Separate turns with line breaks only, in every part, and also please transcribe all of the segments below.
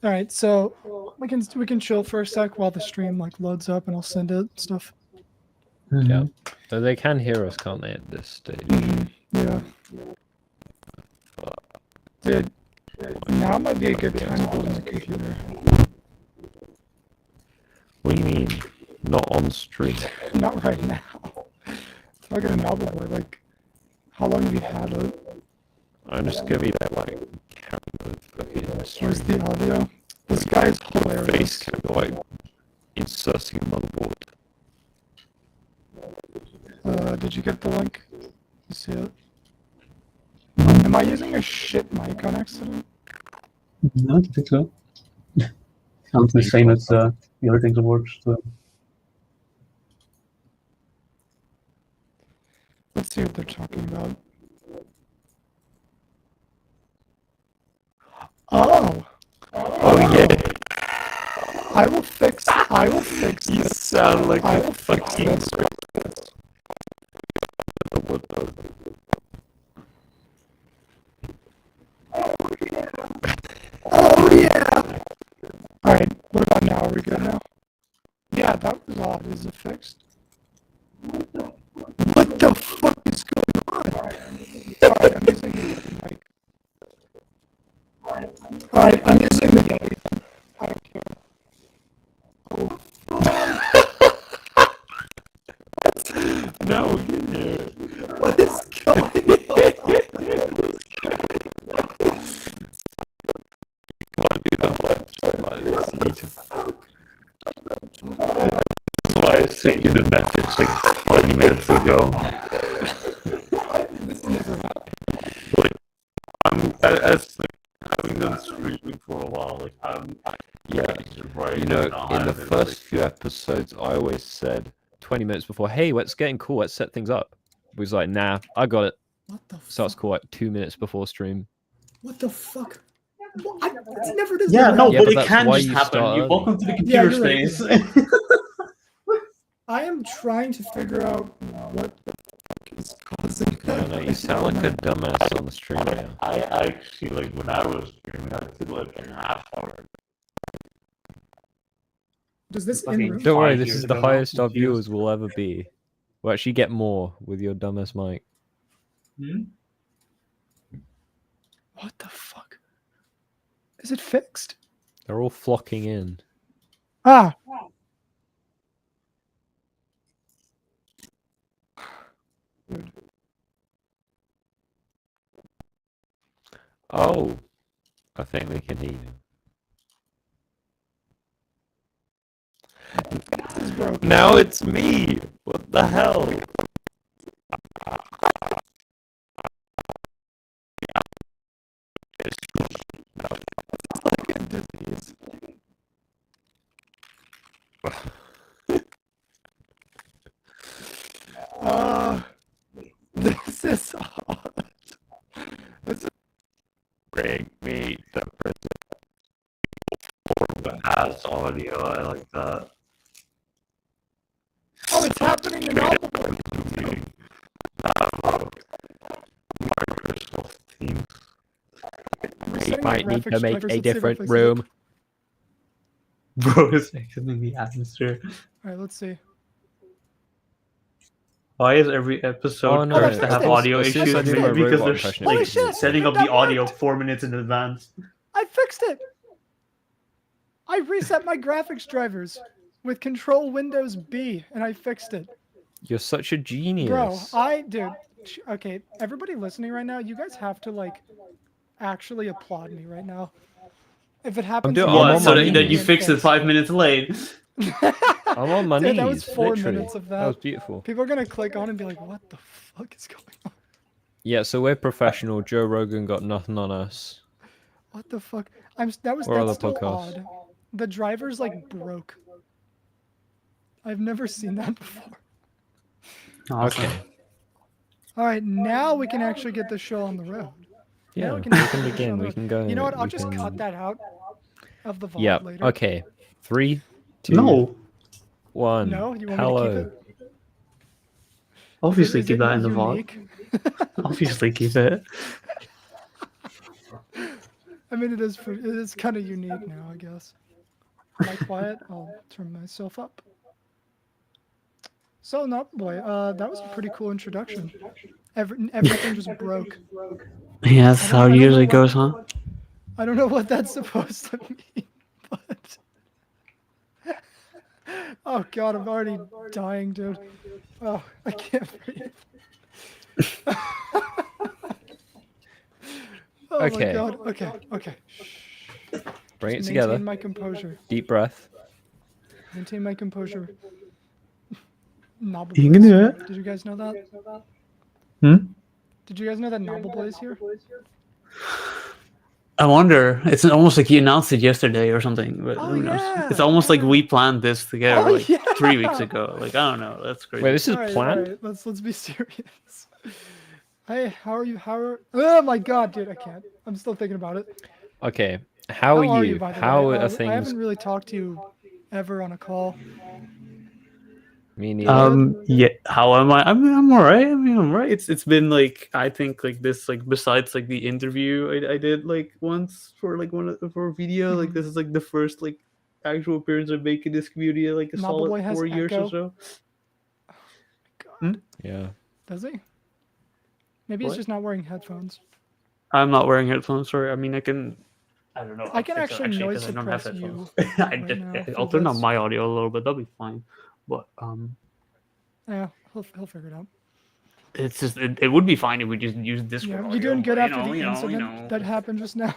All right, so we can chill for a sec while the stream like loads up, and I'll send it stuff.
Yeah, so they can hear us, can't they? At this stage.
Yeah. Dude, now might be a good time to build a computer.
What do you mean? Not on stream?
Not right now. Fucking Knobbelboy, like, how long have you had it?
I'm just gonna be that like camera fucking stream.
Where's the audio? This guy's hilarious.
Face cam, like inserting a motherboard.
Did you get the link? You see it? Am I using a shit mic on accident?
No, I don't think so. Sounds the same as the other things that works. So.
Let's see what they're talking about. Oh!
Oh yeah!
I will fix
You
this.
sound like
I
a
will fix
fucking
this. Oh yeah! Alright, what about now? Are we good now? Yeah, that was odd. Is it fixed? What the fuck is going on? Alright, I'm using the mic. Alright, I'm using the Yeti. I don't care. Oh.
Now we can hear it.
What is going on?
Can't do the website like this. You need to. That's why I sent you the message like 20 minutes ago. Like, as having done streaming for a while, like yeah, right. You know, in the first few episodes, I always said 20 minutes before, "Hey, it's getting cool. Let's set things up." He was like, "Nah, I got it."
What the fuck?
Starts cool like 2 minutes before stream.
What the fuck? Well, it's never this.
Yeah, no,
Yeah,
but
but
it
that's
can
why
just
you
happen.
start
You
early.
welcome to the
Yeah,
computer
you're right.
space.
I am trying to figure out what the fuck is causing
I
that.
know, you sound like a dumbass on the stream now.
I actually, like, when I was streaming, I did like an half hour.
Does this
Fucking-
in room?
Don't worry,
5
this
years
is the
ago now,
highest our
confused.
viewers will ever be. We'll actually get more with your dumbass mic.
What the fuck? Is it fixed?
They're all flocking in.
Ah!
Oh, I think they can hear you. Now it's me. What the hell?
Like a disease. This is odd. This is
Bring me the person has audio. I like that.
oh, it's happening in Knobbelboy.
Microsoft Teams.
I'm
We
resetting my
might need
graphics
to make
drivers.
a
Let's see if it
different
fixes it.
room.
Bro, it's actually in the atmosphere.
Alright, let's see.
Why is every episode
Oh, no,
cursed to
I
have
fixed it.
audio
I fixed
issues?
it. I did my
Because
robot
they're
impression.
Holy
like,
shit,
setting up
that
the audio
worked.
4 minutes in advance.
I fixed it! I reset my graphics drivers with Control Windows B, and I fixed it.
You're such a genius.
Bro, dude, okay, everybody listening right now, you guys have to, like, actually applaud me right now. If it happens
doing-
to
I'm
you,
on
What? So
my
that you
knees.
fixed it 5 minutes late?
I'm on my
Dude,
knees.
that was 4
literally.
minutes of
That was
that.
beautiful.
People are gonna click on and be like, what the fuck is going on?
Yeah, so we're professional. Joe Rogan got nothing on us.
What the fuck?
Or
That's
other
still
podcasts.
odd. The driver's like broke. I've never seen that before.
Awesome.
Okay.
Alright, now we can actually get the show on the road.
Yeah,
Now
we
get
can
the show on the
begin. We
road.
can go.
You know what? I'll
we
just
can-
cut that out of the VOD
Yeah.
later.
Okay. 3, 2,
No.
1.
No? You want
Hello.
me to keep it?
Obviously
Is
keep
it
that in the VOD.
unique?
Obviously keep it.
I mean, it is kind of unique now, I guess. Am I quiet? I'll turn myself up. So, Knobbelboy, that was a pretty cool introduction. Everything just broke.
Yeah,
I
that's
don't,
how
I
it
don't know
usually
what
goes, huh?
I don't know what that's supposed to mean, but oh god, I'm already dying, dude. Oh, I can't breathe. Oh my
Okay.
god. Okay.
Bring it
Just
together.
maintain my composure.
Deep breath.
Maintain my composure.
You can do it.
Did you guys know that?
Hmm?
Did you guys know that Knobbelboy is here?
I wonder. It's almost like you announced it yesterday or something. But
Oh,
who knows?
yeah,
It's almost like
yeah.
we planned this together
Oh,
like
yeah.
3 weeks ago. Like I don't know. That's crazy.
Wait, this is
Alright,
planned?
alright, let's be serious. Hey, how are you? Oh my god, dude, I can't. I'm still thinking about it.
Okay. How are you?
by the
How
way?
are
I
things?
haven't really talked to you ever on a call.
Me neither.
Yeah. How am I? I'm all right. I mean, I'm right. It's been like I think like this like besides like the interview I did like once for like for a video like this is like the first like actual appearance I make in this community like a
Knobbelboy
solid
has
4 years
echo.
or so.
God,
Yeah.
does he? Maybe he's
What?
just not wearing headphones.
I'm not wearing headphones. Sorry. I mean I can. I don't know.
I can actually noise
'cause I don't have
suppress you
headphones.
right now
I'll
through
turn on
this.
my audio a little bit. That'll be fine. But
Yeah, he'll figure it out.
it's just it would be fine if we just used this.
Yeah,
for
you're doing
audio,
good
but,
after the incident that happened just now.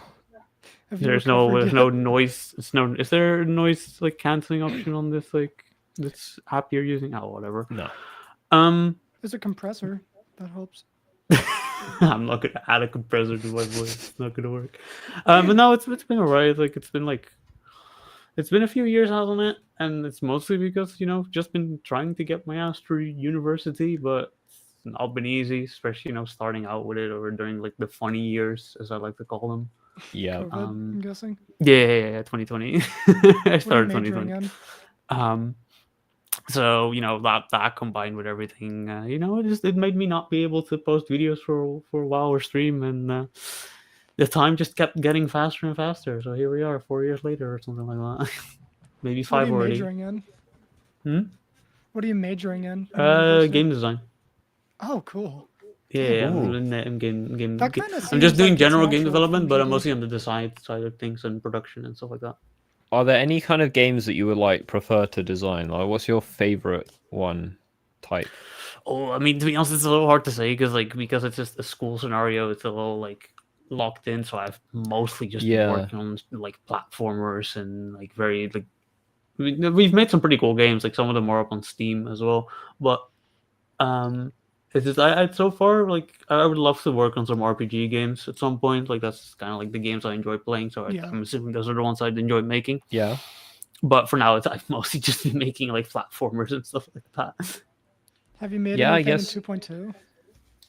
Have you
There's
recovered
no
yet?
noise. It's no. Is there a noise like canceling option on this this app you're using? Oh, whatever.
No.
There's a compressor that helps.
I'm not gonna add a compressor to my voice. It's not gonna work. But no, it's been alright. It's been a few years, hasn't it? And it's mostly because just been trying to get my ass through university, but it's not been easy, especially starting out with it or during like the funny years, as I like to call them.
Yeah.
COVID, I'm guessing.
Yeah, 2020. I
What are you
started
majoring
2020.
in?
So that combined with everything, it made me not be able to post videos for a while or stream, and the time just kept getting faster and faster. So here we are, 4 years later or something like that. Maybe
What are
5
you
already.
majoring in?
Hmm?
What are you majoring in? University?
Game design.
Oh, cool.
Yeah,
Ooh.
I'm game.
That kinda
I'm
seems
just doing
like it's
general game
natural
development,
from
but I'm
GD.
mostly on the design side of things and production and stuff like that.
Are there any kind of games that you would like prefer to design? Like, what's your favorite one type?
Oh, I mean, to be honest, it's a little hard to say because it's just a school scenario. It's a little like locked in, so I've mostly just been working on like platformers and like very like we've made some pretty cool games. Like some of them are up on Steam as well, but it's just I so far like I would love to work on some RPG games at some point. Like that's kind of like the games I enjoy playing. So
Yeah.
I'm assuming those are the ones I'd enjoy making.
Yeah.
But for now, I've mostly just been making like platformers and stuff like that.
Have you made
Yeah, I
anything
guess-
in 2.2?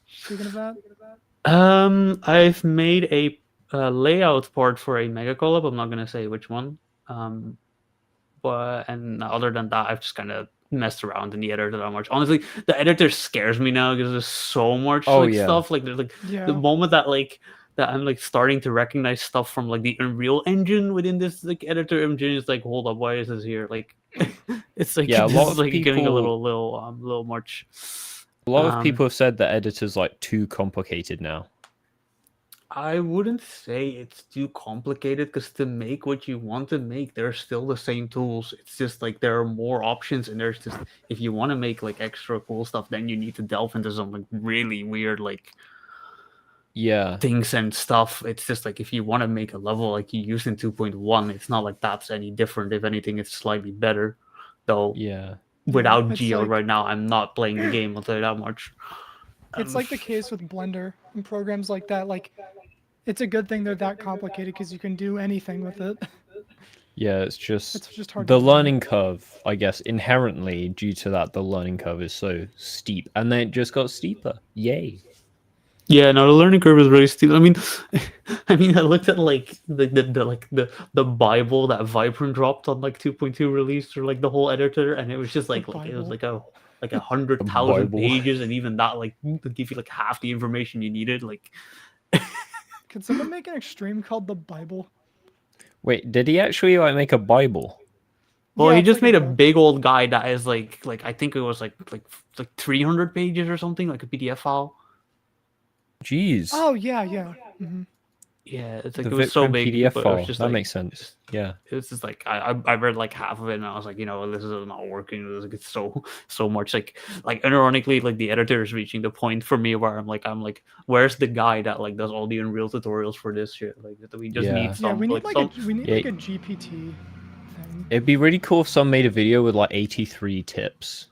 Speaking of that?
I've made a layout part for a mega collab. I'm not gonna say which one. But other than that, I've just kind of messed around in the editor that much. Honestly, the editor scares me now because there's so much stuff. Like there's like
Yeah.
the moment that I'm like starting to recognize stuff from like the Unreal Engine within this like editor engine, it's like, hold up, why is this here? Like it's like
Yeah, a
this
lot
is
of
like getting a
people-
little much.
A lot of people have said that editor's like too complicated now.
I wouldn't say it's too complicated because to make what you want to make, there's still the same tools. It's just like there are more options, and there's just if you want to make like extra cool stuff, then you need to delve into some like really weird like
Yeah.
things and stuff. It's just like if you want to make a level like you used in 2.1, it's not like that's any different. If anything, it's slightly better. Though
Yeah.
without
it's
Geo
like-
right now, I'm not playing the game. I'll tell you that much.
It's like the case with Blender and programs like that. Like, it's a good thing they're that complicated because you can do anything with it.
Yeah, it's just
hard
the
to
learning curve, I guess, inherently due to that, the learning curve is so steep, and then it just got steeper. Yay!
Yeah, no, the learning curve is really steep. I mean, I looked at like the Bible that Vibrant dropped on like 2.2 release or like the whole editor, and it was just like it was
Bible.
like 100,000
Bible.
pages, and even that like would give you like half the information you needed. Like,
Could someone make an extreme called the Bible?
Wait, did he actually like make a Bible?
Well,
Yeah,
he
it's
just
like
made a
book.
big old guide that is like I think it was like 300 pages or something, like a PDF file.
Jeez.
Oh yeah, yeah.
Yeah, it's like
The
it was so
VicFrame
big,
PDF
but it was
file.
just
That
like
makes sense. Yeah.
it was just like I read like half of it and I was like, this is not working. It was like it's so much like ironically like the editor is reaching the point for me where I'm like where's the guy that like does all the Unreal tutorials for this shit? Like we just
Yeah.
need
Yeah,
some
we need
like
like
some
a
Yeah.
GPT thing.
It'd be really cool if someone made a video with like 83 tips.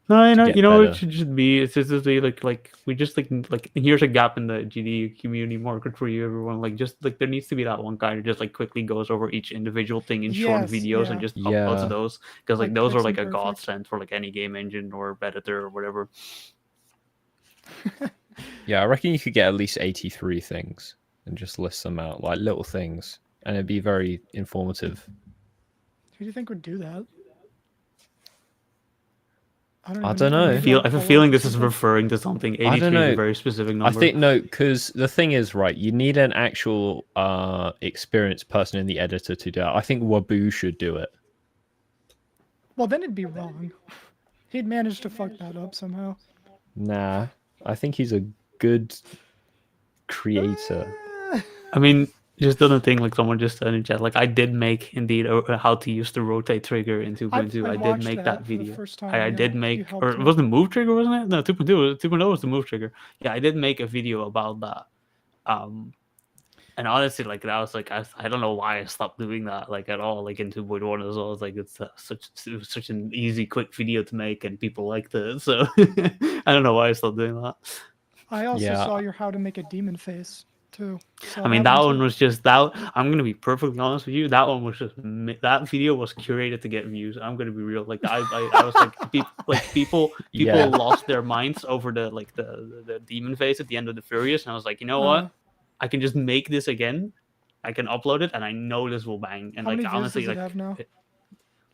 No,
to get
it
better.
should just be it's just be like we just like here's a gap in the GD community market for you, everyone. Like just like there needs to be that one guy who just like quickly goes over each individual thing in short
Yes,
videos and
yeah.
just
Yeah.
uploads those because like
Like
those are
pixel
like a
perfect.
godsend for like any game engine or editor or whatever.
Yeah, I reckon you could get at least 83 things and just list them out, like little things, and it'd be very informative.
Who do you think would do that?
I
even
don't know.
maybe,
I have a
like,
feeling
co-op or
this is
something?
referring to something.
I
83
don't
is a
know.
very specific
I
number.
think no, because the thing is, right, you need an actual experienced person in the editor to do it. I think Waboo should do it.
Well, then it'd be wrong. He'd manage to fuck that up somehow.
Nah, I think he's a good creator.
I mean, just the other thing, like someone just said in chat, like I did make indeed how to use the rotate trigger in 2.2. I did
watched
make that
for the
video.
first time,
I
yeah.
did
You
make,
helped
or
me.
was the move trigger, wasn't it? No, 2.2 was the move trigger. Yeah, I did make a video about that. And honestly, like that was like I don't know why I stopped doing that like at all. Like in 2.1 as well. It's like it's such an easy, quick video to make, and people liked it. So I don't know why I stopped doing that.
I also
Yeah.
saw your how to make a demon face too.
I mean, that one
too.
was just that. I'm gonna be perfectly honest with you. That one was just that video was curated to get views. I'm gonna be real. Like I was like people
Yeah.
lost their minds over the demon face at the end of the Furious, and I was like, you know what? I can just make this again. I can upload it, and I know this will bang. And
How
like
many views
honestly,
does it
like
have now?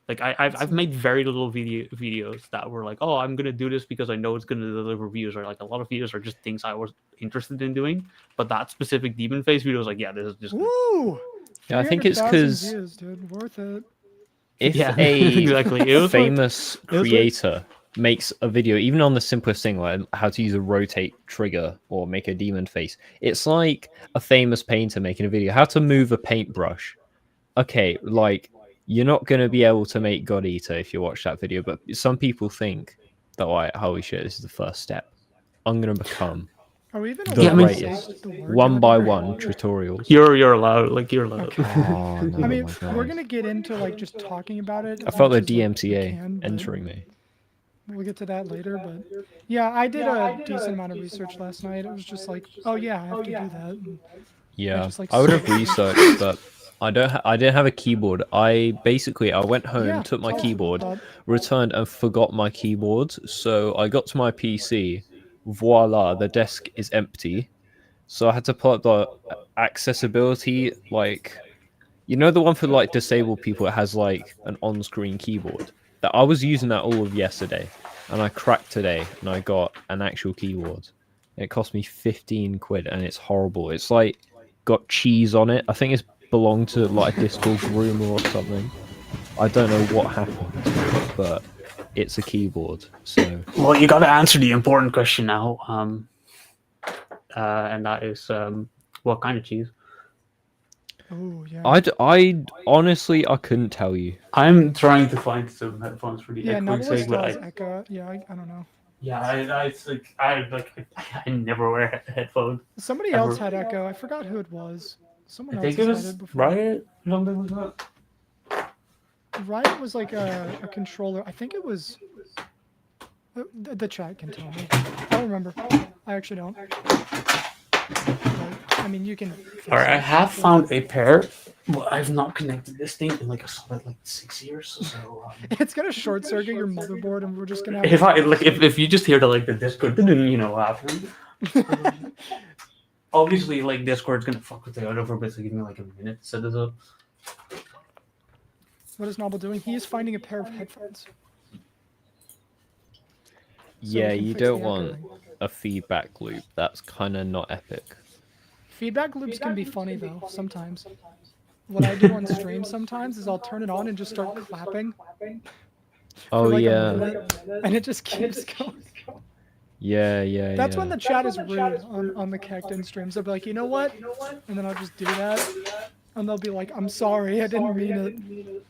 like I've made very little videos that were like, oh, I'm gonna do this because I know it's gonna deliver views, or like a lot of videos are just things I was interested in doing. But that specific demon face video was like, yeah, this is just
Woo!
Yeah, I think it's
300,000
because
views, dude, worth it.
if
Yeah,
a
exactly. It was
famous
it was like-
creator makes a video, even on the simplest thing like how to use a rotate trigger or make a demon face, it's like a famous painter making a video how to move a paintbrush. Okay, like you're not going to be able to make God Eater if you watch that video, but some people think that like, holy shit, this is the first step. I'm going to become
Are we even
the
Yeah, I mean-
greatest.
the word
One by
editor?
one tutorials.
You're allowed. Like you're allowed.
Okay.
Oh, no,
I mean,
my God.
we're gonna get into like just talking about it.
I
as
felt the
much as, like, we
DMCA
can, but
entering me.
We'll get to that later, but yeah, I did a decent amount of research last night. It was just like, oh yeah, I have to do that. And
Yeah,
just, like,
I would have
searched.
researched, but I don't. I didn't have a keyboard. I went home,
Yeah,
took my
tell us
keyboard,
about-
returned, and forgot my keyboard. So I got to my PC. Voila, the desk is empty. So I had to pull up the accessibility, like, you know, the one for like disabled people. It has like an on-screen keyboard. That I was using that all of yesterday, and I cracked today, and I got an actual keyboard. It cost me 15 quid, and it's horrible. It's like got cheese on it. I think it's belonged to like a Discord groomer or something. I don't know what happened, but it's a keyboard. So
Well, you got to answer the important question now. And that is what kind of cheese?
Oh yeah.
I honestly I couldn't tell you.
I'm trying to find some headphones for the
Yeah,
echoing
Knobbelboy
sake, but
still has Echo. Yeah, I don't know.
I never wear headphones.
Somebody
Ever.
else had Echo. I forgot who it was. Someone
I
else
think it
has
was
had it before.
Riot or something like that.
Riot was like a controller. I think it was. The chat can tell me. I don't remember. I actually don't. But, I mean, you can. fix
All right, I
it.
have found a pair, but I've not connected this thing in like a solid 6 years. So
It's gonna short circuit your motherboard, and we're just gonna. Have
if you just hear the Discord, you know what happened. Obviously, like Discord's gonna fuck with the audio for a bit, so give me like a minute to set this up.
What is Knobbel doing? He is finding a pair of headphones.
Yeah,
we can
you
fix the
don't want
echoing.
a feedback loop. That's kind of not epic.
Feedback loops can be funny though sometimes. What I do on stream sometimes is I'll turn it on and just start clapping
Oh
for like
yeah.
a minute, and it just keeps going.
Yeah.
That's when the chat is rude on the Cactin streams. They'll be like, you know what? And then I'll just do that. And they'll be like, I'm sorry, I didn't mean it.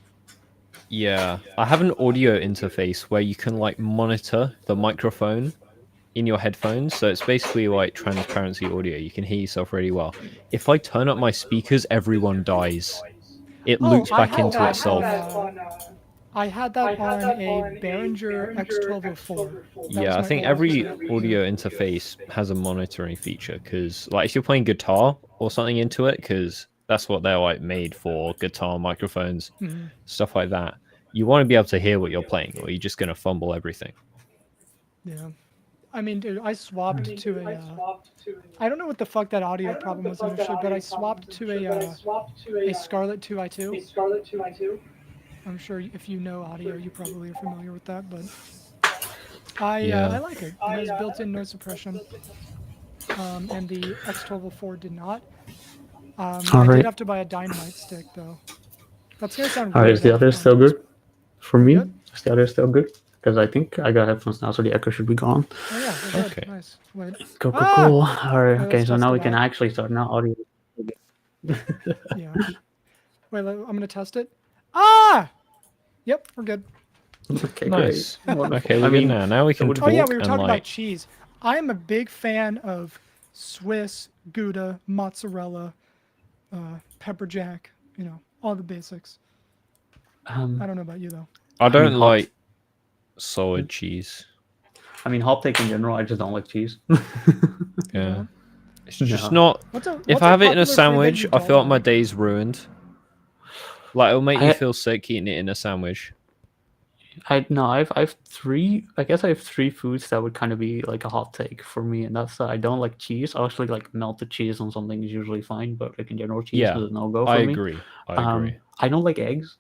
Yeah. I have an audio interface where you can like monitor the microphone in your headphones. So it's basically like transparency audio. You can hear yourself really well. If I turn up my speakers, everyone dies. It loops back into itself.
I had that on a Behringer X1204.
Yeah, I think every audio interface has a monitoring feature because, like, if you're playing guitar or something into it, because that's what they're like made for, guitar microphones, stuff like that. You want to be able to hear what you're playing, or you're just gonna fumble everything.
Yeah, I mean, dude, I swapped to a. I don't know what the fuck that audio problem was initially, but I swapped to a Scarlett 2i2. I'm sure if you know audio, you probably are familiar with that, but I like it. It has built-in noise suppression, and the X1204 did not. I did have to buy a dynamite stick though. That's gonna sound weird.
Alright, is the other still good? For me,
Good?
is the other still good? Because I think I got headphones now, so the echo should be gone.
Oh yeah, we're good.
Okay.
Nice. Wait.
Cool.
Ah!
Alright,
Let's
okay, so
test
now
it
we can
out.
actually start. Now audio.
Yeah. Wait, I'm gonna test it. Ah! Yep, we're good.
Okay,
Nice.
great.
Okay, we're good now. Now we can talk.
Oh yeah, we were
and,
talking
like,
about cheese. I am a big fan of Swiss, Gouda, mozzarella, pepper jack. You know, all the basics. I don't know about you though.
I don't
hot-
like solid cheese.
I mean, hot take in general, I just don't like cheese.
Yeah. It's
No.
just not. If I have it in a sandwich, I feel like my day's ruined. Like, it'll make me feel sick eating it in a sandwich.
I've three. I guess I have three foods that would kind of be like a hot take for me, and that's I don't like cheese. Actually, like melted cheese on something is usually fine, but like in general, cheese
Yeah,
is a no go for
I
me.
agree. I agree.
I don't like eggs.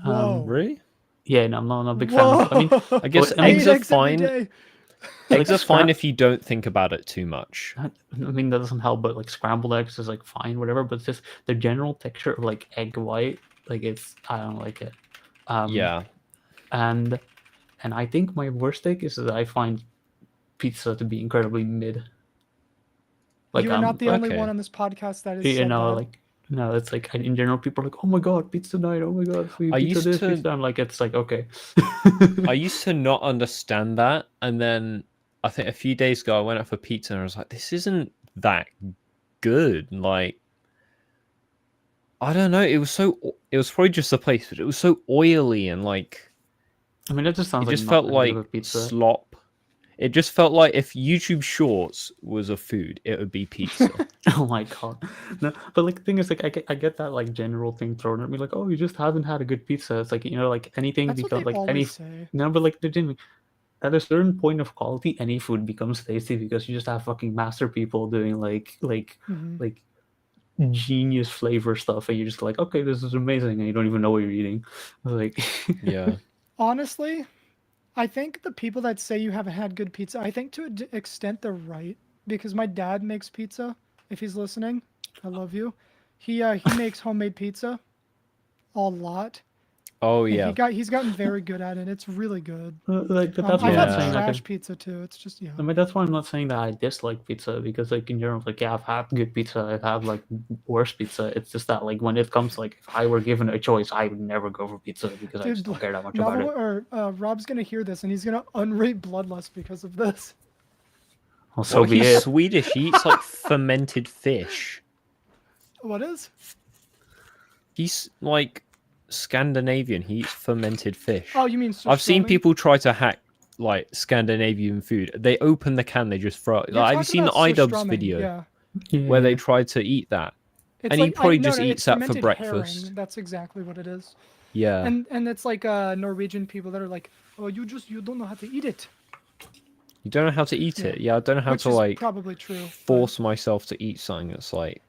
Whoa.
Really?
Yeah, no, I'm not a big fan. Of, I mean,
I guess
I mean,
eggs are fine. Eggs are fine if you don't think about it too much.
I mean, that doesn't help, but like scrambled eggs is like fine, whatever. But it's just the general texture of like egg white, like I don't like it.
Yeah.
And I think my worst take is that I find pizza to be incredibly mid. Like,
you are not the only
okay.
one on this podcast that is.
you know, like no, it's like in general, people are like, "Oh my god, pizza night! Oh my god, free
I
pizza
used
this,
to-
pizza." I'm like, it's like okay.
I used to not understand that, and then I think a few days ago I went out for pizza and I was like, "This isn't that good." Like, I don't know. It was probably just the place, but it was so oily and like.
I mean, it just sounds
It
like
just
not
felt
that good
like
of a pizza.
slop. It just felt like if YouTube Shorts was a food, it would be pizza.
Oh my god, no! But like the thing is, like I get that like general thing thrown at me, like, "Oh, you just haven't had a good pizza." It's like, you know, like anything
That's what
becomes
they
like any.
always say.
No, but like at a certain point of quality, any food becomes tasty because you just have fucking master people doing like genius flavor stuff, and you're just like, okay, this is amazing, and you don't even know what you're eating. Like,
Yeah.
Honestly, I think the people that say you haven't had good pizza, I think to an extent they're right, because my dad makes pizza. If he's listening, I love you. He makes homemade pizza a lot.
Oh
And
yeah.
he's gotten very good at it. It's really good.
like but
I've
that's why I'm
had
not saying
trash
like.
pizza too. It's just
I mean, that's why I'm not saying that I dislike pizza, because like in general, like, yeah, I've had good pizza, I've had like worse pizza. It's just that like when it comes like if I were given a choice, I would never go for pizza because I just don't care that much about it.
Rob's gonna hear this and he's gonna unrate Bloodlust because of this.
Well, so
Well,
be
he's
it.
Swedish. He eats like fermented fish.
What is?
He's like Scandinavian. He eats fermented fish.
Oh, you mean
I've seen
surströmming?
people try to hack like Scandinavian food. They open the can, they just throw it.
You're
Like, have you
talking
seen the
about
iDubbbz
surströmming,
video
Yeah.
where they tried to eat that?
It's
And he probably
no,
just
no,
eats
it's
that for
fermented
breakfast.
herring. That's exactly what it is.
Yeah.
And it's like Norwegian people that are like, oh, you don't know how to eat it.
You don't know how to eat it. Yeah, I don't know how
Which
to
is
like
probably true.
force myself to eat something that's like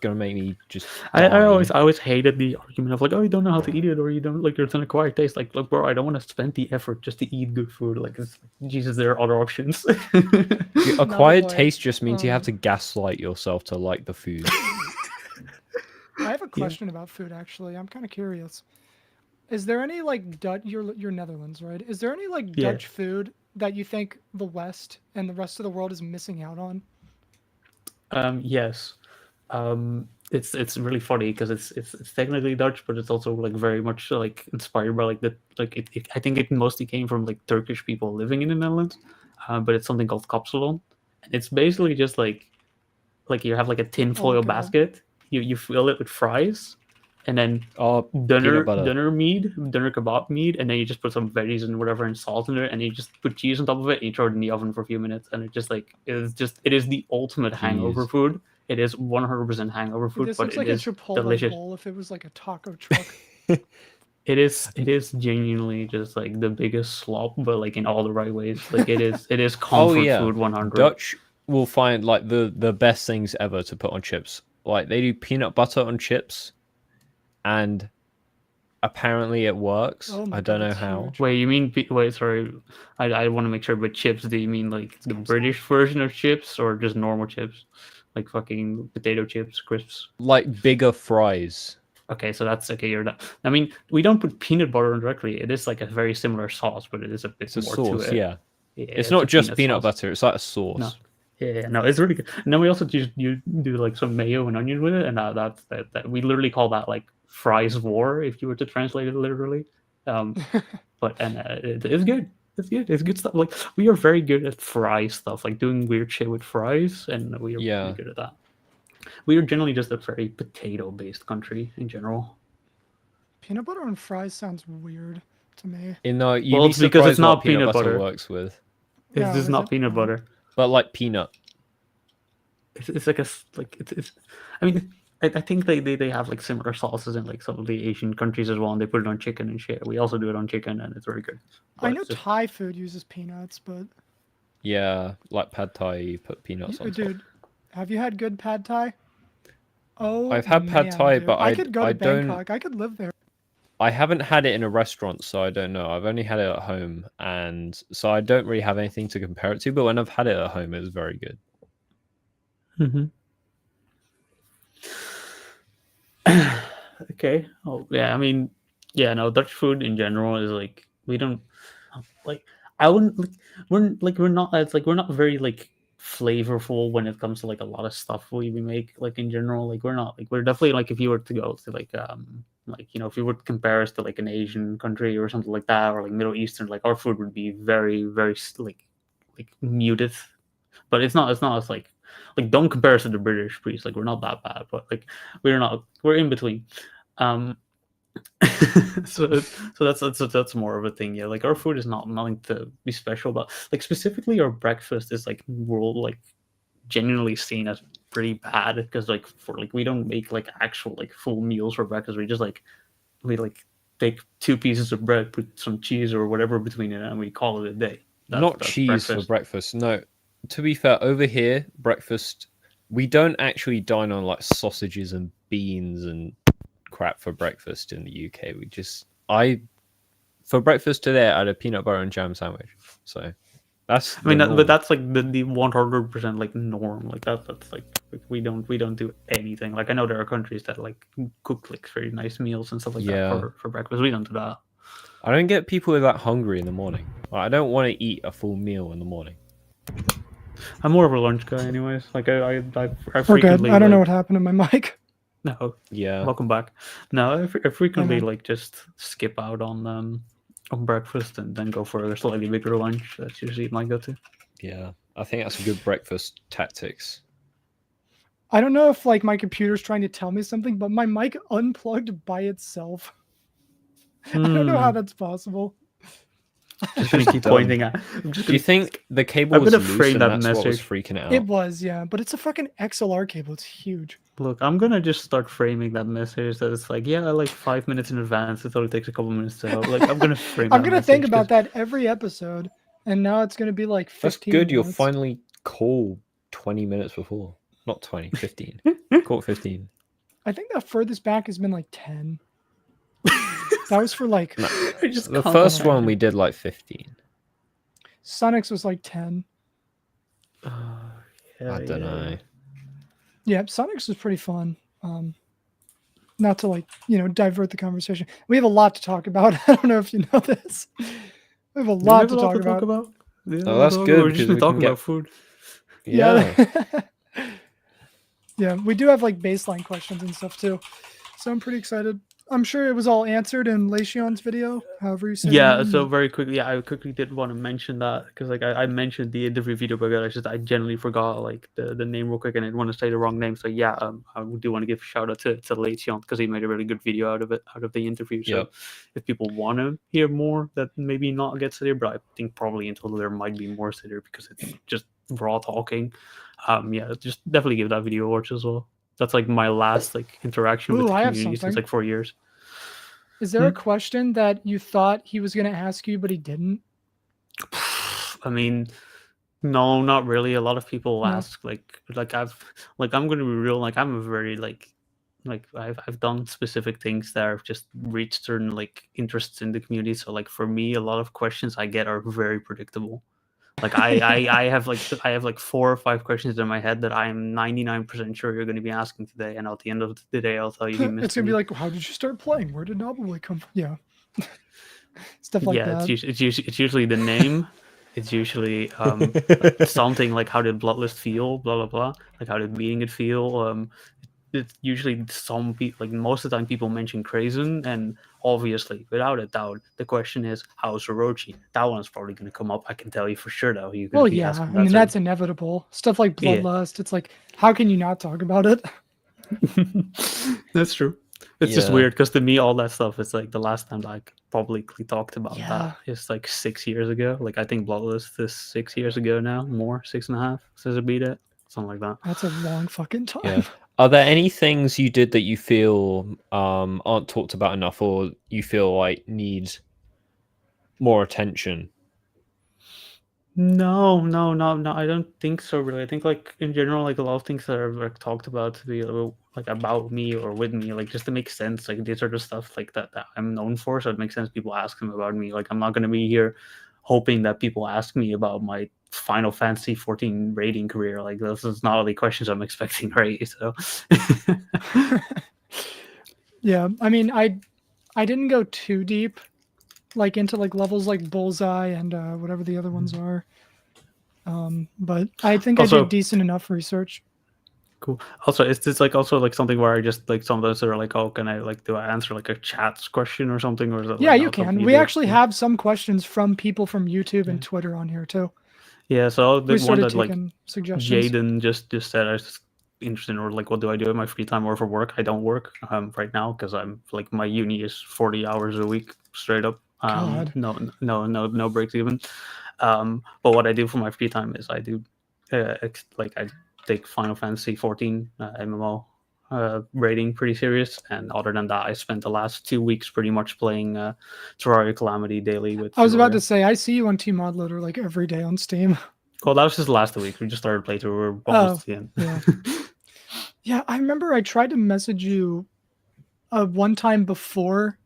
gonna make me just.
I
die.
always hated the argument of like, oh, you don't know how to eat it, or you don't like it's an acquired taste. Like, look, bro, I don't want to spend the effort just to eat good food. Like, it's, Jesus, there are other options.
Acquired
Knobbelboy,
taste just means you have to gaslight yourself to like the food.
I have a question about food, actually. I'm kind of curious. Is there any like Dutch? You're Netherlands, right? Is there any like
Yeah.
Dutch food that you think the West and the rest of the world is missing out on?
Yes. It's really funny because it's technically Dutch, but it's also like very much like inspired by like I think it mostly came from like Turkish people living in the Netherlands, but it's something called kapsalon, and it's basically just like you have like a tin foil
God.
basket, you fill it with fries, and then
peanut butter.
dunner kebab meat, and then you just put some veggies and whatever and salt in it, and you just put cheese on top of it, and you throw it in the oven for a few minutes, and it is the ultimate hangover food. It is 100% hangover food,
This
but
looks
it
like
is
a Chipotle
delicious.
bowl if it was like a taco truck.
It is genuinely just like the biggest slop, but like in all the right ways. Like it is comfort food 100.
Dutch will find like the best things ever to put on chips. Like they do peanut butter on chips, and apparently it works.
Oh my
I don't
God,
know
it's
how.
huge.
Wait, you mean wait? Sorry, I want to make sure. But chips? Do you mean like the British version of chips, or just normal chips, like fucking potato chips, crisps?
Like bigger fries.
Okay, so that's okay. You're not. I mean, we don't put peanut butter on directly. It is like a very similar sauce, but it is a bit
It's a
more
sauce,
to it.
yeah.
Yeah,
It's not
a
just peanut
sauce.
butter. It's like a sauce.
No. Yeah, no, it's really good. And then we also you do like some mayo and onion with it, and that we literally call that like fries war if you were to translate it literally. But it's good. It's good. It's good stuff. Like we are very good at fry stuff, like doing weird shit with fries, and we are pretty good at that. We are generally just a very potato-based country in general.
Peanut butter on fries sounds weird to me.
You'd be
because it's
surprised
not
what peanut
peanut
butter
butter.
works with.
It's just not peanut butter.
But like peanut.
It's like it's. I mean, I think they have like similar sauces in like some of the Asian countries as well, and they put it on chicken and shit. We also do it on chicken, and it's very good. But
I know Thai food uses peanuts, but
yeah, like pad thai, you put peanuts on top.
Dude, have you had good pad thai? Oh,
I've had pad thai,
dude.
but
I could go to
don't.
Bangkok. I could live there.
I haven't had it in a restaurant, so I don't know. I've only had it at home, and so I don't really have anything to compare it to. But when I've had it at home, it was very good.
Okay. Oh yeah. I mean, yeah. No, Dutch food in general is like we don't like. I wouldn't like we're not as like we're not very like flavorful when it comes to like a lot of stuff we make like in general. Like we're not like we're definitely like if you were to go to like if you would compare us to like an Asian country or something like that, or like Middle Eastern, like our food would be very very like muted. But it's not as like don't compare us to the British, please. Like we're not that bad, but like we're in between. So that's more of a thing. Yeah, like our food is nothing to be special about. Like specifically our breakfast is like world like genuinely seen as pretty bad because like for like we don't make like actual like full meals for breakfast. We just we take 2 pieces of bread, put some cheese or whatever between it, and we call it a day.
Not cheese for breakfast. No, to be fair, over here breakfast we don't actually dine on like sausages and beans and crap for breakfast in the UK. For breakfast today I had a peanut butter and jam sandwich. So that's
but that's like the 100% like norm. Like that's like we don't do anything. Like I know there are countries that like cook like very nice meals and stuff like that for breakfast. We don't do that.
I don't get people that hungry in the morning. Like, I don't want to eat a full meal in the morning.
I'm more of a lunch guy anyways. Like I
We're good. I don't know what happened to my mic.
No.
Yeah.
Welcome back. No, I frequently like just skip out on breakfast and then go for a slightly bigger lunch. That's usually my go-to.
Yeah, I think that's a good breakfast tactics.
I don't know if like my computer's trying to tell me something, but my mic unplugged by itself. I don't know how that's possible.
Just gonna keep pointing at.
Do you think the cable was loose
frame
and
that
that's what was
message.
freaking out?
It was, yeah, but it's a fucking XLR cable. It's huge.
Look, I'm gonna just start framing that message that it's like, yeah, like 5 minutes in advance. It only takes a couple minutes to help. Like, I'm gonna frame.
I'm gonna think about that every episode, and now it's gonna be like 15.
That's good.
Minutes.
You'll finally call 20 minutes before, not 20, 15. difficult 15?
I think the furthest back has been like 10. That was for like
The first one we did like 15.
Sonics was like 10.
I don't know.
Yeah, Sonics was pretty fun. Not to like, divert the conversation. We have a lot to talk about. I don't know if you know this. We have a lot to talk about.
Yeah,
Oh, that's good.
We're just
because we
talking
can
about
get...
food.
Yeah.
Yeah, we do have like baseline questions and stuff too. So I'm pretty excited. I'm sure it was all answered in Lation's video, however you say his
Yeah,
name.
so very quickly, I quickly did want to mention that because like I mentioned the interview video, but I generally forgot like the name real quick and I didn't want to say the wrong name. So yeah, I do want to give a shout out to Lesion because he made a really good video out of the interview. So if people want to hear more, that maybe not get to there, but I think probably in total there might be more to there because it's just raw talking. Yeah, just definitely give that video a watch as well. That's like my last like interaction with the community since like 4 years.
Is there a question that you thought he was going to ask you, but he didn't?
I mean, no, not really. A lot of people ask I'm going to be real. Like I'm a very like I've done specific things that have just reached certain like interests in the community. So like for me, a lot of questions I get are very predictable. Like I have like 4 or 5 questions in my head that I'm 99% sure you're going to be asking today, and at the end of the day, I'll tell you he missed.
It's gonna be like, how did you start playing? Where did Knobbelboy come from? Yeah, stuff like that.
Yeah, it's usually the name. It's usually like something like how did Bloodlust feel, blah blah blah. Like how did beating it feel. It's usually some people, like most of the time people mention Krazen, and obviously without a doubt the question is how's Orochi. That one's probably going to come up, I can tell you for sure though.
Well, yeah, I mean that's inevitable. Stuff like Bloodlust, it's like, how can you not talk about it?
That's true. It's just weird because to me all that stuff is like the last time I publicly talked about that is like 6 years ago. Like I think Bloodlust is 6 years ago now, more 6.5 since I beat it, something like that.
That's a long fucking time.
Yeah. Are there any things you did that you feel aren't talked about enough, or you feel like need more attention?
No. I don't think so. Really, I think like in general, like a lot of things that are like talked about to be like about me or with me, like just to make sense. Like these are the stuff like that I'm known for, so it makes sense people ask them about me. Like I'm not gonna be here hoping that people ask me about my Final Fantasy 14 rating career. Like this is not the questions I'm expecting, right? So
yeah, I mean I didn't go too deep like into like levels like Bullseye and whatever the other ones are, but I think also, I did decent enough research.
Cool. Also, is this like also like something where I just like sometimes they're like, oh, can I like do I answer like a chat question or something, or is it
yeah, you can. We actually have some questions from people from YouTube and Twitter on here too.
Yeah, so the one that like
suggestions.
Jaden just said I was interested, or like what do I do in my free time or for work? I don't work right now because I'm like my uni is 40 hours a week straight up.
God.
No breaks even. But what I do for my free time is I do like I take Final Fantasy 14 MMO rating pretty serious, and other than that I spent the last 2 weeks pretty much playing Terraria Calamity daily with
I was about to say I see you on Team Mod Loader like every day on Steam.
Well, that was just last week. We just started playthrough. We're almost at the end.
Yeah. Yeah, I remember I tried to message you one time before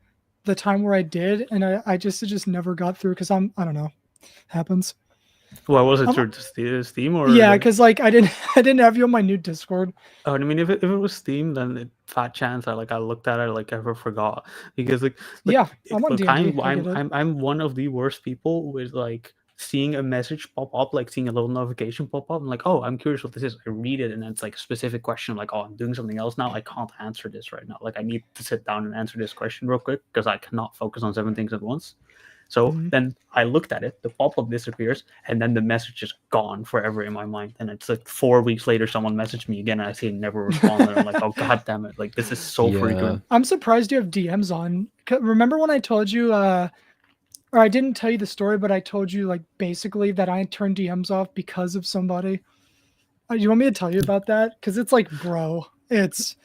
the time where I did, and it just never got through because I don't know, happens.
Well, was it through Steam or?
Yeah, because like I didn't have you on my new Discord.
Oh, I mean, if it was Steam, then fat chance I looked at it like I ever forgot, because like
yeah,
I'm one of the worst people with like seeing a message pop up, like seeing a little notification pop up. I'm like, oh, I'm curious what this is. I read it, and it's like a specific question. Like, oh, I'm doing something else now. I can't answer this right now. Like, I need to sit down and answer this question real quick because I cannot focus on 7 things at once. So then I looked at it, the pop-up disappears, and then the message is gone forever in my mind. And it's like 4 weeks later, someone messaged me again, and I see it never respond. And I'm like, oh, God damn it. Like, this is so frequent.
I'm surprised you have DMs on. Remember when I told you, or I didn't tell you the story, but I told you, like, basically that I turned DMs off because of somebody? You want me to tell you about that? Because it's like, bro, it's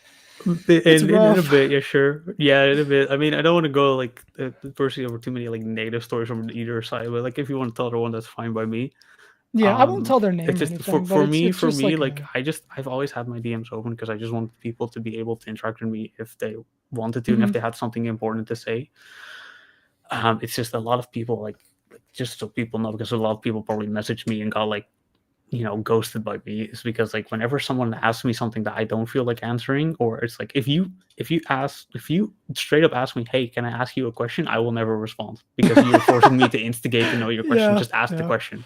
in a bit, yeah, sure. Yeah, in a bit. I mean, I don't want to go like personally over too many like negative stories from either side, but like if you want to tell the one, that's fine by me.
Yeah, I won't tell their name
It's
or
just
anything,
for
but
me,
it's just
like I've always had my DMs open because I just want people to be able to interact with me if they wanted to and if they had something important to say. It's just a lot of people like just so people know, because a lot of people probably messaged me and got like, you know, ghosted by me, is because like whenever someone asks me something that I don't feel like answering, or it's like if you straight up ask me, hey, can I ask you a question, I will never respond because you're forcing me to instigate to know your question. Just ask the question.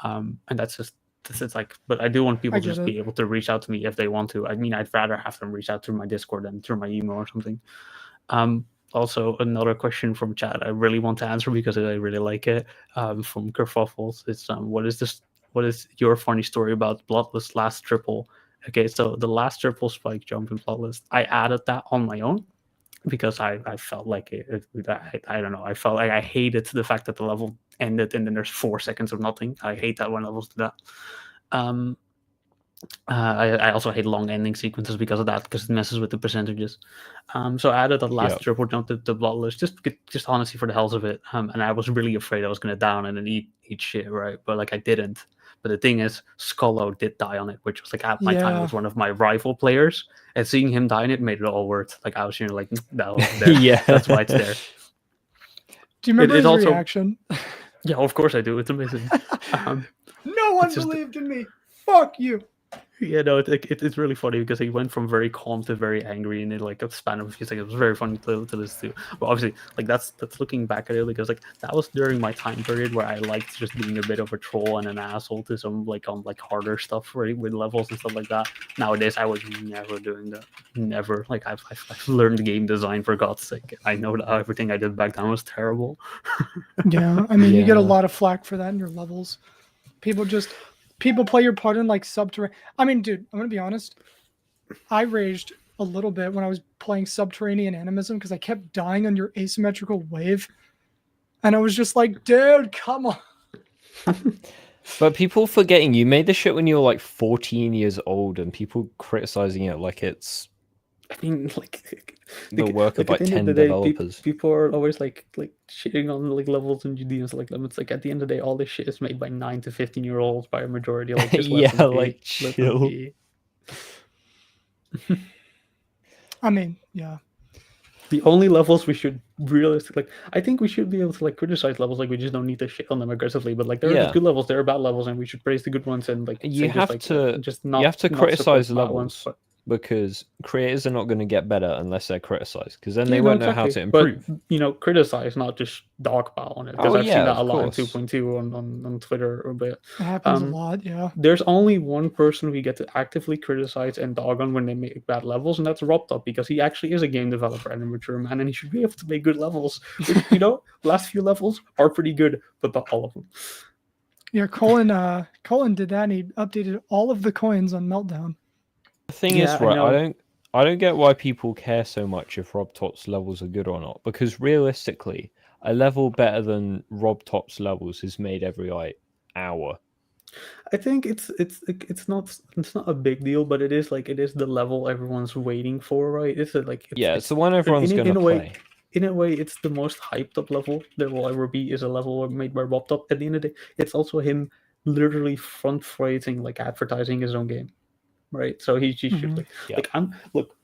And that's just it's like, but I do want people to just be able to reach out to me if they want to. I mean, I'd rather have them reach out through my Discord than through my email or something. Also, another question from chat I really want to answer because I really like it. From Kerfuffles, it's what is your funny story about Bloodlust last triple? Okay, so the last triple spike jump in Bloodlust, I added that on my own because I felt like I don't know, I felt like I hated the fact that the level ended and then there's 4 seconds of nothing. I hate that when levels do that. I also hate long ending sequences because of that, because it messes with the percentages. So I added that last triple jump to the Bloodlust, just honestly for the hells of it. And I was really afraid I was going to down and then eat shit, right? But like I didn't. But the thing is, Skullo did die on it, which was like at my time was one of my rival players, and seeing him die on it made it all worth. Like I was here like that was there.
Yeah,
that's why it's there.
Do you remember his reaction?
Yeah, of course I do. It's amazing.
No one believed in me. Fuck you.
Yeah, no, it's really funny because he went from very calm to very angry in like a span of a few seconds. It was very funny to listen to. But obviously, like that's looking back at it, because like that was during my time period where I liked just being a bit of a troll and an asshole to some like on like harder stuff, right, with levels and stuff like that. Nowadays, I would never doing that. Never. Like I've learned game design, for God's sake. I know that everything I did back then was terrible.
Yeah, I mean, you get a lot of flack for that in your levels. People play your part in like subterranean. I mean, dude, I'm gonna be honest. I raged a little bit when I was playing subterranean animism because I kept dying on your asymmetrical wave, and I was just like, dude, come on.
But people forgetting you made this shit when you were like 14 years old, and people criticizing it like it's.
I mean, like
the work of like 10 developers.
People are always like shitting on like levels and GDs like limits. Like at the end of the day, all this shit is made by 9 to 15-year-olds by a majority. Like just
yeah, like chill.
I mean, yeah.
The only levels we should realistically, like, I think we should be able to like criticize levels. Like we just don't need to shit on them aggressively. But like there are good levels, there are bad levels, and we should praise the good ones. And like
you have to criticize levels. Because creators are not going to get better unless they're criticized, because then they won't know how to improve.
But, you know, criticize, not just dogpile on it. Because I've seen that a lot in 2.2 on Twitter. But
it happens a lot, yeah.
There's only one person we get to actively criticize and dog on when they make bad levels, and that's RobTop, because he actually is a game developer and a mature man, and he should be able to make good levels. Which, you know, last few levels are pretty good, but not all of them.
Yeah, Colin did that, and he updated all of the coins on Meltdown.
The thing is, right, I don't get why people care so much if RobTop's levels are good or not, because realistically, a level better than RobTop's levels is made every like hour.
I think it's not a big deal, but it is the level everyone's waiting for, right? It's the
one everyone's gonna play.
In a way, it's the most hyped up level there will ever be, is a level made by RobTop. At the end of the day, it's also him literally front-fronting, like advertising his own game. Right, so he should look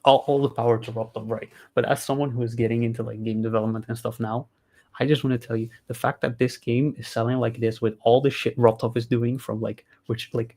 all the power to RobTop, right? But as someone who is getting into like game development and stuff now, I just want to tell you the fact that this game is selling like this with all the shit RobTop is doing from like which like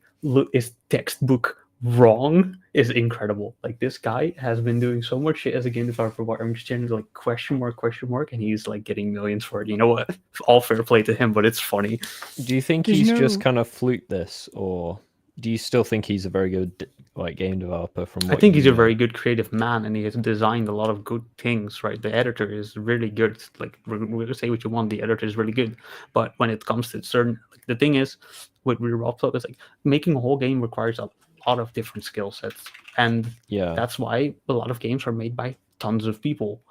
is textbook wrong is incredible. Like this guy has been doing so much shit as a game developer where I'm just getting like question mark, and he's like getting millions for it. You know what? All fair play to him, but it's funny.
Do you think he's just kind of fluked this, or do you still think he's a very good like game developer? I
think he's a very good creative man, and he has designed a lot of good things, right? The editor is really good. Like we're going to say what you want, the editor is really good. But when it comes to certain, like, the thing is, with RobTop is like making a whole game requires a lot of different skill sets. And that's why a lot of games are made by tons of people.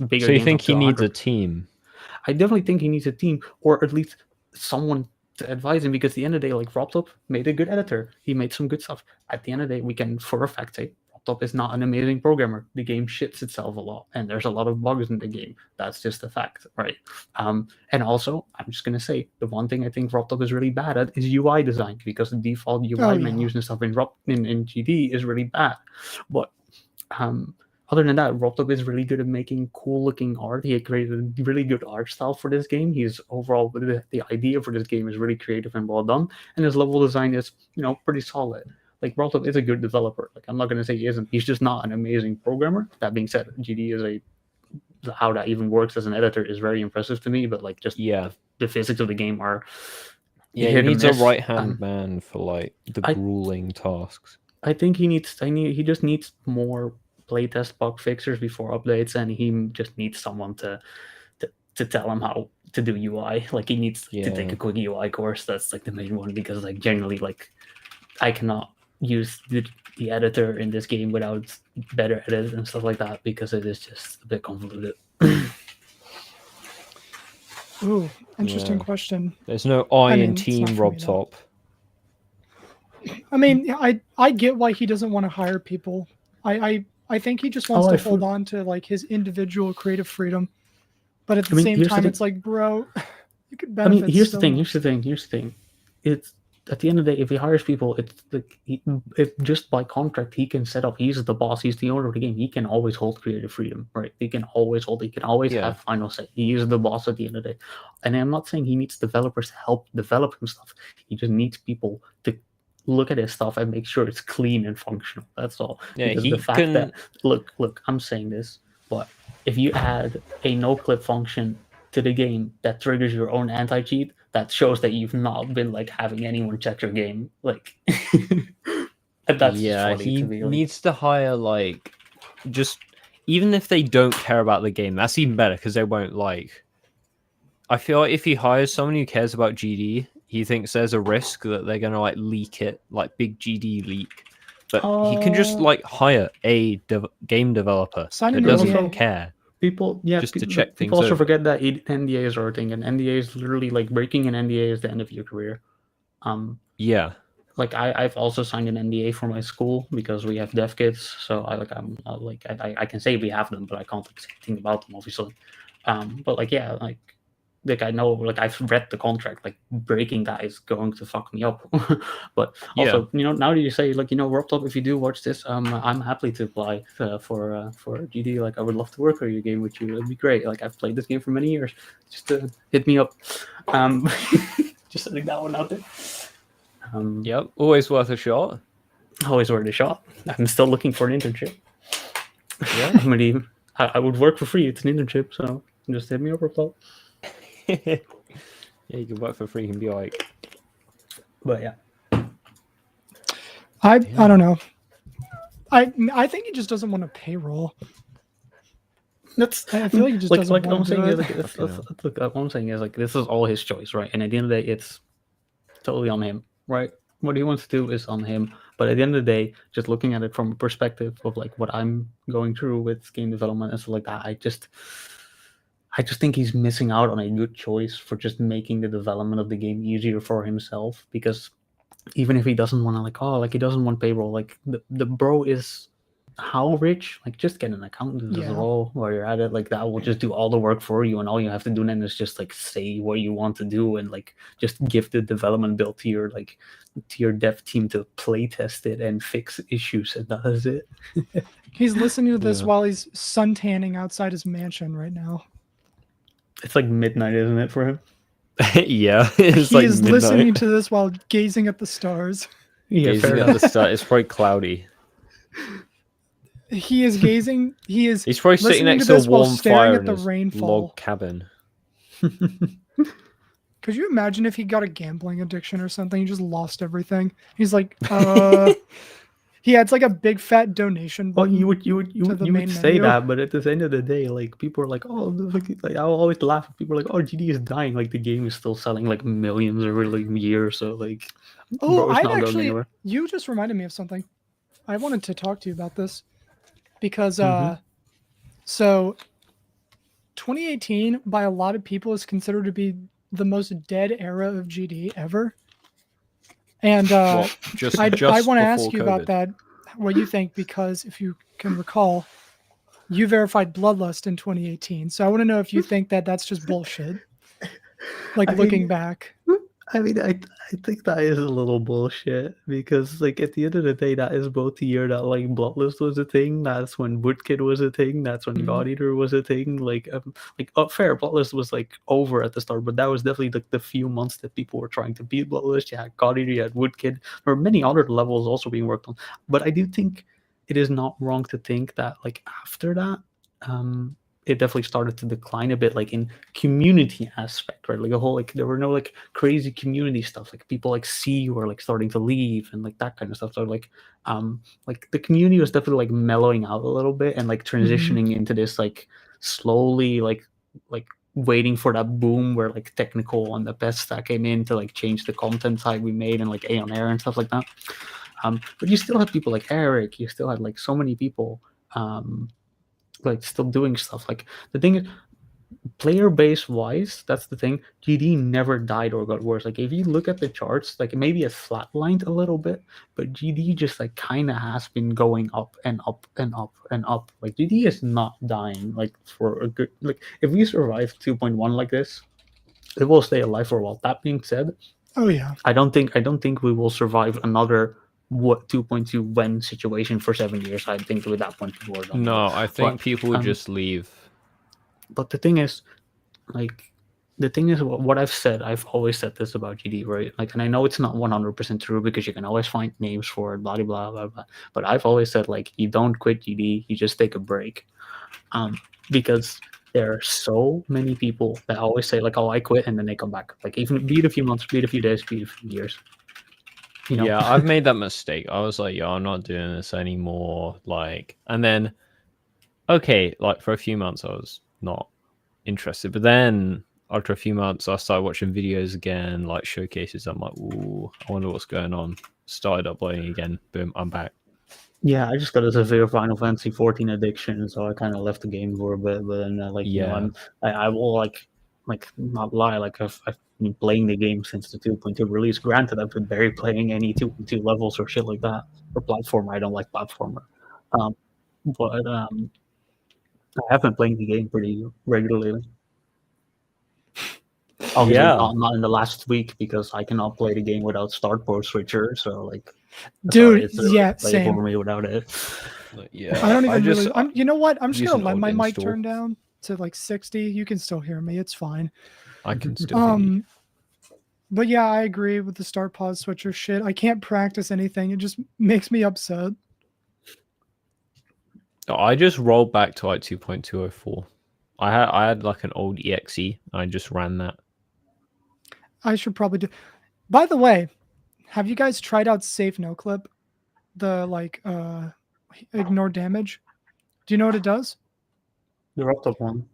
Bigger so you think he needs a team?
I definitely think he needs a team, or at least someone to advise him, because at the end of the day, like RobTop made a good editor. He made some good stuff. At the end of the day, we can for a fact say RobTop is not an amazing programmer. The game shits itself a lot, and there's a lot of bugs in the game. That's just a fact, right? And also, I'm just gonna say the one thing I think RobTop is really bad at is UI design, because the default UI menus and stuff in GD is really bad. But other than that, RobTop is really good at making cool-looking art. He had created a really good art style for this game. He's overall, the idea for this game is really creative and well done, and his level design is, pretty solid. Like, RobTop is a good developer. Like, I'm not going to say he isn't. He's just not an amazing programmer. That being said, GD is how that even works as an editor is very impressive to me. But like, just the physics of the game are
he needs a right-hand man for like the grueling tasks.
I think he just needs more playtest bug fixers before updates, and he just needs someone to tell him how to do UI. Like, he needs to take a quick UI course. That's like the main one, because like generally, like, I cannot use the editor in this game without better edits and stuff like that, because it is just a bit convoluted.
Ooh, interesting question.
There's no in team RobTop.
I mean, I get why he doesn't want to hire people. I think he just wants to hold on to like his individual creative freedom, but at the same time, it's like, bro, you could benefit.
I mean, here's the thing. It's at the end of the day, if he hires people, it's like if just by contract he can set up. He's the boss. He's the owner of the game. He can always hold creative freedom, right? He can always hold. He can always have final say. He is the boss at the end of the day. And I'm not saying he needs developers to help develop him stuff. He just needs people to look at his stuff and make sure it's clean and functional. That's all.
Yeah,
because the fact that look, I'm saying this, but if you add a no clip function to the game that triggers your own anti-cheat, that shows that you've not been like having anyone check your game. Like, that's
he needs to hire like, just even if they don't care about the game, that's even better, because they won't like. I feel like if he hires someone who cares about GD, he thinks there's a risk that they're gonna like leak it, like big GD leak. But he can just like hire a game developer that doesn't care.
People, just to check things. People also forget that NDAs are a thing, and NDA is literally like breaking an NDA is the end of your career. Like I've also signed an NDA for my school because we have dev kits. So I can say we have them, but I can't say anything about them, obviously. But like I know, like I've read the contract, like breaking that is going to fuck me up. But also, now that you say, like, RobTop, if you do watch this, I'm happy to apply for GD. Like, I would love to work on your game with you. It'd be great. Like, I've played this game for many years. Just hit me up. Just setting that one out there.
Always worth a shot.
Always worth a shot. I'm still looking for an internship. Yeah, I would work for free. It's an internship, so just hit me up, RobTop.
Yeah, you can work for free and be like,
but yeah,
I don't know. I think he just doesn't want to payroll. I feel like he just doesn't want to do it.
Look, what I'm saying is like this is all his choice, right? And at the end of the day, it's totally on him, right? What he wants to do is on him. But at the end of the day, just looking at it from a perspective of like what I'm going through with game development and stuff like that, I just think he's missing out on a good choice for just making the development of the game easier for himself. Because even if he doesn't want to he doesn't want payroll, like the bro is how rich? Like, just get an accountant as well while you're at it. Like, that will just do all the work for you, and all you have to do then is just like say what you want to do and like just give the development build to your dev team to play test it and fix issues, and that is it.
He's listening to this while he's suntanning outside his mansion right now.
It's like midnight, isn't it, for him?
Yeah,
it's he is midnight. Listening to this while gazing at the stars.
Gazing at the stars. It's probably cloudy.
He is gazing. He's
probably sitting next to a warm fire in his log cabin.
Could you imagine if he got a gambling addiction or something? He just lost everything. He's like, he had like a big fat donation button.
Well, you would say that, but at the end of the day, like, people are like, oh, like I'll always laugh. People are like, oh, GD is dying. Like, the game is still selling like millions every like year. So like,
you just reminded me of something. I wanted to talk to you about this because so 2018 by a lot of people is considered to be the most dead era of GD ever. And I want to ask you about that. what you think, because if you can recall, you verified Bloodlust in 2018. So I want to know if you think that that's just bullshit. Like looking back.
I mean, I think that is a little bullshit because, like, at the end of the day, that is both the year that like Bloodlust was a thing. That's when Woodkid was a thing. That's when God Eater was a thing. Like, fair, Bloodlust was like over at the start, but that was definitely like the few months that people were trying to beat Bloodlust. You had God Eater, you had Woodkid. There were many other levels also being worked on, but I do think it is not wrong to think that like after that, it definitely started to decline a bit, like in community aspect, right? Like a whole, like there were no like crazy community stuff, like people like C were like starting to leave and like that kind of stuff. So like the community was definitely like mellowing out a little bit and like transitioning into this like slowly like waiting for that boom where like technical and the best stack came in to like change the content type we made and like A on Air and stuff like that. But you still had people like Eric, you still had like so many people like still doing stuff. Like the thing is, player base wise, that's the thing, GD never died or got worse. Like if you look at the charts, like maybe it flatlined a little bit, but GD just like kind of has been going up and up and up and up. Like GD is not dying like for a good, like if we survive 2.1 like this, it will stay alive for a while. That being said,
oh yeah,
I don't think we will survive another 2.2 when situation for 7 years. I think with that point people are done.
No, I think people would just leave.
But the thing is, like, what I've said, I've always said this about GD, right? Like, and I know it's not 100% true because you can always find names for it, blah, blah, blah, blah. But I've always said, like, you don't quit GD, you just take a break. Because there are so many people that always say, like, oh, I quit, and then they come back. Like, even be it a few months, be it a few days, be it a few years. You know?
Yeah, I've made that mistake. I was like, yo, I'm not doing this anymore. Like, and then, okay, like for a few months I was not interested. But then after a few months, I started watching videos again, like showcases. I'm like, ooh, I wonder what's going on. Started uploading again. Boom, I'm back.
Yeah, I just got a severe Final Fantasy 14 addiction, so I kind of left the game for a bit. But then, like,
Yeah.
you know, I will like not lie, like I've been playing the game since the 2.2 release. Granted, I've been barely playing any 2.2 levels or shit like that. For platformer, I don't like platformer. But I have been playing the game pretty regularly. Obviously, not in the last week because I cannot play the game without Start Port Switcher. So like,
dude, yeah, same.
For me without it.
Yeah,
I don't even really. you know what? I'm just gonna let my mic
install.
turn down to like 60. You can still hear me. It's fine.
I can still hear you.
But yeah, I agree with the start pause switcher shit. I can't practice anything. It just makes me upset.
I just rolled back to like 2.204. I had like an old EXE. I just ran that.
I should probably do. By the way, have you guys tried out Safe No Clip? The like ignore damage. Do you know what it does?
The RobTop one.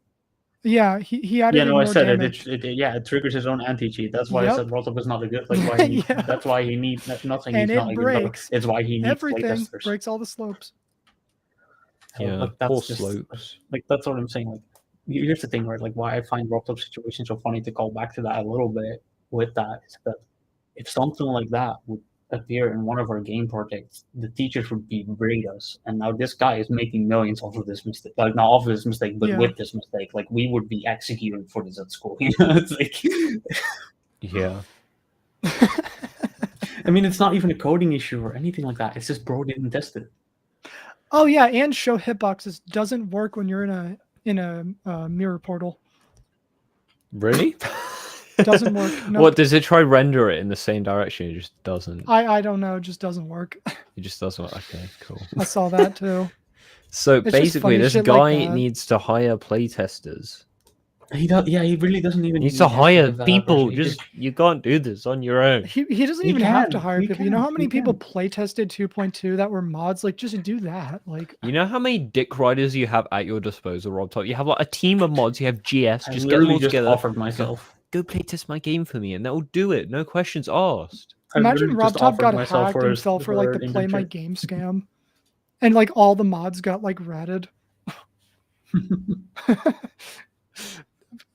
Yeah, he added.
Yeah, no, I said
damage.
it triggers his own anti-cheat. That's why I said RobTop is not a good. Like, why that's why he needs nothing.
And
he's
it
not
breaks.
It's why he needs
everything.
playtesters.
Breaks all the slopes.
Yeah,
like, that's
poor
just,
slopes.
Like that's what I'm saying. Like, here's the thing, right? Like, why I find RobTop situation so funny to call back to that a little bit with that is that if something like that would appear in one of our game projects, the teachers would berate us. And now this guy is making millions off of this mistake. Like, not off of this mistake, but with this mistake. Like, we would be executing for this at school. You know, it's like...
Yeah.
I mean, it's not even a coding issue or anything like that. It's just bro didn't test it.
Oh yeah, and show hitboxes doesn't work when you're in a mirror portal.
Really?
It doesn't work. No.
What, does it try render it in the same direction? It just doesn't.
I don't know. It just doesn't work.
It just doesn't work. Okay, cool.
I saw that too.
So
It's
basically, this
shit
guy
like that.
needs to hire playtesters.
He does. Yeah, he really doesn't even.
He needs to hire people. Just you can't do this on your own.
He doesn't even have to hire people. You know how many people play tested 2.2 that were mods? Like, just do that. Like,
you know how many dick riders you have at your disposal, RobTop? You have like a team of mods. You have GS.
I
Just get them all together.
Offered myself.
Go playtest my game for me, and they'll do it. No questions asked.
Imagine RobTop got hacked and fell for like the play my game scam, and like all the mods got like ratted.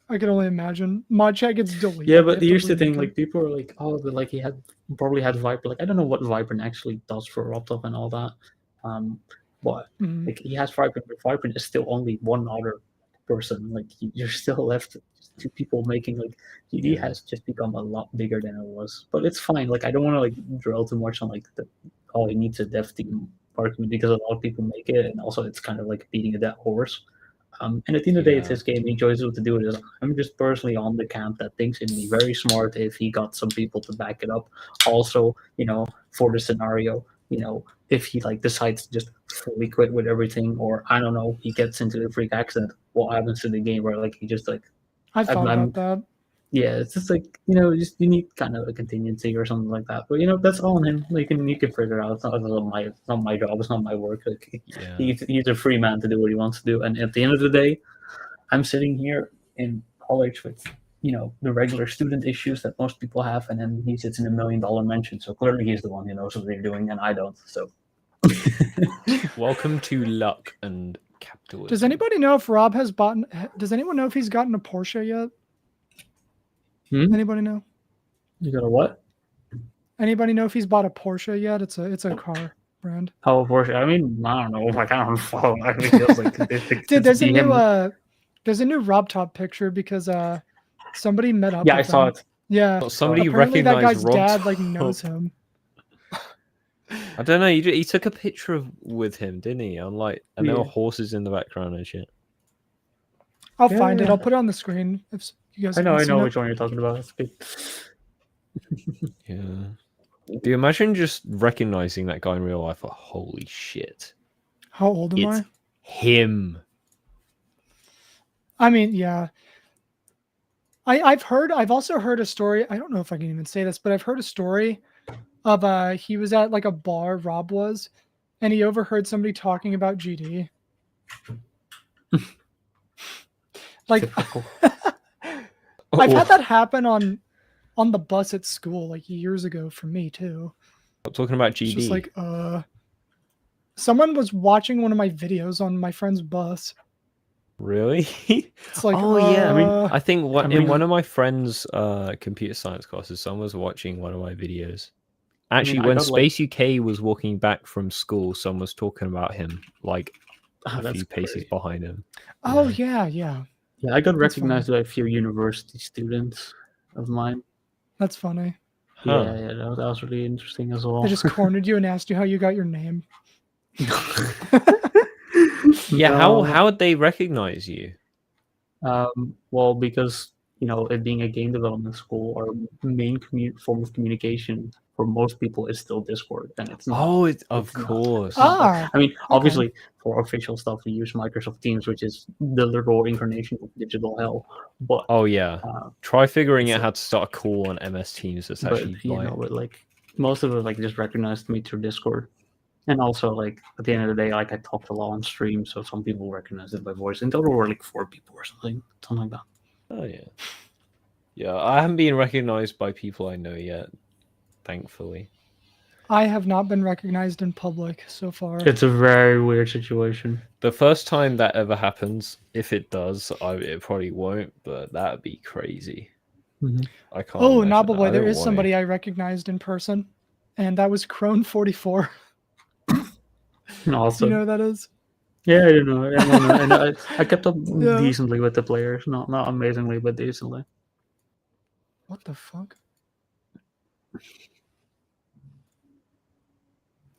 I can only imagine. Mod chat gets deleted.
Yeah, but here's the thing: like, people are like, "Oh, but like he probably had Viper." Like, I don't know what Viper actually does for RobTop and all that.
But like he has fingerprint, but fingerprint is still only one other person. Like you're still left two people making like GD has just become a lot bigger than it was. But it's fine. Like I don't want to like dwell too much on like the it needs a dev team argument because a lot of people make it, and also it's kind of like beating a dead horse. And at the end of the day, it's his game. He enjoys what to do with it. I'm just personally on the camp that thinks it'd be very smart if he got some people to back it up. Also, for the scenario, if he like decides to just fully quit with everything, or I don't know, he gets into a freak accident, what happens to the game where like he just like
I thought about that.
Yeah, it's just like just you need kind of a contingency or something like that. But that's all on him. You can figure it out. It's not my job. It's not my work. Like he's a free man to do what he wants to do. And at the end of the day, I'm sitting here in college with the regular student issues that most people have, and then he sits in $1 million mansion. So clearly he's the one who knows what they're doing, and I don't. So
welcome to luck and capitalism.
Does anybody know if Rob has bought? Does anyone know if he's gotten a Porsche yet? Anybody know?
You got a what?
Anybody know if he's bought a Porsche yet? It's a car brand.
Oh, a Porsche. I mean, I don't know. Like, I don't follow. I mean, feels like
dude, there's a new RobTop picture because somebody met up.
Yeah,
with
I saw
him.
it.
Yeah,
well, somebody
apparently
recognized
that guy's
RobTop.
dad like knows him.
I don't know. He took a picture with him, didn't he? And there were horses in the background and shit.
I'll find it. I'll put it on the screen if you guys.
I know which one you're talking about. That's good.
Yeah. Do you imagine just recognizing that guy in real life? Holy shit!
How old am I?
Him.
I mean, yeah. I've also heard a story. I don't know if I can even say this, but I've heard a story of he was at like a bar, Rob was, and he overheard somebody talking about GD. Like I've had that happen on the bus at school like years ago for me too.
I'm talking about GD.
It's just like someone was watching one of my videos on my friend's bus.
Really?
It's like
yeah. I think in one of my friend's computer science classes, someone was watching one of my videos. Actually, when Space UK was walking back from school, someone was talking about him like a few paces behind him.
Oh yeah.
Yeah, I got recognized by a few university students of mine.
That's funny.
Huh. Yeah, that was really interesting as well.
They just cornered you and asked you how you got your name.
Yeah, how would they recognize you?
Well, because it being a game development school, our main form of communication for most people is still Discord, and it's not.
Oh, of course.
I
mean, obviously, for official stuff, we use Microsoft Teams, which is the literal incarnation of digital hell. But
try figuring out how to start a call on MS Teams. That's actually
but like most of it, like just recognized me through Discord, and also like at the end of the day, like I talked a lot on stream, so some people recognize it by voice. In total, we're like 4 people or something like that.
Oh yeah, yeah. I haven't been recognized by people I know yet. Thankfully,
I have not been recognized in public so far.
It's a very weird situation.
The first time that ever happens, if it does, it probably won't, but that'd be crazy.
Mm-hmm.
I can't.
Oh, Knobbelboy, there is somebody I recognized in person, and that was Crone44.
Awesome.
Do you know who that is?
Yeah, I know. And I kept up decently with the players, not amazingly, but decently.
What the fuck?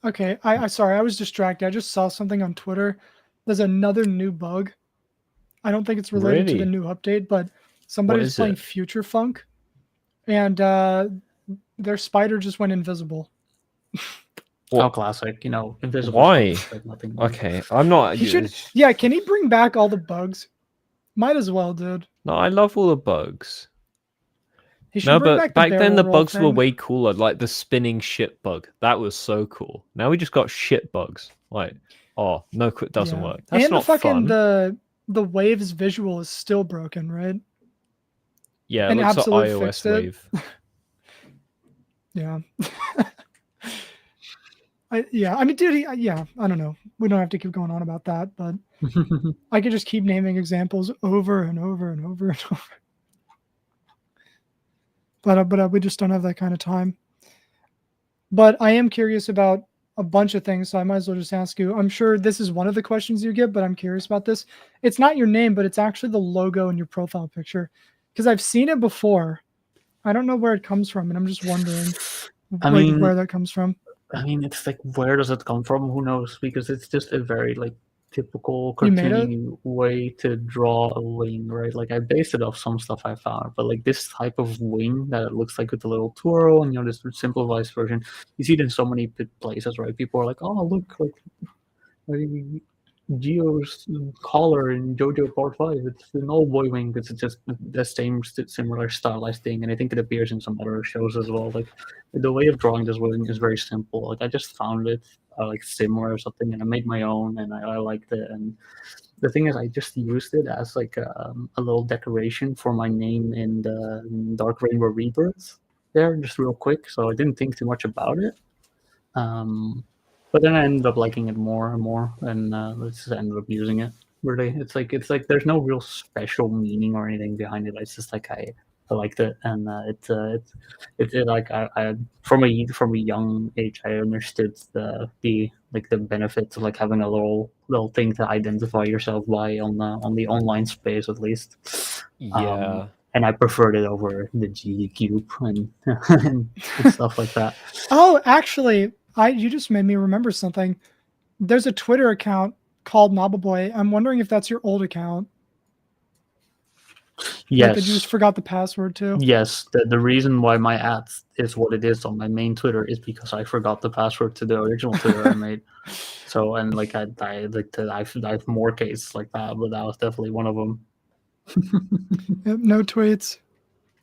Okay, I sorry, I was distracted. I just saw something on Twitter. There's another new bug. I don't think it's related to the new update, but somebody was playing Future Funk, and their spider just went invisible.
Oh, classic. Invisible.
Why?
Like nothing.
Okay, I'm not.
He should. Yeah, can he bring back all the bugs? Might as well, dude.
No, I love all the bugs.
No, but
back then the bugs were way cooler, like the spinning shit bug. That was so cool. Now we just got shit bugs. Like, no, it doesn't work. That's not fun.
The waves visual is still broken, right?
Yeah, it looks like iOS wave.
Yeah. I mean, dude, I don't know. We don't have to keep going on about that, but I could just keep naming examples over and over and over and over. But we just don't have that kind of time. But I am curious about a bunch of things, so I might as well just ask you. I'm sure this is one of the questions you get, but I'm curious about this. It's not your name, but it's actually the logo in your profile picture, because I've seen it before. I don't know where it comes from, and I'm just wondering where that comes from.
I mean, it's like, where does it come from? Who knows? Because it's just a very like typical cartoony way to draw a wing, right? Like I based it off some stuff I found, but like this type of wing that it looks like with a little twirl and this simplified version, you see it in so many places, right? People are like, oh look, like Geo's collar in JoJo Part 5. It's an old boy wing. It's just the same similar stylized thing, and I think it appears in some other shows as well. Like the way of drawing this wing is very simple. Like I just found it like similar or something, and I made my own, and I liked it. And the thing is, I just used it as like a little decoration for my name in the Dark Rainbow Rebirth there, just real quick. So I didn't think too much about it. But then I ended up liking it more and more, and just ended up using it. Really, it's like there's no real special meaning or anything behind it. It's just like I liked it, and it's like I from a young age I understood the benefits of like having a little thing to identify yourself by on the online space at least.
Yeah.
And I preferred it over the G cube and stuff like that.
Oh, actually. You just made me remember something. There's a Twitter account called Knobbelboy. I'm wondering if that's your old account.
Yes.
Like, you just forgot the password too.
Yes. The reason why my ad is what it is on my main Twitter is because I forgot the password to the original Twitter I made. So, and like I have more cases like that, but that was definitely one of them.
Yep, no tweets.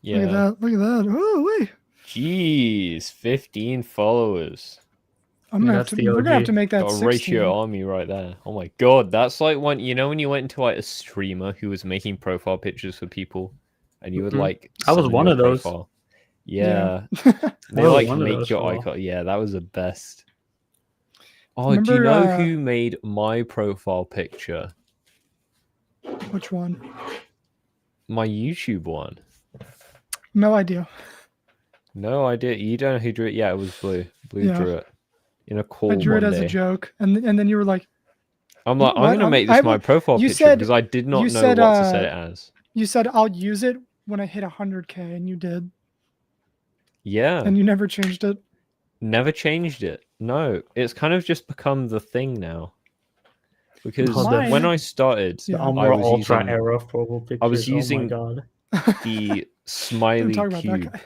Yeah.
Look at that. Look at that. Oh, wait.
Jeez, 15 followers.
We're gonna have to make that
got a ratio army right there. Oh my god, that's like when you went into like a streamer who was making profile pictures for people, and you would like.
I was one of those.
Profile. Yeah,
Yeah.
they like make your icon. Yeah, that was the best. Oh, do you know who made my profile picture?
Which one?
My YouTube one.
No idea.
No idea. You don't know who drew it? Yeah, it was Blue. Blue drew it. In a call.
I drew it as a joke, and then you were like,
I'm like, I'm gonna make this my profile picture because I did not know what to set it as.
You said I'll use it when I hit 100K, and you did.
Yeah.
And you never changed it.
Never changed it. No, it's kind of just become the thing now. Because when I started, I was using the smiley cube.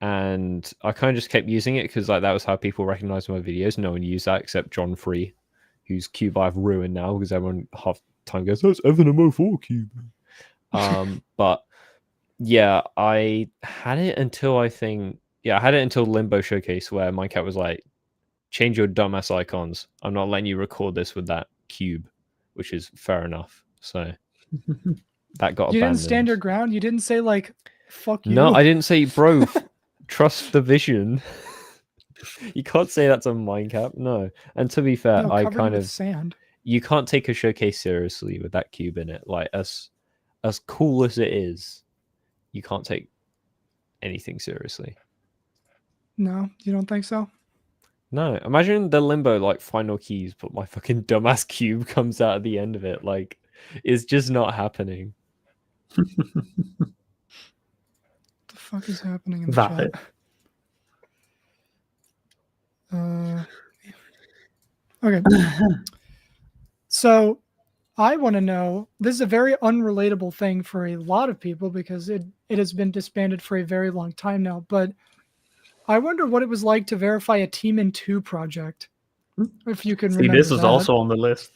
And I kind of just kept using it because like that was how people recognized my videos. No one used that except John Free, whose cube I've ruined now because everyone half the time goes, "That's Evan MO4 cube." But yeah, I had it until Limbo Showcase where my cat was like, "Change your dumbass icons. I'm not letting you record this with that cube," which is fair enough. So that got abandoned.
You didn't stand your ground. You didn't say like, "Fuck you."
No, I didn't say, bro. Trust the vision. You can't say that's a Minecraft. No. And to be fair,
no,
I kind of
sand.
You can't take a showcase seriously with that cube in it. Like as cool as it is, you can't take anything seriously.
No, you don't think so?
No. Imagine the Limbo like final keys, but my fucking dumbass cube comes out at the end of it. Like it's just not happening.
What the fuck is happening in the chat? Okay. So I want to know, this is a very unrelatable thing for a lot of people because it has been disbanded for a very long time now, but I wonder what it was like to verify a Team in 2 project. If you can remember
this was also on the list.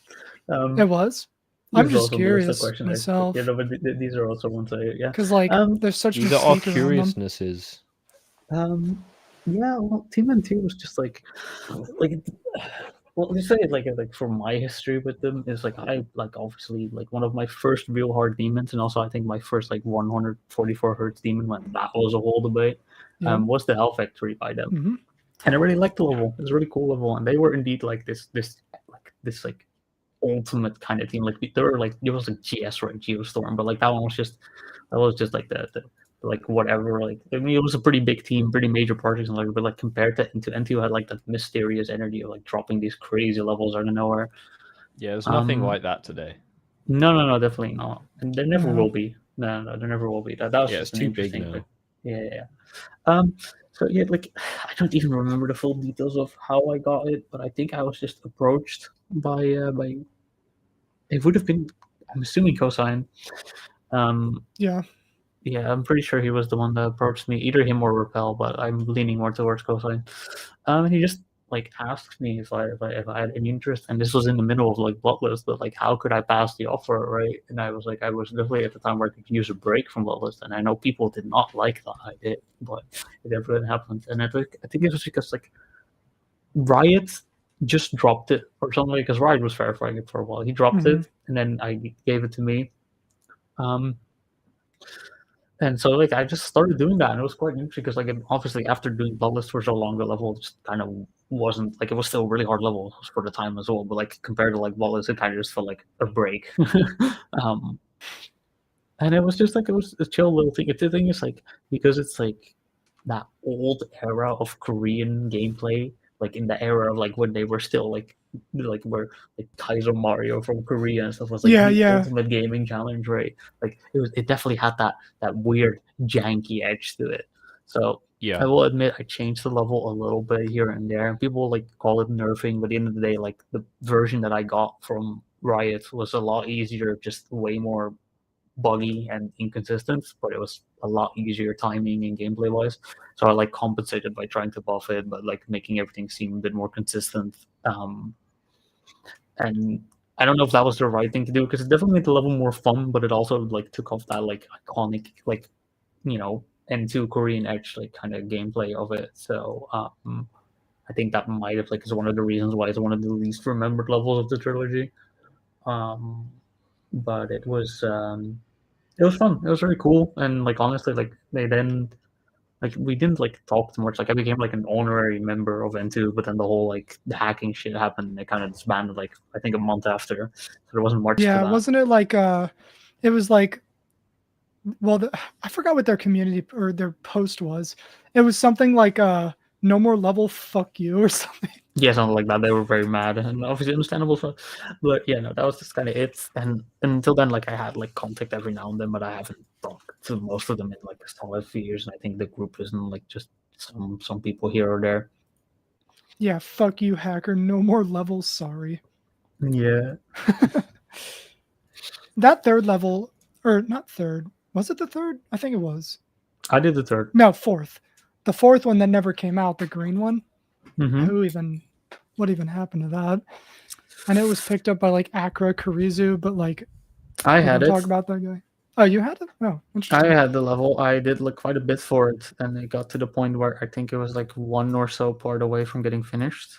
It was? I'm just curious myself.
Yeah, no, but these are also ones yeah.
Because like there's such
these are our curiousnesses.
Yeah, well, Team N2 was just like well, you say it like from my history with them is like I like obviously like one of my first real hard demons, and also I think my first like 144 hertz demon when that was a whole debate. Was the Hell Factory by them, and I really liked the level. It was a really cool level, and they were indeed like this ultimate kind of team. Like there were like it was like GS right, Geostorm, but like that was just like the like whatever. Like I mean, it was a pretty big team, pretty major projects, and like but like compared to N2 had like that mysterious energy of like dropping these crazy levels out of nowhere.
Yeah, there's nothing
Um,
like that today.
No, definitely not, and there never
No.
will be. No, there never will be. That was
Yeah,
just
it's
an
too big
interesting
now.
thing. Yeah. So yeah, like I don't even remember the full details of how I got it, but I think I was just approached by it would have been, I'm assuming Cosine.
Yeah.
Yeah, I'm pretty sure he was the one that approached me, either him or Repel, but I'm leaning more towards Cosine. And he just like asked me if I had any interest, and this was in the middle of like Bloodlust, but like how could I pass the offer, right? And I was like, I was definitely at the time where I could use a break from Bloodlust, and I know people did not like that I did, but it never happened. And I think it was because like Riot just dropped it or something, because Riot was verifying it for a while. He dropped it, and then I gave it to me. And so like I just started doing that, and it was quite interesting because like obviously after doing Bloodlust for so long, the level just kind of wasn't like, it was still a really hard level for the time as well, but like compared to like Bloodlust, it kind of just felt like a break. And it was just like, it was a chill little thing. The thing is like, because it's like that old era of Korean gameplay, like in the era of like when they were still like where like Kaiser Mario from Korea and stuff was like the ultimate gaming challenge, right? Like it definitely had that weird janky edge to it. So
Yeah.
I will admit I changed the level a little bit here and there, and people like call it nerfing, but at the end of the day, like the version that I got from Riot was a lot easier, just way more buggy and inconsistent, but it was a lot easier timing and gameplay wise. So I like compensated by trying to buff it, but like making everything seem a bit more consistent. And I don't know if that was the right thing to do, because it definitely made the level more fun, but it also like took off that like iconic like N2 Korean edge like kind of gameplay of it. So I think that might have like is one of the reasons why it's one of the least remembered levels of the trilogy. But it was fun. It was very cool, and like honestly, like they then like we didn't like talk too much. Like I became like an honorary member of N2, but then the whole like the hacking shit happened, and it kind of disbanded like I think a month after. So there wasn't much.
Yeah,
to that.
wasn't it like it was like, well, I forgot what their community or their post was. It was something like no more level, fuck you, or something.
Yeah, something like that. They were very mad, and obviously understandable. So, but yeah, no, that was just kind of it. And until then, like I had like contact every now and then, but I haven't talked to most of them in like a solid few years. And I think the group isn't like just some people here or there.
Yeah, fuck you, hacker. No more levels. Sorry.
Yeah.
That third level, or not third. Was it the third? I think it was.
I did the third.
No, fourth. The fourth one that never came out, the green one.
Mm-hmm.
What even happened to that? I know it was picked up by like Akra Kurizu, but like
I had it.
Talk about that guy. Oh, you had it? Oh, interesting.
I had the level. I did like quite a bit for it, and it got to the point where I think it was like one or so part away from getting finished.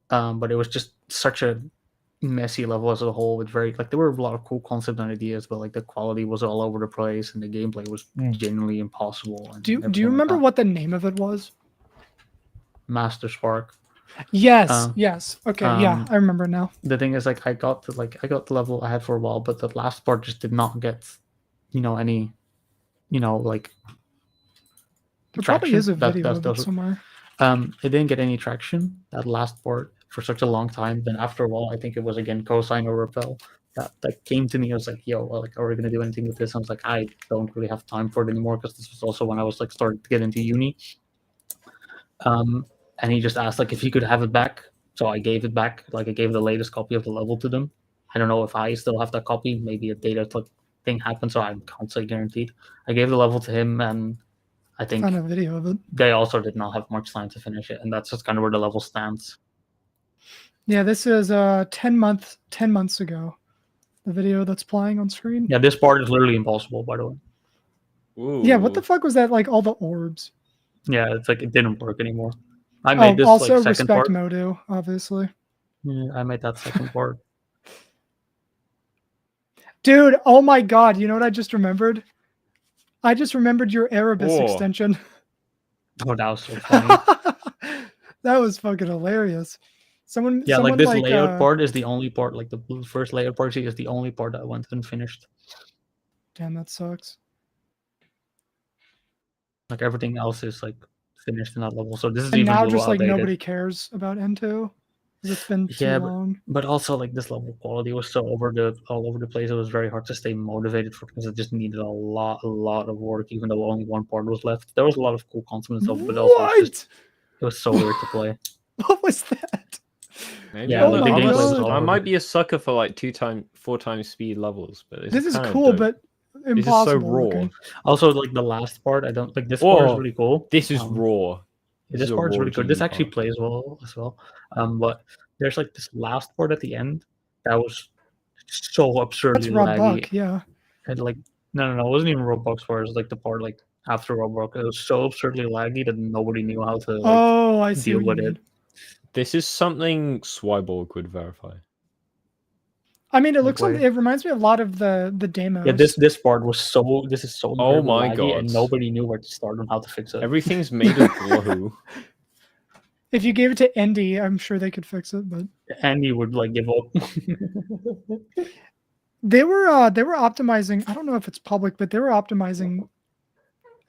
But it was just such a messy level as a whole, with very like there were a lot of cool concepts and ideas, but like the quality was all over the place, and the gameplay was genuinely impossible.
Do you remember what the name of it was?
Master Spark.
Yes. Okay. Yeah, I remember now.
The thing is, like, I got the level I had for a while, but the last part just did not get, any, like.
There probably is a video of it somewhere.
It didn't get any traction, that last part, for such a long time. Then after a while, I think it was again Cosine or Repel that came to me. I was like, yo, well, like, are we gonna do anything with this? I was like, I don't really have time for it anymore, because this was also when I was like starting to get into uni. And he just asked like if he could have it back. So I gave it back. Like I gave the latest copy of the level to them. I don't know if I still have that copy. Maybe a data thing happened, so I can't say guaranteed. I gave the level to him, and I think
found a video of it.
They also did not have much time to finish it, and that's just kind of where the level stands.
Yeah, this is 10 months ago. The video that's playing on screen.
Yeah, this part is literally impossible, by the way.
Ooh.
Yeah, what the fuck was that? Like all the orbs.
Yeah, it's like it didn't work anymore. I made this
also
like second
respect
part.
Modu, obviously.
Yeah, I made that second part.
Dude, oh my god, you know what I just remembered? I just remembered your Erebus extension.
Oh, that was so funny.
That was fucking hilarious. Someone
like this layout part is the only part, like the first layout part is the only part that went unfinished.
Damn, that sucks.
Like everything else is like finished in that level. So this is
And
even
now
a little
just like
outdated.
nobody cares about N2 because it's been too long.
But also like this level quality was so all over the place. It was very hard to stay motivated for because it just needed a lot of work. Even though only one part was left, there was a lot of cool content stuff, but also it was so weird to play.
What was that?
Maybe
Yeah,
Oh
the
my
gameplay was
God.
all
I
over
might
the-
be a sucker for like 4 times speed levels, but
This is
kinda
cool,
dope.
but
This is so
impossible
raw.
looking.
Also, like the last part, I don't like this part is
Oh,
really cool.
This is raw.
This
is a
part's
raw
really good. This
GE
actually
part.
plays well as well. But there's like this last part at the end that was so
That's
absurdly
Rob
laggy.
Buck, yeah.
And like no, it wasn't even Roblox part. It was like the part like after Roblox. It was so absurdly laggy that nobody knew how to like
Oh, I see
deal
what you
with
mean.
it.
This is something Swyborg would verify.
I mean, it
Like,
looks like
wait.
it reminds me of a lot of the demos.
Yeah, this part was so this is so
Oh
very
my
laggy, and
God.
nobody knew where to start on how to fix it.
Everything's made of glow.
If you gave it to Indy, I'm sure they could fix it, but
And you would like give up.
they were optimizing. I don't know if it's public, but they were optimizing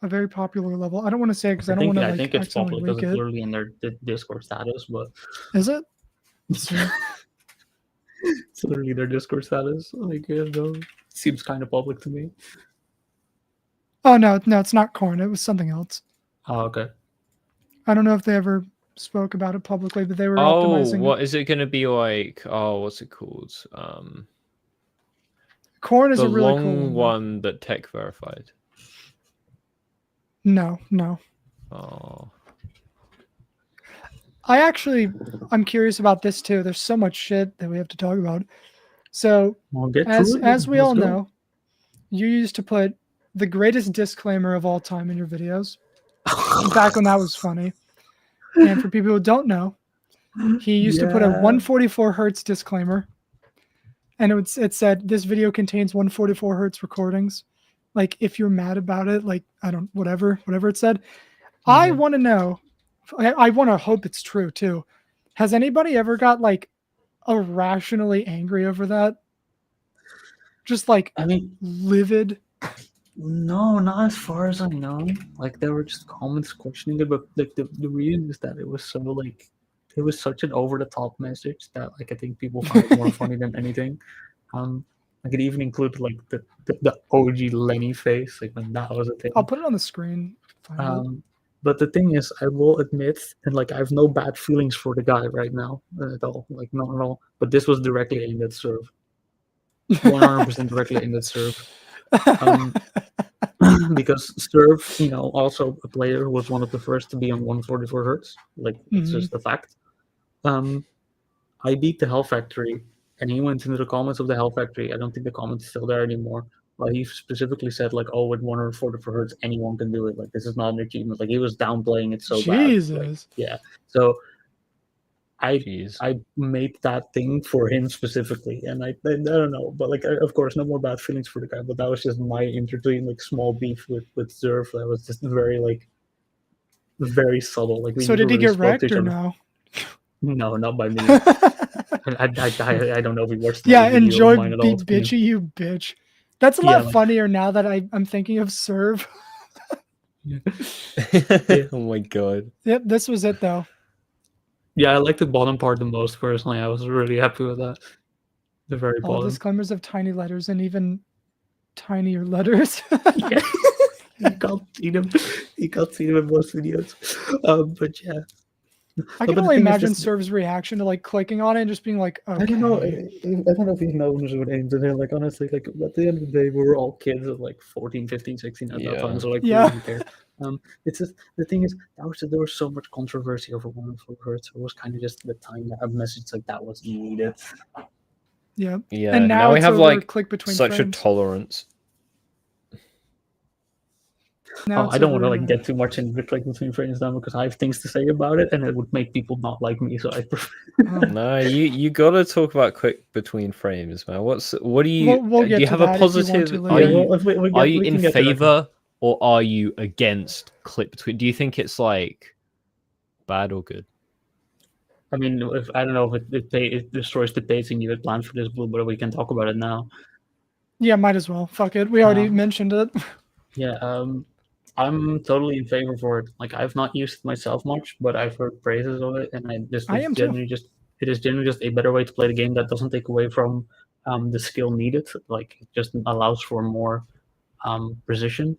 a very popular level. I don't want to say it because I don't want to
I
like
think it's
accidentally
public because
leak
it's
it.
literally in their Discord status, but
Is it?
it's literally their Discord status. Like, seems kind of public to me.
Oh no, it's not corn. It was something else.
Oh, okay.
I don't know if they ever spoke about it publicly, but they were
Oh,
optimizing.
what is it going to be like? Oh, what's it called?
Corn is
The
a really
long
cool
one that Tech verified.
No.
Oh.
I'm curious about this too. There's so much shit that we have to talk about. So
We'll get
as
to it.
as we all
Let's go.
know, you used to put the greatest disclaimer of all time in your videos. Back when that was funny. And for people who don't know, he used to put a 144 hertz disclaimer. And it said this video contains 144 hertz recordings. Like if you're mad about it, like whatever it said. I want to know. I want to hope it's true too. Has anybody ever got like irrationally angry over that? Just like livid?
No, not as far as I know. Like there were just comments questioning it, but like the reason is that it was so like it was such an over the top message that like I think people found it more funny than anything. Like it even included like the OG Lenny face, like when that was a thing.
I'll put it on the screen.
But the thing is, I will admit, and like I have no bad feelings for the guy right now at all, like not at all. But this was directly aimed at Serve, 100% directly aimed at Serve, because Serve, also a player who was one of the first to be on 144 hertz. Like it's just a fact. I beat the Hell Factory, and he went into the comments of the Hell Factory. I don't think the comment is still there anymore. But he specifically said, like, oh, with 144 hertz, anyone can do it. Like, this is not an achievement. Like, he was downplaying it so bad. Like, yeah. So I made that thing for him specifically. And I don't know. But, like, of course, no more bad feelings for the guy. But that was just my intertwined, like, small beef with Zerf. That was just very very subtle. Like,
so did he get wrecked or no?
No, not by me. I don't know if he watched
the video enjoy be bitchy, you bitch. That's a lot funnier now that I'm thinking of Serve.
Oh my god.
Yep, this was it though.
Yeah, I like the bottom part the most personally. I was really happy with that. The very bottom.
All disclaimers of tiny letters and even tinier letters.
Yeah. You can't see them. You can't see them in most videos. But yeah.
I can only imagine Serve's reaction to like clicking on it and just being like, okay.
I don't know if he knows what aims at him. Like honestly, like at the end of the day, we were all kids of like 14, 15, 16 at that time. So like we didn't care. It's just the thing is there was so much controversy over 144 hertz. It was kind of just the time that a message like that was needed.
Yeah.
Yeah.
And now
we have like
click between
such
frames.
a tolerance.
I don't want to like get too much into the click between frames now because I have things to say about it and it would make people not like me. So I prefer.
No, you gotta talk about quick between frames, man. What do you
we'll
do? You have a positive? Are you in favor or are you against click between? Do you think it's like bad or good?
I mean, I don't know if it destroys the pacing you had planned for this blue, but we can talk about it now.
Yeah, might as well. Fuck it. We already mentioned it.
Yeah. I'm totally in favor for it. Like I've not used it myself much, but I've heard praises of it, and
I am too.
it is generally just a better way to play the game that doesn't take away from the skill needed. Like it just allows for more precision.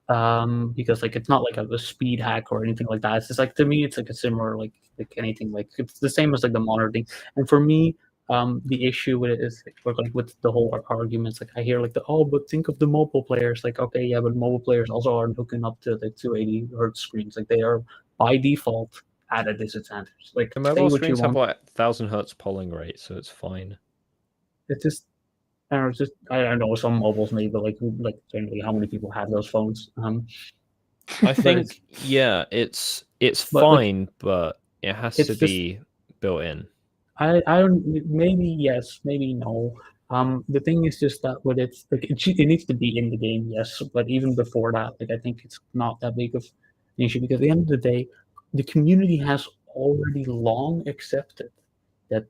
Because like it's not like a speed hack or anything like that. It's just like to me, it's like a similar like anything. Like it's the same as like the monitor thing. And for me, the issue with it is like with the whole arguments. Like I hear like but think of the mobile players. Like okay, yeah, but mobile players also aren't hooking up to the 280 hertz screens. Like they are by default at a disadvantage. Like
The
say
mobile
what you
screens have
want.
like 1000 hertz polling rate, so it's fine.
It's just. I don't know some mobiles maybe, but like generally, how many people have those phones?
I think it's fine, but it has to be built in.
I don't maybe yes, maybe no. The thing is just that with it's like it needs to be in the game, yes, but even before that, like I think it's not that big of an issue because at the end of the day, the community has already long accepted that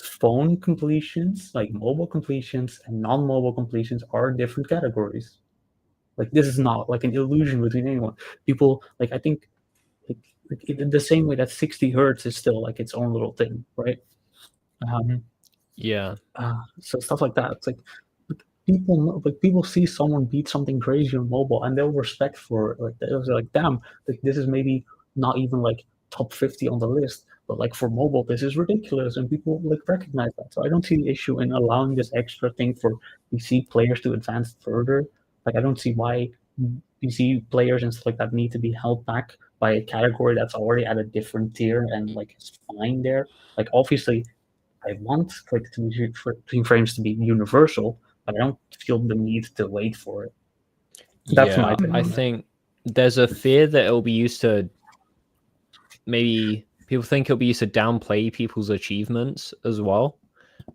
phone completions, like mobile completions and non-mobile completions, are different categories. Like this is not like an illusion between anyone. People like I think like in the same way that 60 hertz is still like its own little thing, right?
Yeah.
So stuff like that. It's like people see someone beat something crazy on mobile and they'll respect for it. Like they'll say like, damn, like this is maybe not even like top 50 on the list, but like for mobile, this is ridiculous, and people like recognize that. So I don't see the issue in allowing this extra thing for PC players to advance further. Like I don't see why PC players and stuff like that need to be held back by a category that's already at a different tier and like it's fine there. Like obviously I want click between frames to be universal, but I don't feel the need to wait for it. That's my opinion.
I think there's a fear that it'll be used to maybe people think it'll be used to downplay people's achievements as well.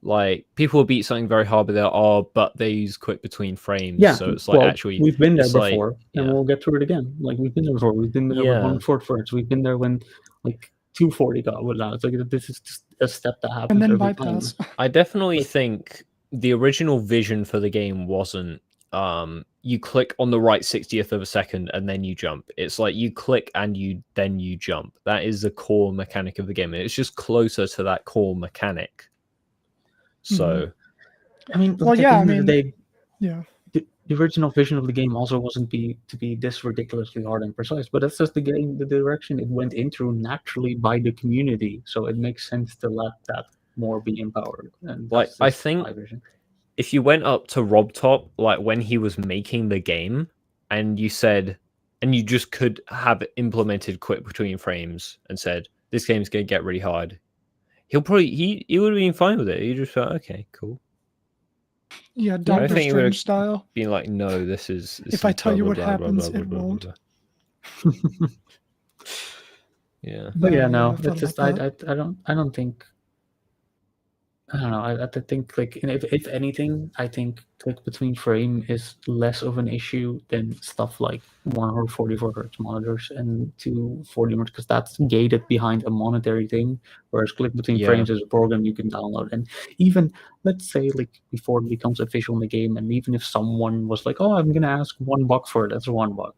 Like people will beat something very hard, but they use quick between frames.
Yeah,
so it's like actually
we've been there before,
like,
and we'll get through it again. Like we've been there before. We've been there with 140 hertz. We've been there when like 240 got with that. It's like this is just a step that happens.
And then
every
bypass.
time.
I definitely think the original vision for the game wasn't you click on the right 60th of a second and then you jump. It's like you click and then you jump. That is the core mechanic of the game. And it's just closer to that core mechanic. So,
I mean,
well, yeah, I mean,
yeah. The original vision of the game also wasn't to be this ridiculously hard and precise, but that's just the direction it went into naturally by the community. So it makes sense to let that more be empowered. And
like, I think if you went up to RobTop, like when he was making the game, and you said, and you just could have implemented quick between frames and said, this game's going to get really hard. He would have been fine with it. He just thought, okay, cool.
Yeah, Doctor Strange style.
Being like, no, this is.
If I tell you what happens, it won't.
Yeah.
But yeah, no, it's just I don't think. I don't know. I think like if anything, I think click between frame is less of an issue than stuff like 144 hertz monitors and 240 hertz because that's gated behind a monetary thing. Whereas click between frames is a program you can download. And even let's say like before it becomes official in the game, and even if someone was like, "Oh, I'm gonna ask $1 for it," that's $1.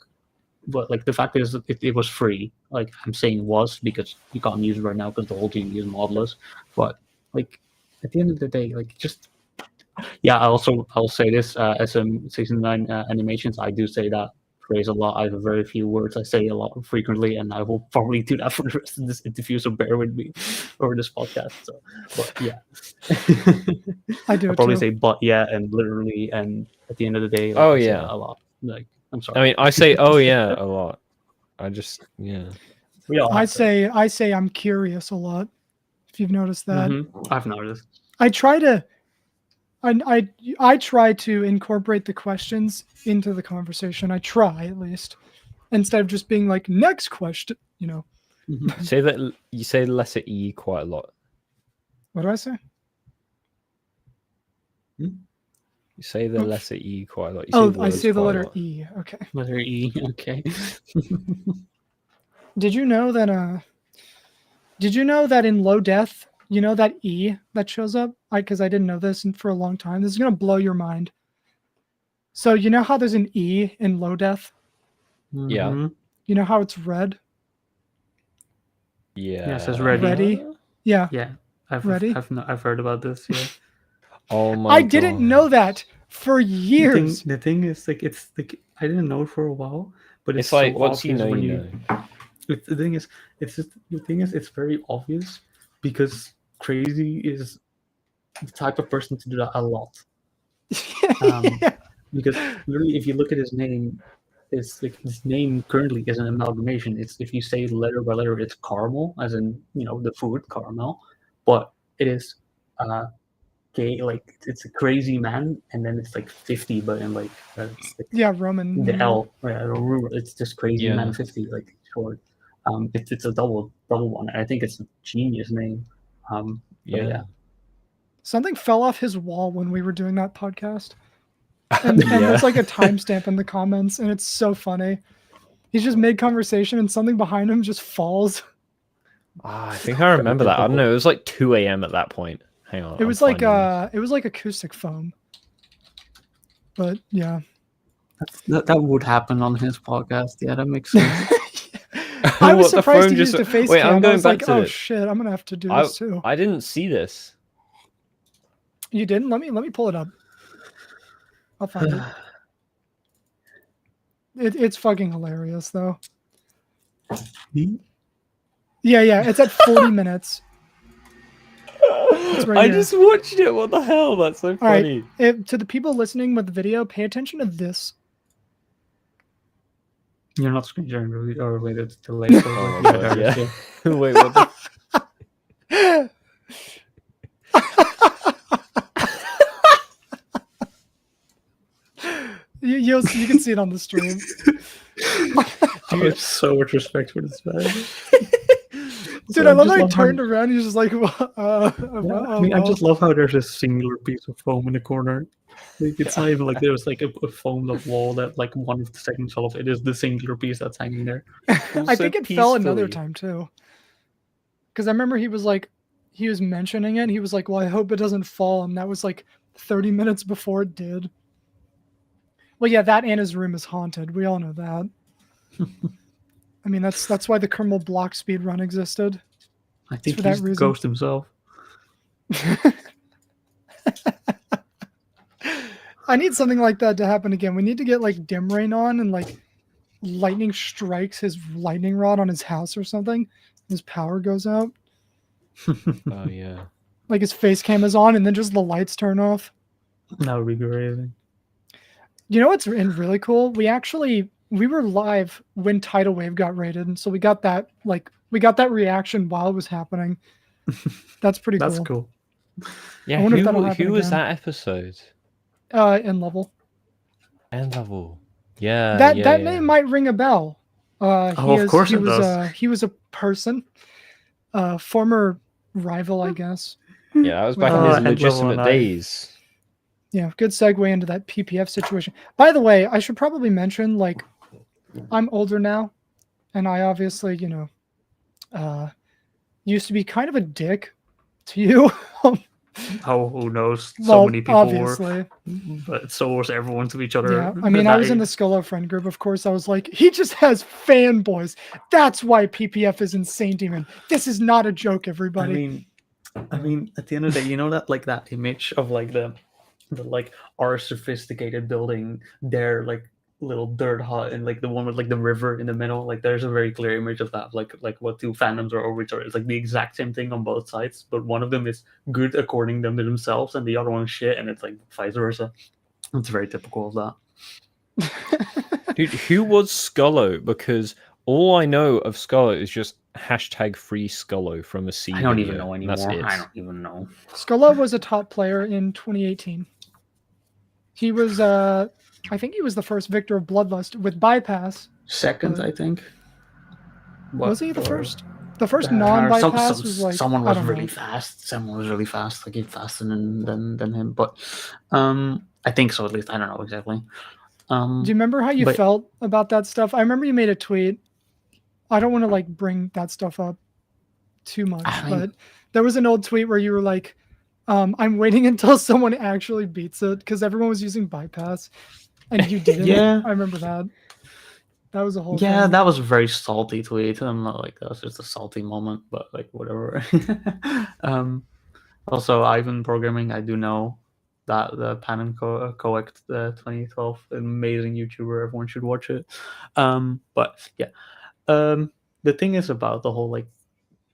But like the fact is, it was free. Like I'm saying was because you can't use it right now because the whole game is modless. But like. At the end of the day, like just I'll say this as a season 9 animations. I do say that phrase a lot. I have very few words I say a lot frequently, and I will probably do that for the rest of this interview. So bear with me over this podcast. So, but yeah,
I do.
I'll probably say but yeah and literally, and at the end of the day, like,
oh
I
yeah,
a lot. Like I'm sorry.
I mean, I say oh yeah a lot. I just
I say I'm curious a lot. If you've noticed that.
I've noticed.
I try to incorporate the questions into the conversation. I try at least, instead of just being like next question. You know.
Say that you say the letter E quite a lot.
What do I say?
You say the letter E quite a lot.
I say the letter E. Okay.
Letter E. Okay.
Did you know that in low death, you know that E that shows up? Because I didn't know this for a long time. This is going to blow your mind. So you know how there's an E in low death?
Yeah.
Mhm.
You know how it's red?
Yeah.
it says ready.
Ready? Yeah.
Yeah,
Ready?
I've heard about this. Yeah.
Oh my
I didn't know
God.
that for years.
The thing is, like, it's like I didn't know it for a while, but it's
It's like
so
once you
obvious
know,
when
you
you.
know.
The thing is, it's very obvious because Crazy is the type of person to do that a lot. Because literally, if you look at his name, it's like his name currently is an amalgamation. It's if you say letter by letter, it's caramel, as in the food caramel, but it is gay, like it's a crazy man, and then it's like 50, but in like it's like
Yeah, Roman.
the
numeral.
L, it's just crazy man
Yeah.
50, like short. It's a double one. I think it's a genius name. But yeah.
Something fell off his wall when we were doing that podcast. And
Yeah.
there's like a timestamp in the comments, and it's so funny. He's just mid conversation, and something behind him just falls.
I think I remember that. I don't know. It was like 2 a.m. at that point. Hang on.
It was like acoustic foam. But yeah.
That would happen on his podcast. Yeah, that makes sense.
I was
What, the
surprised
phone
he
just-
used a face
Wait,
cam.
I'm
I
going
was
back
like,
to
oh
it.
shit, I'm gonna have to do this too.
I didn't see this.
You didn't? Let me pull it up. I'll find it. It's fucking hilarious though. Yeah, it's at 40 minutes. It's right
I
here.
just watched it. What the hell? That's so
All right,
funny.
to the people listening with the video, pay attention to this.
You're not screen sharing, really? Or wait, it's delayed. So
Oh
like,
my God,
there it is,
yeah. Wait, what the?
You can see it on the stream.
I have so much respect for this man.
Dude, I love how he turned around. He's just like,
I just love how there's a singular piece of foam in the corner. Like, it's not even like there's like a foamed up wall that like one of the seconds fell off. It is the singular piece that's hanging there.
I think it fell another
peacefully.
time too. Because I remember he was mentioning it. He was like, well, I hope it doesn't fall. And that was like 30 minutes before it did. Well, yeah, that and his room is haunted. We all know that. I mean, that's why the Kermel block speed run existed.
I think
for that
he's the
reason.
ghost himself.
I need something like that to happen again. We need to get like dim rain on and like lightning strikes his lightning rod on his house or something. His power goes out.
Oh yeah.
Like his face cam is on and then just the lights turn off.
That would be great.
You know what's really cool? We were live when Tidal Wave got raided, and so we got that reaction while it was happening. That's pretty
That's
cool.
cool.
Yeah.
I wonder if that'll happen
Who was
again.
that episode?
In level.
End level. Yeah.
That
yeah.
name might ring a bell.
Of course it does.
He was a person, former rival, I guess.
Yeah, that was back in
End
his
level
legitimate
and I-
days.
Yeah, good segue into that PPF situation. By the way, I should probably mention, like, I'm older now, and I obviously, used to be kind of a dick to you.
Oh, who knows? So
Well,
many people
obviously.
were, but so was everyone to each other.
Yeah, I mean, I was in the Skolo friend group. Of course, I was like, he just has fanboys. That's why PPF is insane, demon. This is not a joke, everybody.
I mean, at the end of the day, you know that like that image of like the like our sophisticated building, their like little dirt hut, and like the one with like the river in the middle. Like there's a very clear image of that. Like what two fandoms are over each other. It's like the exact same thing on both sides, but one of them is good according to themselves, and the other one is shit, and it's like vice versa. It's very typical of that.
Dude, who was Scullo? Because all I know of Scullo is just #free Scullo from a C.
I don't
video,
even know
and
anymore.
that's it.
I don't even know.
Skolo was a top player in 2018. He was, I think he was the first victor of Bloodlust with bypass.
Second, I think.
Was he the
Or-
first? The first non-bypass was like
someone
I
was
don't
really
know.
fast. Someone was really fast, like even faster than him. But I think so at least. I don't know exactly.
Do you remember how you
but-
felt about that stuff? I remember you made a tweet. I don't want to like bring that stuff up too much,
I mean-
but there was an old tweet where you were like, I'm waiting until someone actually beats it because everyone was using bypass and you didn't.
Yeah.
I remember that. That was a whole
Yeah,
thing.
that was a very salty tweet. I'm not like that was just a salty moment, but like whatever. Also, Ivan programming. I do know that the Pan and Coact 2012 amazing YouTuber. Everyone should watch it. But yeah, the thing is about the whole like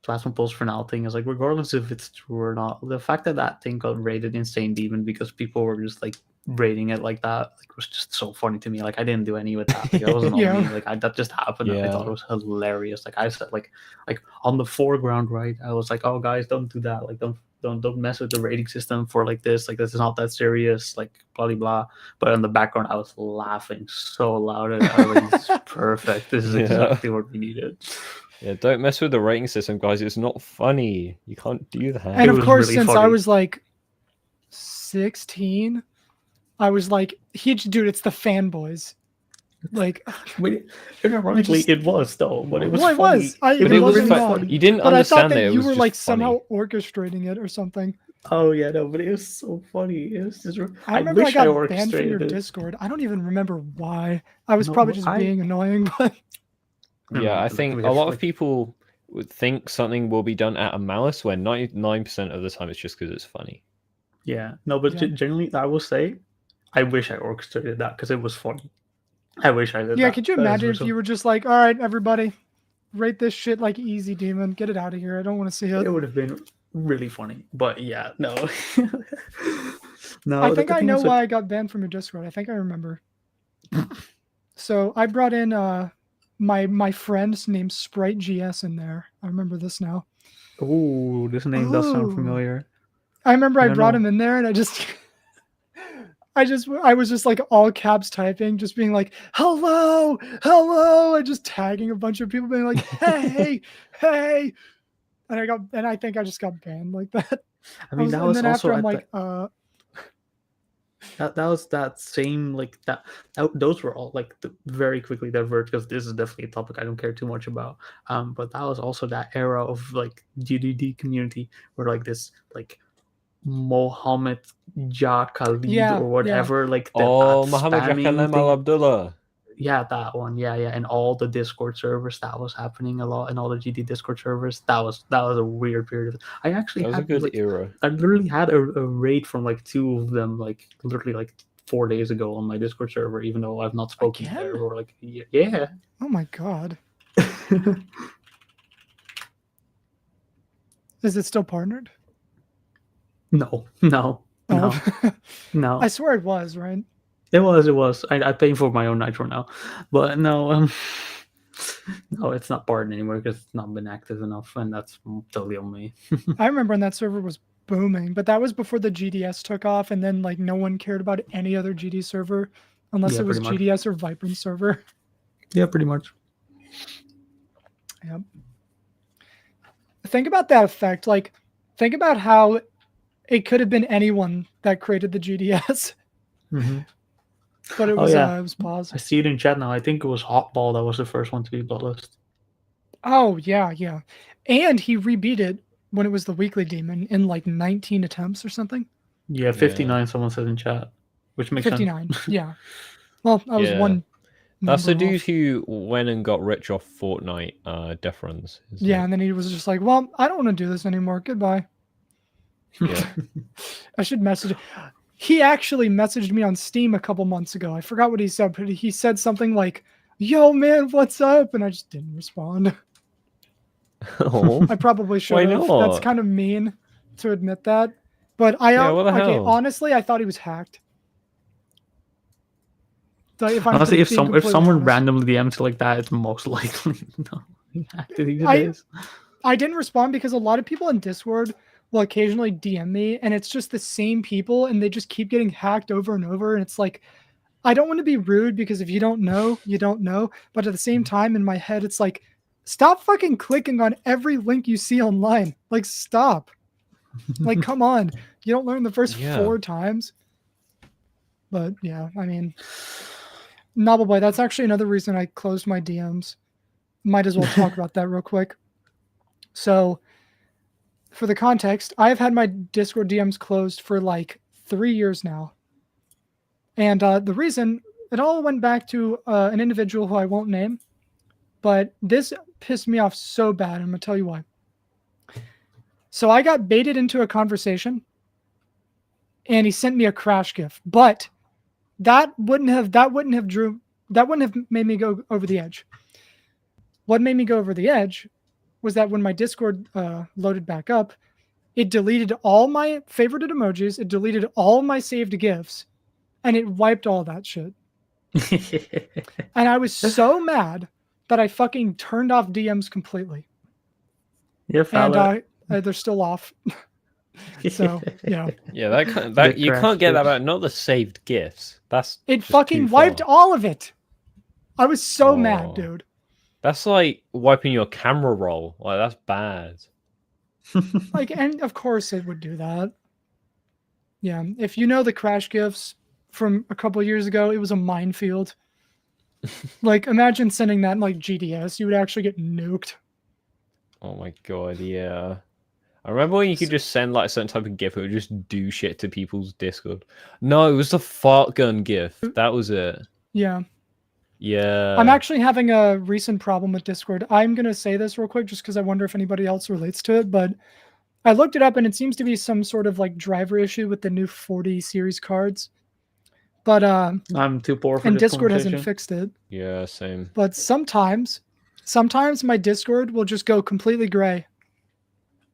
plasma pulse for now thing is like regardless if it's true or not, the fact that that thing got rated insane demon because people were just like rating it like that like was just so funny to me. Like I didn't do any with that. Like that wasn't
Yeah.
on me. Like that just happened. And I thought it was hilarious. Like I said, like on the foreground, right? I was like, oh guys, don't do that. Like don't mess with the rating system for like this. Like this is not that serious. Like blah blah blah. But in the background, I was laughing so loud. And I was like, this is perfect. This is exactly what we needed.
Yeah, don't mess with the rating system, guys. It's not funny. You can't do that.
And
It
of
was
course,
really
since I
funny.
was like 16, I was like, dude, it's the fanboys. Like,
Wait, ironically, it was though, but it was
well, it
funny.
was. It
But it was
wasn't
fu-
wrong.
you didn't
But I thought
understand
that
that it
you
was
were
just
like
funny.
somehow orchestrating it or something.
Oh yeah, no, but it was so funny. It was just.
I remember I
wish
got banned from your
orchestrated it.
Discord. I don't even remember why. I was
No,
probably just
I-
being annoying, but
Yeah, I think a lot of people would think something will be done out of malice when 99% of the time it's just because it's funny.
Yeah, no, but
Yeah.
generally, I will say, I wish I orchestrated that because it was funny. I wish I did.
yeah,
that.
could you
That is
imagine if
so-
you were just like, all right, everybody, rate this shit like easy, demon. Get it out of here. I don't want to see it.
It would have been really funny, but yeah, no. No,
I
the
think I
thing
know
is with-
why I got banned from your Discord. I think I remember. So I brought in my friend named Sprite GS in there. I remember this now.
Ooh, this name does sound
Ooh.
familiar.
I remember
I
I
don't
brought
know.
him in there and I was just like all caps typing, just being like, hello, hello, and just tagging a bunch of people being like, hey, hey. And I think I just got banned like that.
I mean, that
and
was
then
also
after I'm
at
like,
that was that same like that those were all like very quickly diverged because this is definitely a topic I don't care too much about. But that was also that era of like GDD community where like this like Mohammed Ja Khalid
Yeah,
or whatever like
Oh,
that
Muhammad
spamming
Jakalam
thing.
Al Abdullah.
Yeah, that one. Yeah, and all the Discord servers that was happening a lot, and all the GD Discord servers. That was a weird period. I actually
That was a
had
good
like,
era.
I literally had a raid from like 2 of them, like literally like 4 days ago on my Discord server, even though I've not spoken
Again?
there or like yeah.
oh my God. Is it still partnered?
No.
Oh.
No.
I swear it was, right?
It was. I pay for my own nitro now, but no. No, it's not part anymore because it's not been active enough, and that's totally on me.
I remember when that server was booming, but that was before the GDS took off, and then like no one cared about any other GD server unless
Yeah,
it was
pretty much.
GDS or Vibrant server.
Yeah, pretty much.
Yep. Think about that effect. Like, think about how it could have been anyone that created the GDS,
Mm-hmm.
but it
Oh,
was
yeah.
it was paused.
I see it in chat now. I think it was Hotball that was the first one to be Bloodlust.
Oh yeah, yeah, and he rebeat it when it was the weekly demon in like 19 attempts or something.
Yeah, 59. Someone said in chat, which makes
59.
sense.
Yeah. Well, I was
Yeah.
one.
That's the
number
dude
off.
who went and got rich off Fortnite death runs. isn't
Yeah,
it?
and then he was just like, "Well, I don't want to do this anymore. Goodbye."
Yeah.
I should message. He actually messaged me on Steam a couple months ago. I forgot what he said, but he said something like, "Yo, man, what's up?" And I just didn't respond.
Oh.
I probably should
Why
have.
not?
That's kind of mean to admit that. But I
Yeah, what the
okay,
hell?
honestly, I thought he was hacked. So if I'm
Honestly, if
being
someone
completely honest.
randomly DMs like that, it's most likely no. He hacked it these
I-
days.
I didn't respond because a lot of people in Discord will occasionally DM me, and it's just the same people, and they just keep getting hacked over and over. And it's like, I don't want to be rude because if you don't know, you don't know. But at the same time, in my head, it's like, stop fucking clicking on every link you see online. Like, stop. Like, come on. You don't learn the first
Yeah.
4 times. But yeah, I mean, Knobbelboy, that's actually another reason I closed my DMs. Might as well talk about that real quick. So, for the context, I've had my Discord DMs closed for like 3 years now. And the reason, went back to an individual who I won't name, but this pissed me off so bad. I'm gonna tell you why. So I got baited into a conversation, and he sent me a crash GIF, but that wouldn't have made me go over the edge. What made me go over the edge was that when my Discord loaded back up, it deleted all my favorited emojis, it deleted all my saved GIFs, and it wiped all that shit. And I was so mad that I fucking turned off DMs completely.
Yeah,
and they're still off. So yeah,
that you can't get that out. Not the saved gifs. That's
it. Fucking wiped all of it. I was so mad, dude.
That's like wiping your camera roll. Like that's bad.
Like, and of course it would do that. Yeah, if you know the crash gifs from a couple years ago, it was a minefield. Like, imagine sending that in like GDS, you would actually get nuked.
Oh my god, yeah. I remember when you could just send like a certain type of GIF, it would just do shit to people's Discord. No, it was the fart gun GIF. That was it.
Yeah.
Yeah.
I'm actually having a recent problem with Discord. I'm going to say this real quick just because I wonder if anybody else relates to it, but I looked it up and it seems to be some sort of like driver issue with the new 40 series cards. But
I'm too poor for
and
this
Discord hasn't
conversation.
fixed it.
Yeah, same.
But sometimes my Discord will just go completely gray.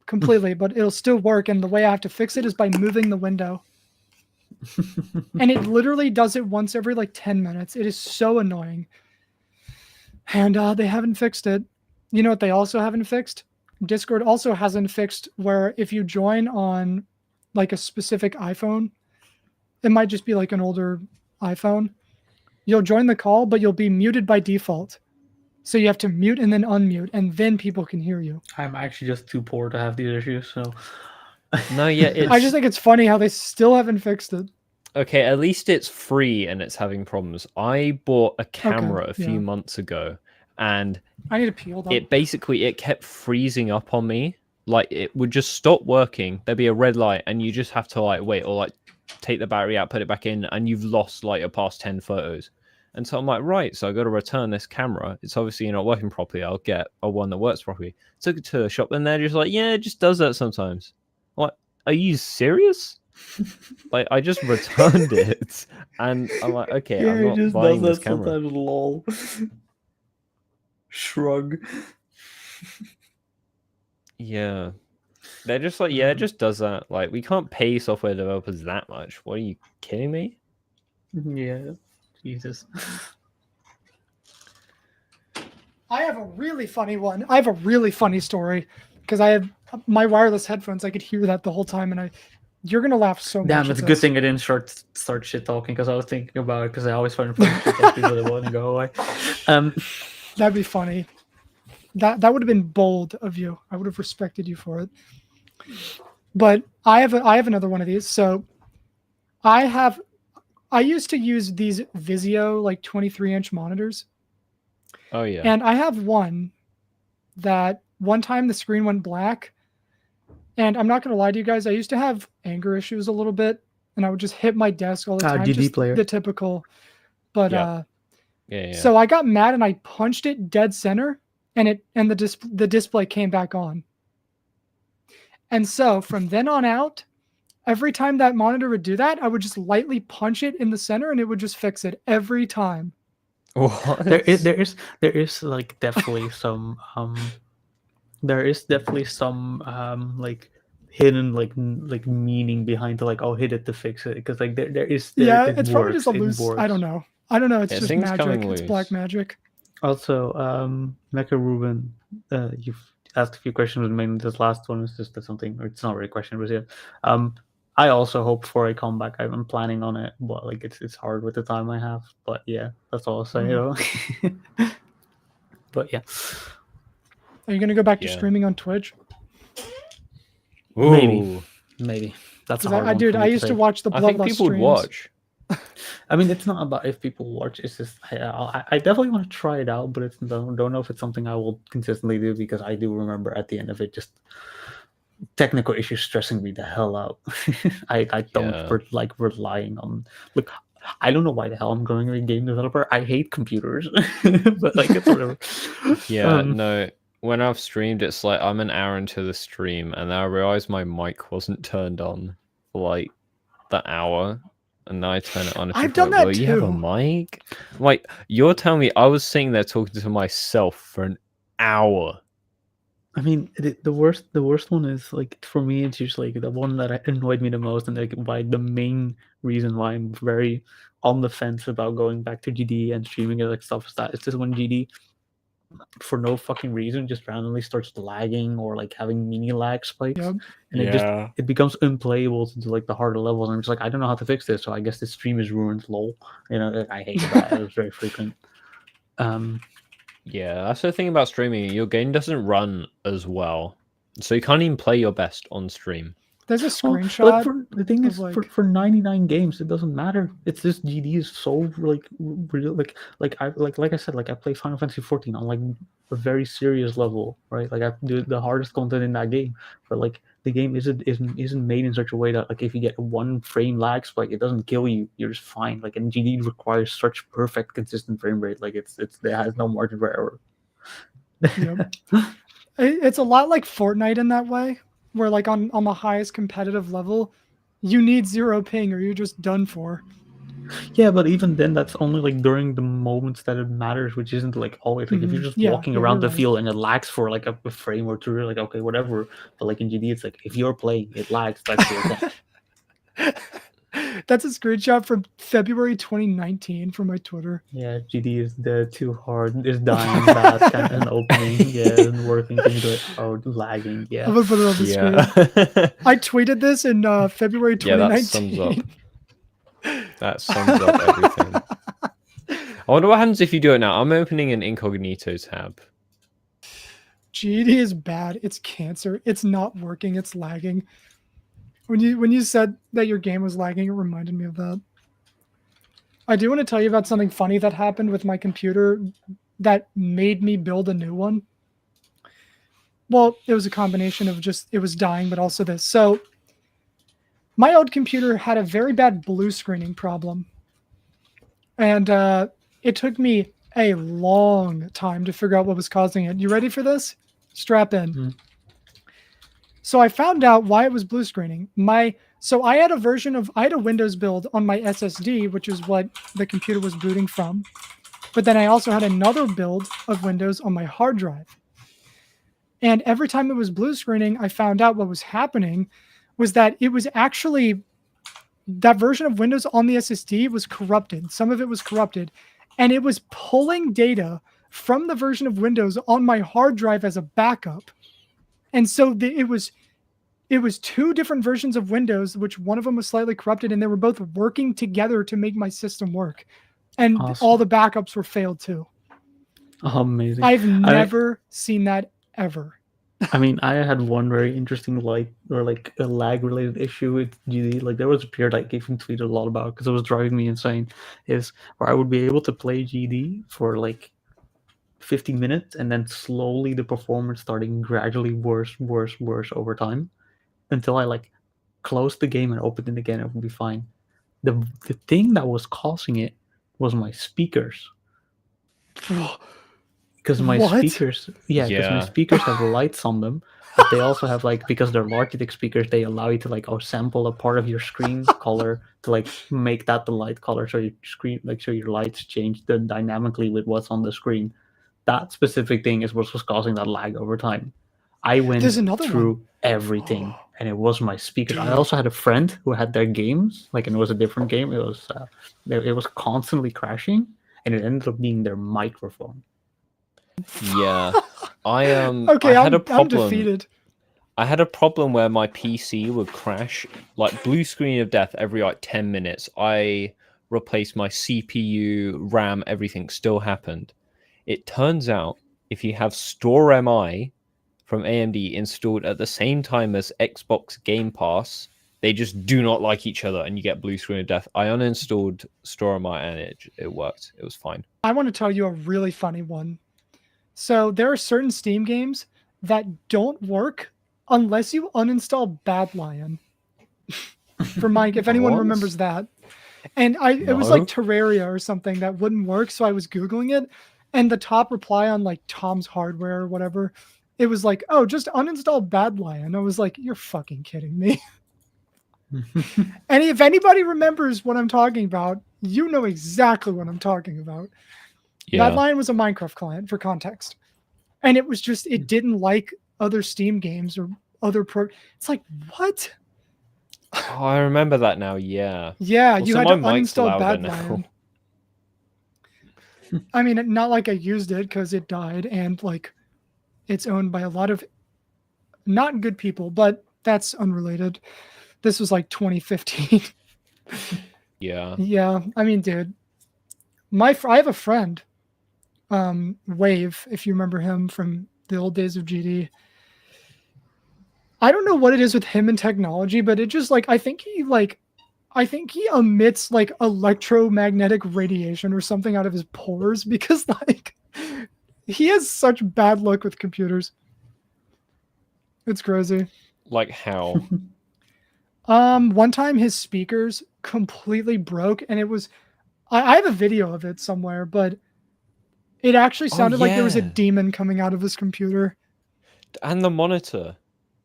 Completely, but it'll still work, and the way I have to fix it is by moving the window. And it literally does it once every like 10 minutes. It is so annoying. And they haven't fixed it. You know what they also haven't fixed? Discord also hasn't fixed where if you join on like a specific iPhone, it might just be like an older iPhone. You'll join the call, but you'll be muted by default. So you have to mute and then unmute, and then people can hear you.
I'm actually just too poor to have these issues, so...
No, yeah,
I just think it's funny how they still haven't fixed it.
Okay, at least it's free and it's having problems. I bought a camera a few months ago, and
I need to peel that.
It kept freezing up on me. Like, it would just stop working. There'd be a red light, and you just have to like wait or like take the battery out, put it back in, and you've lost like your past 10 photos. And so I'm like, right, so I got to return this camera. It's obviously not working properly. I'll get a one that works properly. Took it to a shop, and they're just like, yeah, it just does that sometimes. I'm like, are you serious? Like, I just returned it, and I'm like, okay,
Yeah,
I'm not buying this camera.
Sometimes, lol. Shrug.
Yeah. They're just like, yeah, it just does that. Like, we can't pay software developers that much. What, are you kidding me?
Yeah. Jesus.
I have a really funny one. I have a really funny story because I have my wireless headphones. I could hear that the whole time, and you're gonna laugh so much.
Damn, it's a good thing I didn't start shit talking because I was thinking about it because I always find it funny to talk people that want to go away.
That'd be funny. That would have been bold of you. I would have respected you for it. But I have another one of these. So I used to use these Vizio like 23-inch monitors.
Oh yeah.
And I have one that one time the screen went black. And I'm not going to lie to you guys, I used to have anger issues a little bit, and I would just hit my desk all the time.
GD
just
player.
The typical. But
yeah.
So I got mad and I punched it dead center, and the display came back on. And so from then on out, every time that monitor would do that, I would just lightly punch it in the center, and it would just fix it every time.
What?
There is like definitely some like hidden like meaning behind the like hit it to fix it because like there is
it's probably just a loose. I don't know. It's just magic. It's black magic.
Also, Mecha Ruben, you've asked a few questions, but mainly this last one is just something, or it's not really a question, but yeah. I also hope for a comeback. I'm planning on it, but like it's hard with the time I have. But yeah, that's all I'll say. You know? But yeah.
Are you gonna go back to streaming on Twitch?
Ooh.
Maybe. That's a hard one.
Dude, I used to watch the Bloodlust
I think people would watch.
I mean, it's not about if people watch. It's just I definitely want to try it out, but don't know if it's something I will consistently do because I do remember at the end of it just technical issues stressing me the hell out. I don't like relying on. Look, I don't know why the hell I'm going to be a game developer. I hate computers, but like it's whatever.
Yeah, no. When I've streamed, it's like I'm an hour into the stream, and then I realized my mic wasn't turned on for like that hour, and then I turn it on. And
I've
people
done
are like,
that
well, you have a
too.
mic? Like, you're telling me I was sitting there talking to myself for an hour.
I mean, the worst one is like for me, it's just like the one that annoyed me the most, and like why the main reason why I'm very on the fence about going back to GD and streaming it like stuff is that it's just when GD for no fucking reason just randomly starts lagging or like having mini lag spikes,
Yep.
and it becomes unplayable to do like the harder levels. And I'm just like, I don't know how to fix this, so I guess the stream is ruined. Lol, I hated that. It was very frequent.
Yeah, that's the thing about streaming. Your game doesn't run as well, so you can't even play your best on stream.
There's a
Well,
screenshot.
but the thing is,
like-
for 99 games, it doesn't matter. It's just GD is so like real, like I said, like I play Final Fantasy 14 on like a very serious level, right? Like I do the hardest content in that game, but like the game isn't made in such a way that like if you get a 1 frame lag spike, it doesn't kill you. You're just fine. Like and GD requires such perfect, consistent frame rate. Like it has no margin for error.
Yep. It's a lot like Fortnite in that way, where like on the highest competitive level, you need 0 ping or you're just done for.
Yeah, but even then, that's only like during the moments that it matters, which isn't like always. Like if you're just walking around the field and it lags for like a frame or two, you're like, okay, whatever. But like in GD, it's like if you're playing, it lags. That's your thing.
That's a screenshot from February 2019 from my Twitter.
Yeah, GD is too hard. Is dying fast, kind of an opening. Yeah, and working into it. Oh, lagging. Yeah.
I'm gonna put it on the screen. I tweeted this in February 2019.
Yeah, that sums up everything. I wonder what happens if you do it now. I'm opening an incognito tab.
GD is bad. It's cancer. It's not working. It's lagging. When you said that your game was lagging, it reminded me of that. I do want to tell you about something funny that happened with my computer that made me build a new one. Well, it was a combination of just it was dying, but also this. So my old computer had a very bad blue screening problem. And it took me a long time to figure out what was causing it. You ready for this? Strap in. Mm-hmm. So I found out why it was blue screening. So I had a Windows build on my SSD, which is what the computer was booting from. But then I also had another build of Windows on my hard drive. And every time it was blue screening, I found out what was happening was that it was actually that version of Windows on the SSD was corrupted. Some of it was corrupted. And it was pulling data from the version of Windows on my hard drive as a backup. And so it was 2 different versions of Windows, which one of them was slightly corrupted, and they were both working together to make my system work. And all the backups were failed too.
Oh, amazing.
I've never seen that ever.
I mean, I had one very interesting a lag related issue with GD. Like there was a period I gave him tweeted a lot about because it was driving me insane. Is where I would be able to play GD for like 50 minutes and then slowly the performance starting gradually worse over time until I like closed the game and opened it again. It would be fine. The thing that was causing it was my speakers. Because my speakers have lights on them, but they also have like, because they're Logitech speakers, they allow you to like sample a part of your screen color to like make that the light color, so your screen so your lights change dynamically with what's on the screen. That specific thing is what was causing that lag over time. I went through everything, and it was my speakers. I also had a friend who had their games, and it was a different game. It was constantly crashing, and it ended up being their microphone.
Yeah, I
had a problem. I'm defeated.
I had a problem where my PC would crash, like blue screen of death every 10 minutes. I replaced my CPU, RAM, everything still happened. It turns out if you have Store MI from AMD installed at the same time as Xbox Game Pass, they just do not like each other and you get blue screen of death. I uninstalled Store MI and it worked. It was fine. I
want to tell you a really funny one. So there are certain Steam games that don't work unless you uninstall Bad Lion. For Mike, if anyone remembers that. And it was like
No.
Terraria or something that wouldn't work, so I was Googling it, and the top reply on like Tom's Hardware or whatever, it was like, oh, just uninstall Badlion. And I was like, you're fucking kidding me. And if anybody remembers what I'm talking about, you know exactly what I'm talking about.
Yeah.
Badlion was a Minecraft client for context. And it was just, it didn't like other Steam games or other It's like, what?
Oh, I remember that now. Yeah.
Yeah,
Also,
you had to
my mic's
uninstall
louder now.
Badlion. I mean, not like I used it because it died, and like it's owned by a lot of not good people, but that's unrelated. This was like 2015.
Yeah.
Yeah, I mean, dude, I have a friend, Wave, if you remember him from the old days of GD. I don't know what it is with him and technology, but it just like I think he emits like electromagnetic radiation or something out of his pores because like he has such bad luck with computers. It's crazy.
Like how?
One time his speakers completely broke, and it was I have a video of it somewhere, but it actually sounded like there was a
yeah.
demon coming out of his computer.
And the monitor.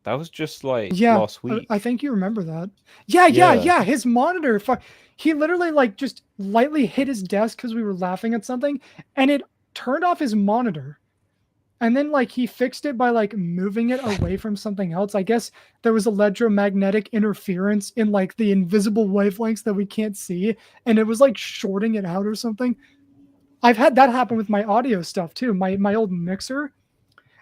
That was just like
Yeah,
last week.
I think you remember that. Yeah. His monitor, he literally like just lightly hit his desk because we were laughing at something, and it turned off his monitor. And then like he fixed it by like moving it away from something else. I guess there was electromagnetic interference in like the invisible wavelengths that we can't see, and it was like shorting it out or something. I've had that happen with my audio stuff too. My old mixer,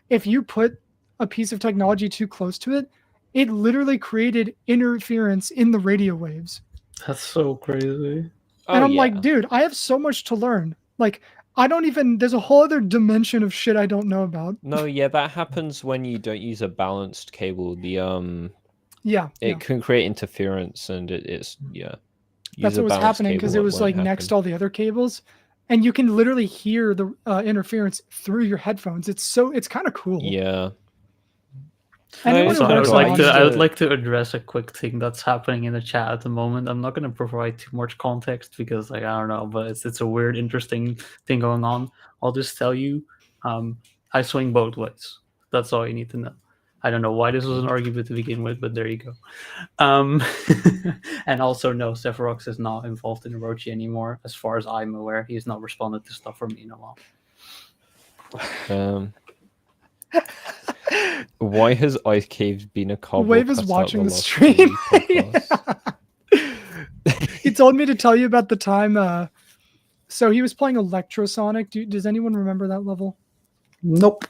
if you put a piece of technology too close to it, it literally created interference in the radio waves.
That's so crazy.
And I'm like, dude, I have so much to learn. Like, there's a whole other dimension of shit I don't know about.
No, yeah, that happens when you don't use a balanced cable.
It
can create interference, and it's
that's what was happening because it was like next to all the other cables, and you can literally hear the interference through your headphones. It's kind of cool.
Yeah.
Anyone
So
who works
I would like to address a quick thing that's happening in the chat at the moment. I'm not going to provide too much context because, like, I don't know, but it's a weird, interesting thing going on. I'll just tell you, I swing both ways. That's all you need to know. I don't know why this was an argument to begin with, but there you go. And also, no, Sephirox is not involved in Orochi anymore, as far as I'm aware. He's not responded to stuff from me in a while.
Why has Ice Caves been a cardboard?
Wave is watching the stream. He told me to tell you about the time. So he was playing Electrosonic. Does anyone remember that level?
Nope.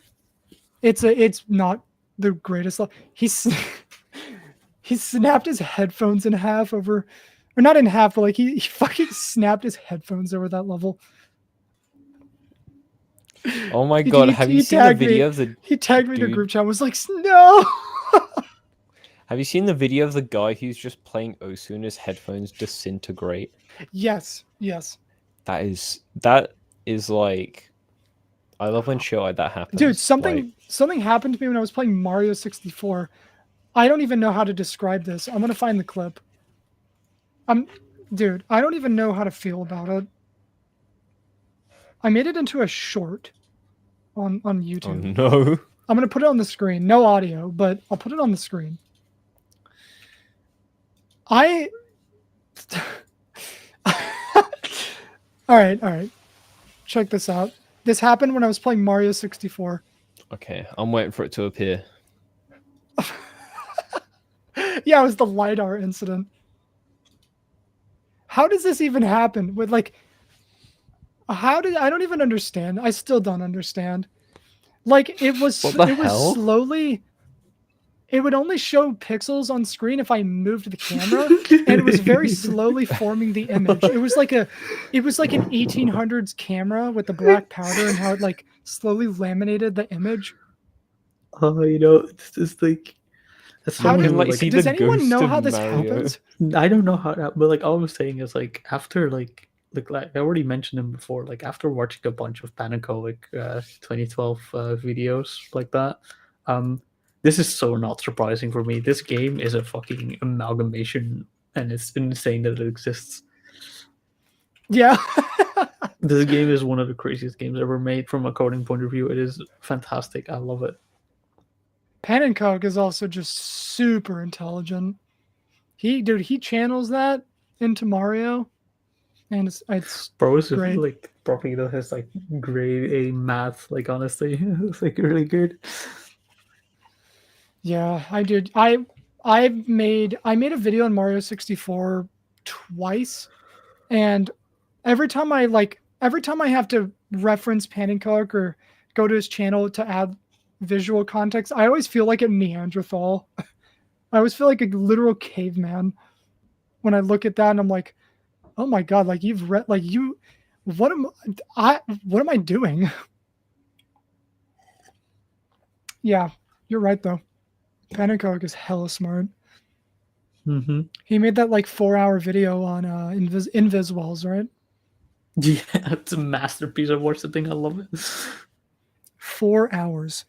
It's not the greatest level. He snapped his headphones in half over, or not in half, but like he fucking snapped his headphones over that level.
Oh my god, have you seen the video of the...
He tagged me in a group chat and was like, no!
Have you seen the video of the guy who's just playing Osu and his headphones disintegrate?
Yes.
That is like... I love when shit like that happens.
Dude, something happened to me when I was playing Mario 64. I don't even know how to describe this. I'm gonna find the clip. Dude, I don't even know how to feel about it. I made it into a short on YouTube.
Oh no.
I'm gonna put it on the screen. No audio, but I'll put it on the screen. All right. Check this out. This happened when I was playing Mario 64.
Okay, I'm waiting for it to appear.
Yeah, it was the LiDAR incident. How does this even happen? With like, I don't even understand. I still don't understand. Like it was slowly. It would only show pixels on screen if I moved the camera, and it was very slowly forming the image. It was like an 1800s camera with the black powder and how it like slowly laminated the image.
Oh, it's just like.
Does anyone know how this happens?
I don't know how that, but like all I was saying is like after like I already mentioned him before, like after watching a bunch of Panacoic 2012 videos like that, this is so not surprising for me. This game is a fucking amalgamation, and it's insane that it exists.
Yeah.
This game is one of the craziest games ever made from a coding point of view. It is fantastic. I love it.
Panencoke is also just super intelligent. He channels that into Mario, and it's
Bro is
great.
like probably his like grade A math. Like honestly, it's like really good.
Yeah, I did. I made a video on Mario 64 twice, and every time I have to reference Panencoke or go to his channel to add visual context, I always feel like a Neanderthal. I always feel like a literal caveman when I look at that, and I'm like, oh my god, like you've read, like you, what am I doing? Yeah, you're right though. Panencoke is hella smart.
Mm-hmm.
He made that like 4-hour video on invis walls, right?
Yeah, it's a masterpiece of worshipping. I love it.
4 hours.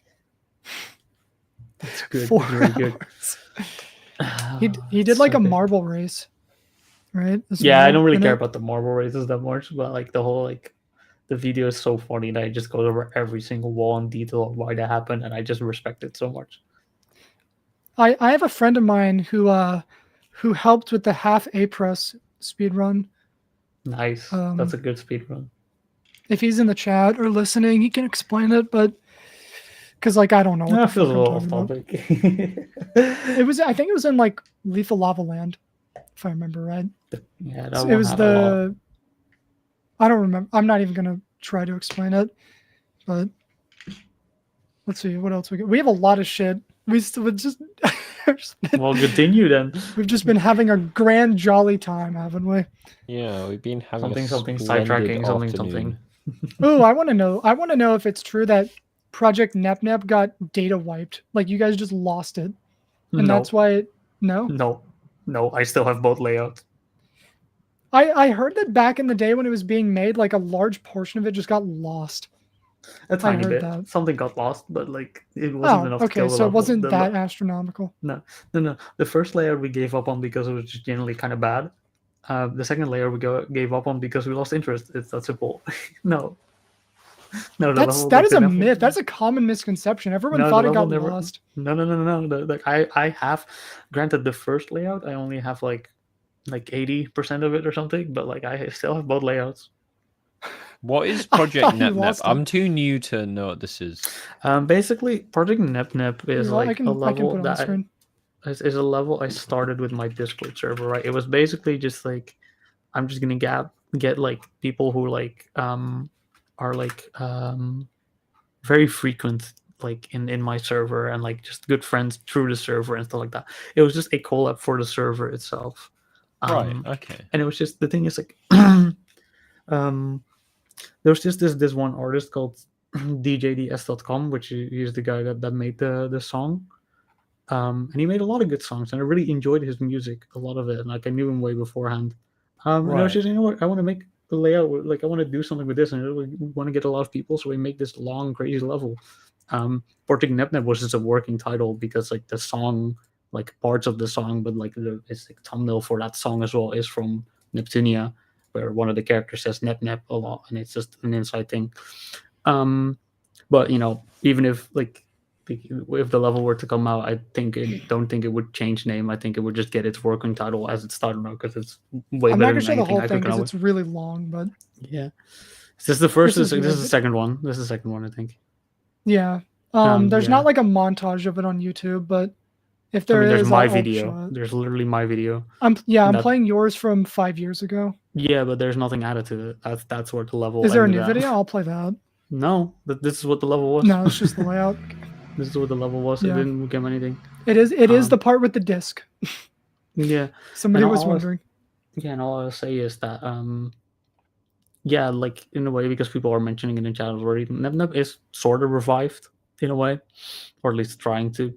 That's good.
4
That's really good.
He did like a marble race, right?
Yeah, I don't really care
it.
about the marble races that much, but like the whole like the video is so funny that it just goes over every single wall in detail of why that happened, and I just respect it so much.
I have a friend of mine who helped with the half A press speed run.
Nice. That's a good speed run.
If he's in the chat or listening, he can explain it, but because like I don't know what the fuck I'm talking about. I think it was in like Lethal Lava Land, if I remember right.
Yeah,
so it was I don't remember. I'm not even gonna try to explain it, but let's see what else we got. We have a lot of shit. We just
well, continue then.
We've just been having a grand jolly time, haven't we?
Yeah, we've been having
something sidetracking, something.
Oh, I want to know if it's true that Project NepNep got data wiped. Like you guys just lost it, and that's why
No, I still have both layouts.
I heard that back in the day when it was being made, like a large portion of it just got lost.
A tiny bit. Something got lost, but like it wasn't enough to kill the
so
level.
It wasn't that astronomical.
No. The first layer we gave up on because it was just generally kind of bad. The second layer we gave up on because we lost interest. It's that simple. No,
that is a myth. That's a common misconception. Everyone thought it got lost.
No. Like I have, granted, the first layout I only have like 80% of it or something, but like I still have both layouts.
What is Project NepNep? I'm too new to know what this is.
Basically, Project NepNep is a level that is a level I started with my Discord server. Right, it was basically just like I'm just gonna get like people who like are like very frequent like in my server and like just good friends through the server and stuff like that. It was just a collab for the server itself.
Right. Okay.
And it was just the thing is like there was just this one artist called djds.com, which he's the guy that made the song. And he made a lot of good songs, and I really enjoyed his music, a lot of it. And like I knew him way beforehand. And I was just, you know what, I want to make the layout, like I want to do something with this, and we want to get a lot of people, so we make this long, crazy level. Project NepNep was just a working title because like the song, like parts of the song, but like it's like thumbnail for that song as well is from Neptunia, where one of the characters says NepNep a lot, and it's just an inside thing. But you know, even if the level were to come out, I don't think it would change name. I think it would just get its working title as it started out because it's way
I'm
better
not gonna
than
show the whole
anything
thing
I could
because
come
it's really long, but
yeah. Is this the first? This is the second one. This is the second one, I think.
Yeah. There's not like a montage of it on YouTube, but if there's
my video. There's literally my video.
I'm playing yours from 5 years ago.
Yeah, but there's nothing added to it. That's where the level.
Is there a new video? I'll play that.
No, this is what the level was.
No, it's just the layout.
This is what the level was. Yeah. It didn't give anything.
It is the part with the disc.
Yeah.
Somebody was wondering.
And all I'll say is that yeah, like in a way, because people are mentioning it in channels already, NepNep is sort of revived in a way, or at least trying to.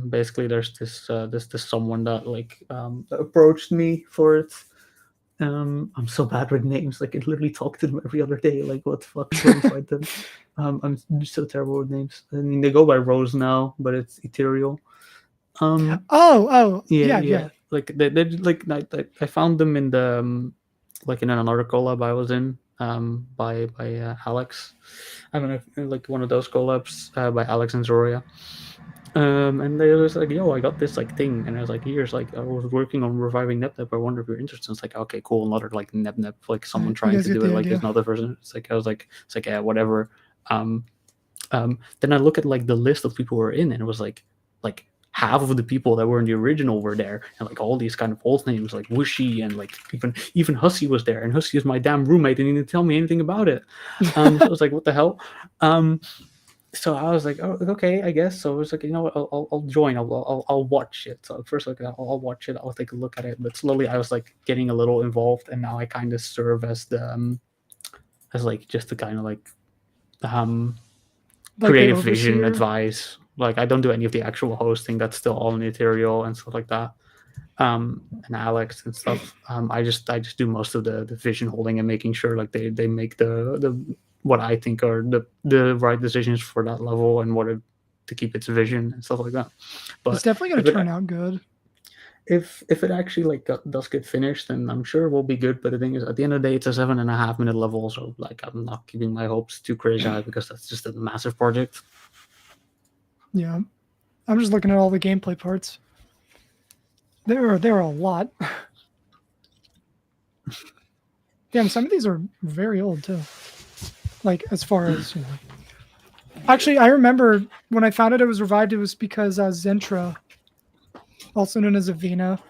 Basically there's this someone that like approached me for it. I'm so bad with names. Like I literally talk to them every other day. Like what the fuck? Find them. I'm so terrible with names. I mean, they go by Rose now, but it's ethereal.
Yeah.
Like they like I found them in the like in another collab I was in by Alex. I don't know, like one of those collabs by Alex and Zoria. And they was like, "Yo, I got this like thing," and I was like, "Here's like I was working on reviving NepNep. I wonder if you're interested." It's like, "Okay, cool, another like NepNep, like someone
You
trying
guys
to
get
do
the
it like
idea.
this another person." It's like I was like, "It's like yeah, whatever." Then I look at like the list of people who were in, and it was like half of the people that were in the original were there, and like all these kind of old names like Wushy and like even Hussy was there, and Hussy is my damn roommate and he didn't tell me anything about it. So I was like, what the hell? So I was like, oh, okay, I guess. So I was like, you know what, I'll join. I'll watch it. So at first, like, I'll watch it. I'll take a look at it. But slowly, I was like getting a little involved, and now I kind of serve as the as like just the kind of like
Like the
creative vision
overseer?
advice. Like I don't do any of the actual hosting. That's still all material and stuff like that. And Alex and stuff. I just do most of the vision holding and making sure like they make the what I think are the right decisions for that level and to keep its vision and stuff like that. But
It's definitely going to turn out good.
If it actually like does get finished, then I'm sure we'll be good. But the thing is, at the end of the day, it's a 7.5 minute level, so like I'm not keeping my hopes too crazy high because that's just a massive project.
Yeah, I'm just looking at all the gameplay parts. There are a lot. Damn, some of these are very old too. Like as far as you know. Actually, I remember when I found out it was revived, it was because Zentra, also known as Avena,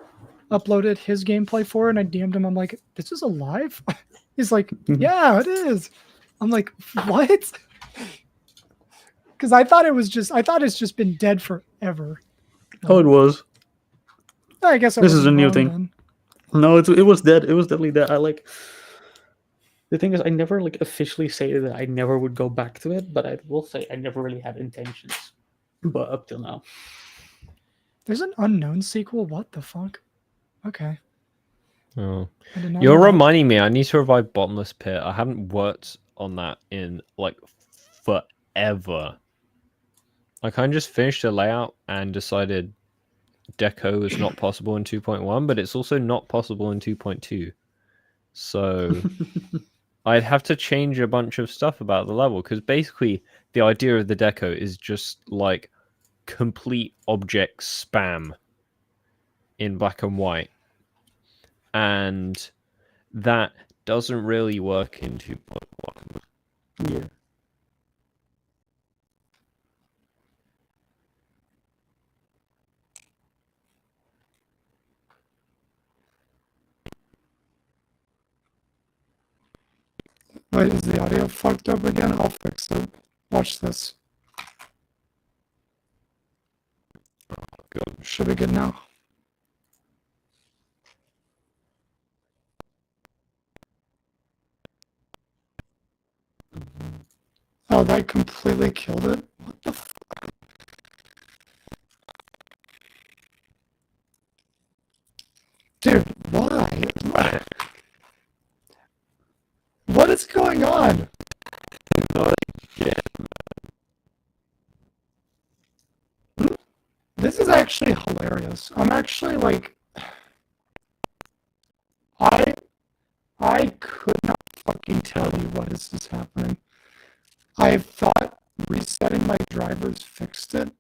uploaded his gameplay for it, and I DM'd him. I'm like, "This is alive?" He's like, "Yeah, it is." I'm like, "What?" Because I thought it's just been dead forever.
Oh, it was.
I guess
this is a new
wrong,
thing.
Then.
No, it was dead. It was definitely dead. I like. The thing is, I never like officially say that I never would go back to it, but I will say I never really had intentions. But up till now,
there's an unknown sequel. What the fuck? Okay.
Oh, you're reminding me. I need to revive Bottomless Pit. I haven't worked on that in like forever. I kind of just finished the layout and decided deco is not possible in 2.1, but it's also not possible in 2.2. So I'd have to change a bunch of stuff about the level because basically the idea of the deco is just like complete object spam in black and white. And that doesn't really work in 2.1.
Yeah.
Wait, is the audio fucked up again? I'll fix it. Watch this. Good. Should be good now. Oh, that completely killed it? What the fuck? Dude, why? What is going on? This is actually hilarious. I'm actually like... I could not fucking tell you what is happening. I thought resetting my drivers fixed it.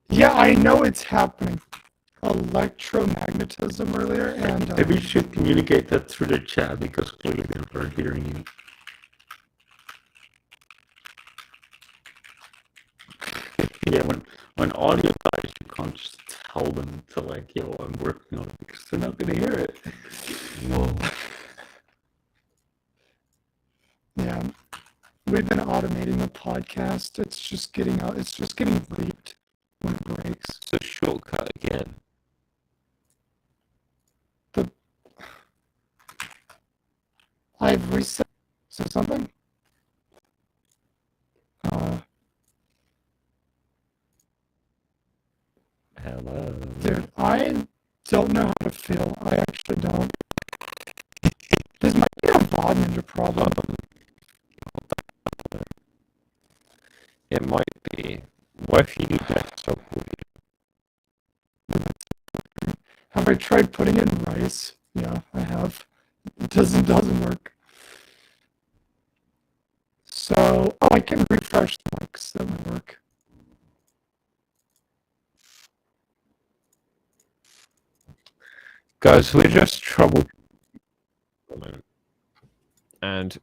Yeah, I know it's happening. Electromagnetism earlier, and
maybe you should communicate that through the chat because clearly people are hearing you. Yeah, when audio dies, you can't just tell them to like, yo, I'm working on it because they're not gonna hear it.
Whoa. Yeah, we've been automating the podcast. It's just getting out. It's just getting bleeped when it breaks.
It's a shortcut again.
I've reset. So something.
Hello.
Dude, I don't know how to feel. I actually don't. This might be a VOD Ninja problem.
It might be. What if you do desktop audio?
Have I tried putting in rice? Yeah, I have. It doesn't work. So, I can refresh the mics. That might work.
Guys, we're just trouble. And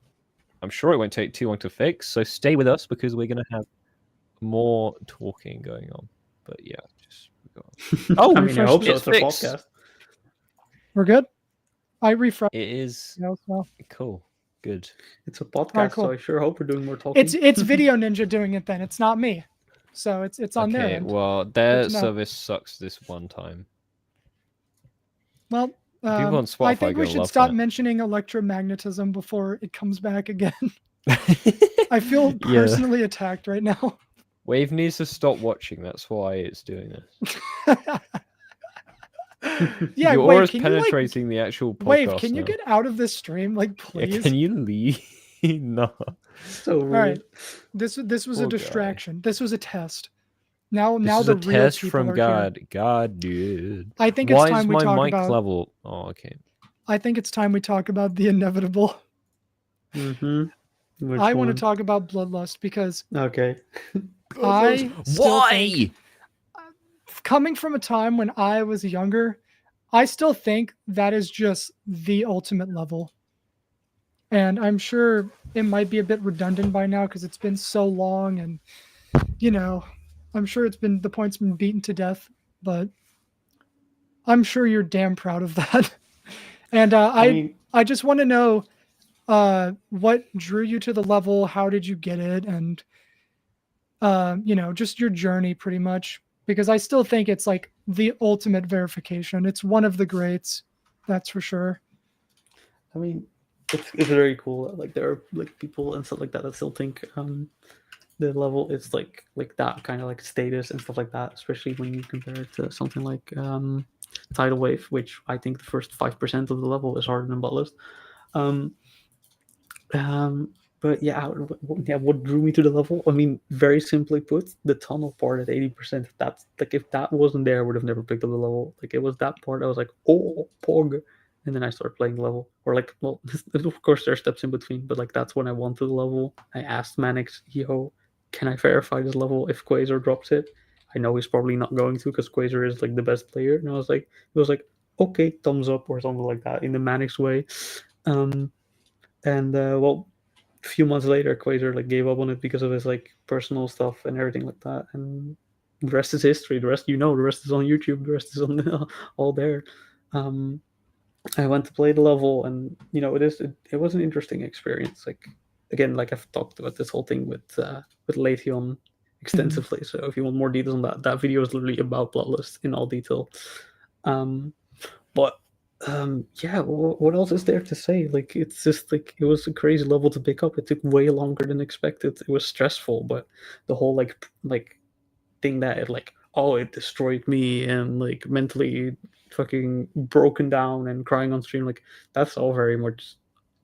I'm sure it won't take too long to fix, so stay with us because we're going to have more talking going on. But yeah, just...
Oh, I mean, I hope so.
It's
It's a
fixed.
podcast.
We're good? I refreshed.
It is
So.
cool. Good.
It's a podcast,
Alright, cool.
so I sure hope we're doing more talking.
It's Video Ninja doing it then. It's not me. So it's on their
Okay,
end.
well, their
Good to know.
service sucks this one time.
Well,
People on Spotify
I think we
gonna
should
love
stop
that.
mentioning electromagnetism before it comes back again. I feel
Yeah.
personally attacked right now.
Wave needs to stop watching. That's why it's doing this.
Yeah,
Your
Wave,
aura's
can
penetrating the actual podcast.
Wave, can you
now.
get out of this stream, like,
Yeah,
please?
can you leave? No.
So rude.
All right. This was
Poor
a
guy.
distraction. This was a test. Now
This is
the
a
real
test
people
from
are
God.
here.
God, dude.
I think
Why
it's time
is
we
my
talk
mic
about.
level? Oh, okay.
I think it's time we talk about the inevitable.
Mm-hmm.
I want to talk about Bloodlust because
Okay.
I still think,
Why?
coming from a time when I was younger, I still think that is just the ultimate level. And I'm sure it might be a bit redundant by now because it's been so long and, you know, I'm sure the point's been beaten to death, but I'm sure you're damn proud of that. And I just want to know what drew you to the level, how did you get it, and just your journey pretty much, because I still think it's like the ultimate verification. It's one of the greats, that's for sure.
I mean, it's very cool. Like there are like people and stuff like that still think the level is like that kind of like status and stuff like that, especially when you compare it to something like Tidal Wave, which I think the first 5% of the level is harder than Bloodlust. But yeah, what drew me to the level? I mean, very simply put, the tunnel part at 80%. That's like, if that wasn't there, I would have never picked up the level. Like, it was that part. I was like, oh, pog, and then I started playing the level. Or like, well, of course there are steps in between, but like that's when I wanted the level. I asked Manix, yo, can I verify this level if Quasar drops it? I know he's probably not going to because Quasar is like the best player. And it was like, okay, thumbs up or something like that in the Manix way. Well, a few months later, Quasar like gave up on it because of his like personal stuff and everything like that. And the rest is history. The rest, the rest is on YouTube. The rest is on all there. I went to play the level, and it was an interesting experience. Like, again, like I've talked about this whole thing with Leithion extensively. So if you want more details on that video is literally about Bloodlust in all detail. Yeah, what else is there to say? Like, it's just like, it was a crazy level to pick up. It took way longer than expected. It was stressful, but the whole like thing that it destroyed me and like mentally fucking broken down and crying on stream, like that's all very much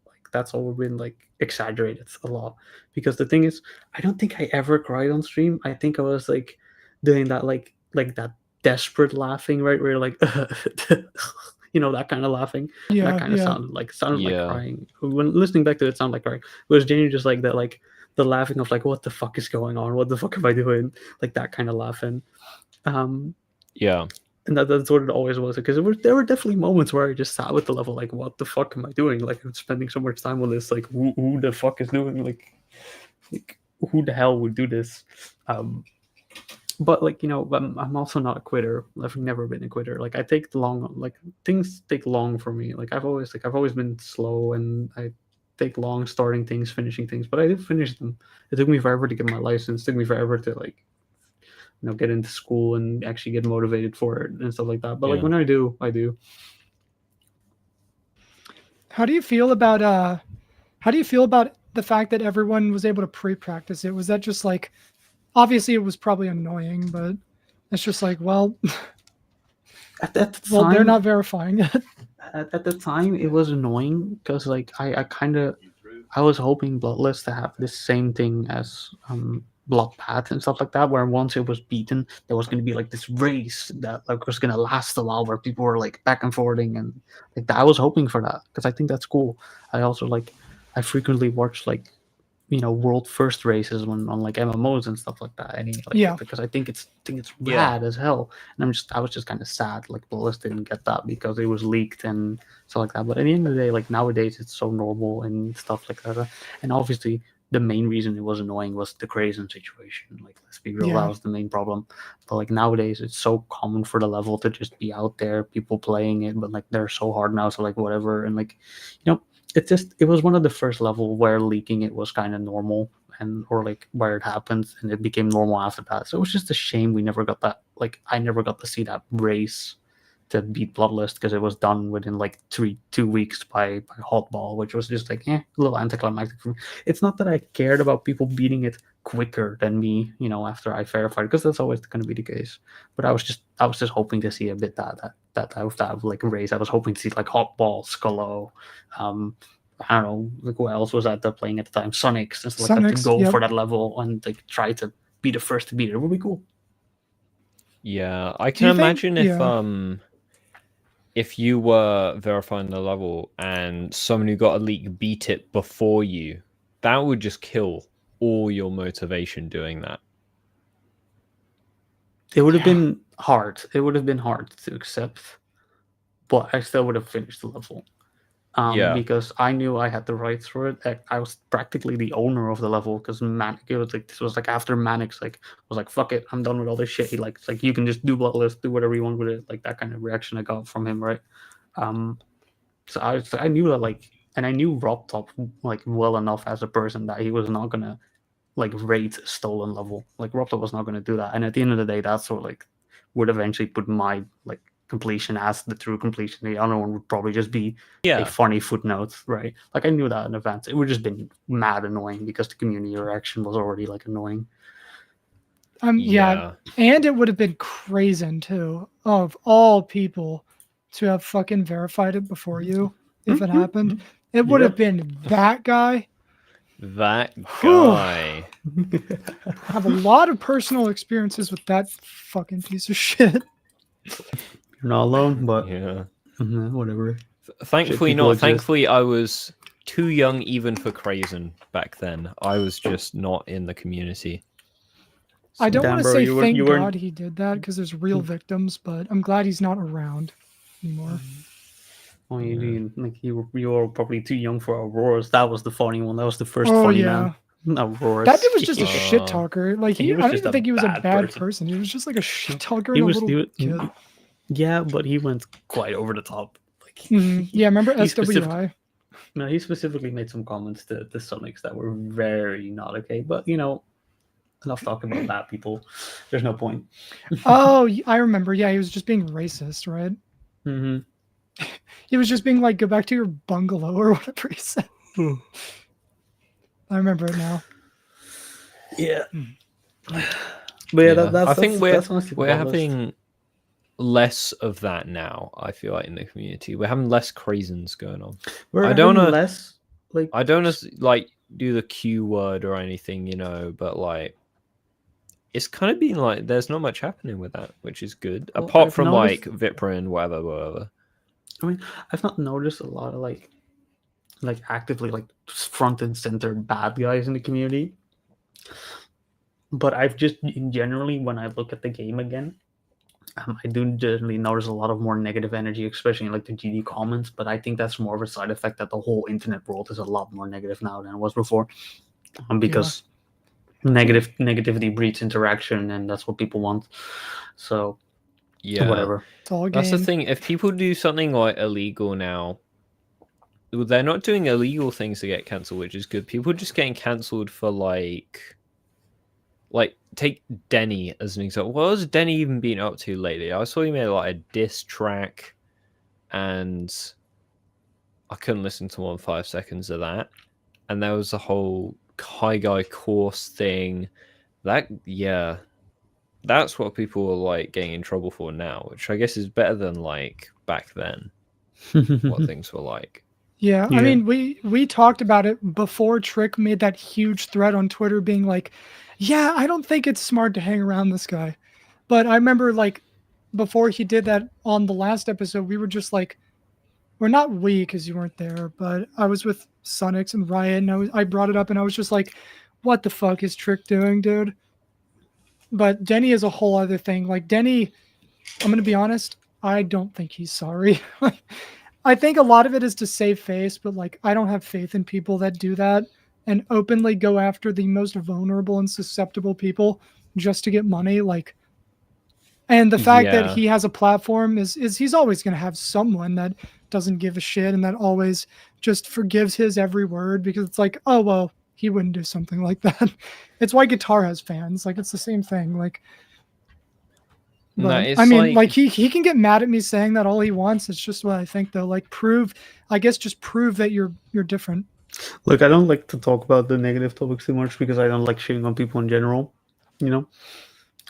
like, that's all been like exaggerated a lot. Because the thing is, I don't think I ever cried on stream. I think I was like doing that like that desperate laughing, right, where you're like that kind of laughing.
Yeah,
that kind of
yeah.
sounded like crying. When listening back to it, sounded like crying. It was genuinely just like that, like the laughing of like, what the fuck is going on? What the fuck am I doing? Like that kind of laughing.
Yeah.
And that's what it always was, because there were definitely moments where I just sat with the level like, what the fuck am I doing? Like, I'm spending so much time on this. Like, who the fuck is doing like who the hell would do this? But like, I'm also not a quitter. I've never been a quitter. Like, I take long, like things take long for me. Like I've always been slow, and I take long starting things, finishing things. But I did finish them. It took me forever to get my license. It took me forever to like, get into school and actually get motivated for it and stuff like that. But like when I do, I do.
How do you feel about the fact that everyone was able to pre-practice it? Was that just like, obviously it was probably annoying, but it's just like, well,
at that time,
well, they're not verifying it.
At the time, it was annoying because like I was hoping Bloodlust to have the same thing as
bloodbath and stuff like that, where once it was beaten, there was going to be like this race that like was going to last a while, where people were like back and forthing, and like I was hoping for that because I think that's cool. I also I frequently watch like world first races on like MMOs and stuff like that. Because I think it's rad as hell. And I was just kind of sad like Bloodlust didn't get that because it was leaked and stuff like that. But at the end of the day, like nowadays it's so normal and stuff like that. And obviously the main reason it was annoying was the Crazen situation. Like let's be real, that was the main problem. But like nowadays it's so common for the level to just be out there, people playing it, but like they're so hard now, so like whatever. And like it was one of the first level where leaking it was kind of normal, or like where it happened, and it became normal after that. So it was just a shame we never got that. Like I never got to see that race to beat Bloodlust because it was done within like 2 weeks by Hotball, which was just like a little anticlimactic for me. It's not that I cared about people beating it quicker than me, after I verified, because that's always going to be the case. But I was just hoping to see a bit that like race. I was hoping to see like Hotball, Skullo, I don't know, like who else was out there playing at the time, Sonics and stuff like that, to go for that level and like try to be the first to beat it. It would be cool.
Yeah, I can imagine if you were verifying the level and someone who got a leak beat it before you, that would just kill all your motivation doing that.
It would have been hard. It would have been hard to accept, but I still would have finished the level. Because I knew I had the rights for it. I was practically the owner of the level because this was like after Manix was like, fuck it, I'm done with all this shit. He it's like you can just do Bloodlust, do whatever you want with it. Like that kind of reaction I got from him, right? So I knew that and I knew RobTop like well enough as a person that he was not gonna like rate a stolen level. Like RobTop was not gonna do that. And at the end of the day, that's what like would eventually put my like completion as the true completion. The other one would probably just be a funny footnote, right? Like I knew that in advance. It would just been mad annoying because the community reaction was already like annoying.
And it would have been Crazen too, of all people, to have fucking verified it before you if it happened. It would have been that guy.
That guy.
I have a lot of personal experiences with that fucking piece of shit.
You're not alone, but whatever.
Thankfully not. Thankfully, I was too young even for Crazen back then. I was just not in the community.
So, I don't want to say thank God he did that because there's real victims, but I'm glad he's not around anymore.
Well, you were probably too young for Auroras. That was the funny one. That was the first funny man. Auroras.
That dude was just a shit talker. Like I don't even think he was a bad person. He was just like a shit talker and a little kid.
Yeah, but he went quite over the top. Like,
remember SWI?
No, he specifically made some comments to Sonics that were very not okay. But enough talking about that, people. There's no point.
Oh, I remember. Yeah, he was just being racist, right?
Mm-hmm.
He was just being like, "Go back to your bungalow" or whatever he said. I remember it now.
Yeah. But
I think we're having less of that now. I feel like in the community we're having less Crazens going on. I don't know like do the Q word or anything, but like it's kind of been like there's not much happening with that, which is good. Well, apart from like Vipra and whatever.
I mean, I've not noticed a lot of like actively like front and center bad guys in the community. But I've just generally, when I look at the game again, I do generally notice a lot of more negative energy, especially in like the GD comments. But I think that's more of a side effect that the whole internet world is a lot more negative now than it was before, because negativity breeds interaction, and that's what people want. So whatever.
That's the thing. If people do something like illegal now, they're not doing illegal things to get cancelled, which is good. People are just getting cancelled for like take Denny as an example. What has Denny even been up to lately? I saw he made like a diss track, and I couldn't listen to more than 5 seconds of that. And there was a whole high guy course thing. That's what people are like getting in trouble for now, which I guess is better than like back then. What things were like.
Yeah, I mean, we talked about it before Trick made that huge thread on Twitter being like, yeah, I don't think it's smart to hang around this guy. But I remember, like, before he did that on the last episode, we were just like, we're not we because you weren't there, but I was with Sonix and Riot, and I brought it up, and I was just like, what the fuck is Trick doing, dude? But Denny is a whole other thing. Like, Denny, I'm going to be honest, I don't think he's sorry. I think a lot of it is to save face, but like I don't have faith in people that do that and openly go after the most vulnerable and susceptible people just to get money. Like, and the fact that he has a platform is he's always going to have someone that doesn't give a shit and that always just forgives his every word because it's like, oh well, he wouldn't do something like that. It's why guitar has fans. Like it's the same thing. Like. But, I mean, like he can get mad at me saying that all he wants. It's just what I think, though. Like, just prove that you're different.
Look, I don't like to talk about the negative topics too much because I don't like shitting on people in general, you know.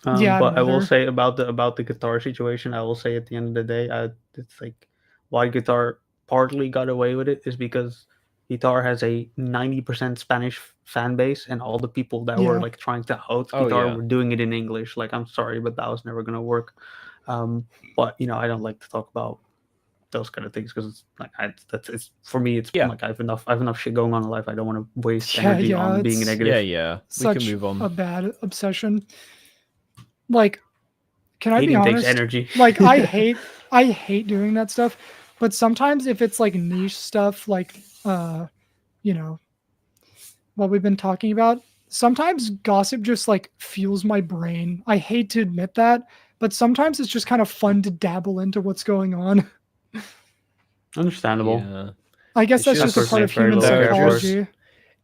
But I will say about the guitar situation. I will say at the end of the day, it's like why guitar partly got away with it is because guitar has a 90% Spanish fan base, and all the people that were like trying to out guitar were doing it in English. Like, I'm sorry, but that was never gonna work. But you know, I don't like to talk about those kind of things because it's like it's for me. It's like I have enough shit going on in life. I don't want to waste energy on being negative.
We can move on.
A bad obsession. Like, can I be
Hating
honest?
takes energy.
Like, I hate doing that stuff. But sometimes if it's like niche stuff, like you know, what we've been talking about, sometimes gossip just like fuels my brain. I hate to admit that, but sometimes it's just kind of fun to dabble into what's going on.
Understandable.
Yeah.
I guess that's just a part of human psychology.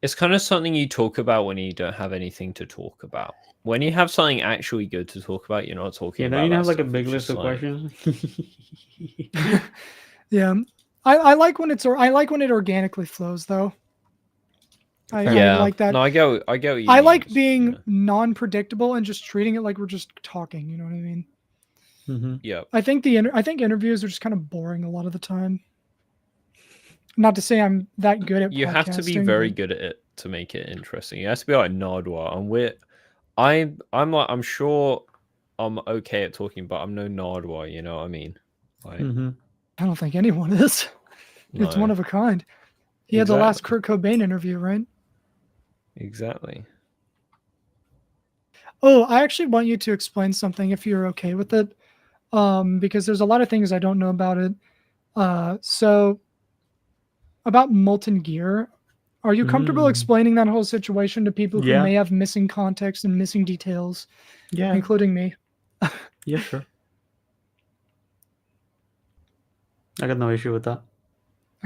It's kind of something you talk about when you don't have anything to talk about. When you have something actually good to talk about, you're not talking about.
Yeah, you have like a big list of questions.
Yeah, I like when it organically flows, though. I like that.
No, I get what you mean.
I like being non-predictable and just treating it like we're just talking. You know what I mean?
Mm-hmm.
Yeah.
I think interviews are just kind of boring a lot of the time. Not to say I'm that good at.
You have to be very good at it to make it interesting. You have to be like Nardwar, and I'm sure I'm okay at talking, but I'm no Nardwar. You know what I mean? Like,
I don't think anyone is. It's one of a kind. He had the last Kurt Cobain interview, right?
Exactly.
Oh, I actually want you to explain something if you're okay with it, because there's a lot of things I don't know about it. So about Molten Gear, are you comfortable explaining that whole situation to people who may have missing context and missing details, including me?
Yeah, sure. I got no issue with that.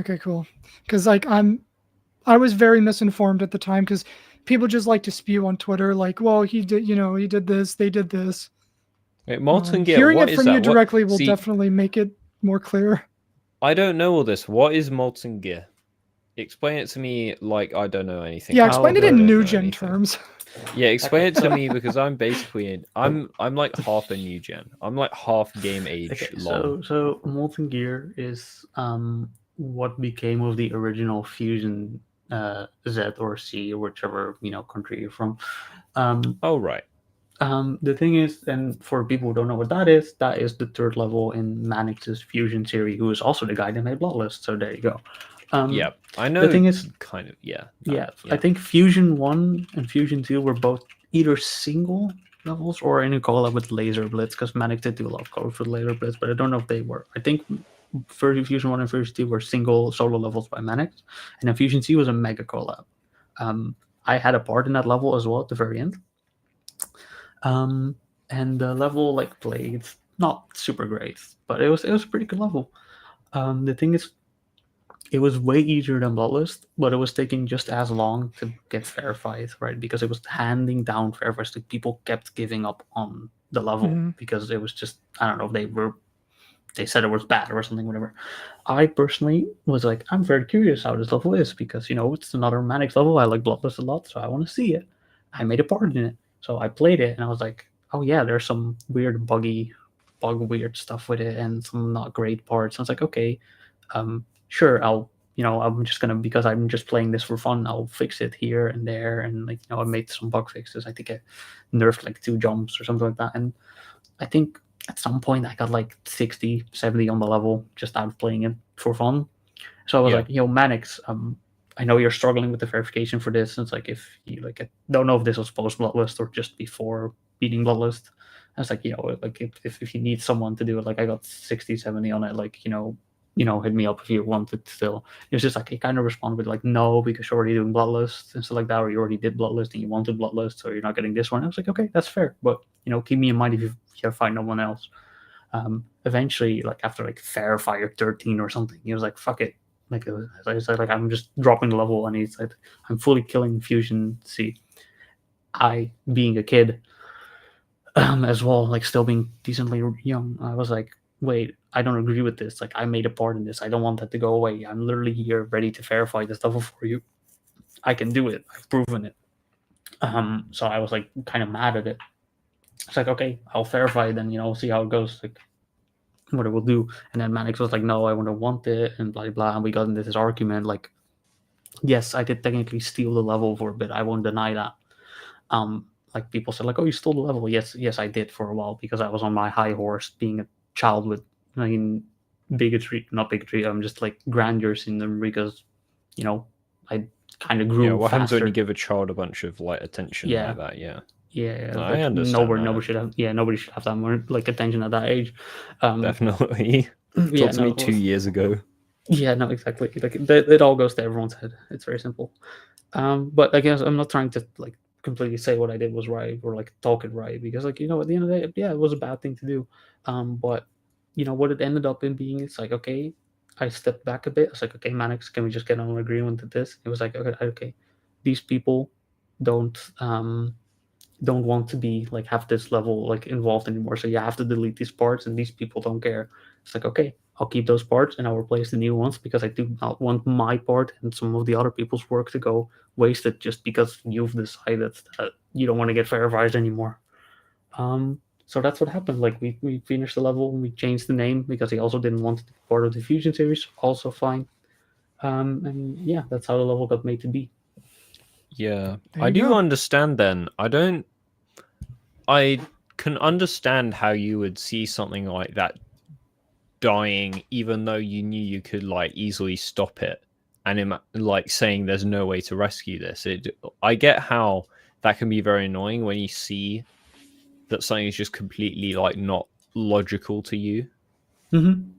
Okay, cool. Because like I was very misinformed at the time because people just like to spew on Twitter like, well, he did this, they did this.
Wait, Molten Gear,
hearing
what
it
is
from
that?
you directly will definitely make it more clear.
I don't know all this. What is Molten Gear? Explain it to me like I don't know anything.
Yeah, explain it in new gen terms.
Yeah, explain it to me because I'm basically I'm like half a new gen. I'm like half game age long.
So Molten Gear is what became of the original Fusion Z or C or whichever country you're from.
Oh right.
The thing is, and for people who don't know what that is the third level in Manix's Fusion series, who is also the guy that made Bloodlust. So there you go.
Yeah, I know.
The thing is,
kind of,
I think Fusion 1 and Fusion 2 were both either single levels or in a collab with Laser Blitz, because Manix did do a lot of collabs with Laser Blitz, but I don't know if they were. I think Fusion 1 and Fusion 2 were single solo levels by Manix, and then Fusion 2 was a mega collab. I had a part in that level as well at the very end. And the level played not super great, but it was a pretty good level. The thing is, it was way easier than Bloodlust, but it was taking just as long to get verified, right? Because it was handing down verifiers. Like, people kept giving up on the level because it was just, I don't know if they said it was bad or something, whatever. I personally was like, I'm very curious how this level is because, it's another Manix level. I like Bloodlust a lot, so I want to see it. I made a part in it. So I played it and I was like, oh yeah, there's some weird weird stuff with it and some not great parts. I was like, okay, sure, I'll
I'm just gonna, because I'm just playing this for fun, I'll fix it here and there, and like I made some bug fixes. I think I nerfed like 2 jumps or something like that, and I think at some point I got like 60, 70 on the level just out of playing it for fun. So I was like, Manix, I know you're struggling with the verification for this. And it's like, if you like, I don't know if this was post Bloodlust or just before beating Bloodlust. I was like, like if you need someone to do it, like I got 60, 70 on it, like, hit me up if you wanted still. It was just like, he kind of responded with like, no, because you're already doing Bloodlust and stuff like that, or you already did Bloodlust and you wanted Bloodlust, so you're not getting this one. I was like, okay, that's fair. But, keep me in mind if you find no one else. Eventually, like after like Fair Fire 13 or something, he was like, fuck it. Like, as I said, like I'm just dropping the level, and he said, I'm fully killing Fusion C. I, being a kid, as well, like still being decently young, I was like, wait, I don't agree with this. Like, I made a part in this. I don't want that to go away. I'm literally here ready to verify this level for you. I can do it. I've proven it. So I was like kind of mad at it. It's like, okay, I'll verify it, then, see how it goes. Like, what it will do. And then Manix was like, no, I wouldn't want it, and blah blah. And we got into this argument. Like, yes, I did technically steal the level for a bit. I won't deny that. Like people said, like, oh, you stole the level. Yes, I did for a while, because I was on my high horse, being a child with, bigotry, not bigotry. I'm just like grandeur syndrome, because, I kind of grew.
Yeah, what happens
faster.
when you give a child a bunch of like attention like that? Yeah.
Yeah,
No,
like,
I understand.
Nobody should have. Yeah, nobody should have that more like attention at that age.
Definitely. Talk to me 2 years ago.
Yeah, no, exactly. Like it all goes to everyone's head. It's very simple. But I guess I'm not trying to like completely say what I did was right or like talk it right, because like, at the end of the day, yeah, it was a bad thing to do. But what it ended up in being, it's like, okay, I stepped back a bit. I was like, okay, Manix, can we just get on an agreement with this? It was like, okay, these people don't want to be like have this level like involved anymore, so you have to delete these parts, and these people don't care. It's like, okay, I'll keep those parts and I'll replace the new ones, because I do not want my part and some of the other people's work to go wasted just because you've decided that you don't want to get verified anymore. So that's what happened. Like we finished the level, we changed the name because he also didn't want to be part of the Fusion series, also fine. And yeah, that's how the level got made to be.
Yeah, I do understand then. I can understand how you would see something like that dying, even though you knew you could like easily stop it, and like saying there's no way to rescue this. I get how that can be very annoying when you see that something is just completely like not logical to you, and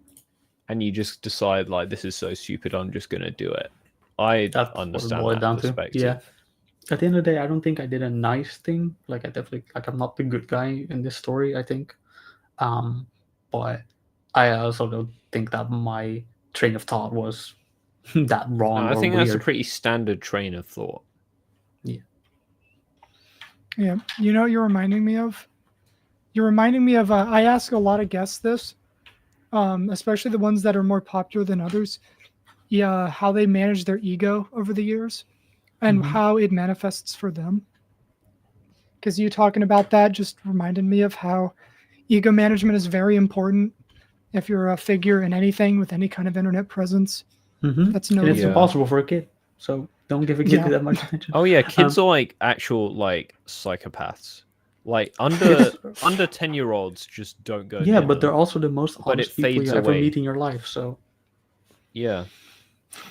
you just decide like, this is so stupid, I'm just gonna do it.
That's
understand that perspective.
Yeah. At the end of the day, I don't think I did a nice thing. Like I definitely, like I'm not the good guy in this story, I think. But I also don't think that my train of thought was that wrong.
I think
or weird.
that's a pretty standard train of thought.
Yeah.
Yeah. You know what you're reminding me of? You're reminding me of, I ask a lot of guests this, especially the ones that are more popular than others. Yeah, how they manage their ego over the years and how it manifests for them. Because you talking about that just reminded me of how ego management is very important if you're a figure in anything with any kind of internet presence. That's no.
It's impossible for a kid, so don't give a kid that much attention.
Oh yeah, kids are like actual like psychopaths. Like under 10-year-olds just don't go.
Yeah, but they're also the most honest people
fades
you ever
away.
meet in your life. So
yeah.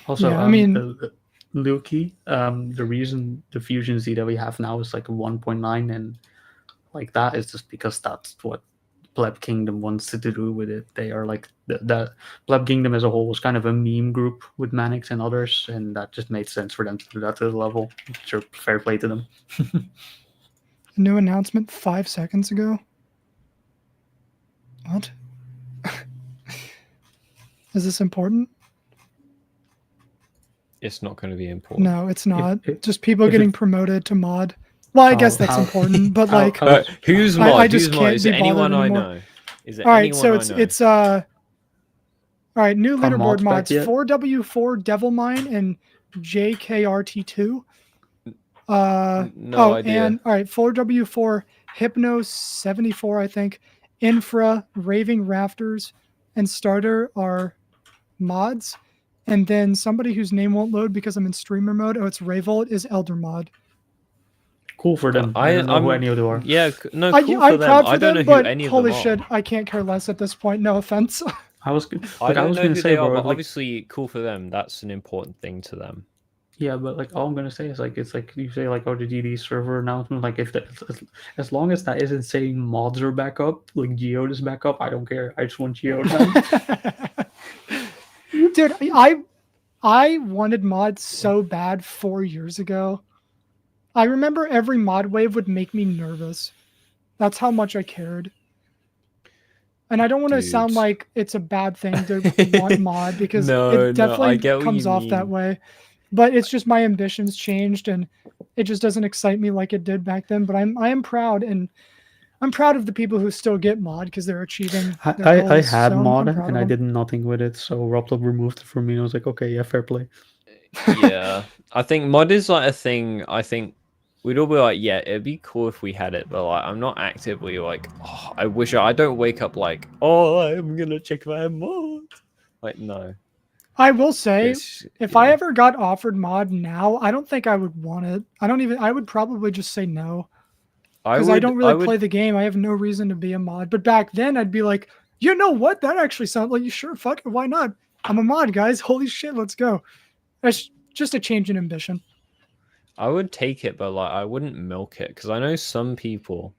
Also,
I mean,
Lukey, the reason the Fusion Z that we have now is like 1.9, and like that is just because that's what Pleb Kingdom wants to do with it. They are like the Pleb Kingdom as a whole was kind of a meme group with Manix and others, and that just made sense for them to do that to the level. Sure, fair play to them.
New announcement 5 seconds ago. What? Is this important?
It's not going to be important.
No, it's not. Just people getting promoted to mod. Well, I guess that's important, but like,
who's mod?
I just can't
Is it
be
anyone
bothered
I
anymore.
know? Is it
all right,
anyone
so
I
it's
know?
it's all right. New leaderboard mods:
yet?
4W4 Devil Mine and JKRT2.
No idea.
And all right, 4W4 Hypno 74, I think. Infra, Raving Rafters, and Starter are mods, And then somebody whose name won't load because I'm in streamer mode. Oh, it's Rayvolt is Elder Mod.
Cool for them. I don't know who any of them are.
Yeah, no,
I'm
cool for them.
proud for
I don't
them,
know who
but
any of
holy
them
shit,
are.
I can't care less at this point. No offense.
I was
I don't know
gonna
who
say,
they
bro,
are, but
like,
obviously cool for them. That's an important thing to them.
yeah, but like all I'm gonna say is like it's like you say like the GD server announcement, like if that as long as that isn't saying mods are back up, like Geode is back up, I don't care. I just want Geode now.
Dude, I wanted mods so bad 4 years ago. I remember every mod wave would make me nervous. That's how much I cared. And I don't want to sound like it's a bad thing to want mod because it definitely comes off that way. But it's just my ambitions changed and it just doesn't excite me like it did back then. But I am proud, and I'm proud of the people who still get mod because they're achieving their goals.
I had
So
mod
I'm proud
and
of
I
them.
did nothing with it, so RobTop removed it from me and I was like, okay, yeah, fair play.
Yeah, I think mod is like a thing. I think we'd all be like, yeah, it'd be cool if we had it, but like, I'm not actively like, oh, I wish I don't wake up like, oh, I'm gonna check my mod. Like, no.
I will say, if
yeah.
I ever got offered mod now, I don't think I would want it. I would probably just say no. Because I don't really play the game. I have no reason to be a mod. But back then, I'd be like, you know what? That actually sounds like, you sure, fuck it, why not? I'm a mod, guys. Holy shit, let's go. That's just a change in ambition.
I would take it, but like I wouldn't milk it because I know some people.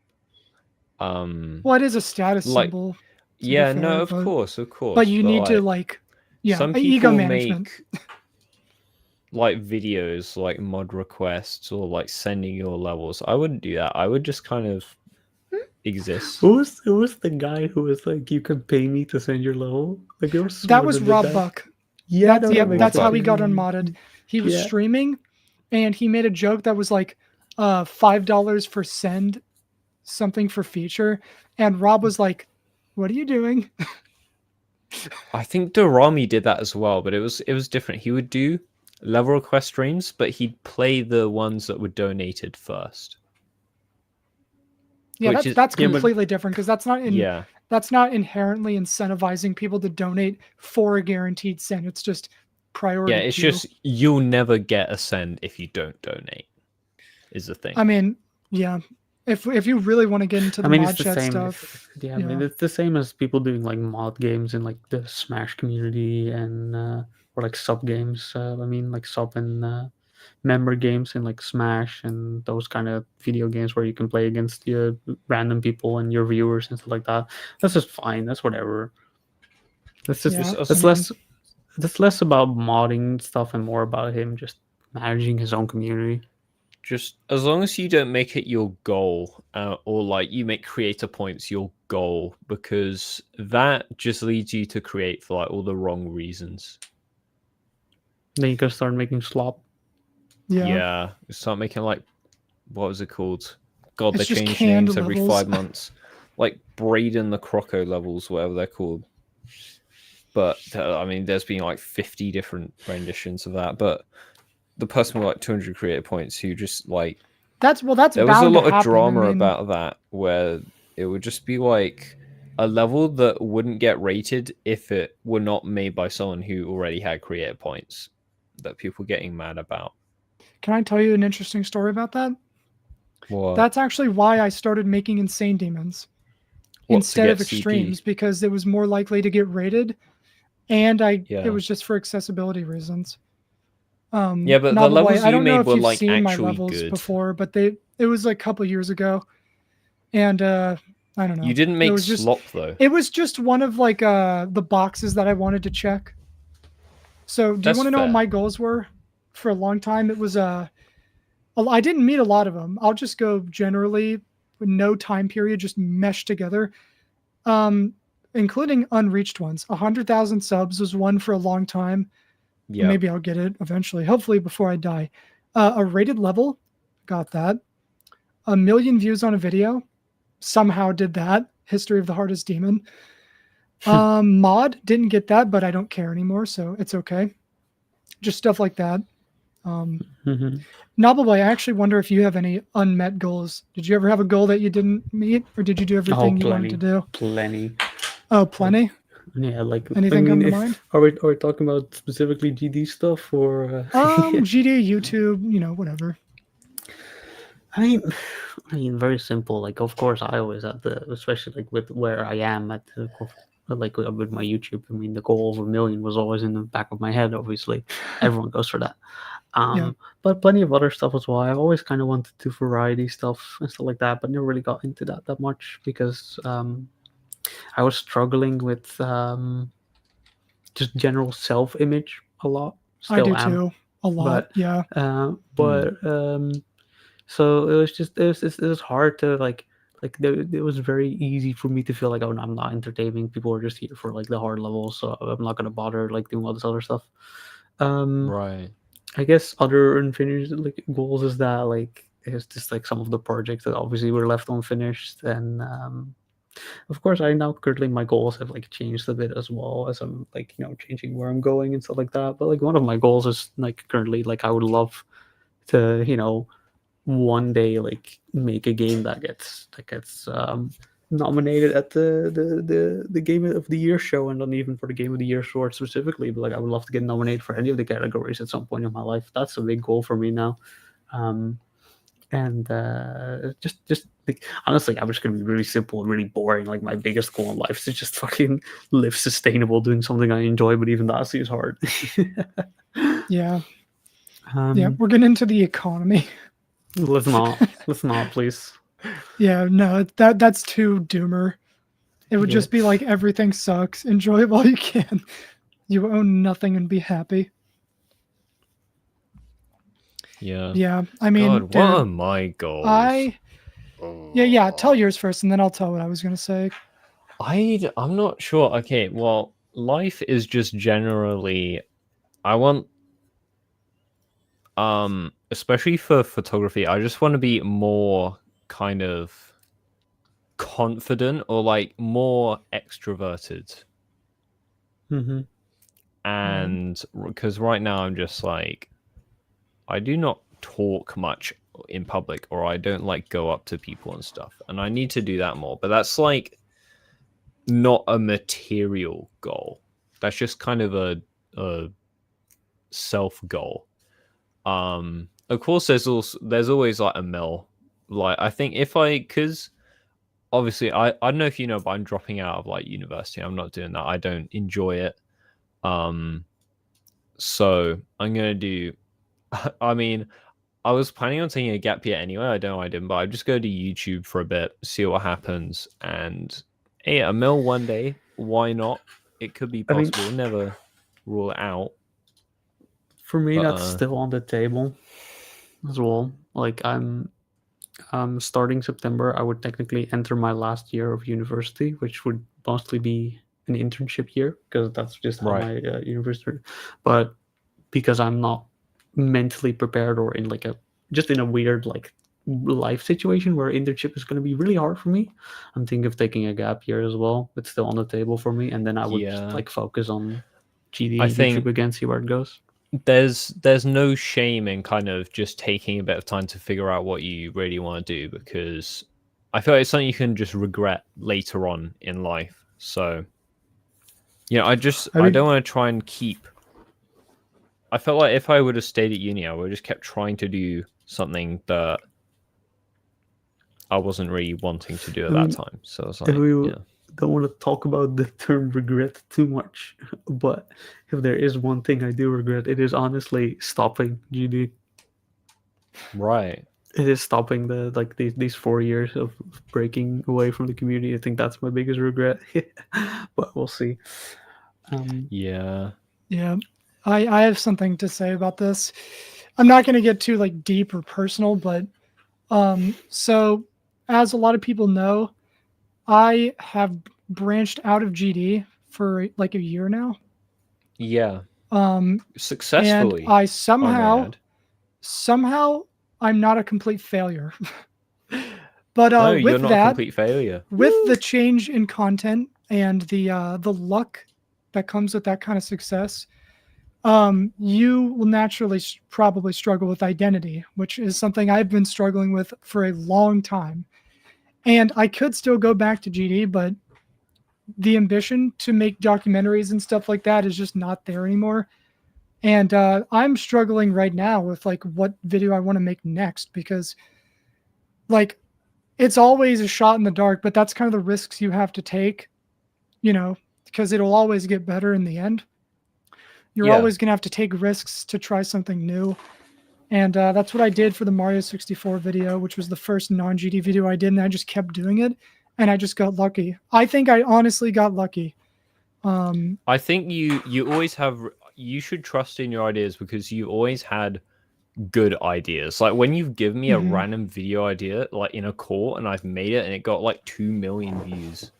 Well, it is a status symbol.
Yeah, no, of course.
But you need to like, yeah,
some
ego
people
management.
make like videos, like mod requests or like sending your levels. I wouldn't do that. I would just kind of exist.
Who was the guy who was like, you can pay me to send your level? Like there was
that was Rob Buck.
Yeah,
that's how he got unmodded. He was streaming, and he made a joke that was like, $5 for send something for feature, and Rob was like, "What are you doing?"
I think Dorami did that as well, but it was different. He would do level request streams, but he'd play the ones that were donated first.
Yeah, that's completely different because that's not inherently incentivizing people to donate for a guaranteed send. It's just priority.
Yeah, it's just you'll never get a send if you don't donate. Is the thing.
I mean, yeah. If you really want to get into the mod chat stuff,
I mean, it's the same as people doing like mod games in like the Smash community and or like sub games. I mean, like sub and member games in like Smash and those kind of video games where you can play against your random people and your viewers and stuff like that. That's just fine. That's whatever. That's just that's less about modding stuff and more about him just managing his own community.
Just as long as you don't make it your goal, or like you make creator points your goal, because that just leads you to create for like all the wrong reasons.
Then you can start making slop.
Yeah, start making like, what was it called? God, they change
names
every 5 months. Like Braden the Croco levels, whatever they're called. But I mean, there's been like 50 different renditions of that. But the person with like 200 creator points who just like there was a lot of drama about that, where it would just be like a level that wouldn't get rated if it were not made by someone who already had creator points, that people getting mad about.
Can I tell you an interesting story about that?
What?
That's actually why I started making Insane Demons instead of Extremes, because it was more likely to get rated, and it was just for accessibility reasons.
Yeah, but the levels you made were like actually good
before, but it was like a couple years ago, and I don't know.
You didn't make slop though.
It was just one of like the boxes that I wanted to check. So do you want to know what my goals were for a long time? It was I didn't meet a lot of them. I'll just go generally with no time period, just mesh together, including unreached ones. 100,000 subs was one for a long time. Yeah, maybe I'll get it eventually, hopefully before I die. A rated level, got that. 1 million views on a video, somehow did that. History of the Hardest Demon. Mod, didn't get that, but I don't care anymore, so it's okay. Just stuff like that. Knobbelboy, I actually wonder if you have any unmet goals. Did you ever have a goal that you didn't meet, or did you do everything you wanted to do?
Plenty.
Oh, plenty?
Yeah, like
Anything come to mind?
Are we talking about specifically GD stuff or?
GD, YouTube, whatever.
I mean, very simple. Like, of course, I always have especially like with where I am at like with my YouTube. I mean, the goal of 1 million was always in the back of my head. Obviously, everyone goes for that. But plenty of other stuff as well. I've always kind of wanted to variety stuff and stuff like that, but never really got into that much because I was struggling with just general self-image a lot.
I do too, a lot.
So it was hard to like it was very easy for me to feel like, oh, no, I'm not entertaining. People are just here for like the hard levels, so I'm not gonna bother like doing all this other stuff.
Right.
I guess other unfinished like goals is that like it's just like some of the projects that obviously were left unfinished, and of course I now currently my goals have like changed a bit as well as I'm like changing where I'm going and stuff like that. But like one of my goals is like currently like I would love to one day like make a game that gets nominated at the Game of the Year show, and not even for the Game of the Year short specifically, but like I would love to get nominated for any of the categories at some point in my life. That's a big goal for me now. And just like honestly, I'm just gonna be really simple and really boring. Like my biggest goal in life is to just fucking live sustainable, doing something I enjoy, but even that seems hard.
Yeah. We're getting into the economy.
Let's not, please.
Yeah, no, that's too doomer. It would just be like everything sucks. Enjoy it while you can. You own nothing and be happy.
Yeah.
Yeah, I mean,
God, what are my goals?
Yeah. Tell yours first, and then I'll tell what I was gonna say.
I'm not sure. Okay, well, life is just generally, I want, especially for photography, I just want to be more kind of confident or like more extroverted.
Mm-hmm.
And because right now I'm just like, I do not talk much in public, or I don't like go up to people and stuff, and I need to do that more. But that's like not a material goal. That's just kind of a self goal. Of course, there's always like a mill. Like I think because obviously I don't know if you know, but I'm dropping out of like university. I'm not doing that. I don't enjoy it. So I'm gonna do. I mean, I was planning on taking a gap year anyway. I don't know why I didn't, but I'd just go to YouTube for a bit, see what happens, and hey, a mill one day. Why not? It could be possible. Never rule it out.
For me, that's still on the table as well. Like I'm starting September, I would technically enter my last year of university, which would mostly be an internship year because that's just how my university. But because I'm not mentally prepared or in like in a weird like life situation where internship is going to be really hard for me, I'm thinking of taking a gap year as well. It's still on the table for me, and then I would just like focus on GD and YouTube again, see where it goes.
There's no shame in kind of just taking a bit of time to figure out what you really want to do, because I feel like it's something you can just regret later on in life. So I don't want to try and keep. I felt like if I would have stayed at uni, I would have just kept trying to do something that I wasn't really wanting to do at that time. So it's like,
don't want to talk about the term regret too much, but if there is one thing I do regret, it is honestly stopping GD.
Right.
It is stopping these 4 years of breaking away from the community. I think that's my biggest regret. But we'll see.
Yeah. I have something to say about this. I'm not going to get too like deep or personal, but so as a lot of people know, I have branched out of GD for like a year now.
Yeah. Successfully.
And I somehow I'm not a complete failure. But
no,
with
you're not
that,
a complete failure.
With the change in content and the luck that comes with that kind of success, you will naturally probably struggle with identity, which is something I've been struggling with for a long time. And I could still go back to GD, but the ambition to make documentaries and stuff like that is just not there anymore. And I'm struggling right now with like what video I want to make next, because like it's always a shot in the dark, but that's kind of the risks you have to take, you know, because it'll always get better in the end. You're always going to have to take risks to try something new. And that's what I did for the Mario 64 video, which was the first non-GD video I did, and I just kept doing it, and I just got lucky. I think I honestly got lucky.
I think you always have. You should trust in your ideas because you always had good ideas. Like when you've given me a random video idea, like in a call, and I've made it, and it got like 2 million views.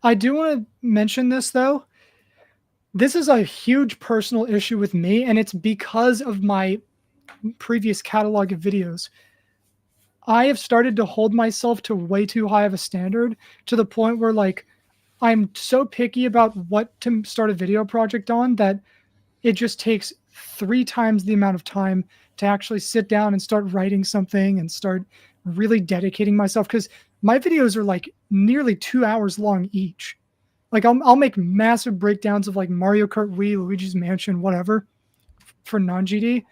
I do want to mention this though. This is a huge personal issue with me, and it's because of my previous catalog of videos. I have started to hold myself to way too high of a standard, to the point where like I'm so picky about what to start a video project on that it just takes 3 times the amount of time to actually sit down and start writing something and start really dedicating myself, because my videos are like nearly 2 hours long each. Like I'll make massive breakdowns of like Mario Kart Wii, Luigi's Mansion, whatever, for non-GD.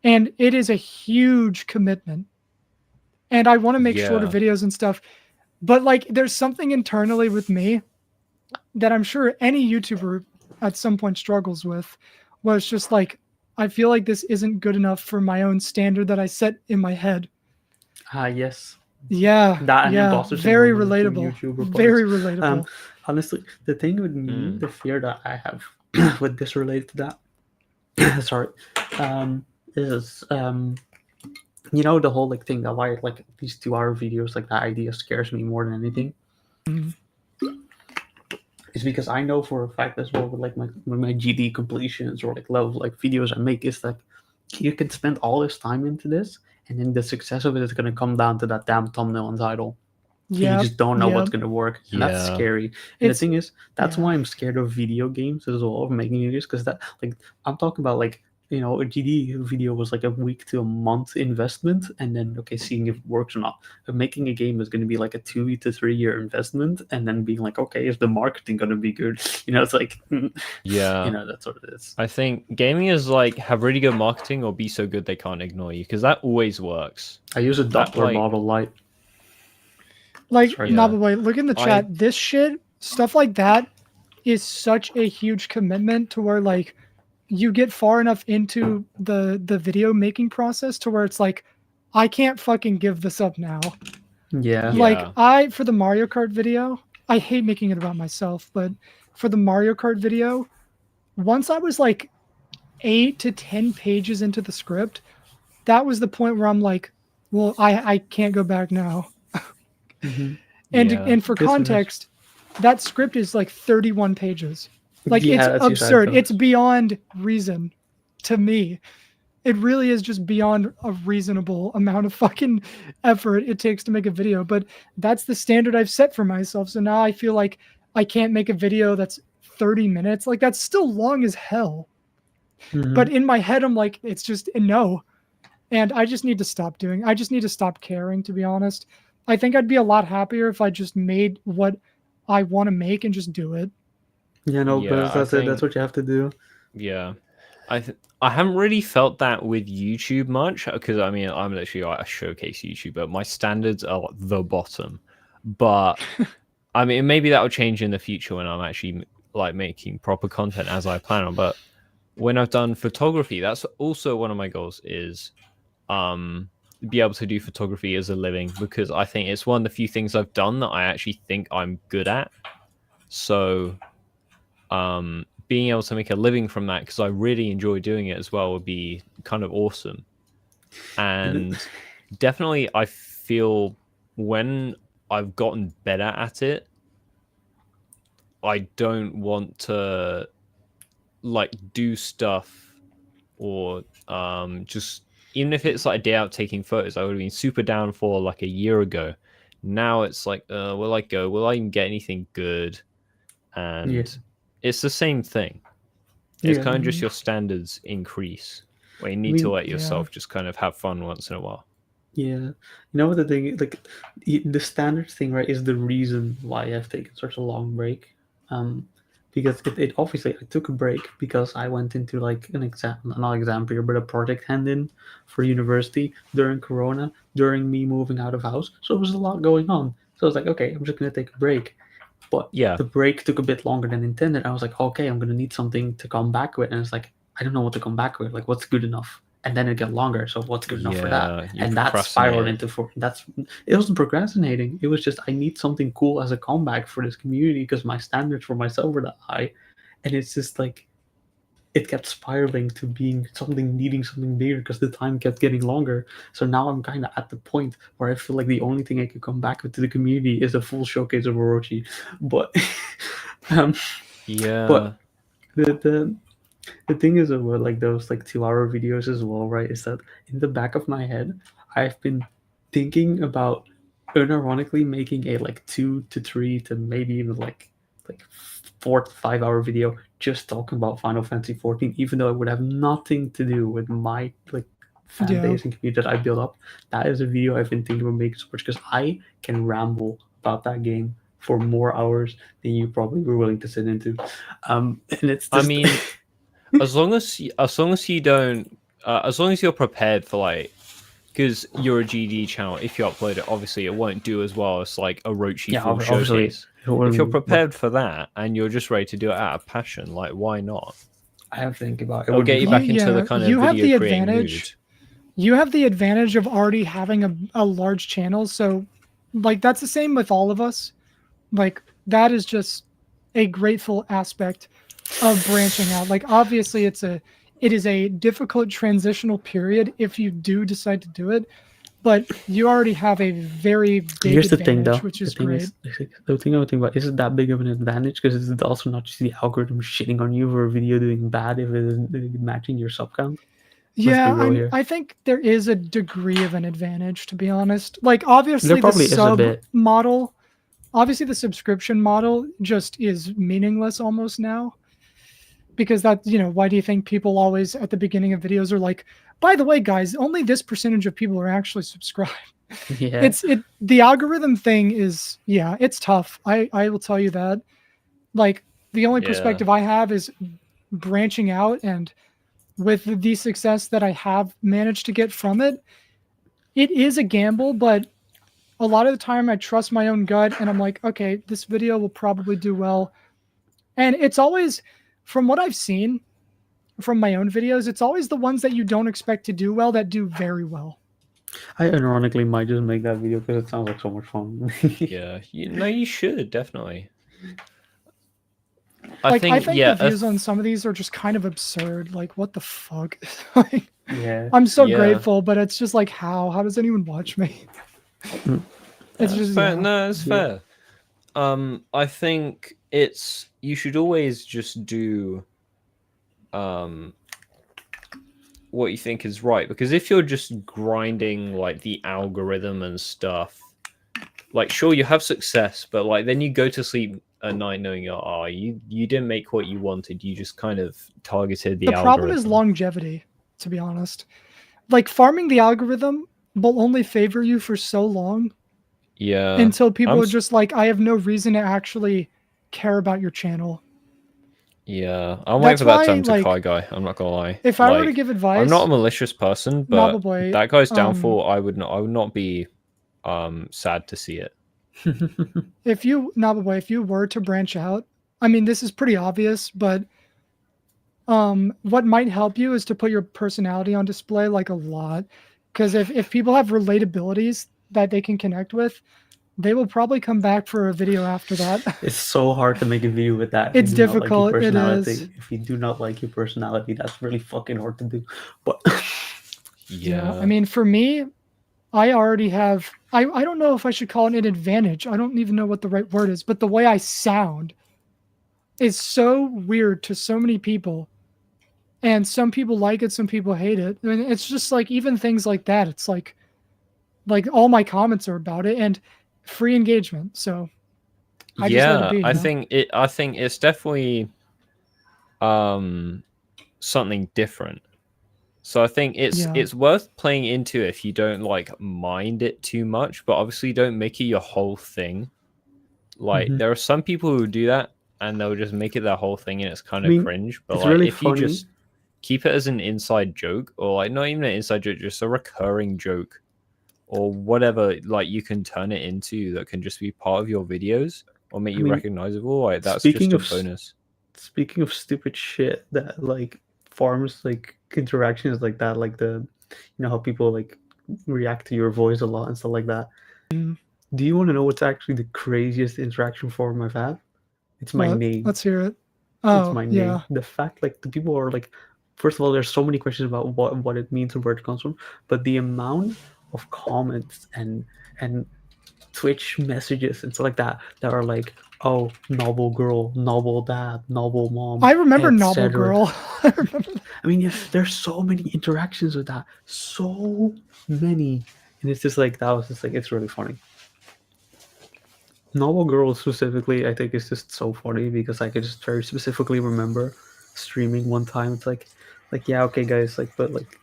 And it is a huge commitment. And I want to make shorter videos and stuff. But like there's something internally with me that I'm sure any YouTuber at some point struggles with, where it's just like, I feel like this isn't good enough for my own standard that I set in my head.
Yes.
Yeah.
That and imposter
very
syndrome are the two
relatable.
YouTuber parts.
Very relatable.
Honestly, the thing with me, the fear that I have with this related to that, sorry, is you know, the whole like thing that why like these 2-hour videos, like that idea scares me more than anything. It's because I know for a fact as well with like my GD completions or like level like videos I make is like you can spend all this time into this, and then the success of it is going to come down to that damn thumbnail and title.
Yeah,
you just don't know what's going to work, and that's scary. And the thing is, that's why I'm scared of video games as well, of making videos, because that like I'm talking about like, you know, a GD video was like a week to a month investment, and then okay, seeing if it works or not. But making a game is going to be like a 2 to 3 year investment, and then being like, okay, is the marketing going to be good? You know, it's like,
yeah,
you know, that's what it is.
I think gaming is like have really good marketing or be so good they can't ignore you, because that always works.
I use a Doppler model light.
Like, Knobbelboy, look in the chat. This shit, stuff like that, is such a huge commitment to where like you get far enough into the video making process to where it's like, I can't fucking give this up now.
Yeah.
Like for the Mario Kart video, I hate making it about myself, but for the Mario Kart video, once I was like 8 to 10 pages into the script, that was the point where I'm like, well, I can't go back now. And for context, that script is like 31 pages. Like it's absurd. It's beyond reason to me. It really is just beyond a reasonable amount of fucking effort it takes to make a video. But that's the standard I've set for myself. So now I feel like I can't make a video that's 30 minutes. Like that's still long as hell. But in my head, I'm like, it's just no. And I just need to stop doing. I just need to stop caring, to be honest. I think I'd be a lot happier if I just made what I want to make and just do it.
Yeah, no, but that's it. That's what you have to do.
Yeah. I haven't really felt that with YouTube much, because I mean, I'm literally like a showcase YouTuber. My standards are like the bottom. But I mean, maybe that will change in the future when I'm actually like making proper content as I plan on. But when I've done photography, that's also one of my goals is be able to do photography as a living, because I think it's one of the few things I've done that I actually think I'm good at. So being able to make a living from that, because I really enjoy doing it as well, would be kind of awesome. And definitely I feel when I've gotten better at it, I don't want to like do stuff or just, even if it's like a day out taking photos, I would have been super down for like a year ago. Now it's like, will I go? Will I even get anything good? And it's the same thing. It's kind of just your standards increase, where you need to let yourself just kind of have fun once in a while.
Yeah, you know what the thing is, like the standard thing, right, is the reason why I've taken such a long break. Because it obviously I took a break because I went into like an exam, not exam period, but a project hand in for university during Corona, during me moving out of house. So there was a lot going on. So I was like, okay, I'm just gonna take a break. But
Yeah.
the break took a bit longer than intended. I was like, okay, I'm gonna need something to come back with, and it's like I don't know what to come back with. Like, what's good enough? And then it got longer. So what's good enough for that?
you
And that spiraled
procrastinated.
into it wasn't procrastinating. It was just I need something cool as a comeback for this community because my standards for myself were that high, and it's just like it kept spiraling to being something needing something bigger because the time kept getting longer. So now I'm kind of at the point where I feel like the only thing I could come back with to the community is a full showcase of Orochi. But
Yeah.
but the thing is about like those like 2 hour videos as well, right? Is that in the back of my head, I've been thinking about unironically making a like 2 to 3 to maybe even like 4 to 5 hour video just talking about Final Fantasy 14, even though it would have nothing to do with my like fan
Yeah.
base and community that I built up. That is a video I've been thinking about making so much because I can ramble about that game for more hours than you probably were willing to sit into. And it's just...
I mean, as long as you don't, as long as you're prepared for like, because you're a GD channel, if you upload it, obviously it won't do as well as like Orochi full showcase. If you're prepared for that and you're just ready to do it out of passion, like why not?
I have to think about it.
It'll get you back into the kind of
you have
video
the
creating
advantage.
mood.
You have the advantage of already having a large channel, so like that's the same with all of us. Like that is just a grateful aspect of branching out. Like obviously it is a difficult transitional period if you do decide to do it, but you already have a very big
Here's the
advantage,
thing, though.
which is
the thing
great.
Is, the thing I would think about, is it that big of an advantage? Because it's also not just the algorithm shitting on you for a video doing bad if it isn't matching your sub count.
Yeah, I think there is a degree of an advantage, to be honest. Like obviously the sub model, obviously the subscription model just is meaningless almost now. Because that, why do you think people always at the beginning of videos are like, by the way, guys, only this percentage of people are actually subscribed.
Yeah.
The algorithm thing is, yeah, it's tough. I will tell you that. Like the only perspective I have is branching out, and with the success that I have managed to get from it, it is a gamble, but a lot of the time I trust my own gut and I'm like, okay, this video will probably do well. And it's always, from what I've seen from my own videos, it's always the ones that you don't expect to do well that do very well.
I ironically might just make that video because it sounds like so much fun.
Yeah, you should definitely.
I think the views on some of these are just kind of absurd. Like, what the fuck? Like,
yeah.
I'm so grateful, but it's just like, how does anyone watch me?
It's just fair. No, it's fair. I think you should always just do what you think is right, because if you're just grinding like the algorithm and stuff, like sure you have success, but like then you go to sleep at night knowing you didn't make what you wanted, you just kind of targeted the algorithm.
Problem is longevity, to be honest. Like farming the algorithm will only favor you for so long.
Yeah.
Until people are just like, I have no reason to actually care about your channel.
Yeah, I'm waiting for that time to Kai guy. I'm not gonna lie.
If I were to give advice,
I'm not a malicious person, but
Knobbelboy,
that guy's downfall, I would not be sad to see it.
If you were to branch out, I mean, this is pretty obvious, but what might help you is to put your personality on display, like a lot, because if people have relatabilities that they can connect with, they will probably come back for a video after that.
It's so hard to make a video with that.
It's difficult.
It is. If you do not like your personality, that's really fucking hard to do. But
yeah, I mean, for me, I already have. I don't know if I should call it an advantage. I don't even know what the right word is, but the way I sound is so weird to so many people, and some people like it, some people hate it. I mean, it's just like even things like that. It's like all my comments are about it, and free engagement. So
I think it's definitely something different. So I think
Yeah.
it's worth playing into if you don't like mind it too much, but obviously don't make it your whole thing. Like
Mhm.
there are some people who do that and they'll just make it their whole thing and it's kind
I
of
mean,
cringe. But
it's
like
really
if you
funny.
just keep it as an inside joke, or like not even an inside joke, just a recurring joke, or whatever, like you can turn it into that can just be part of your videos or make
I
you
mean,
recognizable. Like that's
speaking
just a
of
bonus.
speaking of stupid shit that like forms like interactions like that, like how people like react to your voice a lot and stuff like that.
Mm.
Do you want to know what's actually the craziest interaction form I've had? It's my
What?
name.
Let's hear it.
It's
Oh,
my name.
yeah.
The fact like the people are like, first of all, there's so many questions about what it means and where it comes from, but the amount of comments and Twitch messages and stuff like that are like, oh, novel girl, novel dad, novel mom.
I remember Novel
etc.
Girl. I remember.
I mean, yeah, there's so many interactions with that, so many, and it's just like that was just like it's really funny. Novel girl specifically, I think is just so funny because I could just very specifically remember streaming one time. It's like yeah, okay, guys, like, but like,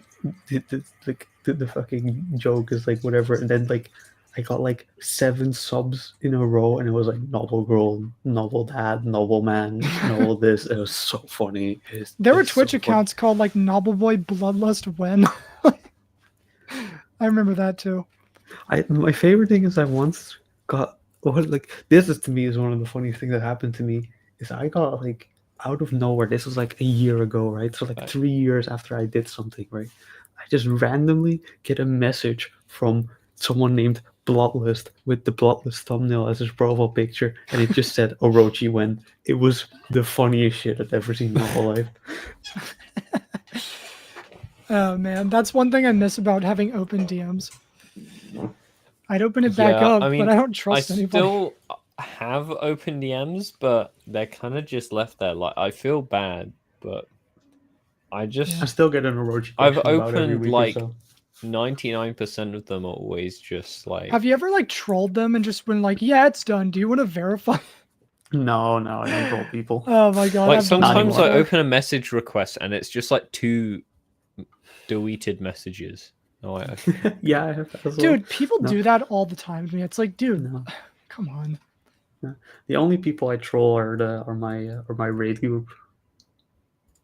the fucking joke is like whatever, and then like I got like 7 subs in a row, and it was like novel girl, novel dad, novel man, novel this. It was so funny.
There were
it's so
Twitch accounts called like Knobbelboy, Bloodlust, when. I remember that too.
My favorite thing is I once got like this is to me is one of the funniest things that happened to me is I got like out of nowhere. This was like a year ago, right? So like 3 years after I did something, right? I just randomly get a message from someone named Bloodlust with the Bloodlust thumbnail as his profile picture, and it just said Orochi when. It was the funniest shit I've ever seen in my whole life.
Oh man, that's one thing I miss about having open DMs. I'd open it back
Yeah,
up,
I mean,
but I don't trust
I
anybody.
still have open DMs, but they're kind of just left there. Like I feel bad, but I just
I still get an Orochi
I've
question about every
opened
week
like
or so.
99% of them are always just like
Have you ever like trolled them and just been like, "Yeah, it's done. Do you want to verify?"
No, I don't troll people.
Oh my god!
like
I've done that
sometimes I
before.
open a message request and it's just like 2 deleted messages. No,
Yeah, I have that as well.
Dude, people
No.
do that all the time to me. It's like, dude,
No.
come on.
The only people I troll are my raid group.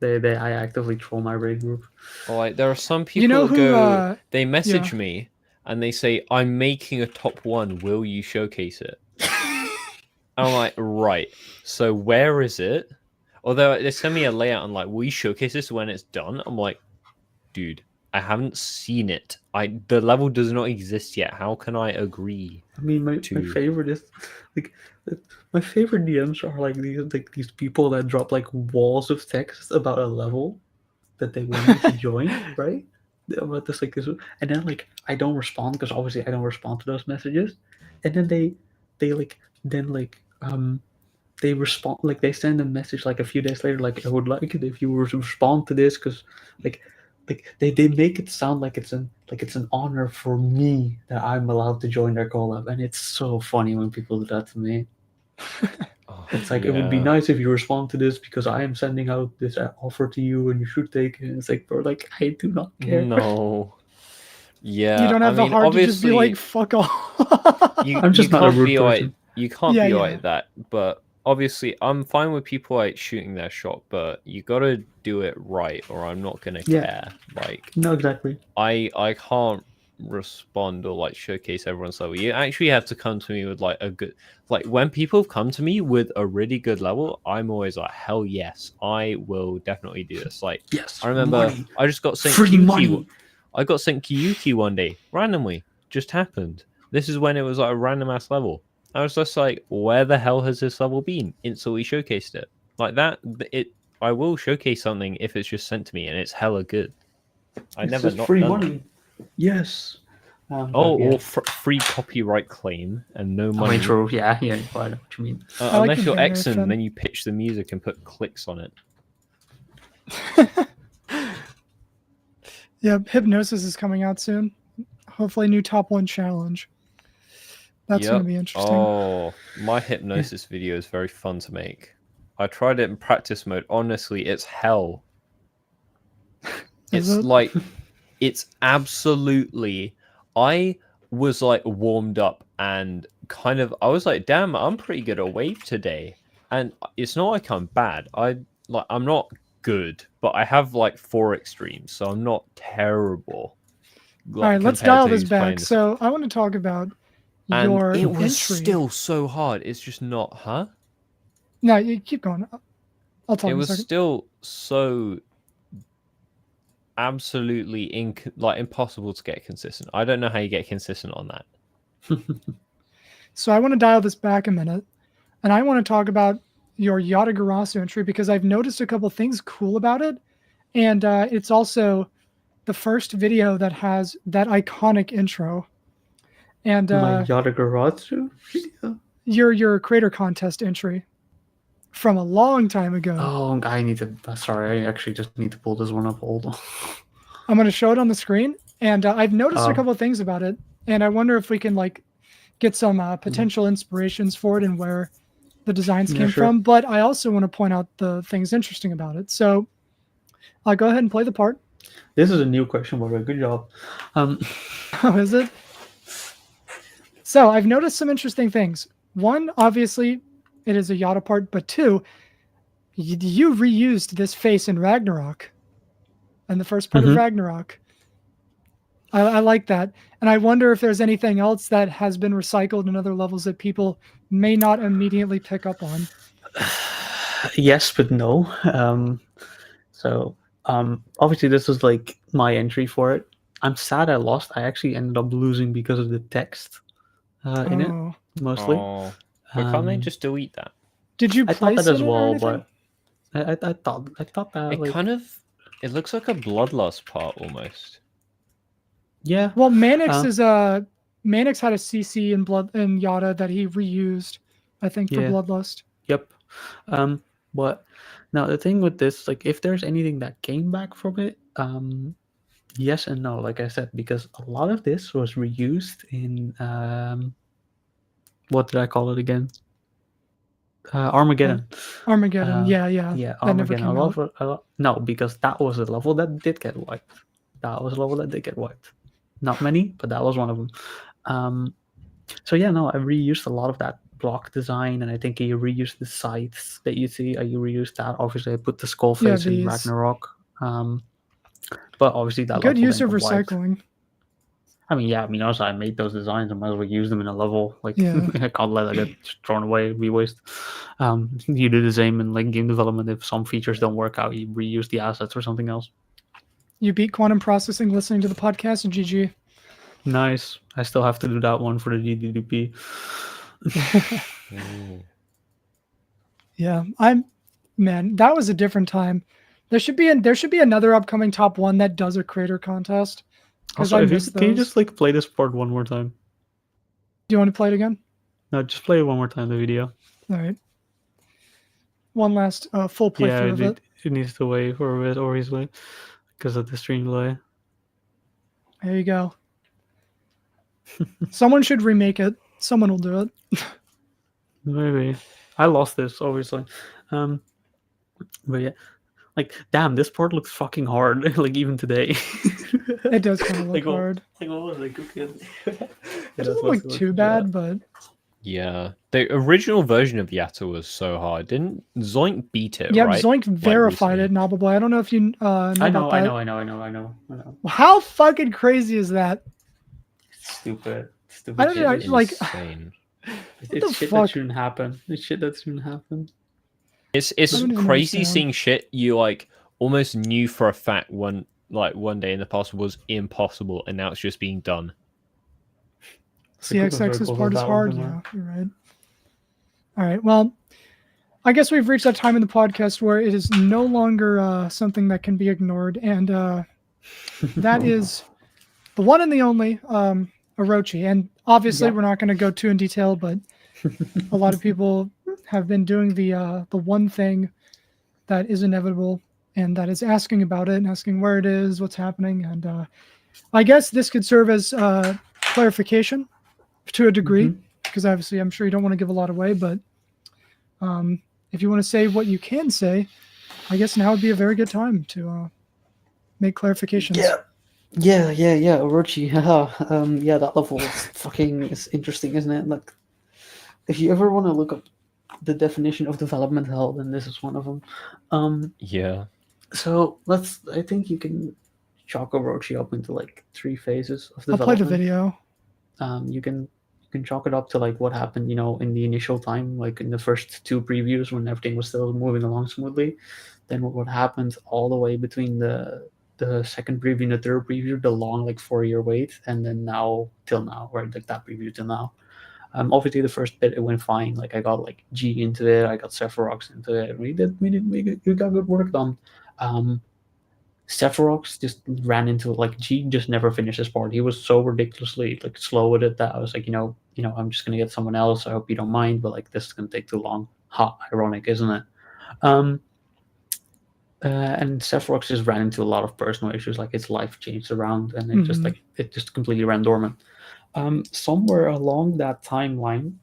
I actively troll my raid group.
like there are some people
You know
that
who?
go, they message
yeah.
me and they say, "I'm making a top 1. Will you showcase it?" I'm like, right. So where is it? Although they send me a layout and like, will you showcase this when it's done? I'm like, dude, I haven't seen it. The level does not exist yet. How can I agree?
I mean, my favorite is like my favorite DMs are like these people that drop like walls of text about a level that they want me to join, right? About this like this, and then like I don't respond because obviously I don't respond to those messages, and then they like then like they respond like they send a message like a few days later like I would like it if you were to respond to this because like they make it sound like it's an honor for me that I'm allowed to join their collab, and it's so funny when people do that to me. It's like it would be nice if you respond to this because I am sending out this offer to you and you should take it. It's like, bro, like I do not care.
No. Yeah,
You don't have the heart to just be like, fuck off.
I'm just not a rude person.
You can't be like that, but obviously I'm fine with people like shooting their shot, but you gotta do it right or I'm not gonna care. Like
no, exactly.
I can't respond or like showcase everyone's level. You actually have to come to me with like a good, like when people come to me with a really good level, I'm always like, hell yes, I will definitely do this. Like
yes,
I remember
money.
I just got sent
free
Kyuki.
Money.
I got sent Kyuki one day randomly, just happened. This is when it was like a random ass level. I was just like, where the hell has this level been? Instantly showcased it like that. I will showcase something if it's just sent to me and it's hella good. I never not
free
done
money. Yes.
or free copyright claim and no money.
True. Yeah, I know what you mean.
Unless you're Exxon, then you pitch the music and put clicks on it.
Yeah, Hypnosis is coming out soon. Hopefully, new top 1 challenge. That's going to be interesting.
Oh, my Hypnosis video is very fun to make. I tried it in practice mode. Honestly, it's hell. It's absolutely. I was like warmed up and kind of. I was like, damn, I'm pretty good at wave today, and it's not like I'm bad. I'm not good, but I have like 4 extremes, so I'm not terrible.
All right, let's dial this back. So I want to talk about your
it was
entry.
Still so hard. It's just not, huh?
No, you keep going. I'll talk.
It
in a
was
second.
still so absolutely impossible to get consistent. I don't know how you get consistent on that.
So I want to dial this back a minute, and I want to talk about your Yatagarasu entry because I've noticed a couple things cool about it, and it's also the first video that has that iconic intro. And
my Yatagarasu video?
Your creator contest entry from a long time ago.
Oh, I need to. Sorry, I actually just need to pull this one up. Hold on.
I'm going to show it on the screen, and I've noticed a couple of things about it, and I wonder if we can like get some potential inspirations for it and where the designs came from. But I also want to point out the things interesting about it. So I'll go ahead and play the part.
This is a new question, by the way. Good job.
Oh, is it? So I've noticed some interesting things. One, obviously, it is a Yata part, but 2, you reused this face in Ragnarok, and the first part of Ragnarok. I like that, and I wonder if there's anything else that has been recycled in other levels that people may not immediately pick up on.
Yes, but no. Obviously, this was like my entry for it. I'm sad I lost. I actually ended up losing because of the text in it, mostly.
Oh, but can't they just delete that?
Did you?
I thought that as well,
but
I thought that
it looks like a Bloodlust part almost.
Yeah.
Well, Manix Manix had a CC in Yata that he reused, I think, for Bloodlust.
Yep. But now the thing with this, like, if there's anything that came back from it, yes and no. Like I said, because a lot of this was reused in what did I call it again? Armageddon.
Armageddon. Yeah.
Armageddon. No, because that was a level that did get wiped. Not many, but that was one of them. I reused a lot of that block design, and I think I reused the sights that you see. I reused that. Obviously, I put the skull face in Ragnarok. But obviously, that
good use of recycling.
Wiped. Also, I made those designs. I might as well use them in a level. I can't let that get thrown away. It'd be waste. You do the same in like game development. If some features don't work out, you reuse the assets for something else.
You beat quantum processing listening to the podcast, and GG.
Nice. I still have to do that one for the GDDP.
Yeah, that was a different time. There should be another upcoming top 1 that does a creator contest.
Also, can you just like play this part one more time?
Do you want to play it again?
No, just play it one more time, the video.
All right. One last full playthrough of it.
It needs to wait for a bit, obviously, because of the stream delay.
There you go. Someone should remake it. Someone will do it.
Maybe. I lost this, obviously. But yeah. Like, damn, this part looks fucking hard. Like, even today.
It does kind of look hard.
Like, what was it?
It doesn't look too bad, but...
Yeah. The original version of Yatta was so hard. Didn't Zoink beat it,
yeah,
right?
Zoink verified it, Knobbelboy. I don't know if you know about that.
I know.
How fucking crazy is that?
Stupid
I don't know, like...
Insane.
It's shit that shouldn't happen.
It's crazy seeing shit you like almost knew for a fact one day in the past was impossible, and now it's just being done.
CXX's part is hard. Yeah, you're right. All right. Well, I guess we've reached that time in the podcast where it is no longer something that can be ignored, and that is the one and the only Orochi. And obviously, we're not going to go too in detail, but a lot of people have been doing the one thing that is inevitable, and that is asking about it and asking where it is, what's happening. And I guess this could serve as clarification to a degree, because obviously I'm sure you don't want to give a lot away, but if you want to say what you can say, I guess now would be a very good time to make clarifications.
Yeah. Orochi. Yeah, that level is interesting, isn't it? Like, if you ever want to look up the definition of development hell, then this is one of them.
Yeah.
So I think you can chalk Orochi up into like 3 phases of
I'll play
development.
the video.
You can chalk it up to like what happened, in the initial time, like in the first 2 previews when everything was still moving along smoothly. Then what happened all the way between the second preview and the third preview, the long like 4-year wait, and then now till now, right? Like that preview till now. Obviously the first bit it went fine. Like I got like G into it, I got Sephirox into it. We got good work done. Sephirox just ran into it. Like G just never finished his part. He was so ridiculously like slow with it that I was like, I'm just gonna get someone else. I hope you don't mind, but like this is gonna take too long. Ha, ironic, isn't it? And Sephirox just ran into a lot of personal issues. Like his life changed around, and it just completely ran dormant. Somewhere along that timeline,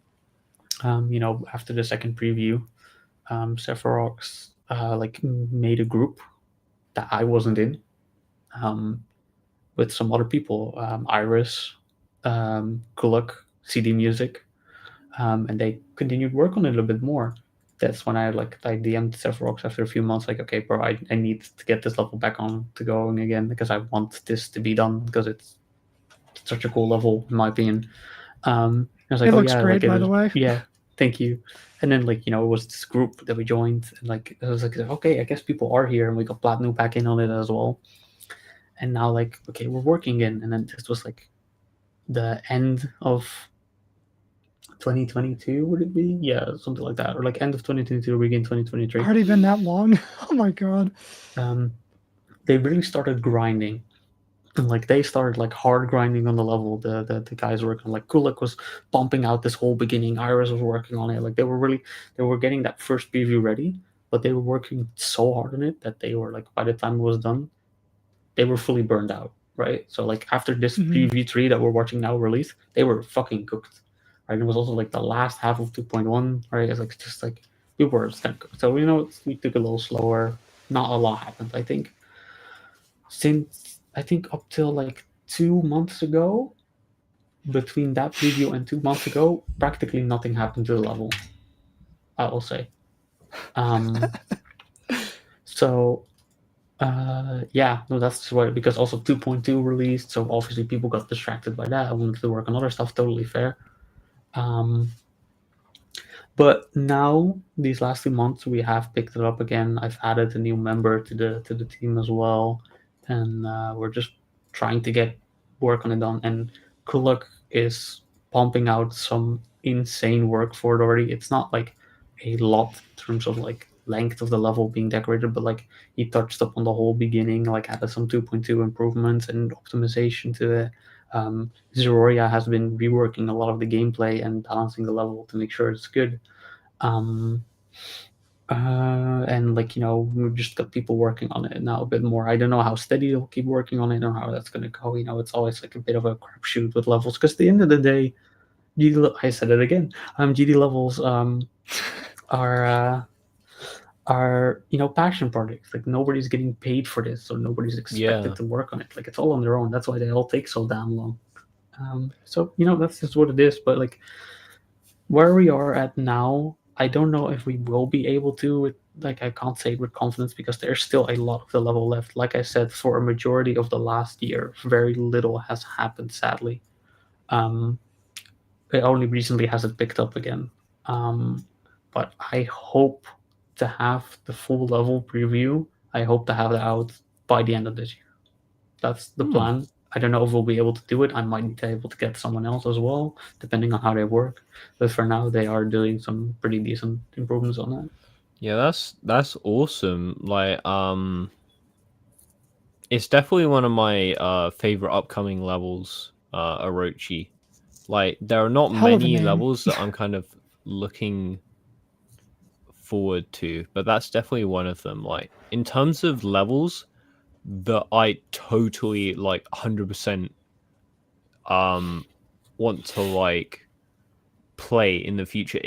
after the second preview, Sephirox made a group that I wasn't in, with some other people, Iris, Kuluk, CD Music, and they continued work on it a little bit more. That's when I DM'd Sephirox after a few months, like, okay, bro, I need to get this level back on to going again because I want this to be done because it's such a cool level in my opinion. I was like,
it looks great, by the way.
Yeah, thank you. And then it was this group that we joined, and I was like, okay, I guess people are here, and we got Platinum back in on it as well. And now okay, we're working in, and then this was like the end of 2022, would it be? Yeah, something like that, or like end of 2022, begin 2023.
Already been that long? Oh my god.
They really started grinding. And they started hard grinding on the level. The guys working on Kulak was pumping out this whole beginning. Iris was working on it. They were getting that first preview ready, but they were working so hard on it that they were by the time it was done, they were fully burned out. Right. So after this preview 3 that we're watching now release, they were fucking cooked. Right. It was also the last half of 2.1. Right. It's just we were cooked. So we took a little slower. Not a lot happened. I think up till 2 months ago, between that preview and 2 months ago, practically nothing happened to the level, I will say. So, that's why, because also 2.2 released, so obviously people got distracted by that. I wanted to work on other stuff, totally fair. But now, these last 2 months, we have picked it up again. I've added a new member to the team as well, and we're just trying to get work on it done. And Kulak is pumping out some insane work for it already. It's not a lot in terms of length of the level being decorated, but he touched up on the whole beginning, added some 2.2 improvements and optimization to it. Zeroria has been reworking a lot of the gameplay and balancing the level to make sure it's good. And we've just got people working on it now a bit more. I don't know how steady they'll keep working on it or how that's going to go. It's always a bit of a crapshoot with levels, because at the end of the day, I said it again, GD levels are passion projects. Nobody's getting paid for this, so nobody's expected to work on it. It's all on their own. That's why they all take so damn long. So that's just what it is. But where we are at now, I don't know if we will be able to. I can't say it with confidence because there's still a lot of the level left. Like I said, for a majority of the last year, very little has happened, sadly. It only recently has it picked up again. But I hope to have the full level preview. I hope to have that out by the end of this year. That's the plan. I don't know if we'll be able to do it. I might be able to get someone else as well, depending on how they work. But for now, they are doing some pretty decent improvements on that.
Yeah, that's awesome. It's definitely one of my favorite upcoming levels, Orochi. There are not many levels that I'm kind of looking forward to, but that's definitely one of them. In terms of levels that I totally 100% want to play in the future,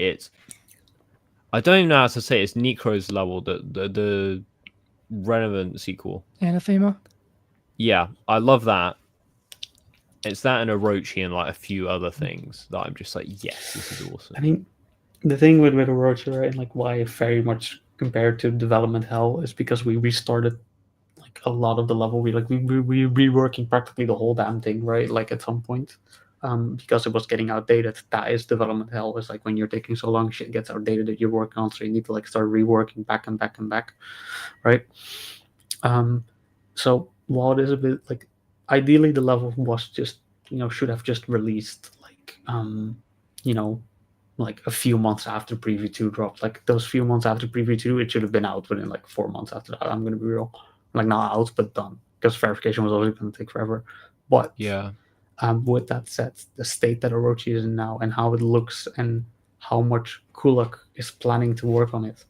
I don't even know how to say it. It's Necro's level, the Revenant sequel.
Anathema?
Yeah, I love that. It's that and Orochi and like a few other things that I'm just like, yes, this is awesome.
I mean, the thing with Orochi, right, and like why it very much compared to development hell is because we restarted like a lot of the level. We reworking practically the whole damn thing, right? Like at some point, because it was getting outdated. That is development hell. It's like when you're taking so long, shit gets outdated that you're working on, so you need to like start reworking back and back and back, right? So while it is a bit like, ideally the level was just should have just released like like a few months after preview 2 dropped. Like those few months after preview 2, it should have been out within like 4 months after that. I'm gonna be real, like not out but done, because verification was always going to take forever. But
yeah,
with that said, the state that Orochi is in now and how it looks and how much Kulak is planning to work on it,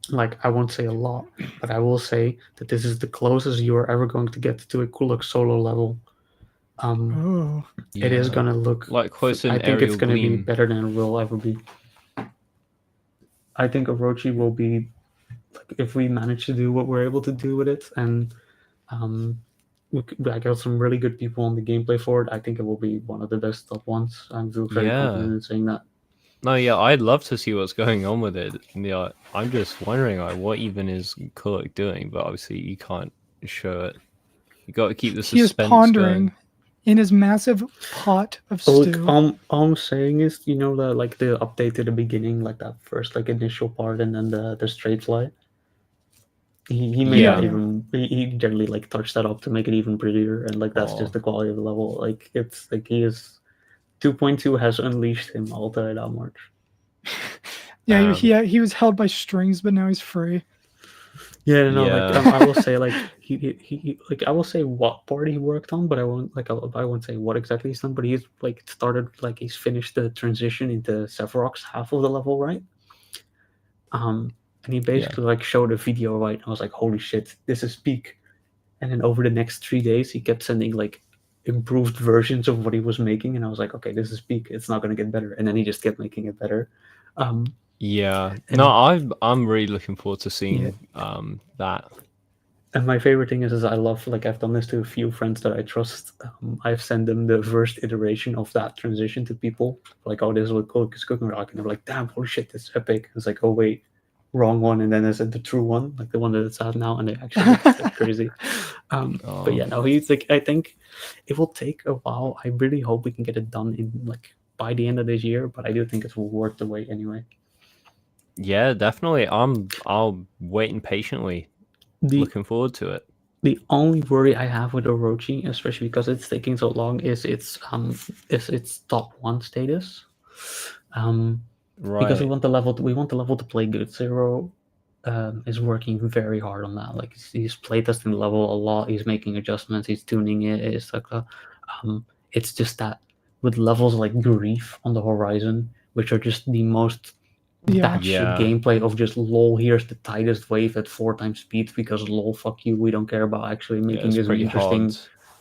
like I won't say a lot, but I will say that this is the closest you are ever going to get to a Kulak solo level.
Oh.
It is gonna look
like close
I
an
think it's
aerial
gonna be
gleam.
better than it will ever be. I think Orochi will be, like, if we manage to do what we're able to do with it, and I got some really good people on the gameplay for it, I think it will be one of the best top ones. I'm very confident in saying that.
No, yeah, I'd love to see what's going on with it. Yeah, I'm just wondering like what even is Kulak doing, but obviously you can't show it. You got to keep the suspense
He is pondering
going.
in his massive pot of
Look,
stew.
all I'm saying is, that like the update at the beginning, like that first like initial part, and then the straight fly. He made that even. He generally like touched that up to make it even prettier, and like that's just the quality of the level. Like it's like he is 2.2 has unleashed him. I'll tell you that much.
Yeah, he was held by strings, but now he's free.
Yeah, no, like I will say like he like I will say what part he worked on, but I won't say what exactly he's done. But he's like started like he's finished the transition into Sephiroth's half of the level, right? And he basically like showed a video, right? And I was like, holy shit, this is peak. And then over the next 3 days, he kept sending like improved versions of what he was making, and I was like, okay, this is peak. It's not going to get better. And then he just kept making it better.
No, I'm really looking forward to seeing that.
And my favorite thing is I love, like, I've done this to a few friends that I trust. I've sent them the first iteration of that transition to people, like, oh, this is what Kulak is cooking rock, and they're like, damn, holy shit, this is epic. It's like, oh wait, wrong one, and then I said the true one, like the one that it's out now, and they actually look like crazy. But yeah, no, he's like, I think it will take a while. I really hope we can get it done in like by the end of this year, but I do think it will worth the wait anyway.
Yeah, definitely. I'll waiting patiently. Looking forward to it.
The only worry I have with Orochi, especially because it's taking so long, is its top 1 status. Because we want the level to play good. Zero is working very hard on that. Like he's playtesting the level a lot. He's making adjustments. He's tuning it. It's like it's just that with levels like Grief on the horizon, which are just the most batshit gameplay of just lol, here's the tightest wave at 4 times speed because lol, fuck you, we don't care about actually making this an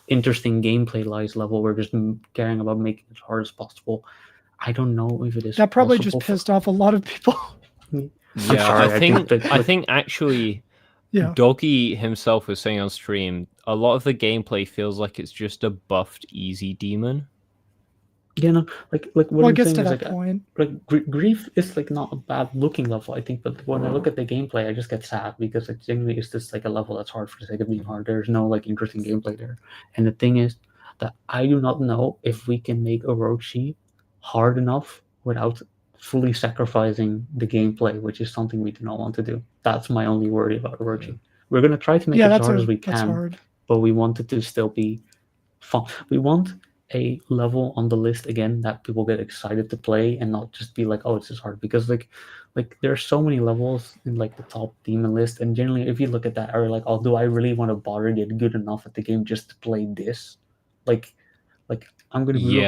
interesting gameplay-wise level. We're just caring about making it as hard as possible. I don't know if it is
that probably just pissed off a lot of people.
Yeah, I think actually Doggy himself was saying on stream, a lot of the gameplay feels like it's just a buffed easy demon.
Yeah, no, like what I'm saying is like,
point.
Like Grief is like not a bad looking level, I think, but when I look at the gameplay, I just get sad because like genuinely it's just like a level that's hard for the sake of being hard. There's no like interesting gameplay there, and the thing is that I do not know if we can make Orochi hard enough without fully sacrificing the gameplay, which is something we do not want to do. That's my only worry about Orochi. We're gonna try to make it as hard as we can, but we want it to still be fun. We want a level on the list again that people get excited to play and not just be like, oh, it's just hard, because like there are so many levels in like the top demon list, and generally if you look at that, are like, oh, do I really want to bother get good enough at the game just to play this? Like I'm gonna be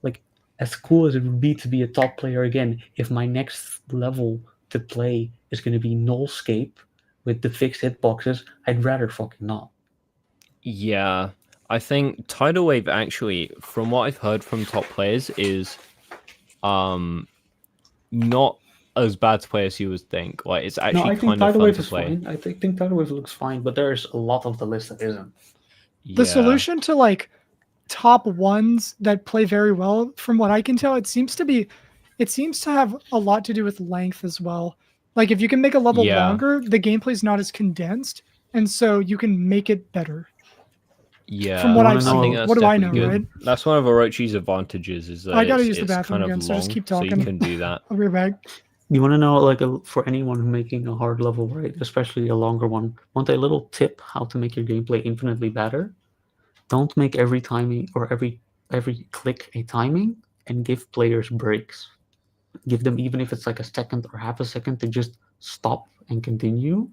like as cool as it would be a top player again, if my next level to play is going to be Nullscape with the fixed hitboxes, I'd rather fucking not.
Yeah, I think Tidal Wave actually, from what I've heard from top players, is not as bad to play as you would think. Like it's actually kind of fun to play.
Fine. I think Tidal Wave looks fine, but there's a lot of the list that isn't.
The solution to like top ones that play very well, from what I can tell, it seems to have a lot to do with length as well. Like if you can make a level longer, the gameplay is not as condensed, and so you can make it better.
Yeah,
from what I've
I think
seen.
that's
What do I know,
definitely good.
right?
That's one of Orochi's advantages is that
I gotta use the
it's
bathroom
kind of
again, so
long,
just keep
so you
talking.
can do that.
I'll be right back.
You want to know, like, for anyone making a hard level, right, especially a longer one, want a little tip how to make your gameplay infinitely better? Don't make every timing or every click a timing, and give players breaks. Give them, even if it's like a second or half a second, to just stop and continue,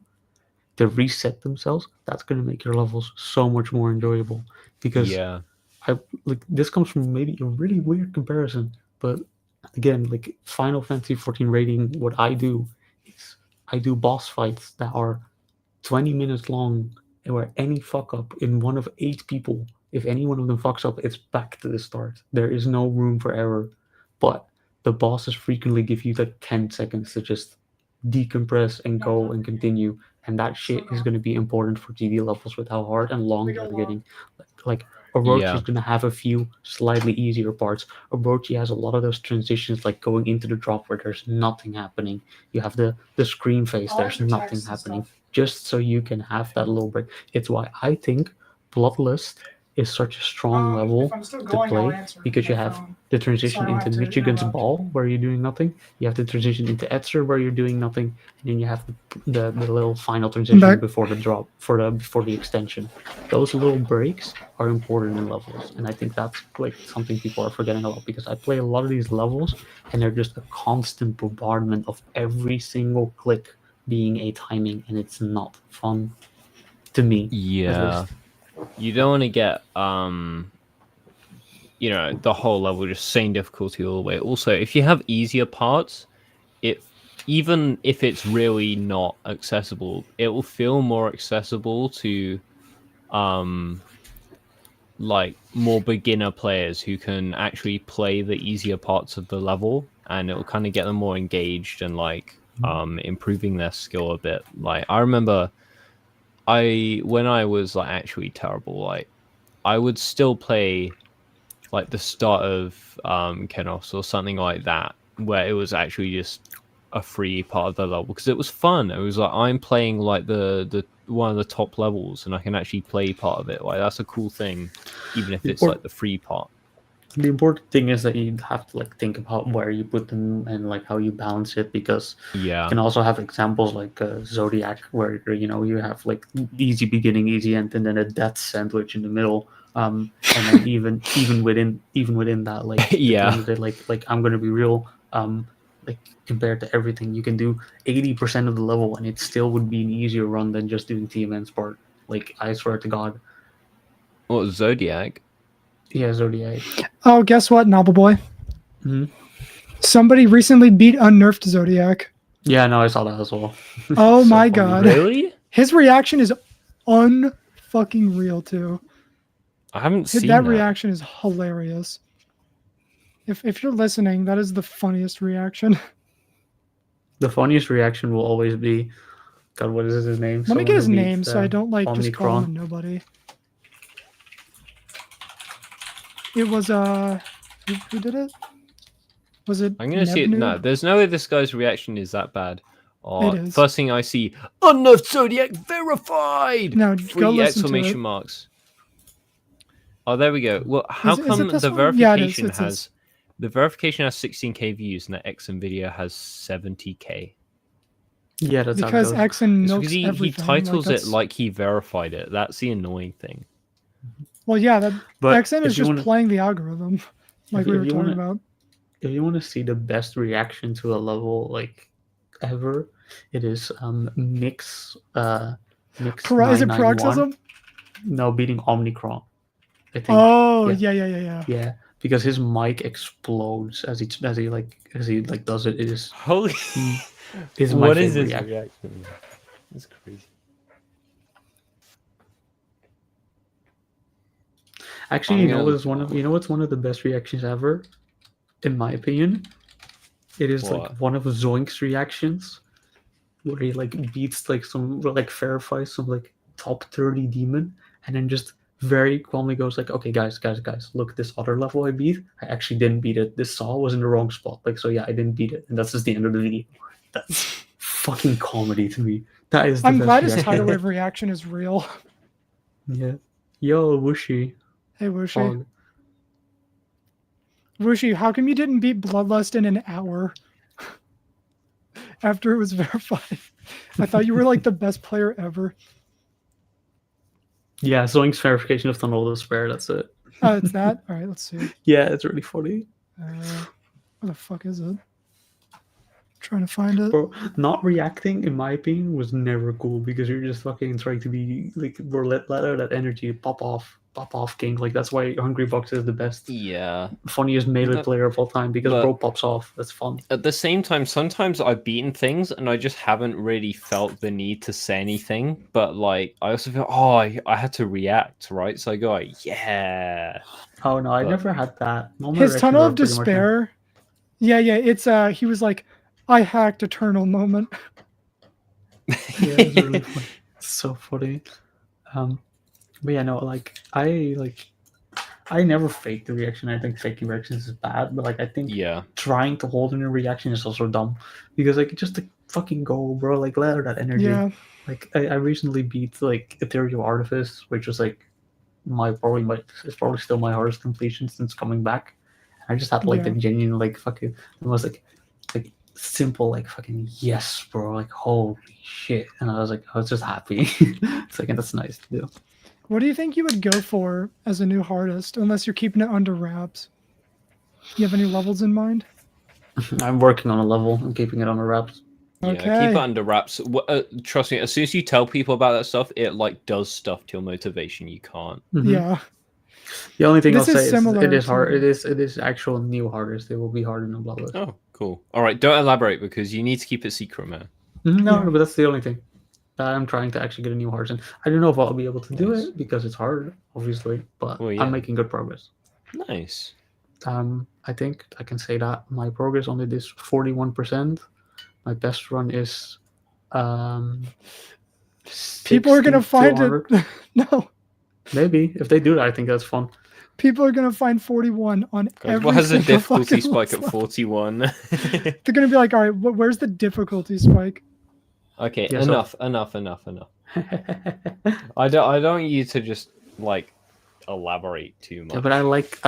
to reset themselves. That's going to make your levels so much more enjoyable. Because this comes from maybe a really weird comparison, but again, like Final Fantasy 14 rating, what I do is I do boss fights that are 20 minutes long, and where any fuck up in one of 8 people, if any one of them fucks up, it's back to the start. There is no room for error. But the bosses frequently give you like 10 seconds to just decompress and go and continue, and that shit is going to be important for TV levels with how hard and long they're getting. Like Orochi is going to have a few slightly easier parts. Orochi has a lot of those transitions, like going into the drop where there's nothing happening. You have the screen phase, there's nothing happening. Just so you can have that little break. It's why I think Bloodlust is such a strong level to play, because you have the transition into Michigan's Ball where you're doing nothing. You have the transition into Etzer where you're doing nothing, and then you have the little final transition before the drop before the extension. Those little breaks are important in levels, and I think that's like something people are forgetting a lot, because I play a lot of these levels and they're just a constant bombardment of every single click being a timing, and it's not fun to me.
Yeah. You don't want to get the whole level just same difficulty all the way. Also, if you have easier parts, even if it's really not accessible, it will feel more accessible to like more beginner players who can actually play the easier parts of the level, and it will kind of get them more engaged and like improving their skill a bit. Like I remember when I was like actually terrible, like I would still play like the start of Kenos or something like that, where it was actually just a free part of the level, because it was fun. It was like I'm playing like the one of the top levels, and I can actually play part of it. Like that's a cool thing, even if it's like the free part.
The important thing is that you have to like think about where you put them and like how you balance it, because you can also have examples like Zodiac, where you have like easy beginning, easy end, and then a death sandwich in the middle. And then even within that, like like I'm gonna be real, like compared to everything, you can do 80% of the level and it still would be an easier run than just doing TMN's part. Like I swear to God.
What, Zodiac?
Yeah, Zodiac.
Oh, guess what, Knobbelboy? Somebody recently beat unnerfed Zodiac.
Yeah, no, I saw that as well.
Oh so my God!
Really?
His reaction is unfucking real too.
I haven't seen
that. Reaction is hilarious. If you're listening, that is the funniest reaction.
The funniest reaction will always be, God, what is his name?
Let me get his name so I don't like just call him a nobody. It was who did it? Was it?
I'm gonna see it. No, there's no way this guy's reaction is that bad.
It is.
First thing I see, unnerfed Zodiac verified.
No,
go listen exclamation to it. Marks. Oh, there we go. Well, how come the verification has the verification has 16k views and the Exon video has 70k?
Yeah, that's
because Exon milks
because he titles it like he verified it. That's the annoying thing.
Well, yeah, Exon is just playing the algorithm, like we were talking about.
If you want to see the best reaction to a level like ever, it is Mix.
Is it Paroxysm?
No, beating Omnicron. I think.
Oh yeah.
Yeah, because his mic explodes as he does it. It is
holy.
What is his reaction?
It's crazy.
Actually, what's one of the best reactions ever, in my opinion? It is like one of Zoink's reactions, where he like beats like some like verifies some like top 30 demon, and then just very calmly goes like, okay, guys, look, this other level I beat, I actually didn't beat it. This saw was in the wrong spot. Like, so yeah, I didn't beat it, and that's just the end of the video. That's fucking comedy to me. That is.
I'm glad his
reaction.
tidal wave reaction is real.
Yeah. Yo, Whooshy.
Hey, Wushi.
Fog.
Wushi, how come you didn't beat Bloodlust in an hour after it was verified? I thought you were like the best player ever.
Yeah, Zoink's verification of Tunnel of Despair, that's it.
Oh, it's that? All right, let's see.
Yeah, it's really funny.
Where the fuck is it? Trying to find it.
Bro, not reacting, in my opinion, was never cool because you're just fucking trying to be like, bro, let out that energy, pop off king. Like, that's why Hungry Box is the best, funniest melee player of all time, because bro pops off. That's fun.
At the same time, sometimes I've beaten things and I just haven't really felt the need to say anything. But like, I also feel, I had to react, right? So I go, like, yeah.
Oh no, I never had that.
His Tunnel of Despair. Yeah, it's he was like, I hacked Eternal moment.
Yeah, it's really funny. It's so funny. But yeah, no, like I never fake the reaction. I think faking reactions is bad, but like I think trying to hold in a reaction is also dumb because like just to fucking go, bro. Like let out that energy.
Yeah.
Like I recently beat like Ethereal Artifice, which was like it's probably still my hardest completion since coming back. I just had like the genuine like fucking it was like simple like fucking yes, bro. Like holy shit, and I was just happy. It's like, and that's nice to do.
What do you think you would go for as a new hardest, unless you're keeping it under wraps? You have any levels in mind?
I'm working on a level. I'm keeping it under wraps.
Okay. Yeah, keep it under wraps. Trust me, as soon as you tell people about that stuff, it like does stuff to your motivation. You can't.
Mm-hmm.
Yeah.
The only thing I'll say is it is hard. It is actual new hardest. It will be harder than Bloodlust.
Oh, cool. All right, don't elaborate because you need to keep it secret, man.
No, but that's the only thing. I'm trying to actually get a new hardest, and I don't know if I'll be able to do it because it's hard, obviously. But I'm making good progress.
Nice.
I think I can say that my progress on it is 41%. My best run is
people are gonna find it. No.
Maybe if they do that, I think that's fun.
People are gonna find 41 on every.
What has the difficulty spike at 41?
They're gonna be like, all right, where's the difficulty spike?
Okay, enough. I don't want you to just like elaborate too much.
Yeah, but I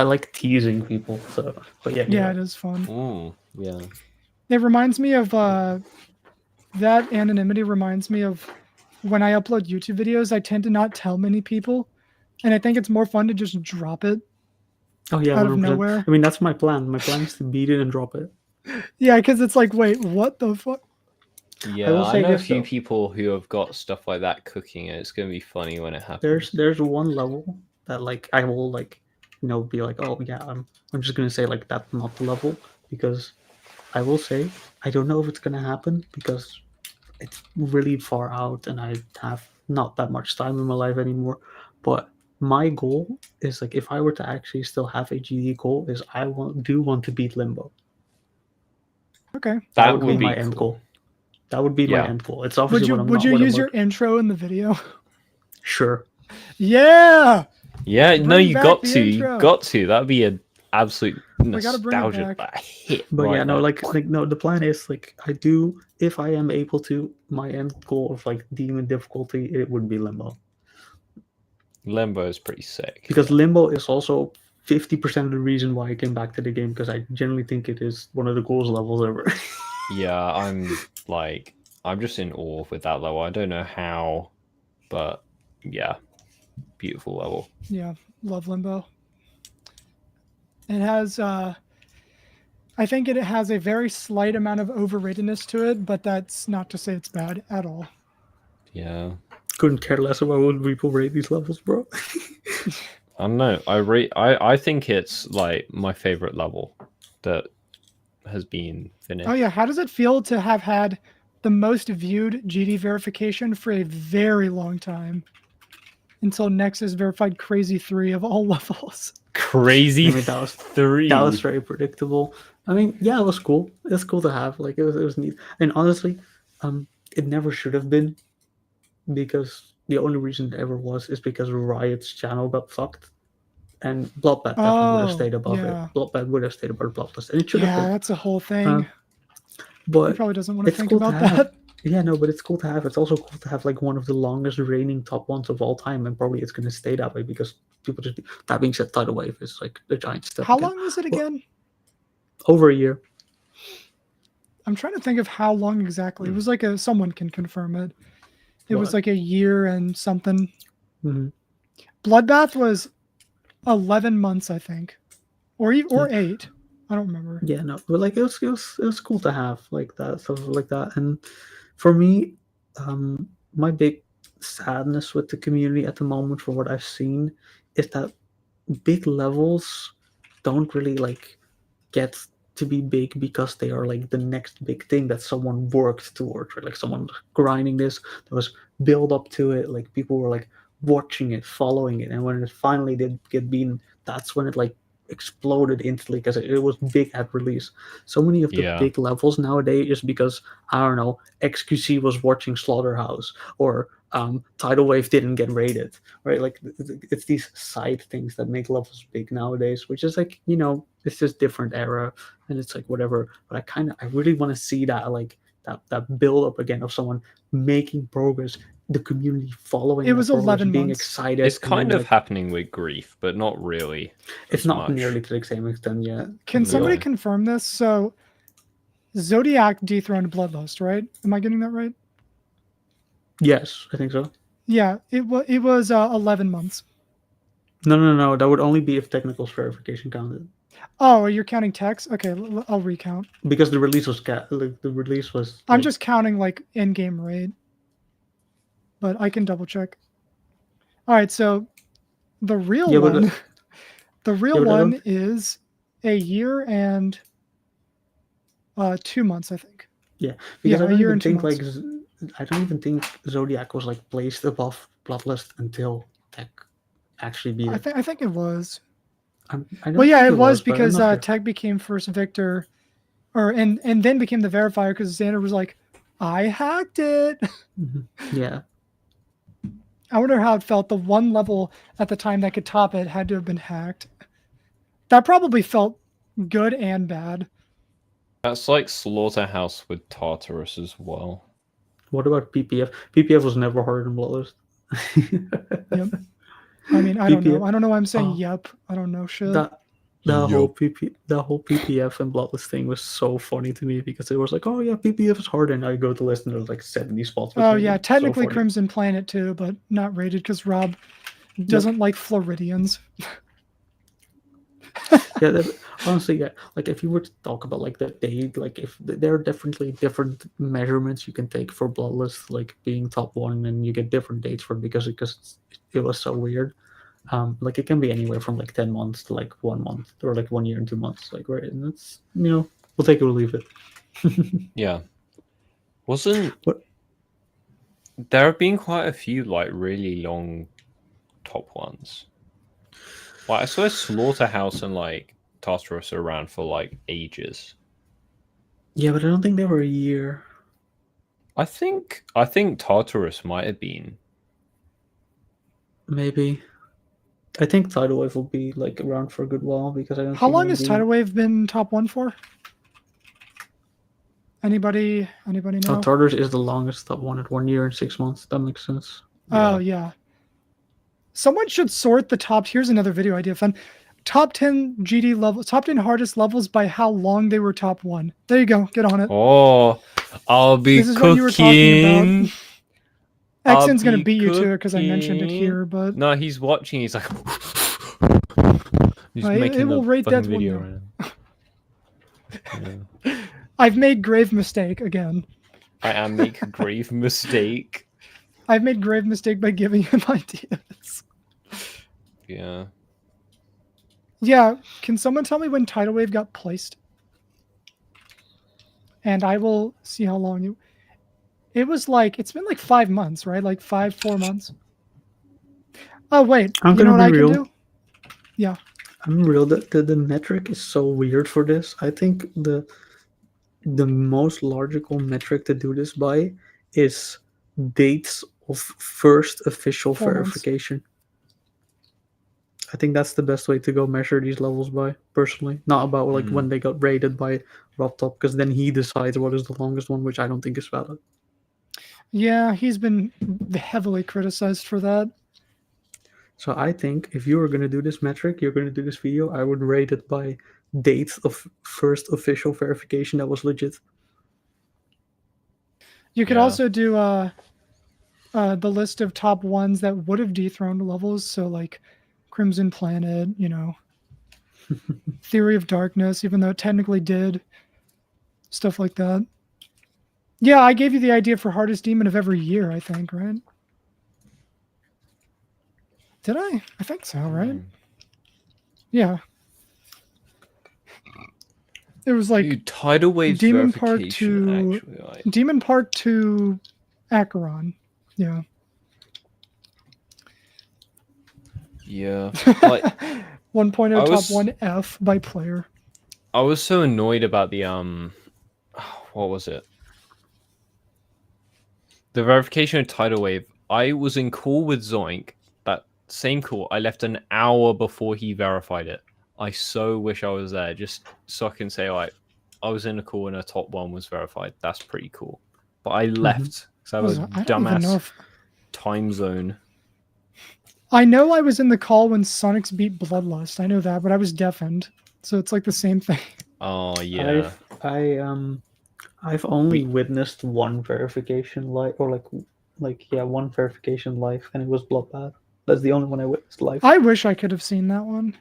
like teasing people. So, but yeah,
it is fun.
Ooh, yeah.
It reminds me of that anonymity reminds me of when I upload YouTube videos. I tend to not tell many people, and I think it's more fun to just drop it.
Oh yeah,
out
100%.
of nowhere.
I mean, that's my plan. My plan is to beat it and drop it.
Yeah, because it's like, wait, what the fuck?
Yeah, I know a few people who have got stuff like that cooking, and it's gonna be funny when it happens.
There's one level that like I will like, be like, oh yeah, I'm just gonna say like that's not the level because I will say I don't know if it's gonna happen because it's really far out and I have not that much time in my life anymore. But my goal is like if I were to actually still have a GD goal is I do want to beat Limbo.
Okay,
that would be my end goal. That would be my end goal. It's obviously
would you use your intro in the video?
Sure.
Yeah.
Yeah. No, you got to. You got to. That'd be an absolute nostalgia hit.
But right no, like no. The plan is like I do. If I am able to, my end goal of like demon difficulty, it would be Limbo.
Limbo is pretty sick.
Because Limbo is also 50% of the reason why I came back to the game because I generally think it is one of the coolest levels ever.
Yeah, I'm just in awe with that level. I don't know how, but yeah, beautiful level.
Yeah, love Limbo. It has, I think it has a very slight amount of overratedness to it, but that's not to say it's bad at all.
Yeah.
Couldn't care less about what people rate these levels, bro.
I don't know. I think it's like my favorite level that has been finished.
Oh yeah, how does it feel to have had the most viewed GD verification for a very long time until Nexus verified Crazy 3 of all levels?
Crazy
I mean, that was
3.
That was very predictable. I mean, yeah, it was cool. It's cool to have. Like it was neat. And honestly, it never should have been because
the only reason it ever was is because Riot's channel got fucked. And Bloodbath definitely would have stayed above
yeah.
it. Bloodbath would have stayed above Bloodlust. And it should have
Yeah,
been.
that's a whole thing. He
But
probably doesn't want to
it's
think
cool
about
to have.
that.
Yeah, no, but it's cool to have. It's also cool to have like one of the longest reigning top ones of all time, and probably it's going to stay that way because people just. That being said, Tidal Wave is like the giant step.
How
again.
long was it again?
Over a year.
I'm trying to think of how long exactly. It was like someone can confirm it. It was
What?
like a year and something.
Mm-hmm.
Bloodbath was 11 months, I think, or 8. I don't remember.
Yeah, no, but like it was cool to have like that stuff like that. And for me, my big sadness with the community at the moment, for what I've seen, is that big levels don't really like get to be big because they are like the next big thing that someone worked towards, right? Like someone grinding this, there was build up to it, like people were like watching it, following it, and when it finally did get beaten, that's when it like exploded instantly because it was big at release. So many of the big levels nowadays is because I don't know, XQC was watching Slaughterhouse, or Tidal Wave didn't get rated, right? Like it's these side things that make levels big nowadays, which is like, you know, it's just different era, and it's like whatever. But I really want to see that like that build up again of someone making progress, the community following.
It was
progress,
11
being
months.
excited.
It's kind of happening with Grief, but not really.
It's not
much.
nearly to the same extent yet.
Can somebody confirm this? So, Zodiac dethroned Bloodlust, right? Am I getting that right?
Yes, I think so.
Yeah, it was 11 months.
No. That would only be if technical verification counted.
Oh, you're counting text? Okay, I'll recount.
Because the release was the release was.
I'm just counting like in-game rate, but I can double check. All right, so the real one, the real one is a year and 2 months, I think.
Yeah, because
yeah,
I don't even think like I don't even think Zodiac was like placed above Bloodlust until Tech actually beat it.
I think it was.
Well,
yeah, it was because Tech became first victor, and then became the verifier because Xander was like, I hacked it.
Yeah.
I wonder how it felt. The one level at the time that could top it had to have been hacked. That probably felt good and bad.
That's like Slaughterhouse with Tartarus as well.
What about PPF? PPF was never harder than Bloodlust.
Yep. I mean, I don't know. I don't know why I'm saying yep. I don't know shit.
The whole PPF and Bloodlust thing was so funny to me because it was like, oh yeah, PPF is hard, and I go to list and there's like 70 spots.
Oh yeah, technically so Crimson Planet too, but not rated because Rob doesn't like Floridians.
Yeah, honestly, yeah. Like if you were to talk about like that day, like if there are definitely different measurements you can take for Bloodlust, like being top one, and you get different dates for it because it was so weird. Like it can be anywhere from like 10 months to like 1 month, or like 1 year and 2 months. Like right, and that's, you know, we'll take it or leave it.
Yeah, there have been quite a few like really long top ones. Like I saw Slaughterhouse and like Tartarus around for like ages.
Yeah, but I don't think they were a year.
I think Tartarus might have been.
Maybe. I think Tidal Wave will be like around for a good while because I don't.
How long has Tidal Wave been top one for? Anybody know?
Oh, Tartarus is the longest top one at 1 year and 6 months. That makes sense.
Oh yeah. Someone should sort the top. Here's another video idea. Fun. Top 10 GD levels, top 10 hardest levels by how long they were top one. There you go. Get on it.
Oh, I'll be
This is
cooking.
what you were talking about. Exon's going to beat you to it because I mentioned it here, but...
No, he's watching. He's like... he's
making it will rate that video right now. Yeah. I've made grave mistake again.
I am making a grave mistake.
I've made grave mistake by giving him ideas.
Yeah.
Yeah, can someone tell me when Tidal Wave got placed? And I will see how long it was like, it's been like 5 months, right? Like 4 months. Oh, wait.
I'm
you know what I
real.
can do? Yeah.
I'm real. The metric is so weird for this. I think the most logical metric to do this by is dates of first official
4 months.
verification. I think that's the best way to go measure these levels by, personally. Not about like when they got rated by RobTop, because then he decides what is the longest one, which I don't think is valid.
Yeah, he's been heavily criticized for that.
So I think if you are going to do this metric, you're going to do this video, I would rate it by date of first official verification that was legit.
You could
Yeah.
also do the list of top ones that would have dethroned levels. So like Crimson Planet, you know, Theory of Darkness, even though it technically did. Stuff like that. Yeah, I gave you the idea for hardest demon of every year, I think, right? Did I? I think so, right? Yeah. It was like
Dude, tidal wave
Demon Park
verification.
to
Actually, like,
Demon Park to Acheron. Yeah.
yeah. Like
1.0
I
top
was-
1F by player.
I was so annoyed about the what was it? The verification of tidal wave. I was in call with Zoink. That same call. I left an hour before he verified it. I so wish I was there, just so I can say like I was in a call and a top one was verified. That's pretty cool. But I left because I have a
I don't even know
dumbass
if...
time zone.
I know I was in the call when Sonics beat Bloodlust. I know that, but I was deafened. So it's like the same thing.
Oh yeah.
I've only witnessed one verification live, or one verification live, and it was Bloodbath. That's the only one I witnessed live.
I wish I could have seen that one.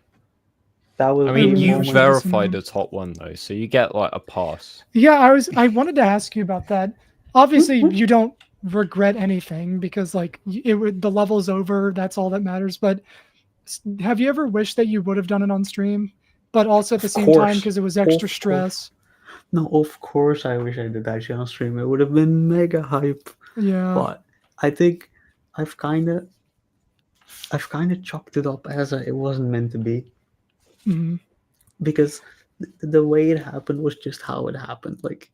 That was.
I mean,
really
you
wish I could have seen
verified
them.
the top one though, so you get like a pass.
Yeah, I wanted to ask you about that. Obviously, you don't regret anything because like the level's over. That's all that matters. But have you ever wished that you would have done it on stream, but also at the same time because it was extra stress?
No, of course I wish I did that shit on stream. It would have been mega hype.
Yeah.
But I think I've kind of chalked it up as it wasn't meant to be.
Mhm.
Because the way it happened was just how it happened. Like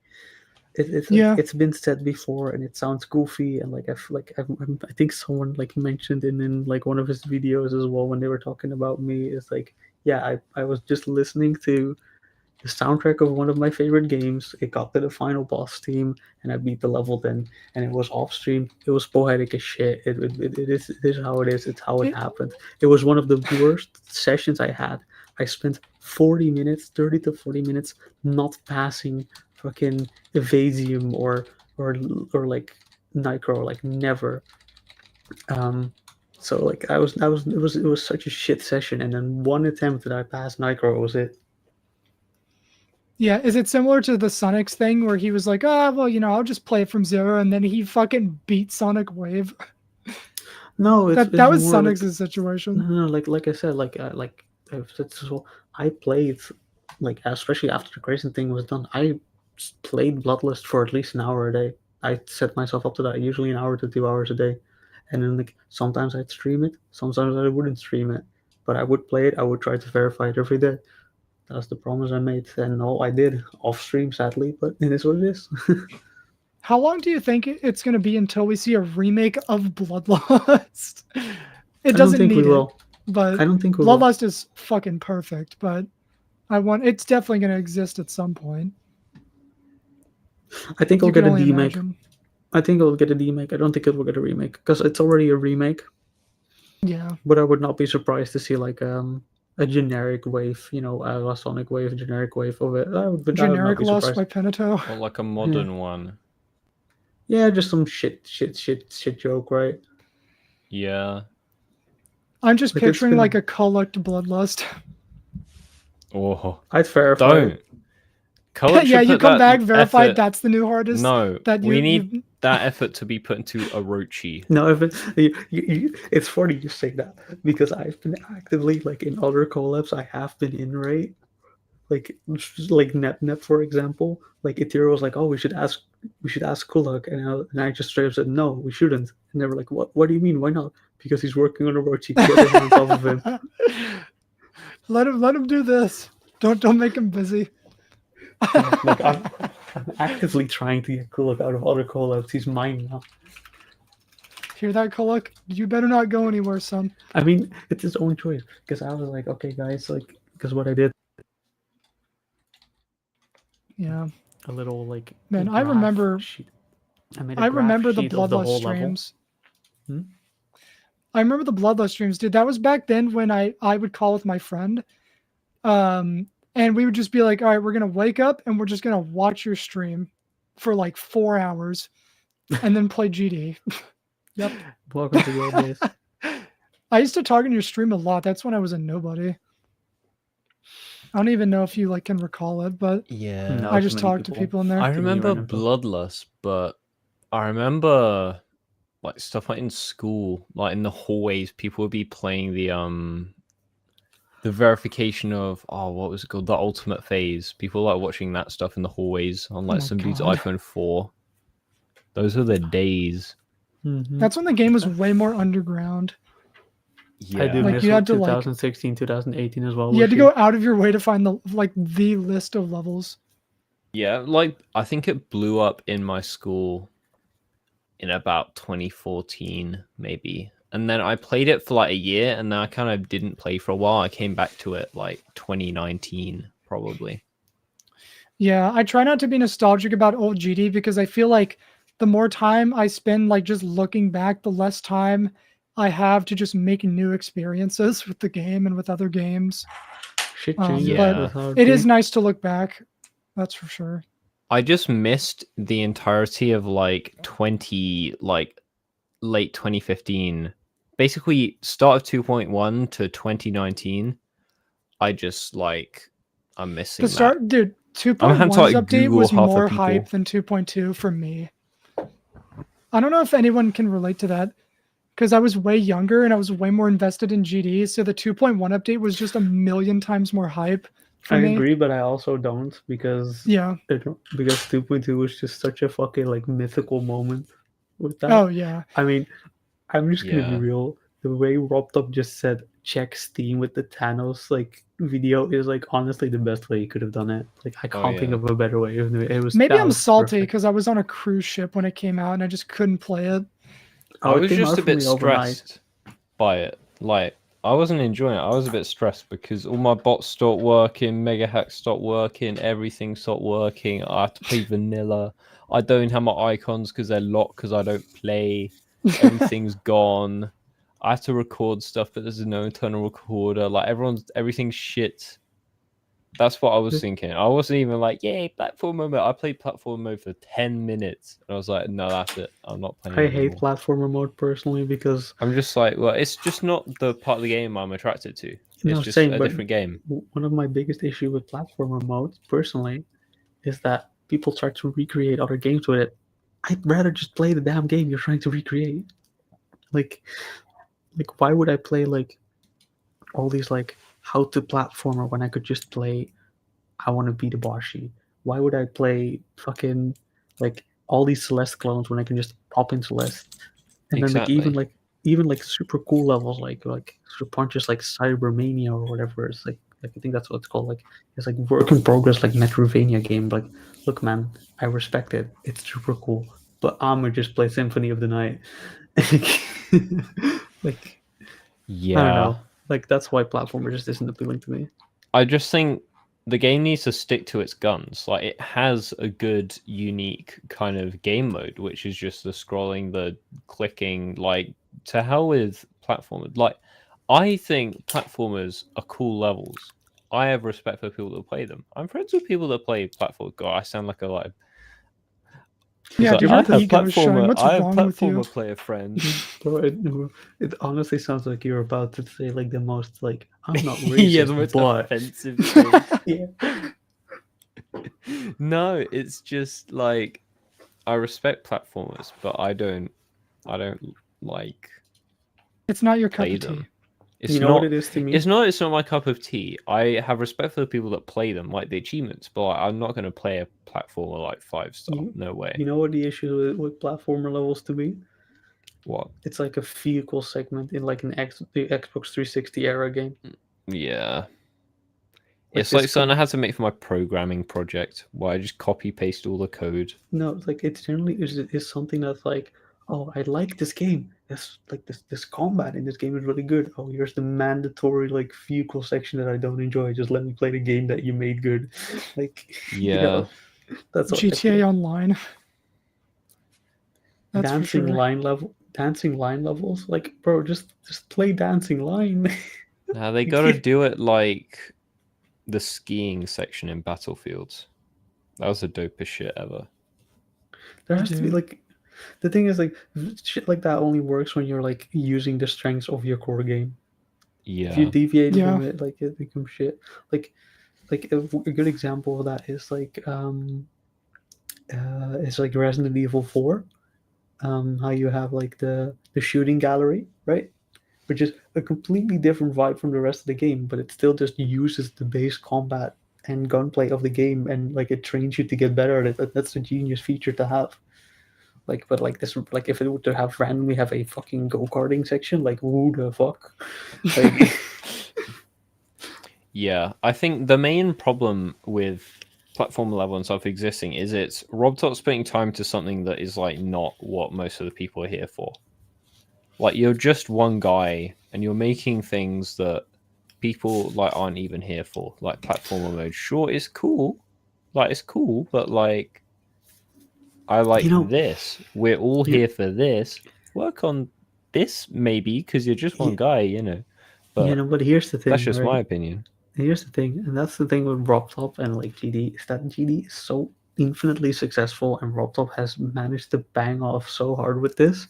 it's been said before, and it sounds goofy. And like I think someone like mentioned in like one of his videos as well when they were talking about me. It's like, yeah, I was just listening to the soundtrack of one of my favorite games. It got to the final boss team, and I beat the level then, and it was off stream. It was poetic as shit. It is how it is. It's how it happened. It was one of the worst sessions I had. I spent 30 to 40 minutes not passing fucking Evasium or like Nitro, like never. So like it was such a shit session, and then one attempt that I passed Nitro was it.
Yeah, is it similar to the Sonics thing where he was like, "Ah, well, you know, I'll just play it from zero," and then he fucking beat Sonic Wave?
No,
that was Sonic's situation.
No, like I said, I've said this as well, I played, like, especially after the Grayson thing was done, I played Bloodlust for at least an hour a day. I set myself up to that, usually an hour to 2 hours a day. And then, like, sometimes I'd stream it, sometimes I wouldn't stream it. But I would play it, I would try to verify it every day. That's the promise I made. And no, I did. Off stream, sadly, but it is what it is.
How long do you think it's going to be until we see a remake of Bloodlust? It doesn't need it. But
I don't think we will.
Bloodlust is fucking perfect, but it's definitely going to exist at some point.
I think I'll get a remake. I think I'll get a remake. I don't think it will get a remake because it's already a remake.
Yeah.
But I would not be surprised to see like a generic wave, you know, a Sonic wave, a generic wave of it.
Generic Lost by Penato.
Or like a modern one.
Yeah, just some shit joke, right?
Yeah.
I'm just picturing like a collect Bloodlust.
Oh,
I'd verify.
Don't.
Yeah, you come back, verified. That's the new hardest.
No, we need that effort to be put into Orochi.
No, it's funny you say that because I've been actively like in other collabs. I have been in rate, like NepNep for example. Like Ethereal was like, oh, we should ask Kulak, and I just straight up said no, we shouldn't. And they were like, what do you mean? Why not? Because he's working on Orochi. Get on top of him.
Let him do this. Don't make him busy.
Like I'm actively trying to get Kulak out of other collabs. He's mine now.
Hear that, Kuluk? You better not go anywhere, son.
I mean, it's his own choice. Because I was like, okay, guys, like, because what I did.
Yeah.
A little like.
Man, I remember.
Sheet. I made a
I
graph
remember the
sheet of the
Bloodlust
whole level.
streams.
Hmm?
I remember the Bloodlust streams, dude. That was back then when I would call with my friend. And we would just be like, all right, we're going to wake up and we're just going to watch your stream for like 4 hours and then play GD. Yep.
Welcome to the old days.
I used to talk in your stream a lot. That's when I was a nobody. I don't even know if you like can recall it, but
Yeah.
No,
I
too
just
many
talked to people in there.
I
Too many
remember
random people.
Bloodlust, but I remember like stuff like in school, like in the hallways, people would be playing the verification of what was it called? The ultimate phase. People like watching that stuff in the hallways on like
my
some dude's
God.
iPhone 4. Those were the days.
Mhm.
That's when the game was way more underground.
Yeah.
I do
Like,
miss
you had to, like-
2016, 2018 as well.
You had to go out of your way to find the list of levels.
Yeah, like I think it blew up in my school in about 2014, maybe. And then I played it for like a year, and then I kind of didn't play for a while. I came back to it like 2019, probably.
Yeah, I try not to be nostalgic about old GD because I feel like the more time I spend like just looking back, the less time I have to just make new experiences with the game and with other games.
Shit
Yeah.
changes.
But
That's how
it is
be.
nice to look back. That's for sure.
I just missed the entirety of like late 2015. Basically, start of 2.1 to 2019. I just I'm missing
The start, dude,
I'm having to,
2.1's
like,
update
Google
was
half the
more
people.
hype than 2.2 for me. I don't know if anyone can relate to that because I was way younger and I was way more invested in GD. So the 2.1 update was just a million times more hype for
I
me.
agree, but I also don't because
Yeah.
because 2.2 was just such a fucking like mythical moment with that.
Oh, yeah.
I mean, I'm just gonna be
Yeah.
real. The way RobTop just said check Steam with the Thanos like video is like honestly the best way he could have done it. Like I can't think
yeah.
of a better way. It was
Maybe
that
I'm
was
salty
perfect.
because I was on a cruise ship when it came out and I just couldn't play it.
I
Oh, it
was
came
just
out
a
for
bit
me overnight.
stressed by it. Like, I wasn't enjoying it. I was a bit stressed because all my bots stopped working, mega hacks stopped working, everything stopped working. I have to play vanilla. I don't have my icons because they're locked because I don't play. Everything's gone. I have to record stuff, but there's no internal recorder. Like, everything's shit. That's what I was thinking. I wasn't even like, yay, platform mode. I played platform mode for 10 minutes. And I was like, no, that's it. I'm not playing
I
it
hate
anymore.
platformer mode personally because
I'm just like, well, it's just not the part of the game I'm attracted to. It's
No,
just
same,
a
but
different game.
one of my biggest issue with platformer mode personally is that people start to recreate other games with it. I'd rather just play the damn game you're trying to recreate. Like why would I play like all these like how to platformer when I could just play I want to be the Boshi? Why would I play fucking like all these Celeste clones when I can just pop in Celeste? And then
Exactly.
even super cool levels like Super Punches like Cybermania or whatever. It's like I think that's what it's called. Like it's like work in progress like Metroidvania game. Like look man, I respect it. It's super cool. But I'ma just play Symphony of the Night. Like
Yeah.
I don't know. Like that's why platformer just isn't appealing to me.
I just think the game needs to stick to its guns. Like, it has a good, unique kind of game mode, which is just the scrolling, the clicking. Like, to hell with platformers. Like, I think platformers are cool levels. I have respect for people that play them. I'm friends with people that play platformers. God, I sound like a like.
Yeah,
So
dude,
I
your
have
ego is showing. What's
I have
wrong with you?
platformer player friends.
Bro, it honestly sounds like you're about to say like the most like I'm not
Yeah,
racist,
the most
but
offensive thing.
yeah.
No, it's just like I respect platformers, but I don't like
It's not your cup
play
of tea.
them. It's
You know
not.
what it is to me?
It's not my cup of tea. I have respect for the people that play them, like the achievements, but like, I'm not going to play a platformer like 5-star. No way.
You know what the issue with platformer levels to be?
What?
It's like a vehicle segment in like the Xbox 360 era game.
Yeah.
Like
It's like
this
something I had to make for my programming project, where I just copy paste all the code.
No, like it generally is something that's like, oh, I like this game. this combat in this game is really good. Oh, here's the mandatory like vehicle section that I don't enjoy. Just let me play the game that you made good. Like, that's what
GTA Online. That's
dancing line levels. Like, bro, just play dancing line.
Now they gotta do it like the skiing section in Battlefields. That was the dopest shit ever.
There has to be like, the thing is like shit like that only works when you're like using the strengths of your core game.
Yeah.
If you deviate from it, like it becomes shit. Like a good example of that is like it's like Resident Evil 4. How you have like the shooting gallery, right? Which is a completely different vibe from the rest of the game, but it still just uses the base combat and gunplay of the game, and like it trains you to get better at it. That's a genius feature to have. Like, but like this, like if it were to have randomly have a fucking go-karting section, like who the fuck? Like,
yeah, I think the main problem with platform level and stuff existing is it's RobTop's putting time to something that is like not what most of the people are here for. Like, you're just one guy and you're making things that people like aren't even here for. Like platformer mode, sure, it's cool. Like, it's cool, but like, I like this. We're all here for this. Work on this maybe because you're just one guy, you know. But
but here's the thing.
That's just my opinion.
Here's the thing, and that's the thing with RobTop and like GD, is that GD is so infinitely successful, and RobTop has managed to bang off so hard with this,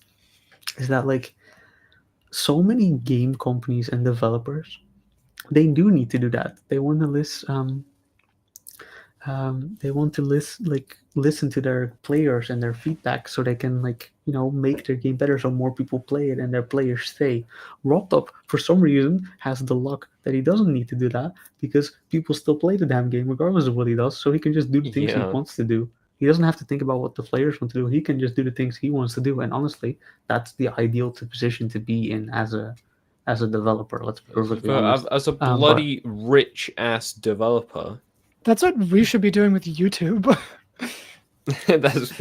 is that like so many game companies and developers, they do need to do that. They want to listen to their players and their feedback so they can like, you know, make their game better so more people play it and their players stay. RobTop for some reason has the luck that he doesn't need to do that because people still play the damn game regardless of what he does, so he can just do the things he wants to do. He doesn't have to think about what the players want to do. He can just do the things he wants to do, and honestly, that's the ideal position to be in as a developer. Let's be perfectly honest.
As a bloody rich ass developer.
That's what we should be doing with YouTube.
That's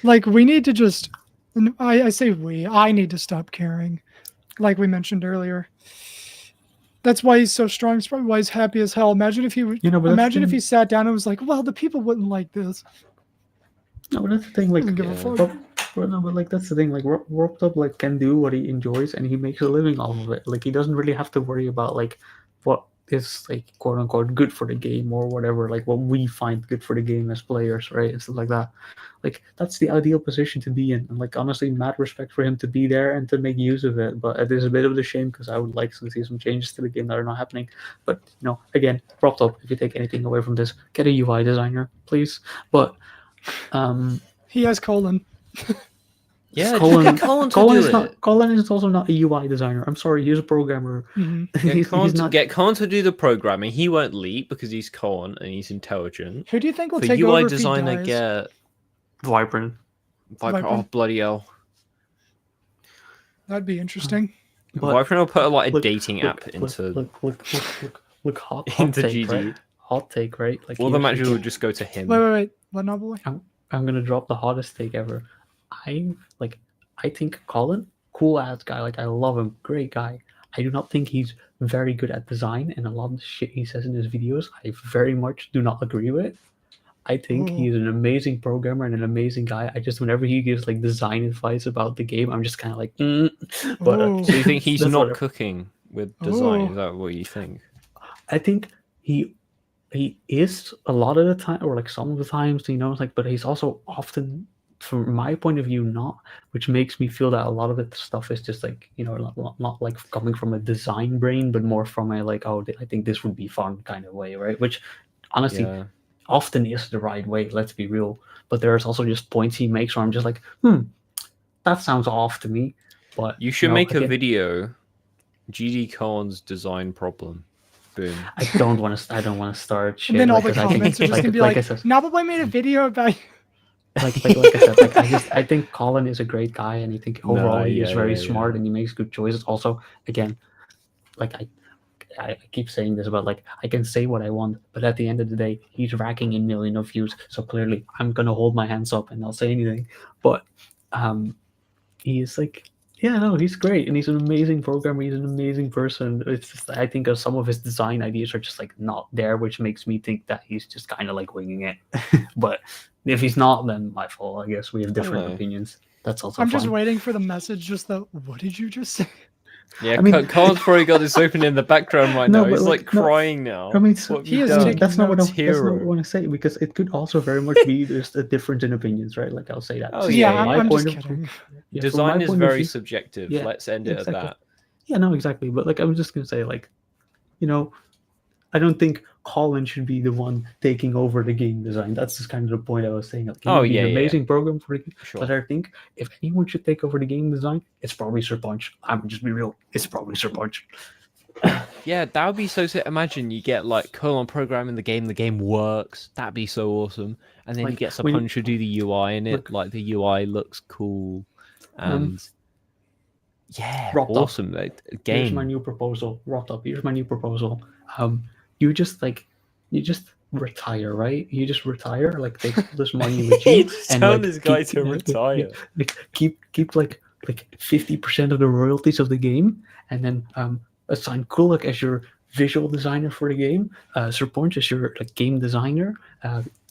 like, we need to just, I say I need to stop caring, like we mentioned earlier. That's why he's so strong. It's probably why he's happy as hell. Imagine if he imagine if he sat down and was like, well, the people wouldn't like this.
No, but that's the thing. Like, but like that's the thing. Like, RobTop like can do what he enjoys, and he makes a living off of it. Like, he doesn't really have to worry about like what is like quote unquote good for the game or whatever. Like what we find good for the game as players, right? And stuff like that. Like, that's the ideal position to be in. And like, honestly, mad respect for him to be there and to make use of it. But it is a bit of a shame because I would like to see some changes to the game that are not happening. But you know, again, RobTop, if you take anything away from this, get a UI designer, please. But
he has Colin.
Yeah,
Colin is also not a UI designer. I'm sorry, he's a programmer.
Mm-hmm. Get Colin to do the programming. He won't lead because he's Colin and he's intelligent.
Who do you think will
For
take
UI
over
designer,
if he dies?
get
Vibrant.
Oh, bloody hell.
That'd be interesting.
Vibrant will put like a dating app into
hot
into
take,
GD.
right? Hot take, right? Like,
all the matches will just go to him.
Wait. What, Knobbelboy?
I'm gonna drop the hottest take ever. I think Colin, cool ass guy. Like, I love him, great guy. I do not think he's very good at design, and a lot of the shit he says in his videos, I very much do not agree with. I think he's an amazing programmer and an amazing guy. I just, whenever he gives like design advice about the game, I'm just kind of like, But
so you think he's not cooking with design? Is that what you think?
I think he is a lot of the time, or like some of the times, you know, like, but he's also often, from my point of view, not, which makes me feel that a lot of the stuff is just like, you know, not like coming from a design brain, but more from a like, oh, I think this would be fun kind of way, right? Which honestly often is the right way, let's be real. But there's also just points he makes where I'm just like, that sounds off to me. But
you should make a video, GD Colin's design problem. Boom.
I don't want to start shit.
And then all the comments are just gonna be like Knobbelboy made a video about
like I said, like I think Colin is a great guy, and I think overall he is very smart and he makes good choices. Also, again, like I keep saying this about like, I can say what I want, but at the end of the day, he's racking in millions of views. So clearly, I'm gonna hold my hands up and not say anything. But he is like Yeah, no, he's great, and he's an amazing programmer. He's an amazing person. It's just, I think some of his design ideas are just like not there, which makes me think that he's just kind of like winging it. But if he's not, then my fault. I guess we have different opinions. That's also
I'm
fine.
just waiting for the message. Just the what did you just say?
Yeah,
I mean-
Carl's probably got this open in the background right
No,
now.
but
He's
like,
like
no,
crying now.
I mean,
What have
he
you
is
done?
taking
that's not what
notes.
that's not what I
Hero.
want to say, because it could also very much be just a difference in opinions, right? Like I'll say that.
Oh,
So
yeah,
Yeah,
yeah,
I'm just
point of-
kidding.
yeah, from my
Design is
point of
very
view-
subjective.
Yeah,
Let's end it
exactly.
at that.
Yeah, no, exactly. But like, I was just gonna say, like, you know, I don't think Colin should be the one taking over the game design. That's just kind of the point I was saying. Like, he
Oh,
would be
yeah,
an
yeah.
amazing program for the game.
Sure.
But I think if anyone should take over the game design, it's probably Sir Punch. I'm just be real. It's probably Sir Punch.
Yeah, that would be so sick. Imagine you get like colon programming the game works. That'd be so awesome. And then you
Like,
get some
when you-
punch to do the UI in it.
Look.
Like the UI looks cool. And yeah,
RobTop.
awesome. Like,
Here's my
game.
new proposal. RobTop, here's my new proposal. You just retire, right? You just retire, like take all this money with you, and
Tell
like
this guy
keep-
to retire.
like keep like 50% of the royalties of the game, and then assign Kulak as your visual designer for the game, Sir Punch as your like game designer,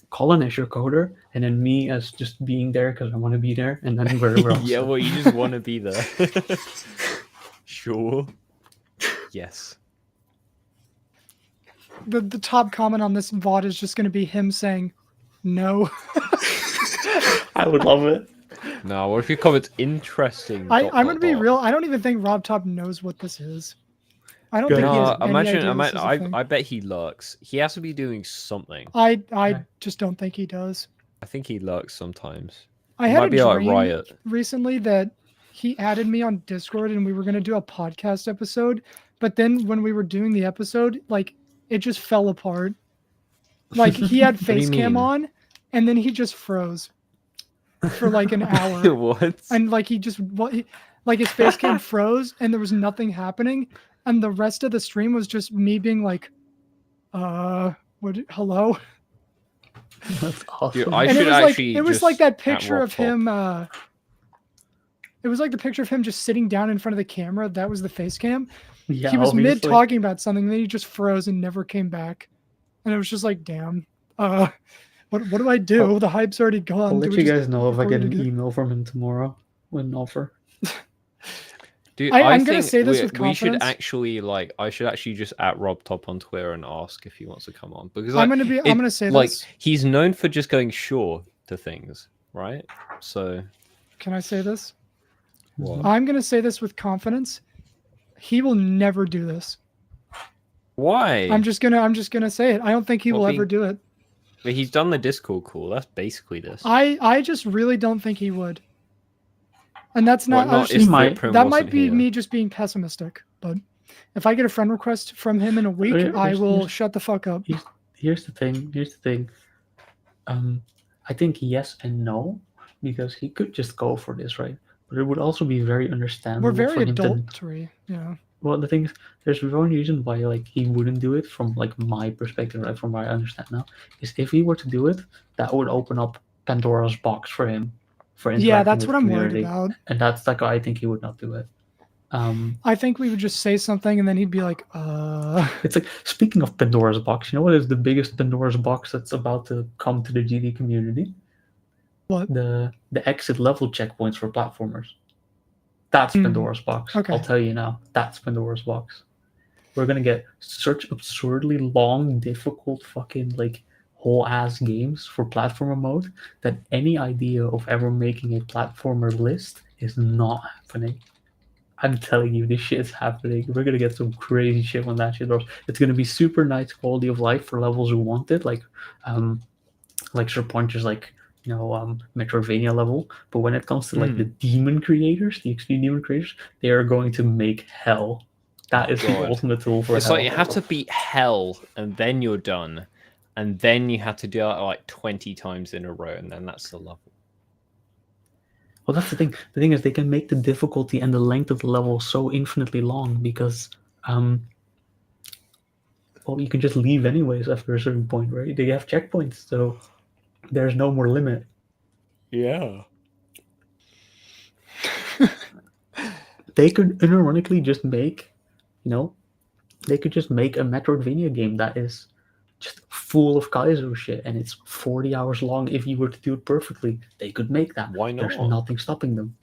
Colin as your coder, and then me as just being there because I want to be there, and then wherever else.
Yeah, well, you just want to be there. Sure. Yes.
The top comment on this VOD is just going to be him saying no.
I would love it.
No, what if your comment's interesting?
I'm going to be real. I don't even think RobTop knows what this is. I don't think he has
No,
any idea this is a
I
thing.
bet he lurks. He has to be doing something.
I
Okay.
just don't think he does.
I think he lurks sometimes.
I
It
had
might
a
be like
dream
Riot.
recently that he added me on Discord and we were going to do a podcast episode, but then when we were doing the episode, like it just fell apart. Like he had
do you
face cam
mean?
on and then he just froze for like an hour.
What?
And like like his face cam froze and there was nothing happening, and the rest of the stream was just me being like, what? Hello.
That's awesome.
Dude, I
And
should actually.
it was
just
like that
at
picture of
RobTop.
him. It was like the picture of him just sitting down in front of the camera. That was the face cam.
Yeah,
He was mid
obviously.
talking about something, and then he just froze and never came back. And it was just like, damn. What do I do? The hype's already gone.
I'll
Do
let
we
you
just
guys know if I
record
get
it
an
again?
email from him tomorrow with an offer.
Dude,
I'm gonna
think
say this with
we should
confidence.
actually I should actually just at RobTop on Twitter and ask if he wants to come on because
I'm gonna say
like
this.
he's known for just going sure to things, right? So
Can I say this?
what?
I'm gonna say this with confidence. He will never do this.
Why?
I'm just gonna say it. I don't think he
Well,
will
being-
ever do it.
But he's done the Discord call. That's basically this.
I just really don't think he would. And that's
Well,
not.
not
I was
if
might.
Footprint
that might
wasn't
be
here.
me just being pessimistic. But if I get a friend request from him in a week, I will shut the fuck up.
Here's the thing. I think yes and no, because he could just go for this, right? But it would also be very understandable.
We're very
for him to-
adultery. Yeah.
Well, the thing is, there's one reason why like he wouldn't do it from like my perspective, right? From what I understand now, is if he were to do it, that would open up Pandora's box for him. For
Yeah,
interacting
that's
with
what I'm
community.
worried about.
And that's like why I think he would not do it.
I think we would just say something and then he'd be like,
It's like, speaking of Pandora's box, you know what is the biggest Pandora's box that's about to come to the GD community?
What?
The exit level checkpoints for platformers. That's Pandora's box.
Okay.
I'll tell you now. That's Pandora's box. We're gonna get such absurdly long, difficult, fucking like whole ass games for platformer mode that any idea of ever making a platformer list is not happening. I'm telling you, this shit's happening. We're gonna get some crazy shit when that shit drops. It's gonna be super nice quality of life for levels who want it, like Sir Punch's Metroidvania level. But when it comes to like the demon creators, the XP demon creators, they are going to make hell. That is the
God.
ultimate tool for
It's
hell.
like you have to beat hell and then you're done. And then you have to do it like 20 times in a row and then that's the level.
Well, that's the thing. The thing is, they can make the difficulty and the length of the level so infinitely long because, well, you can just leave anyways after a certain point, right? They have checkpoints, so there's no more limit.
Yeah.
they could unironically just make, they could just make a Metroidvania game that is just full of Kaizo shit, and it's 40 hours long. If you were to do it perfectly, they could make that.
Why not?
There's nothing stopping them.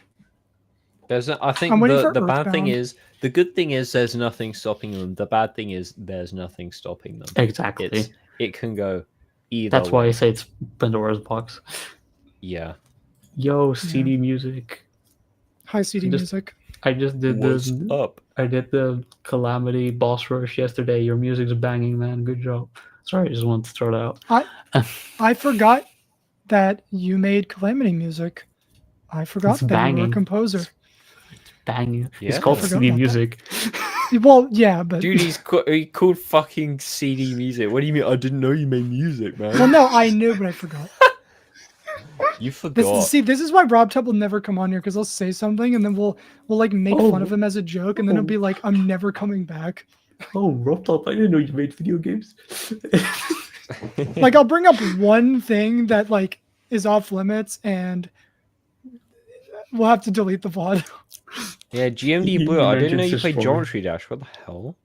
I think
I'm waiting
the
for
bad thing
Earthbound.
is, the good thing is there's nothing stopping them. The bad thing is there's nothing stopping them.
Exactly.
It can go either
That's why
way.
I say it's Pandora's box.
Yeah.
Yo, CD music.
High CD music.
I just did
What's
this.
up?
I did the Calamity boss rush yesterday. Your music's banging, man. Good job. Sorry, I just wanted to throw it out.
I forgot that you made Calamity music. I forgot
It's
that you were a
banging.
composer.
Banging.
Yeah.
It's called
I forgot
CD
about that.
music.
Well, yeah, but
Dude, he called fucking CD music. What do you mean? I didn't know you made music, man.
well, no, I knew, but I forgot.
You forgot.
This is why RobTop will never come on here, because I'll say something and then we'll like make fun of him as a joke, and then it'll be like, I'm never coming back.
Oh, RobTop, I didn't know you made video games.
Like, I'll bring up one thing that like is off limits, and we'll have to delete the VOD.
Yeah, GMD
You
Blue. I didn't know
mentioned
you played
Systromming.
Geometry Dash. What the hell?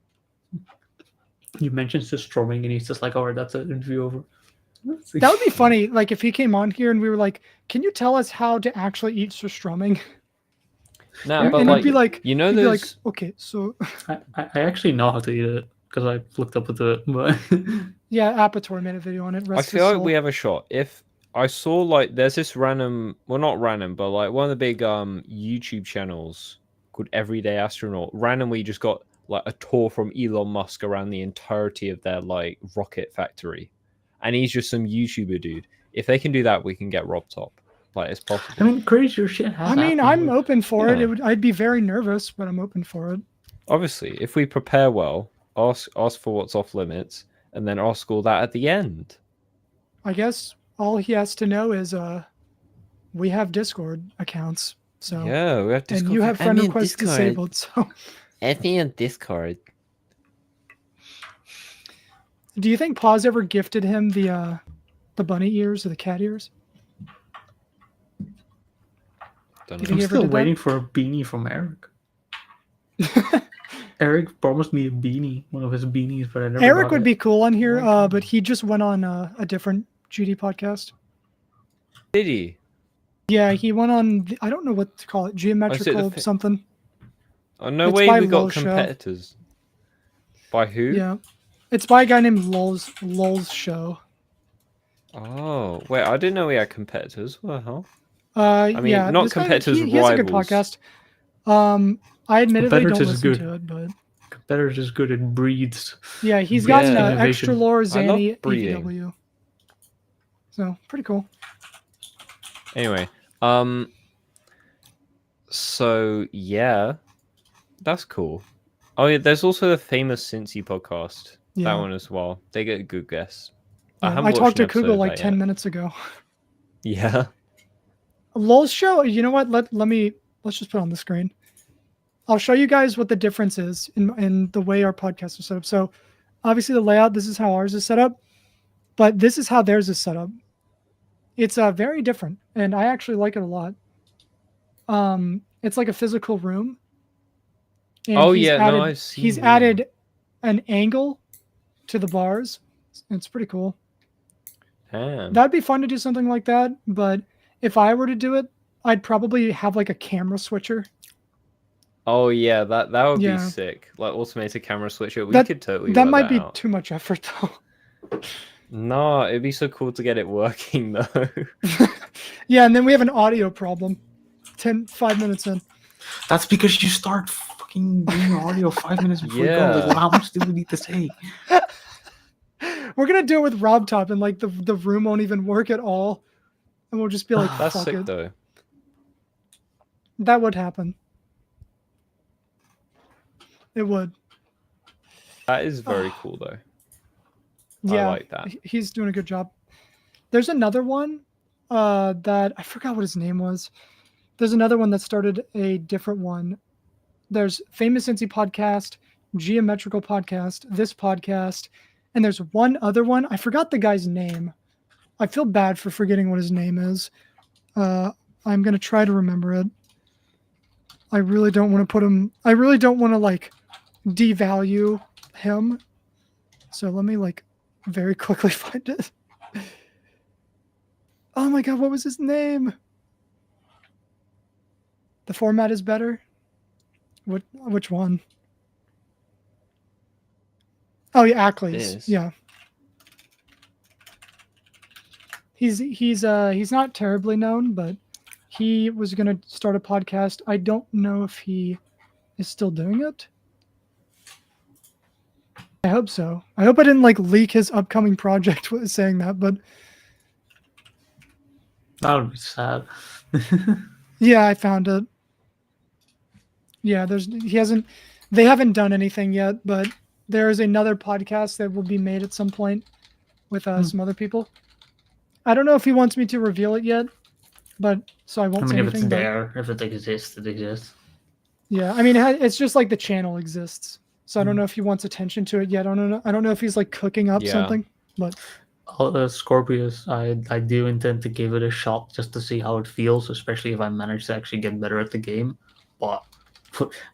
You mentioned Systromming, and he's just like, all right, that's an interview over.
That would be funny, like if he came on here and we were like, "Can you tell us how to actually eat strumming?"
No,
And
but
it'd
like,
be like,
you know,
he'd be like,
those.
okay, so
I actually know how to eat it because I looked up with it, but
yeah, Apator made a video on it.
I
Rest
feel
his
like we
soul.
have a shot. If I saw like, there's this random, well, not random, but like one of the big YouTube channels called Everyday Astronaut. Randomly just got like a tour from Elon Musk around the entirety of their like rocket factory, and he's just some YouTuber dude. If they can do that, we can get RobTop. Like, it's possible.
I mean, crazier shit has
I mean,
happened.
I'm open for it.
Yeah.
I'd be very nervous, but I'm open for it.
Obviously, if we prepare well, ask for what's off limits, and then ask all that at the end.
I guess all he has to know is we have Discord accounts. So
Yeah, we have Discord.
and you have friend requests disabled. So
Add me on Discord.
do you think Paws ever gifted him the bunny ears or the cat ears?
Don't
You
know.
think
I'm
he ever
still
did that?
waiting for a beanie from Eric. Eric promised me a beanie, one of his beanies, but I never
Eric
got
would
it.
be cool on here, but he just went on a different GD podcast.
Did he?
Yeah, he went on. I don't know what to call it. Geometrical
thi-
something.
Oh, no
It's
way
by
we got
Lol Show.
competitors. By who?
Yeah, it's by a guy named Lol's Show.
Oh, wait, I didn't know we had competitors. What the hell?
I
mean, not
this guy,
competitors,
he has a good
rivals.
podcast. I admittedly don't
Competitors is
listen
good.
to it, but
Competitor's just good at breeds.
yeah, he's got
Yeah.
an
Innovation.
extra lore
I love
Zanny
breeding.
AVW. So pretty cool.
Anyway, so yeah, that's cool. Oh yeah, there's also the famous Cincy podcast.
Yeah.
That one as well. They get a good guess.
Yeah,
haven't
I
watched
talked to
an episode
Kugel
of
like
that
10
yet.
minutes ago.
Yeah.
Lol's Show. You know what? Let's just put it on the screen. I'll show you guys what the difference is in the way our podcast is set up. So obviously the layout, this is how ours is set up, but this is how theirs is set up. It's very different, and I actually like it a lot. It's like a physical room. And
Oh,
he's
yeah, no,
added,
I've seen
he's
them.
added an angle to the bars. It's pretty cool.
Damn.
That'd be fun to do something like that, but if I were to do it, I'd probably have like a camera switcher.
Oh yeah, that would
Yeah.
be sick. Like automated camera switcher. We
That-
could totally
That
work
might be
out.
too much effort though.
No, it'd be so cool to get it working though.
Yeah, and then we have an audio problem. 5 minutes in.
That's because you start fucking doing your audio 5 minutes before you go.
Yeah.
Like, well, how much do we need to say?
We're gonna do it with RobTop, and like the room won't even work at all, and we'll just be like,
That's
"Fuck
sick
it."
though.
That would happen. It would.
That is very cool though.
Yeah,
I like that.
He's doing a good job. There's another one that I forgot what his name was. There's another one that started a different one. There's Famous Cincy podcast, Geometrical podcast, this podcast, and there's one other one. I forgot the guy's name. I feel bad for forgetting what his name is. I'm gonna try to remember it. I really don't want to put him. I really don't want to like devalue him. So let me like very quickly find it. Oh my god, what was his name? The format is better. Which one? Oh yeah, Ackley's.
This.
Yeah. He's not terribly known, but he was gonna start a podcast. I don't know if he is still doing it. I hope so. I hope I didn't like leak his upcoming project with saying that, but
That would be sad.
yeah, I found it. Yeah, they haven't done anything yet, but there is another podcast that will be made at some point with some other people. I don't know if he wants me to reveal it yet, but so I won't say
if
anything.
it's there, if it exists, it exists.
Yeah, I mean, it's just like the channel exists, so I don't know if he wants attention to it yet. I don't know if he's like cooking up something, but
Scorpius, I do intend to give it a shot just to see how it feels, especially if I manage to actually get better at the game. But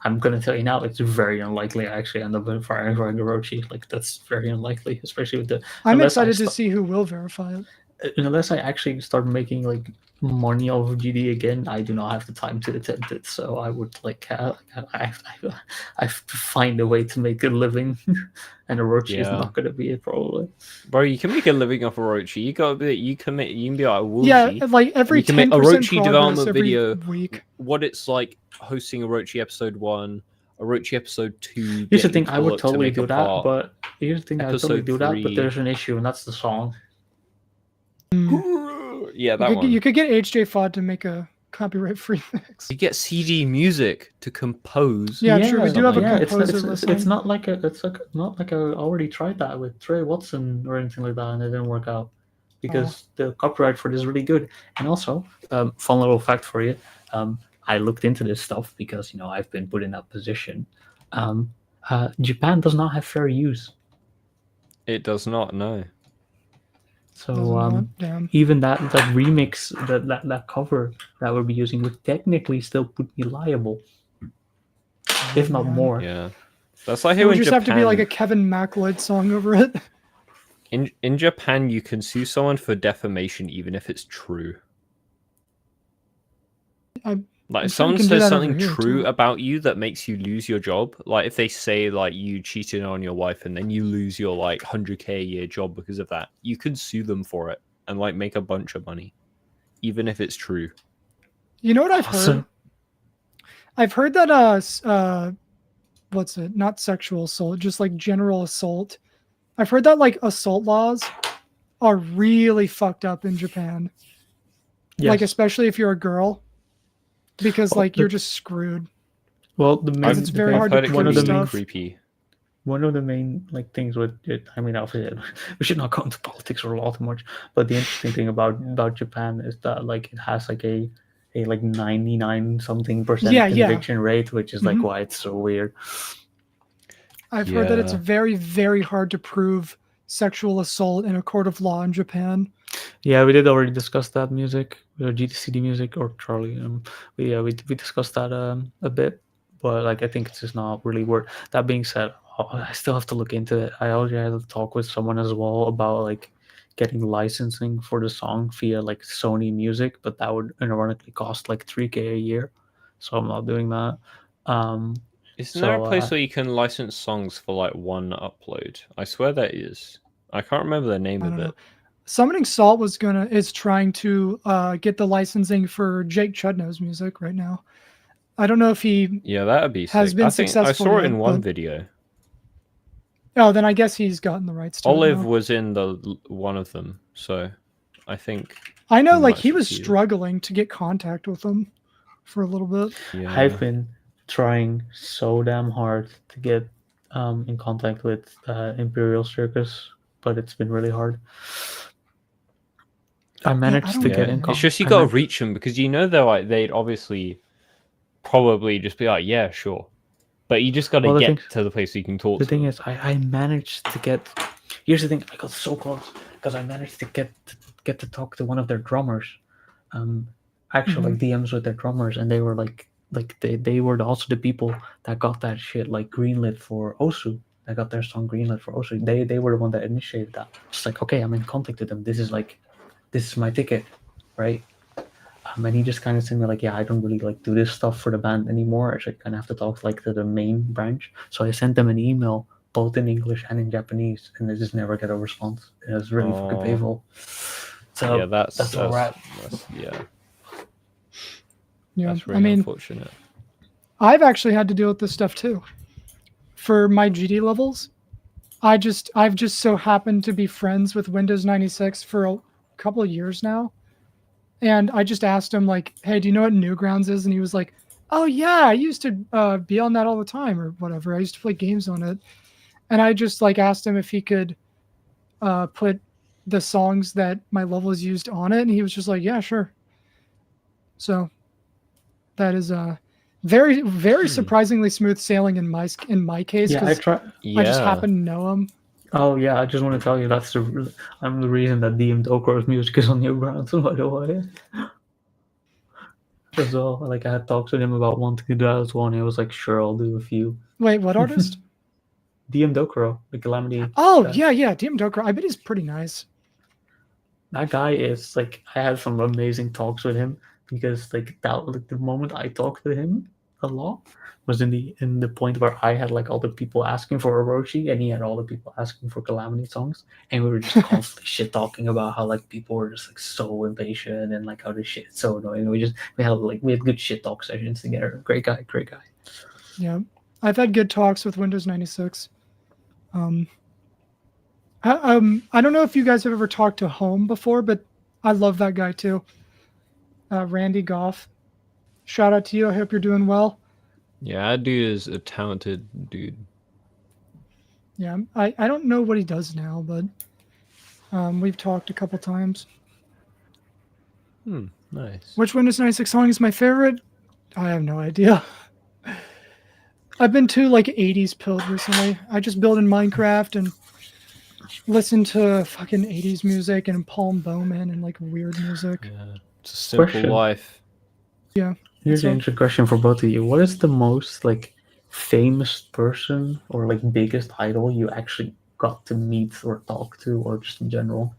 I'm gonna tell you now, it's very unlikely I actually end up firing Orochi. Like that's very unlikely, especially with the.
I'm excited to see who will verify it.
Unless I actually start making like money off of GD again, I do not have the time to attempt it. So I would like I have to find a way to make a living, and Orochi is not going to be it probably.
Bro, you can make a living off Orochi. You can be like Woolsey.
Yeah, like every 10%
make Orochi development
every
video
week.
What it's like hosting Orochi episode 1, Orochi episode 2.
Here's the thing, I would totally do that,
part.
but here's the thing, I would totally do that, but
3.
there's an issue, and that's the song.
Yeah, that one.
You could get HJ Fod to make a copyright-free mix.
You get CD Music to compose.
Yeah, sure. We do have a composer
it's not like not like I already tried that with Trey Watson or anything like that, and it didn't work out because the copyright for this is really good. And also, fun little fact for you, I looked into this stuff because I've been put in that position. Japan does not have fair use.
It does not, no.
So even that remix, that cover that we'll be using would technically still put me liable, if not more.
Yeah, that's like
it would just have to be like a Kevin MacLeod song over it.
In Japan, you can sue someone for defamation even if it's true. Like if someone says something true about you that makes you lose your job, like if they say like you cheated on your wife and then you lose your like 100K a year job because of that, you could sue them for it and like make a bunch of money, even if it's true.
You know what I've heard? I've heard that what's it? Not sexual assault, just like general assault. I've heard that like assault laws are really fucked up in Japan. Yes. Like especially if you're a girl. Because like you're just screwed.
Well,
it's very hard to prove stuff.
Creepy.
One of the main like things with it, I mean, obviously we should not go into politics or law too much. But the interesting thing about Japan is that like it has like a like 99-something% conviction rate, which is like why it's so weird.
I've heard that it's very, very hard to prove sexual assault in a court of law in Japan.
Yeah, we did already discuss that music, GTCD music, or Charlie. We discussed that a bit, but like I think it's just not really worth. That being said, I still have to look into it. I already had a talk with someone as well about like getting licensing for the song via like Sony Music, but that would ironically cost like $3,000 a year, so I'm not doing that.
Isn't there a place where you can license songs for like one upload? I swear there is. I can't remember the name of it.
Summoning Salt is trying to get the licensing for Jake Chudnow's music right now. I don't know if he
that'd be
has
sick.
been successful.
I saw it in one
but...
video.
Oh, then I guess he's gotten the rights to
Olive
it now.
was in one of them, so I think
I know like he was struggling to get contact with them for a little bit.
Yeah.
I've been trying so damn hard to get in contact with Imperial Circus, but it's been really hard. I managed to get in contact.
It's just you gotta reach them because they'd obviously probably just be like, yeah, sure. But you just gotta get to the place so you can talk to them.
The thing is, I managed to get... Here's the thing, I got so close because I managed to get to talk to one of their drummers. Actually, like DMs with their drummers, and they were like like they were also the people that got that shit like greenlit for Osu. That got their song greenlit for Osu. They were the one that initiated that. It's like, okay, I'm in contact with them. This is my ticket, right? And he just kind of said me like, yeah, I don't really like do this stuff for the band anymore. I should kind of have to talk to the main branch. So I sent them an email both in English and in Japanese, and they just never get a response. It was really fucking painful. So
yeah, that's
all right.
Yeah,
Yeah,
that's really unfortunate.
I've actually had to deal with this stuff too. For my GD levels, I've just so happened to be friends with Windows 96 for a couple of years now. And I just asked him like, hey, do you know what Newgrounds is? And he was like, oh yeah, I used to be on that all the time or whatever. I used to play games on it. And I just like asked him if he could put the songs that my levels used on it. And he was just like, yeah, sure. So that is very, very surprisingly smooth sailing in my case.
Yeah, I try.
I just happen to know him.
Oh yeah, I just want to tell you I'm the reason that DM Dokoro's music is on Newgrounds, by the way. As well, like I had talks with him about wanting to do that as well, and he was like, "Sure, I'll do a few."
Wait, what artist?
DM Dokoro, the Calamity.
Oh guy. yeah, DM Dokoro. I bet he's pretty nice.
That guy is like, I had some amazing talks with him because like the moment I talked to him a lot was in the point where I had like all the people asking for Orochi and he had all the people asking for Calamity songs, and we were just constantly shit talking about how like people were just like so impatient and like how this shit is so annoying. We had good shit talk sessions together. Great guy.
Yeah, I've had good talks with Windows 96. I don't know if you guys have ever talked to Home before, but I love that guy too. Randy Goff. Shout out to you. I hope you're doing well.
Yeah, that dude is a talented dude.
Yeah, I don't know what he does now, but we've talked a couple times.
Nice.
Which Windows 96 song is my favorite? I have no idea. I've been too like 80s pilled recently. I just build in Minecraft and listen to fucking 80s music and Palm Bowman and like weird music.
Yeah, it's a simple life.
Yeah.
Here's an interesting question for both of you. What is the most like famous person or like biggest idol you actually got to meet or talk to, or just in general?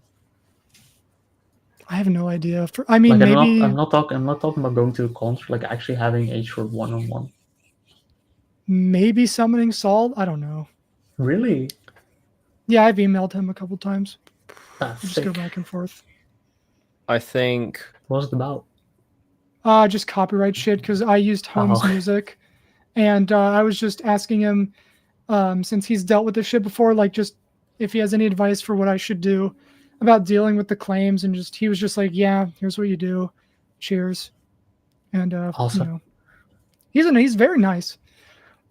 I have no idea. I mean,
like,
maybe
I'm not talking about going to a concert. Like actually having a short one-on-one.
Maybe summoning Salt. I don't know.
Really?
Yeah, I've emailed him a couple times.
That's
just
sick.
go back and forth.
I think.
What was it about?
Just copyright shit because I used Home's music, and I was just asking him, since he's dealt with this shit before, like just if he has any advice for what I should do about dealing with the claims, and just he was just like, yeah, here's what you do. Cheers. And
awesome.
You know, he's very nice.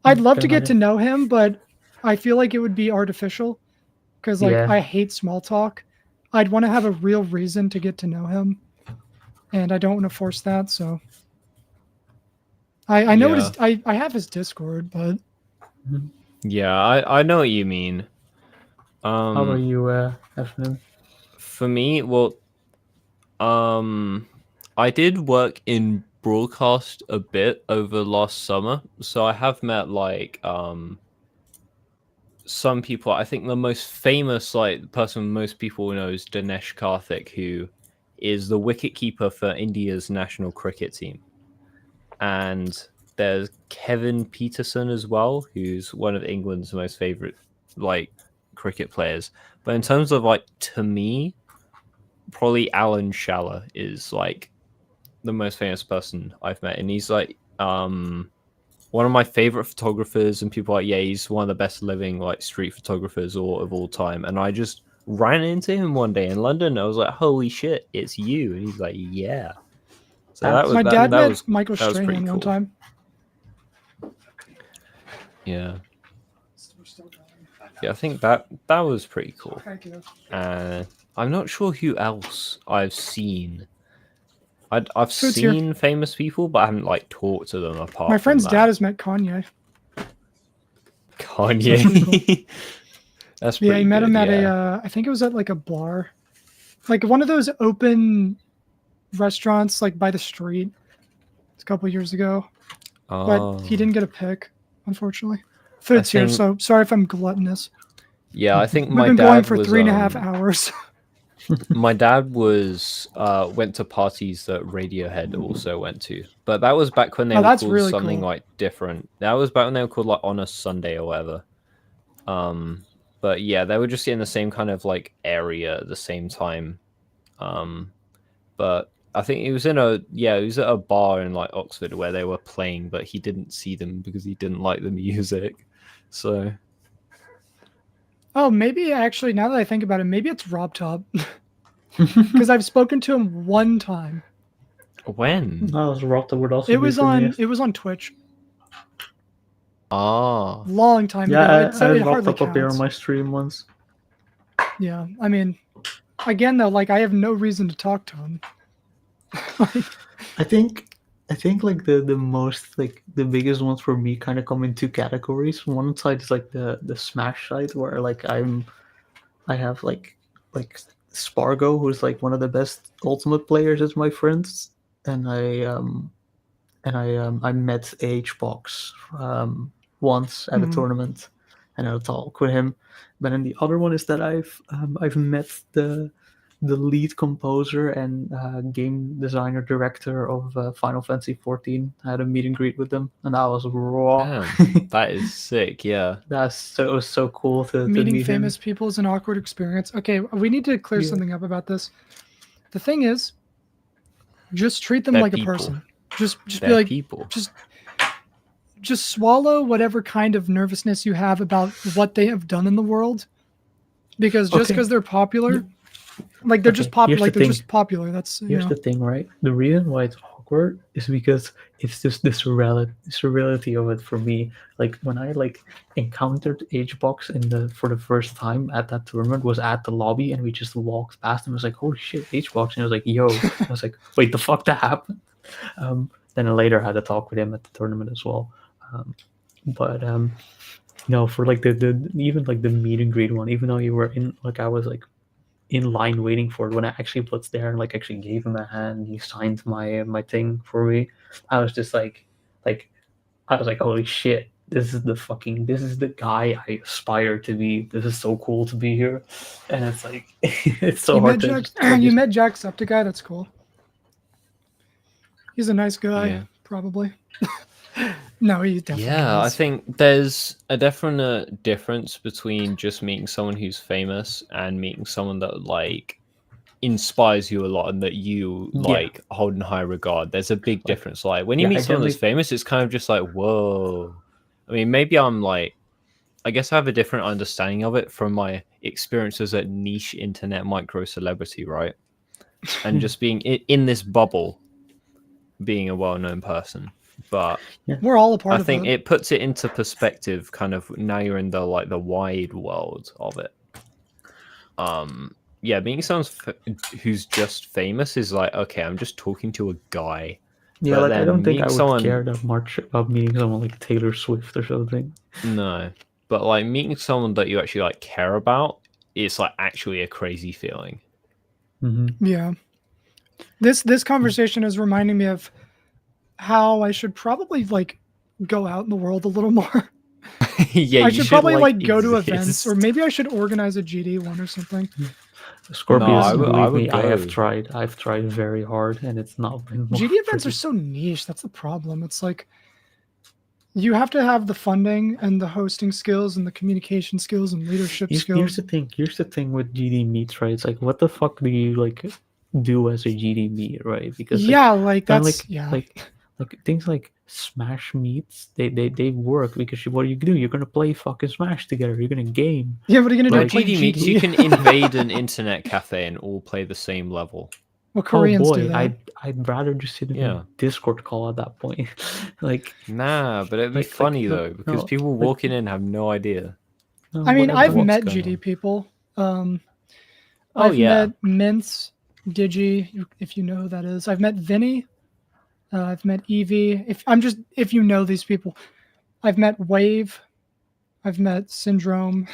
I'd love to get to know him, but I feel like it would be artificial because like I hate small talk. I'd want to have a real reason to get to know him, and I don't want to force that. So I know I have his Discord, but
yeah, I know what you mean.
How about you, FNM?
For me, well, I did work in broadcast a bit over last summer, so I have met like some people. I think the most famous like person most people know is Dinesh Karthik, who is the wicketkeeper for India's national cricket team. And there's Kevin Peterson as well, who's one of England's most favorite like cricket players. But in terms of like, to me, probably Alan Schaller is like the most famous person I've met, and he's like one of my favorite photographers, and people are like, yeah, he's one of the best living like street photographers of all time. And I just ran into him one day in London. I was like, holy shit, it's you. And he's like, yeah. So
my dad met Michael Strahan one time.
Yeah. Yeah, I think that was pretty cool. I'm not sure who else I've seen. I've seen famous people, but I haven't like talked to them apart.
My friend's dad has met Kanye.
Kanye. That's pretty
he met him at a I think it was at like a bar, like one of those open restaurants like by the street. It's a couple years ago. but he
Oh.
didn't get a pick, unfortunately. Food's here,
think-
so sorry if I'm gluttonous.
Yeah, I think
We've
my
been
dad
going for
was
3.5 hours.
my dad was went to parties that Radiohead also went to, but that was back when they
Oh,
were
that's
called
really
something
cool.
like different. That was back when they were called like On a Sunday or whatever. But yeah, they were just in the same kind of like area at the same time. But I think he was he was at a bar in like Oxford where they were playing, but he didn't see them because he didn't like the music. So
Oh, maybe actually, now that I think about it, maybe it's RobTop. Because I've spoken to him one time.
when?
No, RobTop would also
It
be
was
for me.
on Twitch.
Ah,
Long time ago.
Yeah,
It
I
hardly
RobTop appear on
counts.
my stream once.
Yeah, I mean, again though, like I have no reason to talk to him.
I think like the most like the biggest ones for me kind of come in two categories. One side is like the Smash side where like I have like Spargo, who's like one of the best Ultimate players as my friends, and I met HBox once at a tournament, and I'll talk with him. But then the other one is that I've met the lead composer and game designer director of Final Fantasy 14. I had a meet and greet with them, and that was raw.
damn, that is sick. Yeah.
It was so cool to
Meeting
meet
famous
him.
people is an awkward experience. Okay, we need to clear
Yeah.
something up about this. The thing is, just treat them
They're
like
people.
a person. Just
They're
be like,
people.
just swallow whatever kind of nervousness you have about what they have done in the world, because just
Okay.
because they're popular, like they're just popular,
here's
like
the
they're
thing.
just popular. That's
Here's the thing, right? The reason why it's awkward is because it's just the surreality of it for me. Like when I like encountered HBox for the first time at that tournament was at the lobby, and we just walked past and was like, "Holy shit, HBox!" And I was like, "Yo!" I was like, "Wait, the fuck that happened?" Then I later had a talk with him at the tournament as well. No, for like the even like the meet and greet one, even though you were in like I was like in line waiting for it when I actually was there and like actually gave him a hand. He signed my thing for me. I was just like I was like, holy shit, this is the guy I aspire to be. This is so cool to be here, and it's like it's so
you
hard
met
to
Jack.
just,
You met Jacksepticeye. That's cool. He's a nice guy,
Yeah.
probably. No, he definitely
Yeah, I
is.
think there's a definite difference between just meeting someone who's famous and meeting someone that like inspires you a lot and that you like hold in high regard. There's a big difference. Like when you meet someone that's famous, it's kind of just like, whoa. I mean, maybe I guess I have a different understanding of it from my experience as a niche internet micro celebrity, right? And just being in this bubble, being a well-known person. But
we're all a part
I
of
think
it.
it puts it into perspective. Kind of now you're in the wide world of it. Yeah, being someone who's just famous is like, okay, I'm just talking to a guy.
yeah,
But
like I
then
don't think I
meeting
would care that much about meeting someone like Taylor Swift or something.
No, but like meeting someone that you actually like care about, it's like actually a crazy feeling.
Yeah. This conversation is reminding me of how I should probably like go out in the world a little more.
Yeah,
I
you
should probably like go to
exist.
events, or maybe I should organize a GD one or something.
Scorpius,
I
believe
would
me, I have
go.
tried. I've tried very hard, and it's not been.
GD events are so niche. That's the problem. It's like you have to have the funding and the hosting skills and the communication skills and leadership skills.
Here's the thing. Here's the thing with GD meets, right? It's like, what the fuck do you like do as a GD meet, right? Because
like that's
like things like Smash meets, they work because what do? You're gonna play fucking Smash together. You're gonna game.
Yeah, what are you gonna do?
Like
Play
GD meets, you can invade an internet cafe and all play the same level.
Well, Koreans
oh boy,
do that.
I'd rather just sit in a Discord call at that point. Like
nah, but it'd be funny though because people walking in have no idea.
I mean, I've met GD people. I've met Mince, Digi, if you know who that is. I've met Vinny. I've met Evie. If you know these people, I've met Wave. I've met Syndrome.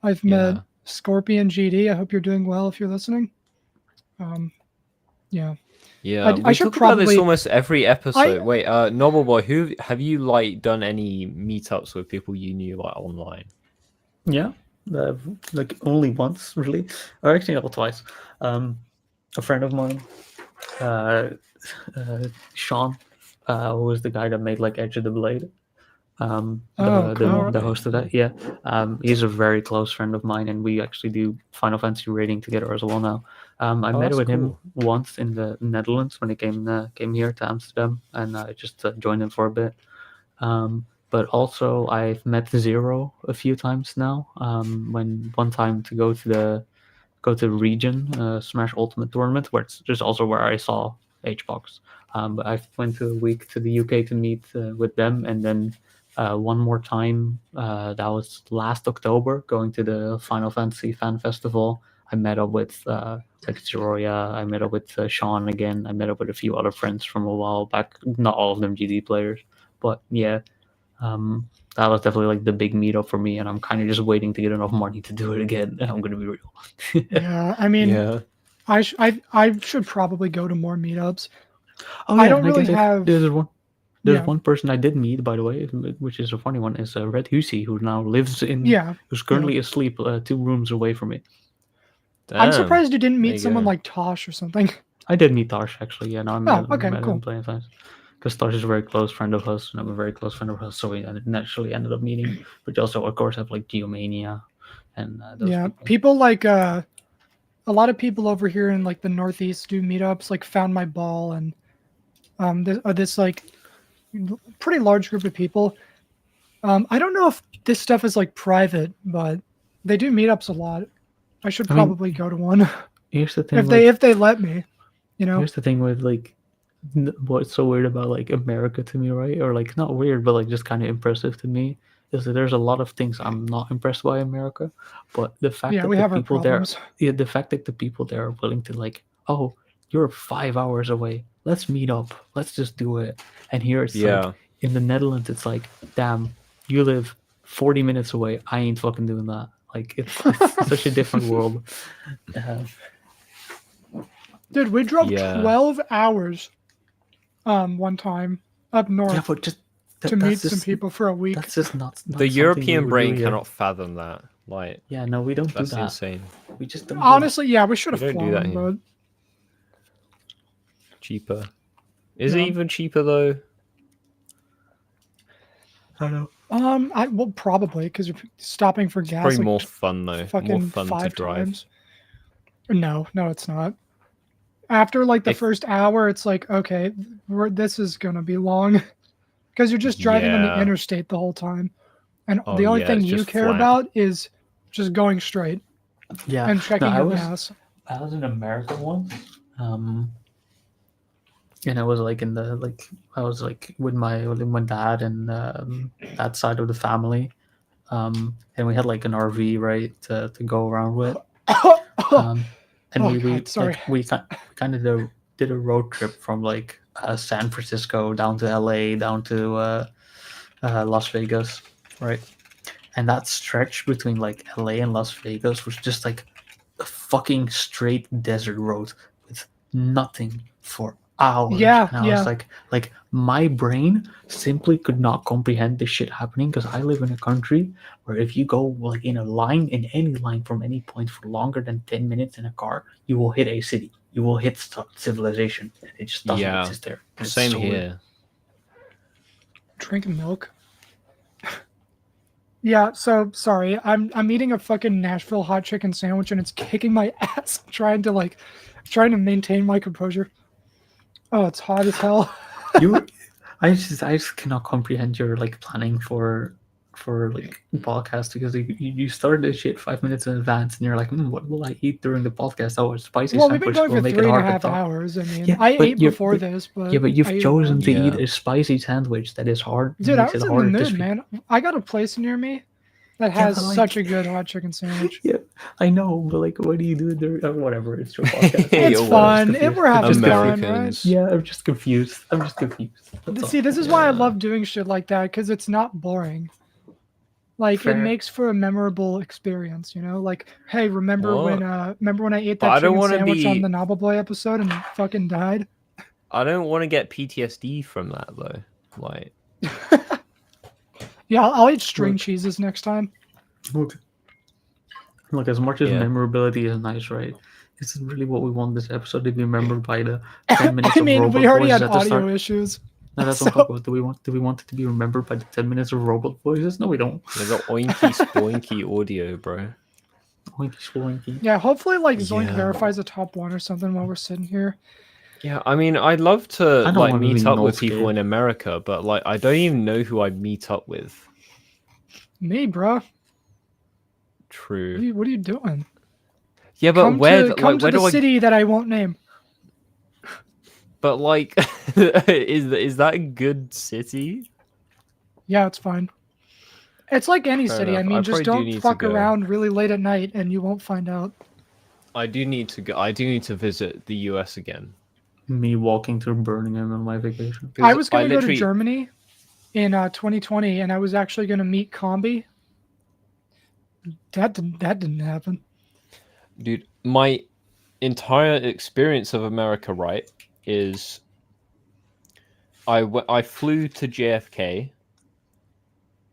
I've met Scorpion GD. I hope you're doing well if you're listening. Yeah.
Yeah,
I
we
should
talk about this
probably-
almost every episode. Wait, Knobbelboy, who have you like done any meetups with people you knew like online?
Yeah, like only once really, or actually not twice. A friend of mine, Sean, who was the guy that made like Edge of the Blade.
Oh,
The
cool.
host of that, yeah. He's a very close friend of mine, and we actually do Final Fantasy raiding together as well now. I met
that's
with him
cool.
once in the Netherlands when he came here to Amsterdam, and I just joined him for a bit. But also I've met Zero a few times now. When one time to go to region Smash Ultimate tournament, where it's just also where I saw HBox. But I went to a week to the UK to meet with them, and then one more time that was last October, going to the Final Fantasy Fan Festival. I met up with like Zeroya. I met up with Sean again. I met up with a few other friends from a while back. Not all of them GD players, but yeah. That was definitely like the big meetup for me, and I'm kind of just waiting to get enough money to do it again. I'm gonna be real.
Yeah, I mean,
Yeah.
I should probably go to more meetups.
Oh,
I don't really have.
There's
Yeah.
one person I did meet, by the way, which is a funny one, is Red Hussey, who now lives in.
Yeah.
Who's currently asleep 2 rooms away from me.
I'm
Damn.
surprised you didn't
There
meet
you
someone
go.
like Tosh or something.
I did meet Tosh actually. Yeah, no, I met,
okay,
met
cool.
him plenty of times. Because Tosh is a very close friend of us, and I'm a very close friend of hers, so we naturally ended up meeting. But you also, of course, have like Geomania, and those
Yeah,
people.
people like a lot of people over here in like the Northeast do meetups. Like Found My Ball and this like pretty large group of people. I don't know if this stuff is like private, but they do meetups a lot. I should probably go to one.
Here's the thing.
if they let me, you know.
Here's the thing with like what's so weird about like America to me, right? Or like not weird, but like just kind of impressive to me is that there's a lot of things I'm not impressed by America, but the fact that
we
the
have our
people there,
problems.
the fact that the people there are willing to like, oh, you're 5 hours away, let's meet up, let's just do it. And here it's like in the Netherlands, it's like, damn, you live 40 minutes away, I ain't fucking doing that. Like it's such a different world.
Dude, we drove 12 hours one time up north.
Yeah, but just
to meet some people for a week.
That's just not
the European brain cannot fathom that. Like,
yeah, no, we don't do that.
That's insane.
We just don't.
Honestly, yeah, we should have
don't do
flown,
that here.
but
Cheaper. Is it even cheaper though?
I don't know.
well, probably because you're stopping for gas.
Probably
like,
more fun though. More
fucking
fun to
5
drive.
times. No, it's not. After like the first hour, it's like, okay, this is gonna be long, because you're just driving on the interstate the whole time, and the only thing you care about is just going straight.
Yeah,
and checking your gas.
I was in America once, and I was like I was like with my dad and that side of the family, and we had like an RV right to go around with. And we kind of did a road trip from like San Francisco down to LA, down to Las Vegas, right? And that stretch between like LA and Las Vegas was just like a fucking straight desert road with nothing for hours.
Yeah,
and I was like my brain simply could not comprehend this shit happening, because I live in a country where if you go like in any line from any point for longer than 10 minutes in a car, you will hit a city, you will hit civilization. It just doesn't exist there. And
Same
so
here.
weird.
Drinking milk. Yeah, so sorry. I'm eating a fucking Nashville hot chicken sandwich and it's kicking my ass. I'm trying to maintain my composure. Oh, it's hot as hell.
I just cannot comprehend your like planning for like podcast, because you started this shit 5 minutes in advance and you're like, what will I eat during the podcast? Oh, a spicy
Well, we've been
sandwich
going
will
for
make it hard
3.5
to talk.
hours. I mean,
Yeah,
I
but
ate before this, but
yeah, but you've chosen to eat
Yeah.
a spicy sandwich that is hard.
Dude, I
makes
was
it
in the
harder to
mood,
speak.
man. I got a place near me that has
but, like-
such a good hot chicken sandwich.
Yeah, I know, but like, what do you do there? Whatever, it's your podcast.
It's
You're
fun.
confused.
We're having fun, right?
Americans.
Yeah, I'm just confused. That's
See,
all.
this is why I love doing shit like that, because it's not boring. Like
Fair.
it makes for a memorable experience, you know. Like, hey, remember when I ate
But
that
I don't
chicken
wanna
sandwich
be-
on the Knobbelboy episode and fucking died?
I don't want to get PTSD from that though. Like,
Yeah, I'll eat string cheeses next time.
Look, as much as
Yeah.
memorability is nice, right? This is really what we want this episode to be remembered by the 10 minutes
I
of
mean,
robot
we already
voices
had
at the
audio
start.
issues.
No, that's what I'm talking about. Do we want it to be remembered by the 10 minutes of robot voices? No, we don't.
they got oinky spoinky audio, bro.
Oinky spoinky.
Yeah, hopefully like Zoink
Yeah.
verifies a top 1 or something while we're sitting here.
Yeah, I mean, I'd love to
I don't
like
wanna
meet
be
up
no
with people
scared.
in America, but like I don't even know who I'd meet up with.
Me, bro.
True.
What are you doing?
Yeah, but
Come
where
to,
like
come to
where
the
do I?
city that I won't name.
But like, is that a good city?
Yeah, it's fine. It's like any
Fair
city.
enough.
I mean,
I
just
probably do
don't
need to
fuck
go.
around really late at night and you won't find out.
I do need to go. I do need to visit the US again.
Me walking through Birmingham on my vacation.
I was going to go to
literally-
Germany in 2020 and I was actually going to meet Combi. That didn't happen.
Dude, my entire experience of America, right, is I flew to JFK.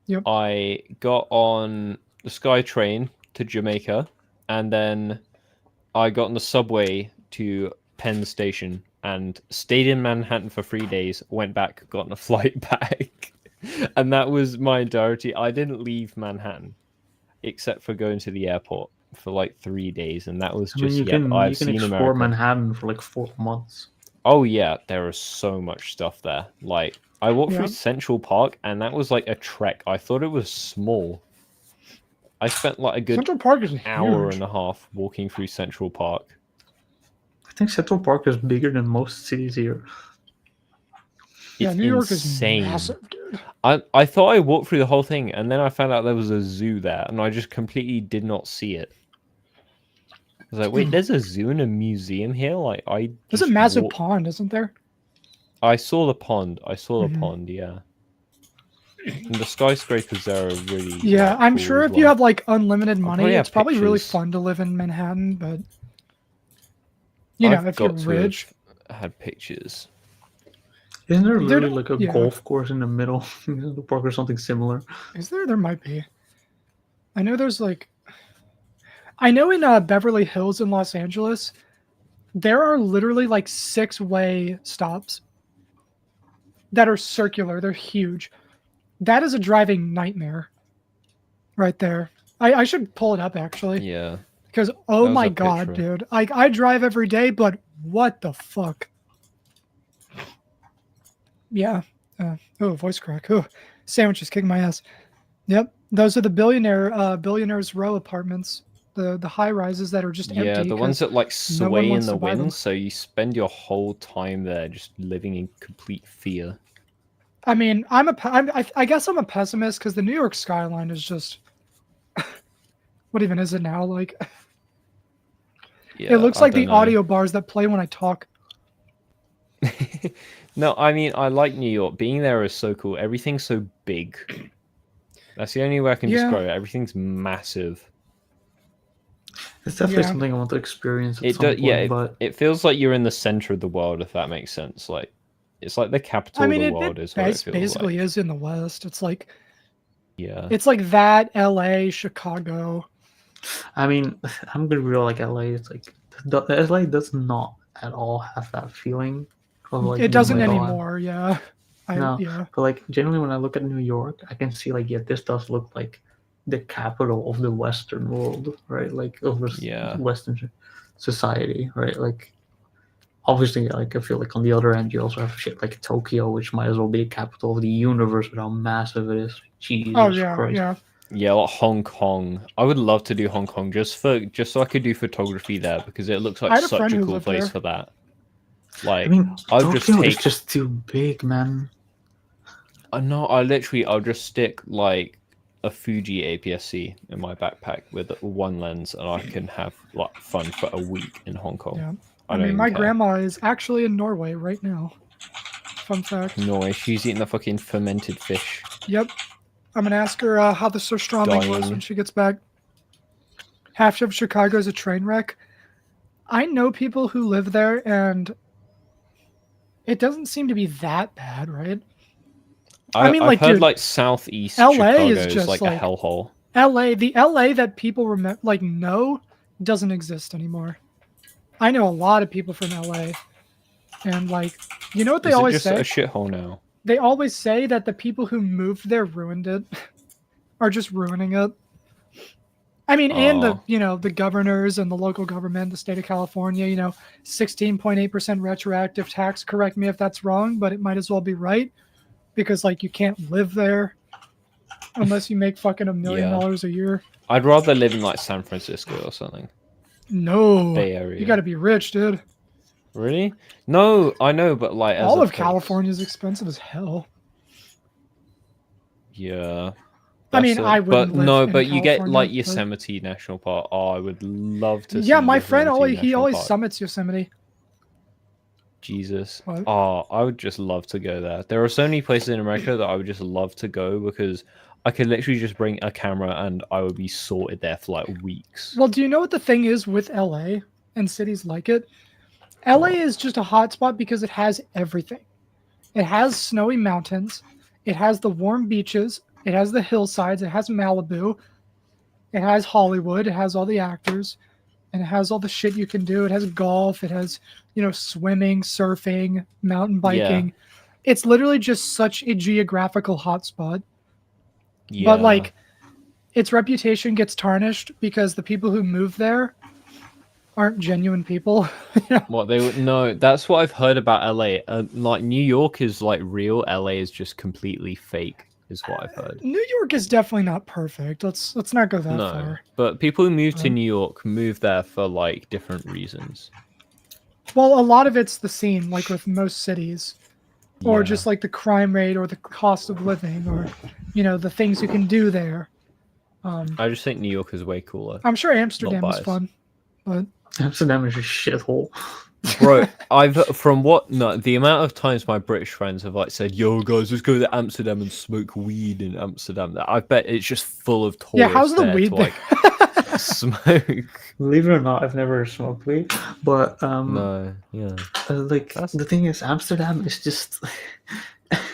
Yep.
I got on the SkyTrain to Jamaica, and then I got on the subway to Penn Station and stayed in Manhattan for 3 days, went back, got on a flight back. And that was my entirety. I didn't leave Manhattan except for going to the airport for like 3 days, and that was
I mean,
just
you can
I've seen
explore
America.
Manhattan for like 4 months.
Oh yeah, there is so much stuff there. Like I walked
Yeah.
through Central Park, and that was like a trek. I thought it was small. I spent like a good
Central Park is huge.
hour and a half walking through Central Park.
I think Central Park is bigger than most cities here.
Yeah,
It's
New York
insane.
is massive, dude.
I thought I walked through the whole thing, and then I found out there was a zoo there, and I just completely did not see it. I was like, wait, there's a zoo and a museum here? Like
There's a
just
massive
walked-
pond, isn't there?
I saw the pond. I saw the
Mhm.
pond, yeah. And the skyscrapers there are really
Yeah,
like,
I'm
cool
sure
as
if you
well.
have like unlimited money,
probably have
it's probably really
pictures.
fun to live in Manhattan, but you
I've
know, if you're
got to
rich.
have had pictures.
Isn't there
There
literally
don't-
like a
yeah.
golf course in the middle of the park or something similar?
Is there? There might be. I know there's like. I know in Beverly Hills in Los Angeles, there are literally like 6-way stops that are circular. They're huge. That is a driving nightmare right there. I should pull it up actually.
Yeah.
Because,
That
oh
was
my
a
god,
picture.
dude. I drive every day, but what the fuck? Yeah. Oh, voice crack. Oh, sandwiches kicking my ass. Yep. Those are the billionaires row apartments. The high rises that are just empty.
Yeah, the ones
'cause
that like
no one
sway in
wants
the
to buy them.
wind, so you spend your whole time there just living in complete fear.
I mean, I guess I'm a pessimist because the New York skyline is just. What even is it now? Like,
Yeah,
it looks
I
like the
don't know.
audio bars that play when I talk.
No, I mean, I like New York. Being there is so cool. Everything's so big. That's the only way I can
Yeah.
describe it. Everything's massive.
It's definitely
Yeah.
something I want to experience at
It
some
does,
point,
yeah.
but
It feels like you're in the center of the world, if that makes sense. Like, it's like the capital
I mean,
of
it,
the world
it
is what it feels
basically
like.
is in the West. It's like
Yeah.
that LA, Chicago.
I mean, I'm gonna be real. Like LA, it's like LA does not at all have that feeling. Of, like,
It
being
doesn't
like, oh,
anymore. Yeah.
No.
Yeah.
But like generally, when I look at New York, I can see like, yeah, this does look like the capital of the Western world, right? Like of
Yeah.
Western society, right? Like obviously, like I feel like on the other end, you also have shit like Tokyo, which might as well be the capital of the universe with how massive it is. Jesus
Oh yeah.
Christ.
Yeah.
Yeah, like Hong Kong. I would love to do Hong Kong just so I could do photography there because it looks
I
like
had a
such
friend
a
who
cool
lived
place
there.
for that. Like,
I mean,
I'll just
Tokyo is
take-
just too big, man.
no, I'll just stick like a Fuji APS-C in my backpack with one lens, and I can have like fun for a week in Hong Kong.
Yeah.
I
I
don't
mean, my
even care.
grandma is actually in Norway right now. Fun fact.
No way, she's eating the fucking fermented fish.
Yep. I'm gonna ask her how the surströmming was
Dying.
when she gets back. Half of Chicago is a train wreck. I know people who live there, and It doesn't seem to be that bad, right?
I've
like,
heard
dude,
like Southeast
LA
Chicago
is
is
just
like a
like
hellhole.
the LA that people know doesn't exist anymore. I know a lot of people from LA, and like, you know what they
Is it
always
just
say?
a shithole now?
They always say that the people who moved there ruined it, are just ruining it. I mean, and the the governors and the local government, the state of California, 16.8% retroactive tax. Correct me if that's wrong, but it might as well be right, because like you can't live there unless you make fucking $1 million a year.
I'd rather live in like San Francisco or something.
No,
Bay Area.
you got to be rich, dude.
Really? No, I know, but like
all of California is expensive as hell.
Yeah.
I mean, I wouldn't live in
but you get
California,
like
but-
Yosemite National Park. Oh, I would love to.
Yeah,
see
my friend
Yosemite
he
National
always
Park.
summits Yosemite.
Jesus.
What?
Oh, I would just love to go there. There are so many places in America that I would just love to go because I could literally just bring a camera and I would be sorted there for like weeks.
Well, do you know what the thing is with LA and cities like it? LA is just a hotspot because it has everything. It has snowy mountains. It has the warm beaches. It has the hillsides. It has Malibu. It has Hollywood. It has all the actors. And it has all the shit you can do. It has golf. It has, swimming, surfing, mountain biking.
Yeah.
It's literally just such a geographical hotspot.
Yeah.
But like, its reputation gets tarnished because the people who move there aren't genuine people.
What they would no, that's what I've heard about LA. Like New York is like real. LA is just completely fake, is what I've heard.
New York is definitely not perfect. Let's not go that
No,
far.
but people who move to New York move there for like different reasons.
Well, a lot of it's the scene, like with most cities, or
Yeah.
just like the crime rate or the cost of living, or the things you can do there.
I just think New York is way cooler.
I'm sure Amsterdam is
biased.
fun, but
Amsterdam is a shithole.
Bro, the amount of times my British friends have like said, "Yo, guys, let's go to Amsterdam and smoke weed in Amsterdam." I bet it's just full of tourists.
yeah, how's the
there
weed
to,
there?
like, smoke?
Believe it or not, I've never smoked weed, but
No, yeah.
The thing is, Amsterdam is just,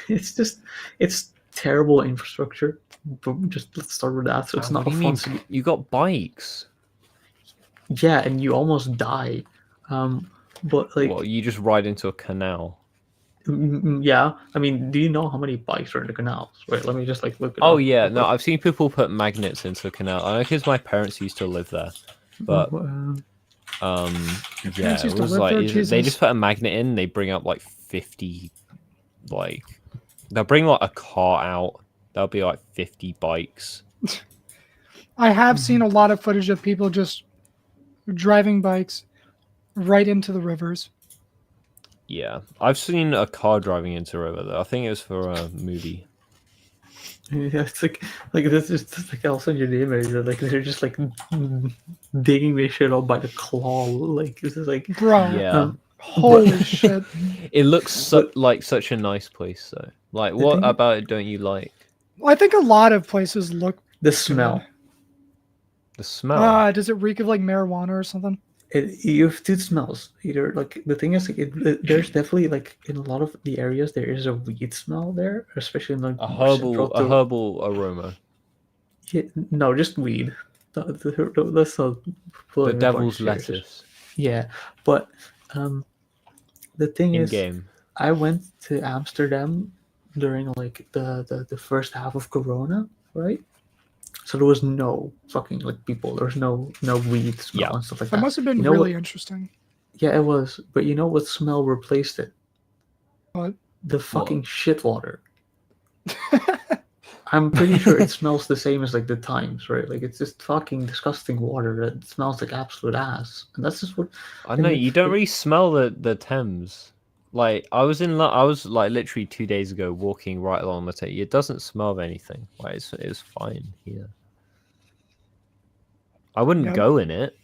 it's terrible infrastructure. But just let's start with that. So it's not a
What do you
fun
mean?
city.
You got bikes.
Yeah, and you almost die. But like,
Well, you just ride into a canal.
yeah. I mean, do you know how many bikes are in the canals? Wait, let me just like look it
Oh
up.
yeah, no, I've seen people put magnets into a canal. I know because my parents used to live there, but yeah,
parents used
it
to
was
live
like
there?
they
Jesus.
just put a magnet in. They bring up like 50, like they'll bring like a car out. There'll be like 50 bikes.
I have seen a lot of footage of people just driving bikes right into the rivers.
Yeah, I've seen a car driving into a river though. I think it was for a movie.
Yeah, it's like this is just like I'll send you the image. Like they're just like digging this shit up by the claw. Like this is like,
Bro,
Yeah,
holy shit.
it looks like such a nice place though. Like, what
thing-
about it don't you like?
I think a lot of places look
the smell.
The smell.
Does it reek of like marijuana or something?
You have two smells. Either like the thing is, like, there's definitely like in a lot of the areas there is a weed smell there, especially in like
a
more central
herbal aroma.
Yeah, no, just weed. That's not
The devil's lettuce.
Yeah, but the thing
In
is,
game.
I went to Amsterdam during like the first half of Corona, right? So there was no fucking like people. There was no weed smell and stuff like that.
That must have been
You know
really
what-
interesting.
Yeah, it was. But you know what smell replaced it?
What?
The fucking shit water. I'm pretty sure it smells the same as like the Times, right? Like it's just fucking disgusting water that smells like absolute ass, and that's just what.
I know you don't really smell the Thames. Like I was like literally 2 days ago walking right along the Thames. It doesn't smell of anything. Like it's fine here. I wouldn't
Yep.
go in it.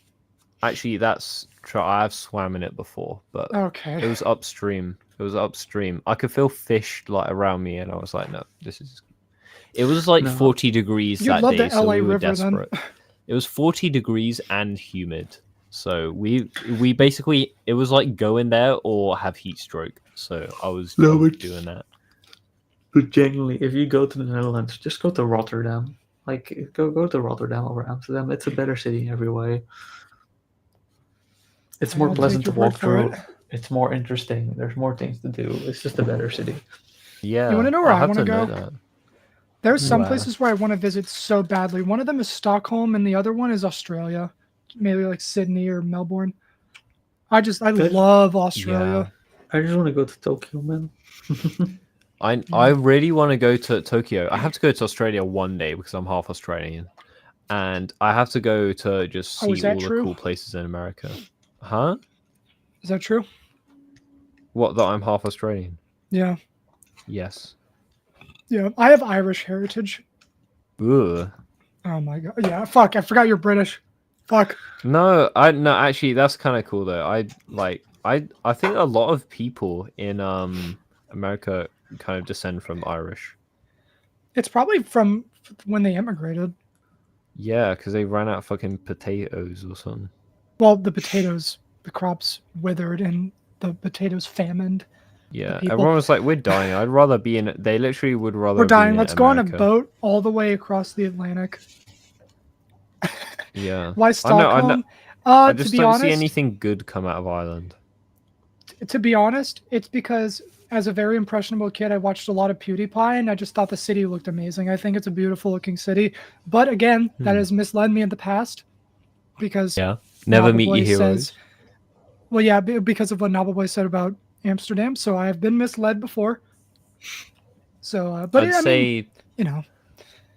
Actually, that's true. I have swam in it before, but
Okay.
it was upstream. It was upstream. I could feel fish like around me, and I was like, no, this is. It was like
No.
40 degrees
You'd
that
love
day,
the
so
LA
we were
River then.
desperate. It was 40 degrees and humid. So we basically, it was like go in there or have heat stroke. so I was
No,
doing that.
But genuinely, if you go to the Netherlands, just go to Rotterdam. Like, go to Rotterdam over Amsterdam. It's a better city in every way. It's more
I'll
pleasant
take
to
your word
walk
for
through.
it.
It's more interesting. There's more things to do. It's just a better city.
Yeah,
You wanna know where I
have
wanna
to know
go?
that.
There's some
Wow.
places where I want to visit so badly. One of them is Stockholm, and the other one is Australia, maybe like Sydney or Melbourne. I
Good.
love Australia.
I just want to go to Tokyo, man.
I really want to go to Tokyo. I have to go to Australia one day because I'm half Australian, and I have to go to just
Oh, is
see
that
all the
true?
cool places in America. Huh?
Is that true?
What, that I'm half Australian?
Yeah.
Yes.
Yeah. I have Irish heritage.
Ugh.
Oh my god. Yeah. Fuck. I forgot you're British. Fuck.
No, actually that's kind of cool though. I think a lot of people in America kind of descend from Irish.
It's probably from when they immigrated.
Yeah, because they ran out of fucking potatoes or something.
Well, the potatoes, the crops withered, and the potatoes famined.
Yeah,
people.
everyone was like, "We're dying. I'd rather be in." They literally would rather.
We're dying.
Be in
Let's go on a
America.
boat all the way across the Atlantic.
Yeah.
Why Stockholm?
I know. I just
to be
don't
honest,
see anything good come out of Ireland.
To be honest, it's because as a very impressionable kid, I watched a lot of PewDiePie, and I just thought the city looked amazing. I think it's a beautiful looking city, but again, that has misled me in the past because
Never meet your
Knobbelboy
heroes.
says, well, yeah, because of what Knobbelboy said about Amsterdam. So I have been misled before. So, but
I'd say,
you know,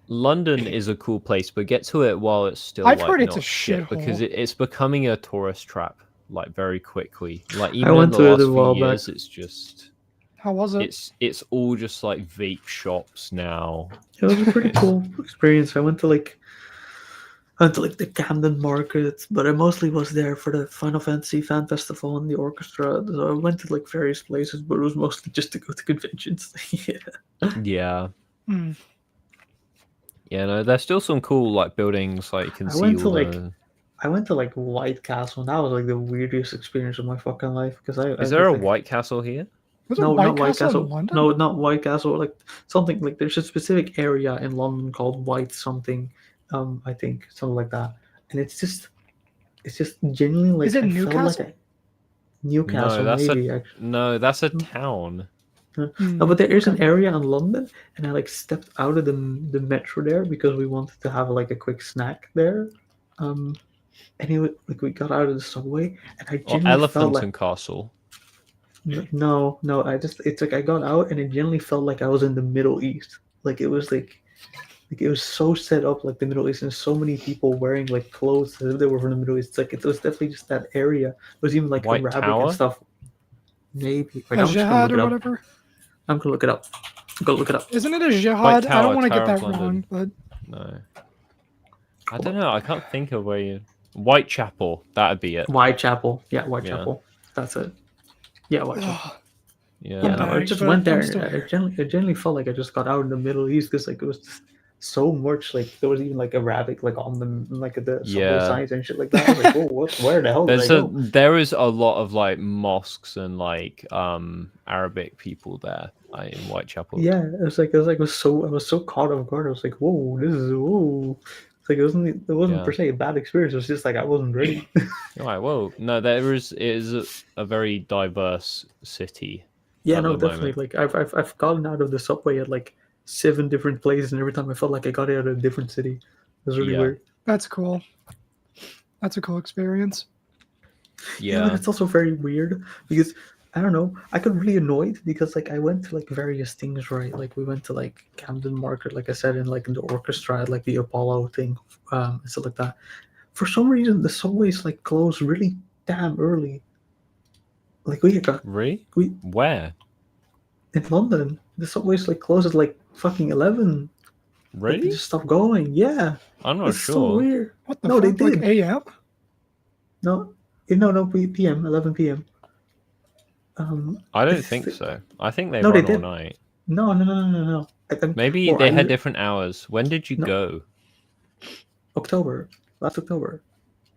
London is a cool place, but get to it while it's still.
I've
like,
heard it's
not
a
shit because
shithole.
it's becoming a tourist trap, like very quickly. Like even
I
in
went
the
to it
last
a while
few
back.
years, it's just.
How was it?
It's all just like vape shops now.
It was a pretty cool experience. I went to the Camden Market, but I mostly was there for the Final Fantasy Fan Festival and the orchestra. So I went to like various places, but it was mostly just to go to conventions.
Yeah.
Mm.
Yeah, no, there's still some cool like buildings, like you can see all the.
I went to like White Castle, and that was like the weirdest experience of my fucking life because
Is there a White Castle here?
Was
No,
it White
not White
Castle
Castle.
in London?
No, not White Castle. Like something like there's a specific area in London called White something. I think something like that, and it's just genuinely like.
Is it
I felt
Newcastle?
like Newcastle,
No, that's
maybe.
that's a town.
No, but there is an area in London, and I like stepped out of the metro there because we wanted to have like a quick snack there. Anyway, like we got out of the subway, and I
Or
genuinely felt
Elephant
like
and Castle.
no. It's like I got out, and it genuinely felt like I was in the Middle East. Like it was like it was so set up like the Middle East, and so many people wearing like clothes as if they were from the Middle East. It's like it was definitely just that area. It was even like
White
Arabic
Tower?
and stuff. Maybe. Wait,
A
I'm just gonna
jihad
look
or
it up.
whatever?
I'm gonna look it up. Go look it up.
Isn't it a jihad?
White
I
Tower,
don't want to get
Tower of
that
London.
wrong, but
No. I don't know. I can't think of where you. Whitechapel. That'd be it.
Whitechapel. Yeah, Whitechapel. That's it. Yeah, Whitechapel.
Yeah.
Yeah, no, I
dying,
just
but
went there.
I'm still
And
here.
I generally felt like I just got out in the Middle East because like it was just so much like there was even like Arabic like on the like the subway
Yeah.
signs and shit like that. I was like, whoa, where the hell did I go?
There is a lot of like mosques and like Arabic people there in Whitechapel.
Yeah, it was I was so caught off guard. I was like, whoa, this is whoa. It's like it wasn't per se a bad experience. It was just like I wasn't ready.
All right. Whoa. No, it is a very diverse city.
Yeah,
at
no,
the
definitely.
moment.
Like I've gotten out of the subway at like 7 different places, and every time I felt like I got out of a different city. It was really weird.
That's cool. That's a cool experience.
Yeah, but it's also very weird because I don't know. I got really annoyed because like I went to like various things, right? Like we went to like Camden Market, like I said, in like the orchestra, like the Apollo thing, and stuff like that. For some reason, the subways like close really damn early. Like we got
Where?
In London, the subways like close at like fucking 11.
Really?
Like, they just stopped going. Yeah.
I'm not
it's
sure.
So weird.
What the
no,
fuck?
they did.
Like AM?
No, PM, 11 p.m.
I don't think so. I think they
No,
run
they
all
did.
night.
No.
Maybe they had different hours. When did you go?
Last October.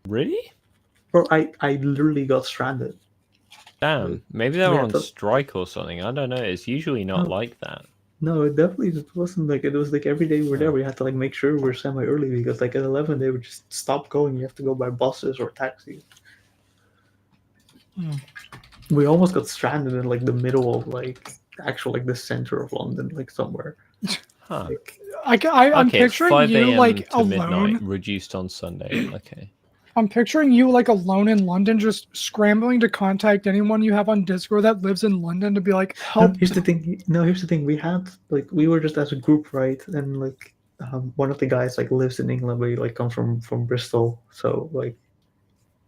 Really?
Bro, I literally got stranded.
Damn, maybe they were
Yeah,
on strike or something. I don't know. It's usually not like that.
No, it definitely wasn't like it was like every day we were there. We had to like make sure we're semi early because like at 11 they would just stop going. You have to go by buses or taxis. We almost got stranded in like the middle of like actual like the center of London, like somewhere.
Huh.
Like,
I'm
Okay, it's
picturing
5
you
a.m.
like
to midnight,
alone.
reduced on Sunday. Okay.
I'm picturing you like alone in London, just scrambling to contact anyone you have on Discord that lives in London to be like, help.
no, here's the thing. No, here's the thing. We had like we were just as a group, right? And like one of the guys like lives in England, but he like comes from Bristol, so like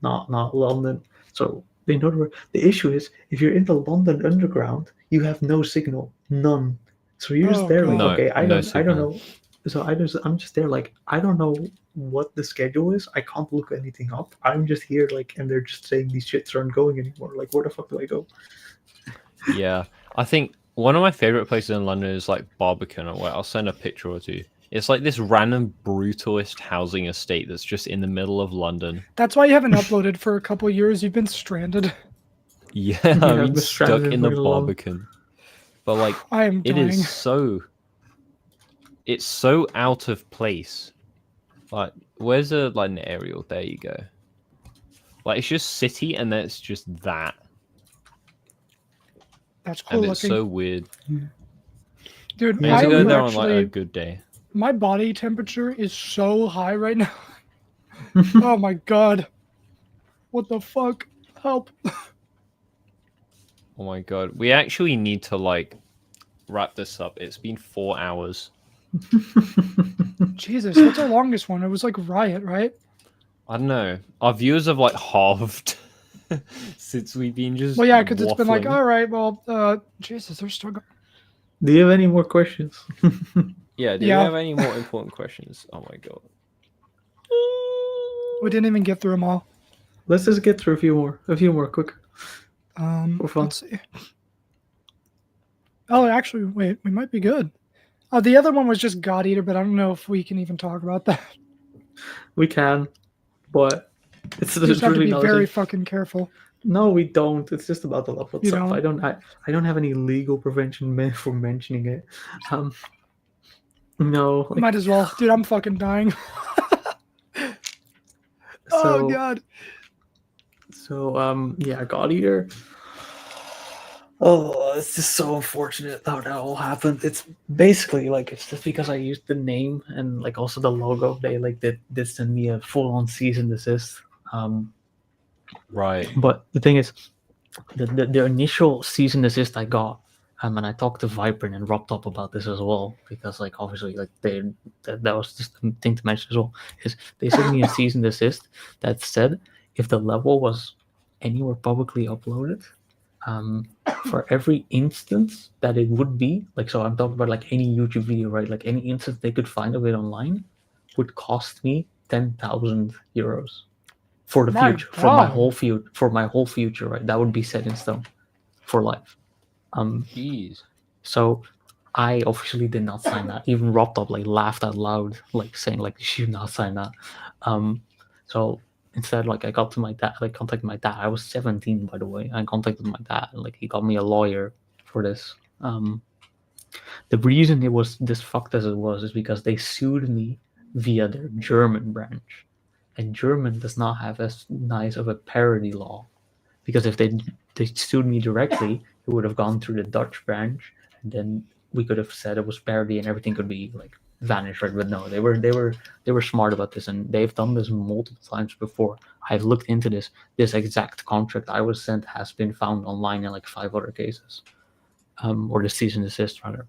not London. So they know the issue is if you're in the London Underground, you have no signal, none. So you're just
Oh,
there like,
God.
okay, I don't
signal.
know. So I'm just there like I don't know what the schedule is. I can't look anything up. I'm just here like, and they're just saying these shits aren't going anymore. Like, where the fuck do I go?
Yeah, I think one of my favorite places in London is like Barbican. Or I'll send a picture or two. It's like this random brutalist housing estate that's just in the middle of London.
That's why you haven't uploaded for a couple of years. You've been stranded.
Yeah,
I've
I mean
been
stuck
stranded
in the
for long.
Barbican. But like,
I am
it
dying.
is so. It's so out of place. Like, where's an aerial? There you go. Like, it's just city, and then it's just that.
That's cool
And
looking.
it's so weird.
Dude,
You have
I
to go
am
there on like a
actually,
good day.
my body temperature is so high right now. Oh my god. What the fuck? Help.
Oh my god. We actually need to like wrap this up. It's been 4 hours.
Jesus, what's our longest one? It was like Riot, right?
I don't know. Our viewers have like halved since we've been just.
Well, yeah, because it's been like,
waffling.
all right, well, Jesus, they're still going.
Do you have any more questions?
Yeah, do
Yeah.
we have any more important questions? Oh my god.
We didn't even get through them all.
Let's just get through a few more quick. For fun.
Let's see. Oh, actually, wait, we might be good. The other one was just God Eater, but I don't know if we can even talk about that.
We can, but it's
You just have to
really
be
not
very fucking careful.
No, we don't. It's just about the level
You
itself.
don't?
I don't have any legal prevention for mentioning it. No. Like,
Might as well. Dude, I'm fucking dying. Oh, God.
So, yeah, God Eater. Oh, it's just so unfortunate how that all happened. It's basically like it's just because I used the name and like also the logo. They like did send me a full-on cease and desist.
Right.
But the thing is, the initial cease and desist I got, and I talked to Viper and RobTop about this as well, because like obviously like that was just a thing to mention as well, is they sent me a cease and desist that said if the level was anywhere publicly uploaded, for every instance that it would be, like, so I'm talking about like any YouTube video, right? Like any instance they could find of it online would cost me 10,000 euros for the future, for my whole future, right? That would be set in stone for life.
Jeez.
So I officially did not sign that. Even RobTop like laughed out loud, like saying like you should not sign that. So instead, like I got to my dad, like contacted my dad. I was 17, by the way. I contacted my dad, and like he got me a lawyer for this. The reason it was this fucked as it was is because they sued me via their German branch, and German does not have as nice of a parody law, because if they sued me directly, it would have gone through the Dutch branch, and then we could have said it was parody and everything could be like vanished, right? But no, they were smart about this, and they've done this multiple times before. I've looked into this. This exact contract I was sent has been found online in like 5 other cases, or the cease and desist rather.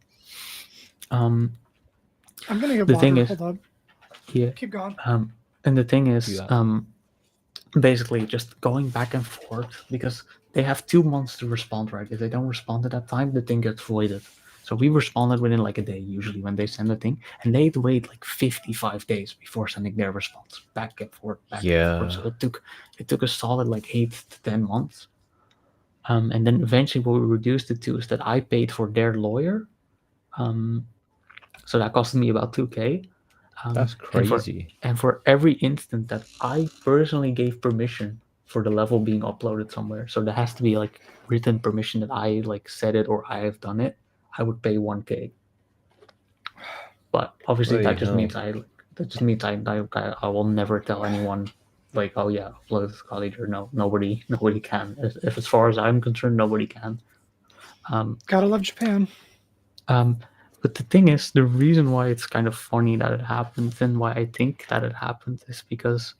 I'm gonna get
the
water.
thing is,
Hold on.
yeah.
Keep going.
And the thing is, basically just going back and forth, because they have 2 months to respond, right? If they don't respond at that time, the thing gets voided. So we responded within like a day, usually when they send a thing, and they'd wait like 55 days before sending their response, back and forth, back and forth. So it took a solid like 8 to 10 months. And then eventually what we reduced it to is that I paid for their lawyer. So that costed me about 2K.
That's crazy.
And for every instant that I personally gave permission
for the level being uploaded somewhere. So there has to be like written permission that I like said it or I have done it. I would pay 1K. But obviously that just means I will never tell anyone like, oh yeah, upload this God Eater. No, nobody can. If as far as I'm concerned, nobody can.
Gotta love Japan.
But the thing is, the reason why it's kind of funny that it happened and why I think that it happened is because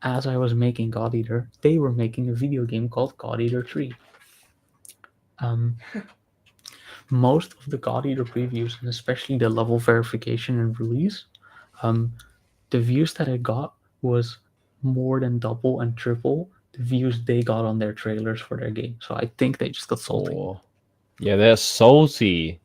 as I was making God Eater, they were making a video game called God Eater 3. Most of the God Eater previews, and especially the level verification and release, the views that it got was more than double and triple the views they got on their trailers for their game. So I think they just got salty.
Oh. Yeah, they're salty.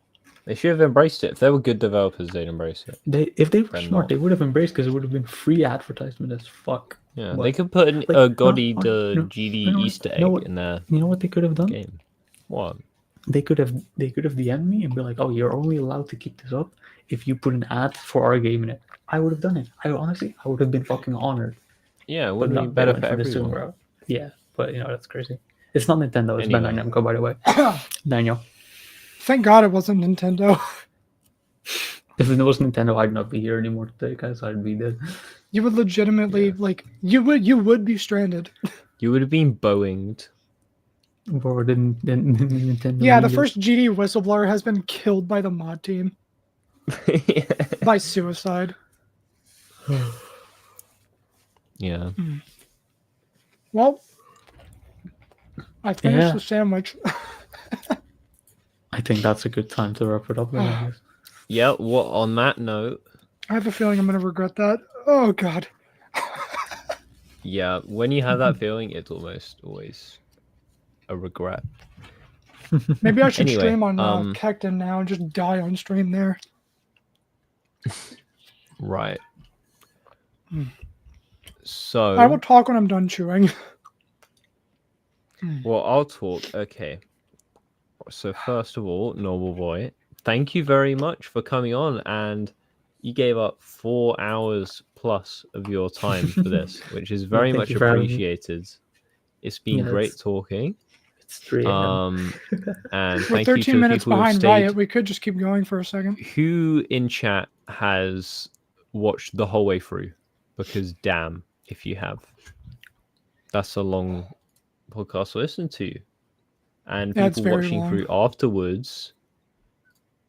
They should have embraced it. If they were good developers, they'd embrace it.
If they were
They're
smart,
not.
they would have embraced because it would have been free advertisement as fuck.
Yeah,
But,
they could put a
like,
God
no,
Eater
no,
GD
you know what-
Easter
you know
egg
what-
in their
You know what they could have done?
game. What?
They could have DM'd me and be like, "Oh, you're only allowed to keep this up if you put an ad for our game in it." I would have done it. I would have been fucking honored.
Yeah, it
But
would
no,
be
they
better
went
for
the Zoom
everyone.
route. Yeah, but that's crazy. It's not Nintendo. It's
Anyway.
Bandai Namco, by the way. Daniel,
Thank God it wasn't Nintendo.
if it was Nintendo, I'd not be here anymore today, guys. I'd be dead.
You would legitimately like you would be stranded.
You would have been Boeinged.
Or didn't Nintendo?
Yeah, the
need it.
first GD whistleblower has been killed by the mod team by suicide.
Yeah.
Well, I finished
Yeah.
the sandwich.
I think that's a good time to wrap it up. Then, I guess.
Yeah, well, on that note,
I have a feeling I'm gonna regret that. Oh God.
yeah, when you have that feeling, it's almost always a regret.
Maybe I should
Anyway,
stream on Kekton now and just die on stream there.
Right. So,
I will talk when I'm done chewing.
well, I'll talk. Okay. So, first of all, Knobbelboy, thank you very much for coming on, and you gave up 4 hours plus of your time for this, which is very
thank
much
you for having me.
appreciated. It's been
Yeah,
great
it's-
talking.
It's 3 a.m.
And
We're
thank you
13
to the
minutes
people who
behind
stayed.
Riot. We could just keep going for a second.
Who in chat has watched the whole way through? Because damn, if you have, that's a long podcast to listen to, and
Yeah, it's
people
very
watching
long.
through afterwards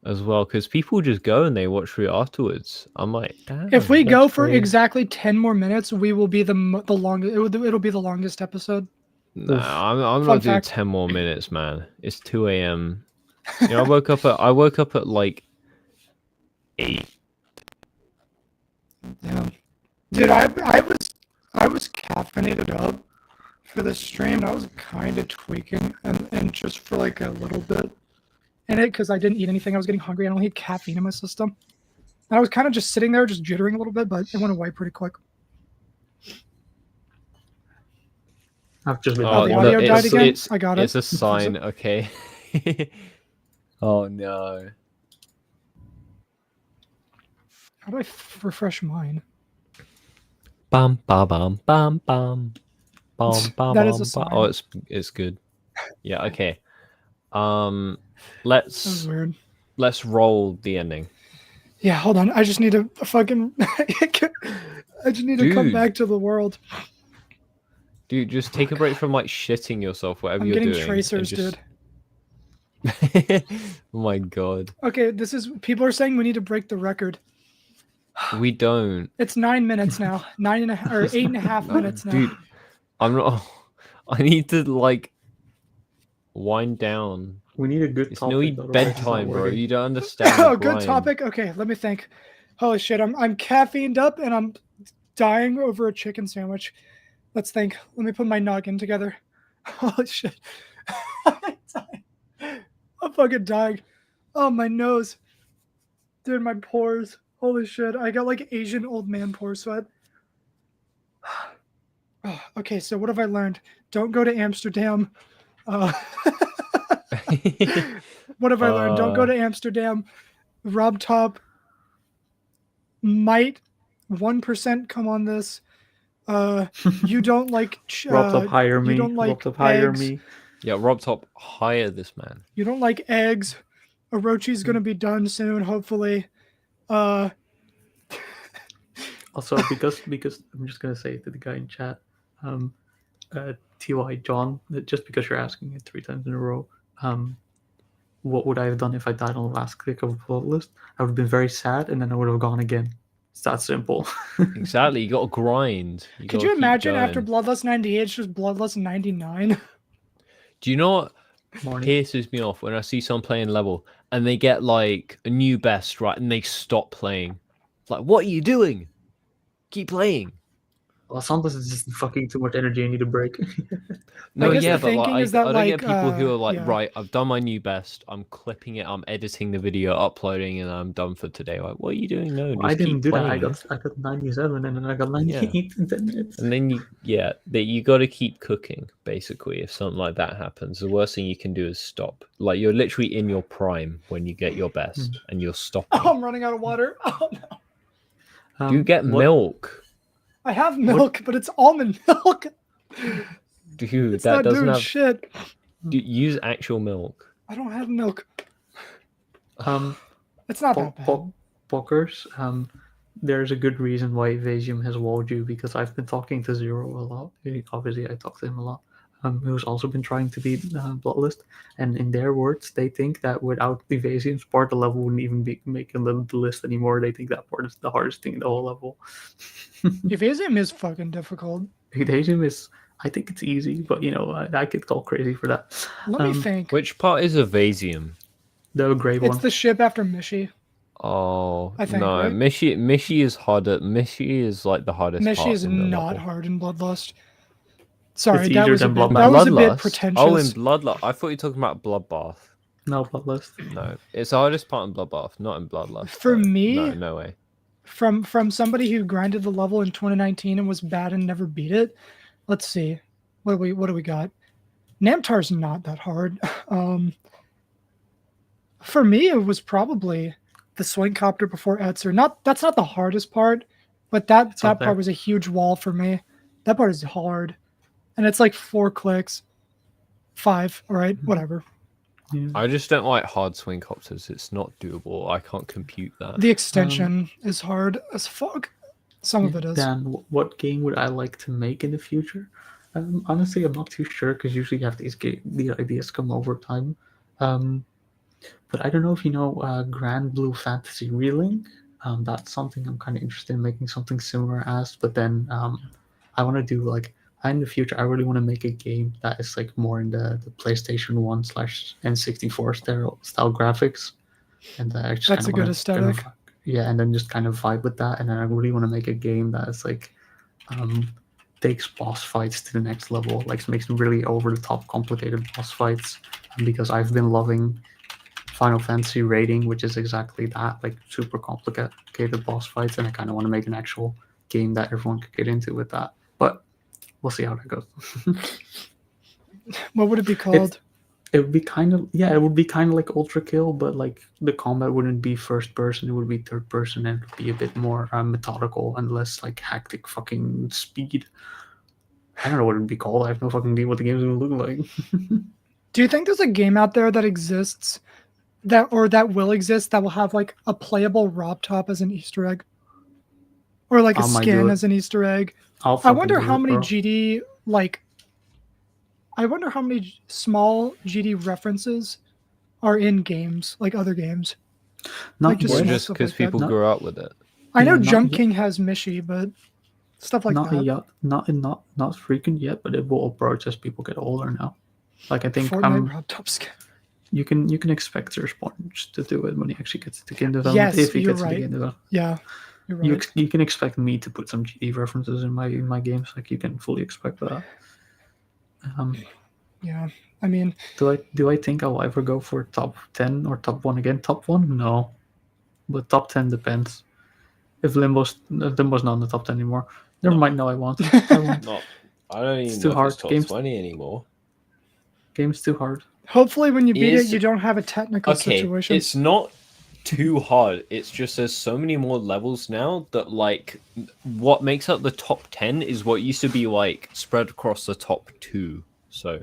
as well. Because people just go and they watch through afterwards. I'm like, damn,
If we go
that's
for
crazy.
exactly 10 more minutes, we will be the longest. It'll be the longest episode.
No, I'm
Fun
not doing
fact.
10 more minutes, man. It's 2 a.m. You know, I woke up at like 8.
Yeah. Dude, I was caffeinated up for the stream. I was kind of tweaking and just for like a little bit in it because I didn't eat anything. I was getting hungry. I don't need caffeine in my system. And I was kind of just sitting there, just jittering a little bit, but it went away pretty quick.
I've just been.
Oh, the audio died again?
It's,
I got it.
It's a sign, okay. Oh no.
How do I refresh mine?
Bam bam bam bam bam. Bam bam
That
bam.
is a sign.
Oh, it's good. Yeah, okay.
That
Let's
was weird.
roll the ending.
Yeah, hold on. I just need to fucking. I just need to come
Dude.
back to the world.
Dude, just take a break from like shitting yourself, whatever
I'm
you're
getting
doing. and
tracers,
just-
dude.
Oh my god.
Okay, this is. People are saying we need to break the record.
We don't.
It's 9 minutes now. 9.5 or 8.5 minutes now.
Dude, I'm not. I need to like wind down.
We need a good
It's
topic.
nearly
otherwise it's not
bedtime, bro.
working.
You don't understand.
Oh,
the
good
grind.
topic. Okay, let me think. Holy shit, I'm caffeined up and I'm dying over a chicken sandwich. Let's think. Let me put my noggin together. Holy shit. I'm dying. I'm fucking dying. Oh, my nose. Dude, my pores. Holy shit. I got like Asian old man pore sweat. Oh, okay, so what have I learned? Don't go to Amsterdam. What have I learned? Don't go to Amsterdam. RobTop might 1% come on this. You don't like
RobTop, hire me.
you don't like
RobTop, hire
eggs.
me.
Yeah, RobTop, hire this man.
You don't like eggs. Orochi's gonna be done soon, hopefully.
Also, because I'm just gonna say it to the guy in chat, Ty John, just because you're asking it 3 times in a row, what would I have done if I died on the last click of Bloodlust? I would have been very sad, and then I would have gone again. It's that simple.
Exactly, you got to grind.
Could you imagine after Bloodlust 98, it's just Bloodlust 99?
Do you know what
Morning.
pisses me off when I see someone playing level and they get like a new best, right, and they stop playing? It's like, what are you doing? Keep playing.
Well, sometimes it's just fucking too much energy. I need a break.
No,
guess
yeah,
the
but like,
thinking is
I
that,
don't get
like,
people who are like,
yeah.
right, I've done my new best, I'm clipping it, I'm editing the video, uploading, and I'm done for today. Like, what are you doing? No,
I
just
didn't
keep
do
playing.
that. I got 97, and then I got 98 in 10 minutes.
And then you got to keep cooking. Basically, if something like that happens, the worst thing you can do is stop. Like, you're literally in your prime when you get your best, and you're stopping.
Oh, I'm running out of water. Oh no.
Do you get milk?
I have milk, but it's almond milk.
Dude,
It's
that
not
doesn't
doing
have.
shit.
Use actual milk.
I don't have milk. It's not that bad.
Pokers, there's a good reason why Evasium has walled you, because I've been talking to Zero a lot. Obviously, I talk to him a lot. Who's also been trying to beat Bloodlust, and in their words, they think that without Evasium's part, the level wouldn't even be making the list anymore. They think that part is the hardest thing in the whole level.
Evasium is fucking difficult.
Evasium is, I think it's easy, but you know, I could call crazy for that.
Let me think.
Which part is Evasium?
The gray one.
It's the ship after Mishi.
Oh,
I think,
no,
right?
Mishi is harder. Mishi is like the hardest part.
Mishi is
in the
not
level.
hard in Bloodlust. Sorry,
It's
that
easier
was a
than
bit,
Bloodlust.
that was a bit
Bloodlust?
pretentious.
Oh, in Bloodlust. I thought you were talking about Bloodbath.
No, Bloodlust.
No, it's the hardest part in Bloodbath, not in Bloodlust.
For me,
no way.
From somebody who grinded the level in 2019 and was bad and never beat it. Let's see, what do we got? Namtar's not that hard. For me, it was probably the swing copter before Etzer. That's not the hardest part, but that part was a huge wall for me. That part is hard, and it's like 4 clicks, 5. All right, whatever.
Yeah.
I just don't like hard swing copters. It's not doable. I can't compute that.
The extension is hard as fuck. Some of it is.
Dan, what game would I like to make in the future? Honestly, I'm not too sure, because usually you have these ideas come over time. But I don't know if you know Grand Blue Fantasy Reeling. That's something I'm kind of interested in making something similar as. But then I want to do like, in the future, I really want to make a game that is like more in the PlayStation 1 / N64 style graphics. And actually
That's a good aesthetic.
Yeah, and then just kind of vibe with that. And then I really want to make a game that is like takes boss fights to the next level, like makes really over the top complicated boss fights. And because I've been loving Final Fantasy rating, which is exactly that, like super complicated boss fights, and I kind of want to make an actual game that everyone could get into with that. But we'll see how that goes.
What would it be called?
It would be kind of like Ultra Kill, but like the combat wouldn't be first person; it would be third person, and it would be a bit more methodical and less like hectic fucking speed. I don't know what it'd be called. I have no fucking idea what the game's gonna look like.
Do you think there's a game out there that exists that will exist that will have like a playable RobTop as an Easter egg, or like a skin as an Easter egg? I wonder how many GD I wonder how many small GD references are in games, like other games.
Not just because people grew up with it.
I know Jump King has Mishi, but stuff like that.
Not frequent yet, but it will approach as people get older now. Like I think
Fortnite RobTop skin.
You can expect Response to do it when he actually gets to game development.
Yes,
if he
you're
gets
right.
to game development.
Yeah, you're right.
You can expect me to put some GD references in my games. Like you can fully expect that.
Yeah, I mean,
do I think I'll ever go for top 10 or top 1 again? Top 1, no, but top 10 depends. If Limbo's not in the top 10 anymore, never mind. No, I won't.
No, I don't even know if it's top 20 anymore.
Game's too hard.
Hopefully, when you beat it, you don't have a technical situation.
It's not too hard. It's just there's so many more levels now that like what makes up the top 10 is what used to be like spread across the top 2. So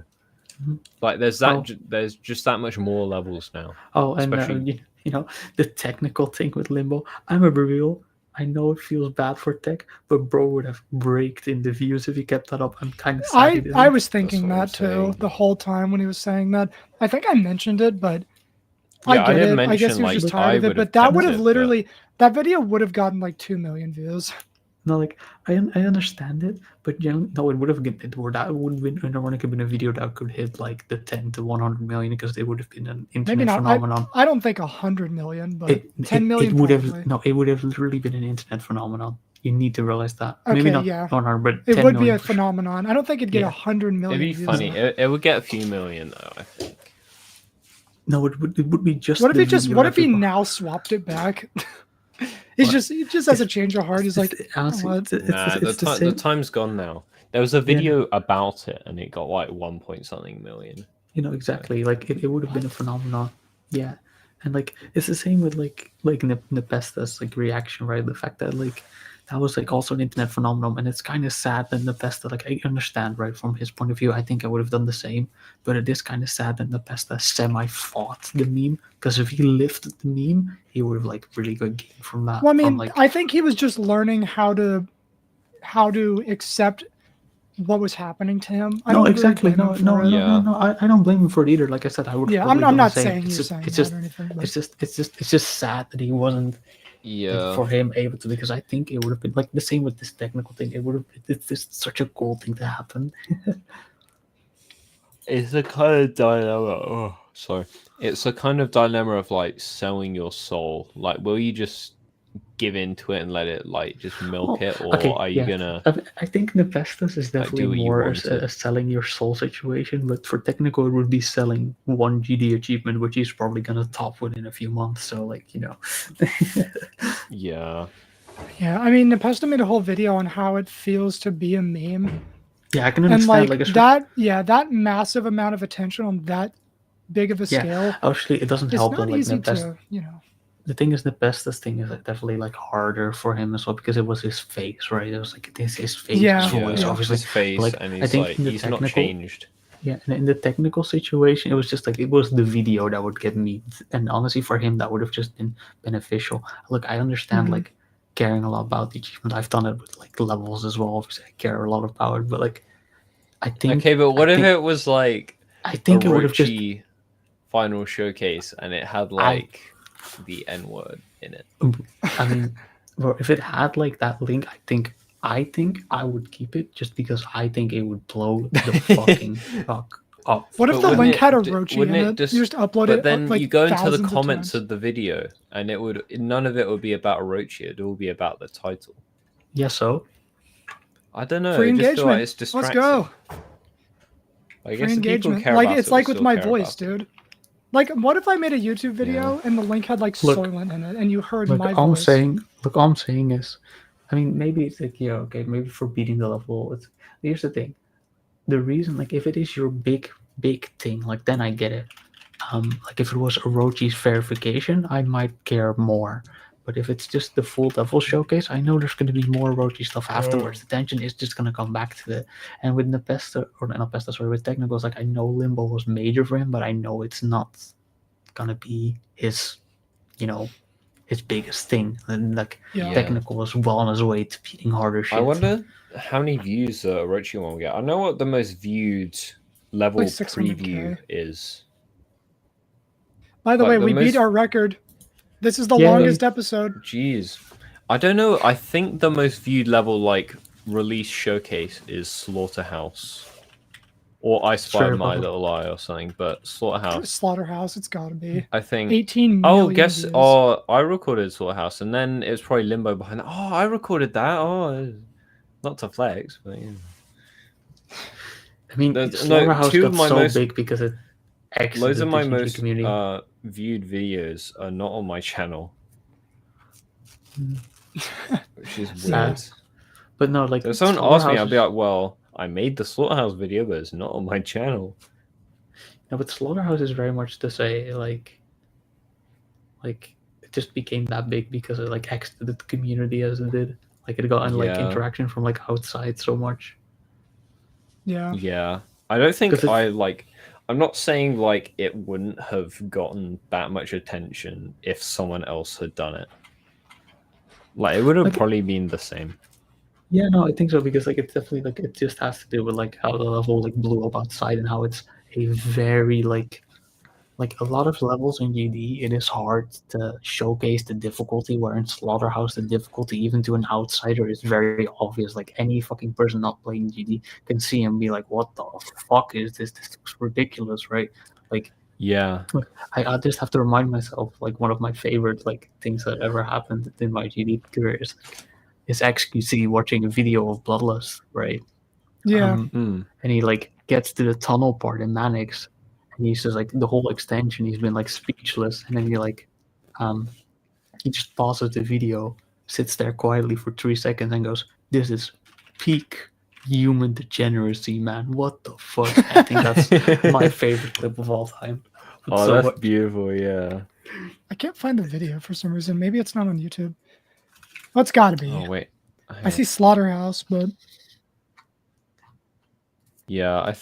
like there's that there's just that much more levels now.
Oh, and
especially
you know the technical thing with Limbo. I'm a reveal. I know it feels bad for tech, but bro would have braked in the views if he kept that up. I'm kind of sad.
I was thinking that too the whole time when he was saying that. I think I mentioned it, but
yeah,
I get
didn't
it. I guess he was
like,
just tired of it. But that would have literally that video would have gotten like 2 million views.
No, like I understand it, but you know, no, it would have been that would have been ironically been a video that could hit like the 10 to 100 million because it would have been an internet
Maybe not.
phenomenon.
I don't think 100 million, but 10 million.
It would have it would have literally been an internet phenomenon. You need to realize that.
Okay,
maybe not
yeah.
100, but
it would be a
sure.
phenomenon. I don't think it'd get 100 million.
It'd be funny. It would get a few million though, I think.
No, it would be just.
What if he now swapped it back? He just has a change of heart. He's like,
the time's gone now. There was a video about it, and it got like 1 point something million.
You know exactly. Like it would have been a phenomenon. Yeah, and like it's the same with like Nepesta's like reaction, right? The fact that like that was like also an internet phenomenon, and it's kind of sad that Nepesta, like I understand, right, from his point of view, I think I would have done the same, but it is kind of sad that Nepesta semi-fought the meme, because if he lifted the meme, he would have like really good gain from that.
Well, I mean, I think he was just learning how to accept what was happening to him. I don't
exactly.
Really
no. I don't blame him for it either. Like I said, I would.
Yeah, I'm not saying you're saying that or anything. But...
It's just sad that he wasn't.
Yeah.
For him able to, because I think it would have been like the same with this technical thing. It would have. It's just such a cool thing to happen.
It's a kind of dilemma. It's a kind of dilemma of like selling your soul. Like, will you just give into it and let it like just milk it, or are you gonna?
I think Nepestus is definitely more a selling your soul situation, but for technical it would be selling one GD achievement, which he's probably gonna top within a few months. So like, you know.
Yeah.
Yeah, I mean, Nepesta made a whole video on how it feels to be a meme.
Yeah, I can understand.
And like that massive amount of attention on that big of a scale.
Actually, it doesn't help
not
like
easy
Nepesta.
to,
The thing is, the bestest thing is like definitely like harder for him as well, because it was his face, right? It was like his face, his voice, obviously.
His face,
like,
and
I think
he's not changed.
Yeah, and in the technical situation, it was just like it was the video that would get me, and honestly, for him, that would have just been beneficial. Look, I understand like caring a lot about the achievement. I've done it with like levels as well. Obviously, I care a lot about it, but like, I think.
Okay, but what if it was like?
I think it would have just
final showcase, and it had like the N word in it.
I mean, if it had like that link, I think I would keep it, just because I think it would blow the fucking fuck up.
What if the link had Orochi in it? You just upload it.
But then
like
you go into the
thousands
comments
of
of the video, and none of it would be about Orochi. It will be about the title.
Yeah, so
I don't know.
Free
I just feel like
engagement.
it's distracting.
Let's go.
I guess
Free
the people
engagement.
care
Like
about
it's
it,
like
will
with my
care
voice,
about it.
dude. Like, what if I made a YouTube video and the link had like Soylent in it, and you heard my voice?
All I'm saying is, I mean, maybe it's like, yeah, okay, maybe for beating the level. Here's the thing: the reason, like, if it is your big thing, like, then I get it. Like if it was Orochi's verification, I might care more. But if it's just the full level showcase, I know there's going to be more Orochi stuff afterwards. The tension is just going to come back to it. And with with Technicals, like I know Limbo was major for him, but I know it's not going to be his, his biggest thing. And like Technical is well on his way to beating harder shit.
I wonder how many views the Orochi one will get. I know what the most viewed level
like
preview is.
By the way, we beat our record. This is the longest episode.
Jeez. I don't know. I think the most viewed level, like, release showcase is Slaughterhouse. Or I Spy My Little Eye or something, but
Slaughterhouse, it's gotta be.
I think
18 million views.
I recorded Slaughterhouse, and then it was probably Limbo behind that. Oh, I recorded that. Oh, not to flex, but yeah.
I mean, Slaughterhouse got so big because it
loads of my most viewed videos are not on my channel, which is weird.
But no, like,
so if someone asked me, I'd be like, well, I made the Slaughterhouse video, but it's not on my channel.
No, but Slaughterhouse is very much to say, like it just became that big because it like exited the community as it did. Like it got like interaction from like outside so much.
Yeah.
Yeah. I don't think
'Cause it's-
I like. I'm not saying like it wouldn't have gotten that much attention if someone else had done it. Like it would have
Like-
probably been the same.
Yeah, no, I think so because like it's definitely like it just has to do with like how the level like blew up outside and how it's a very like a lot of levels in GD. It is hard to showcase the difficulty. Where in Slaughterhouse, the difficulty even to an outsider is very obvious. Like any fucking person not playing GD can see and be like, "What the fuck is this? This looks ridiculous, right?" Like
Yeah.
I just have to remind myself like one of my favorite like things that ever happened in my GD career is XQC watching a video of Bloodlust, right?
Yeah.
And he like gets to the tunnel part in Manix, and he's just like the whole extension. He's been like speechless, and then he just pauses the video, sits there quietly for 3 seconds, and goes, "This is peak human degeneracy, man. What the fuck?" I think that's my favorite clip of all time.
Oh,
So
that's beautiful. Yeah.
I can't find the video for some reason. Maybe it's not on YouTube. Oh, it's got to be.
Oh wait.
I see Slaughterhouse, but
Yeah.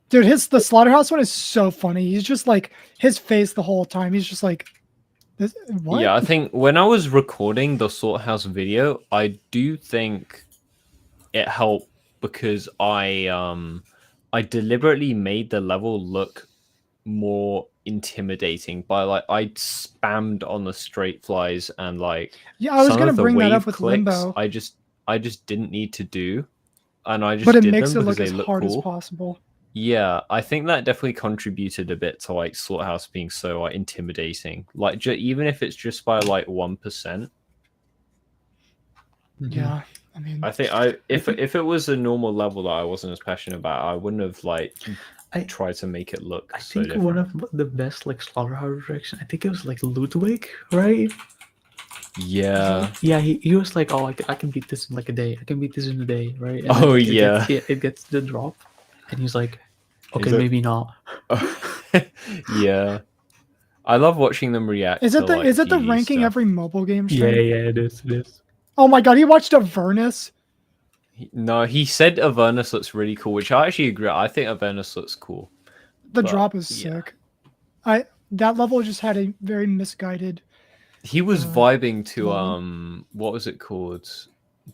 dude, the Slaughterhouse one is so funny. He's just like his face the whole time. He's just like, this, what?
Yeah, I think when I was recording the Slaughterhouse video, I do think it helped because I deliberately made the level look more intimidating by like I spammed on the straight flies and like
Yeah, I was
some
gonna
of the
bring that up
wave
with
clicks
Limbo.
I just didn't need to do, and I just
But it
did
makes
them
it
because
look
they
as
look
hard
cool.
as possible.
Yeah, I think that definitely contributed a bit to like Slaughterhouse being so like intimidating. Like even if it's just by like 1%.
Yeah, I mean,
I think if it was a normal level that I wasn't as passionate about, I wouldn't have like tried to make it look.
I
so
think
different.
one of the best like Slaughterhouse direction. I think it was like Ludwig, right?
Yeah.
Yeah, he was like, "Oh, I can beat this in like a day. I can beat this in a day, right?" And
Oh,
then
yeah.
it gets the drop, and he's like, "Okay,
like-
maybe not."
Yeah. I love watching them react.
is it
to,
the
like,
is it the
GD
ranking
stuff.
every mobile game
Yeah,
stream?
yeah, it is. It is.
Oh my god, he watched Avernus.
No, he said Avernus looks really cool, which I actually agree. I think Avernus looks cool.
The
But,
drop is
yeah.
sick. That level just had a very misguided.
He was vibing to
level.
what was it called?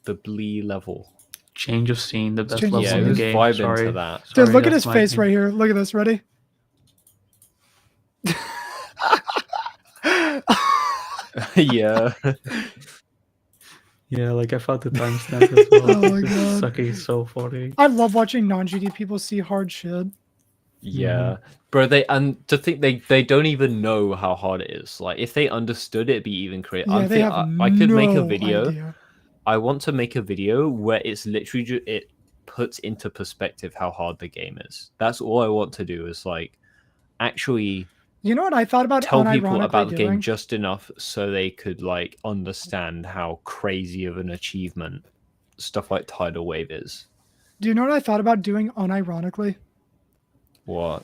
The Blee level.
Change of scene, the best
Change of
level
Yeah,
in
he
the
was
game.
vibing
Sorry.
to that.
Dude,
Sorry,
look at
that's
his
my
face
opinion.
right here. Look at this. Ready?
Yeah.
Yeah, like I found the timestamp as well.
Oh my
It's
God.
sucking so funny.
I love watching non-GD people see hard shit.
Yeah, bro. To think they don't even know how hard it is. Like if they understood, it'd be even crazy.
Yeah, they have
I could make a
no
video.
idea.
I want to make a video where it's literally it puts into perspective how hard the game is. That's all I want to do. Is like actually
You know what I thought about
tell people
unironically
about the game
doing?
just enough so they could like understand how crazy of an achievement stuff like Tidal Wave is.
Do you know what I thought about doing unironically?
What?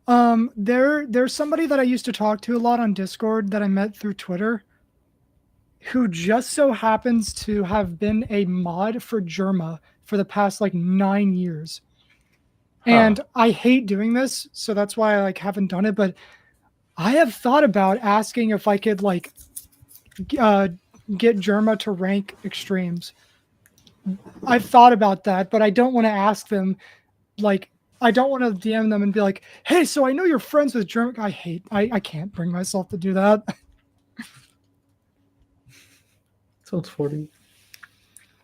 There's somebody that I used to talk to a lot on Discord that I met through Twitter, who just so happens to have been a mod for Germa for the past like 9 years. And I hate doing this, so that's why I like haven't done it. But I have thought about asking if I could like get Germa to rank extremes. I've thought about that, but I don't want to ask them. Like, I don't want to DM them and be like, "Hey, so I know you're friends with Germa." I can't bring myself to do that.
Sounds funny.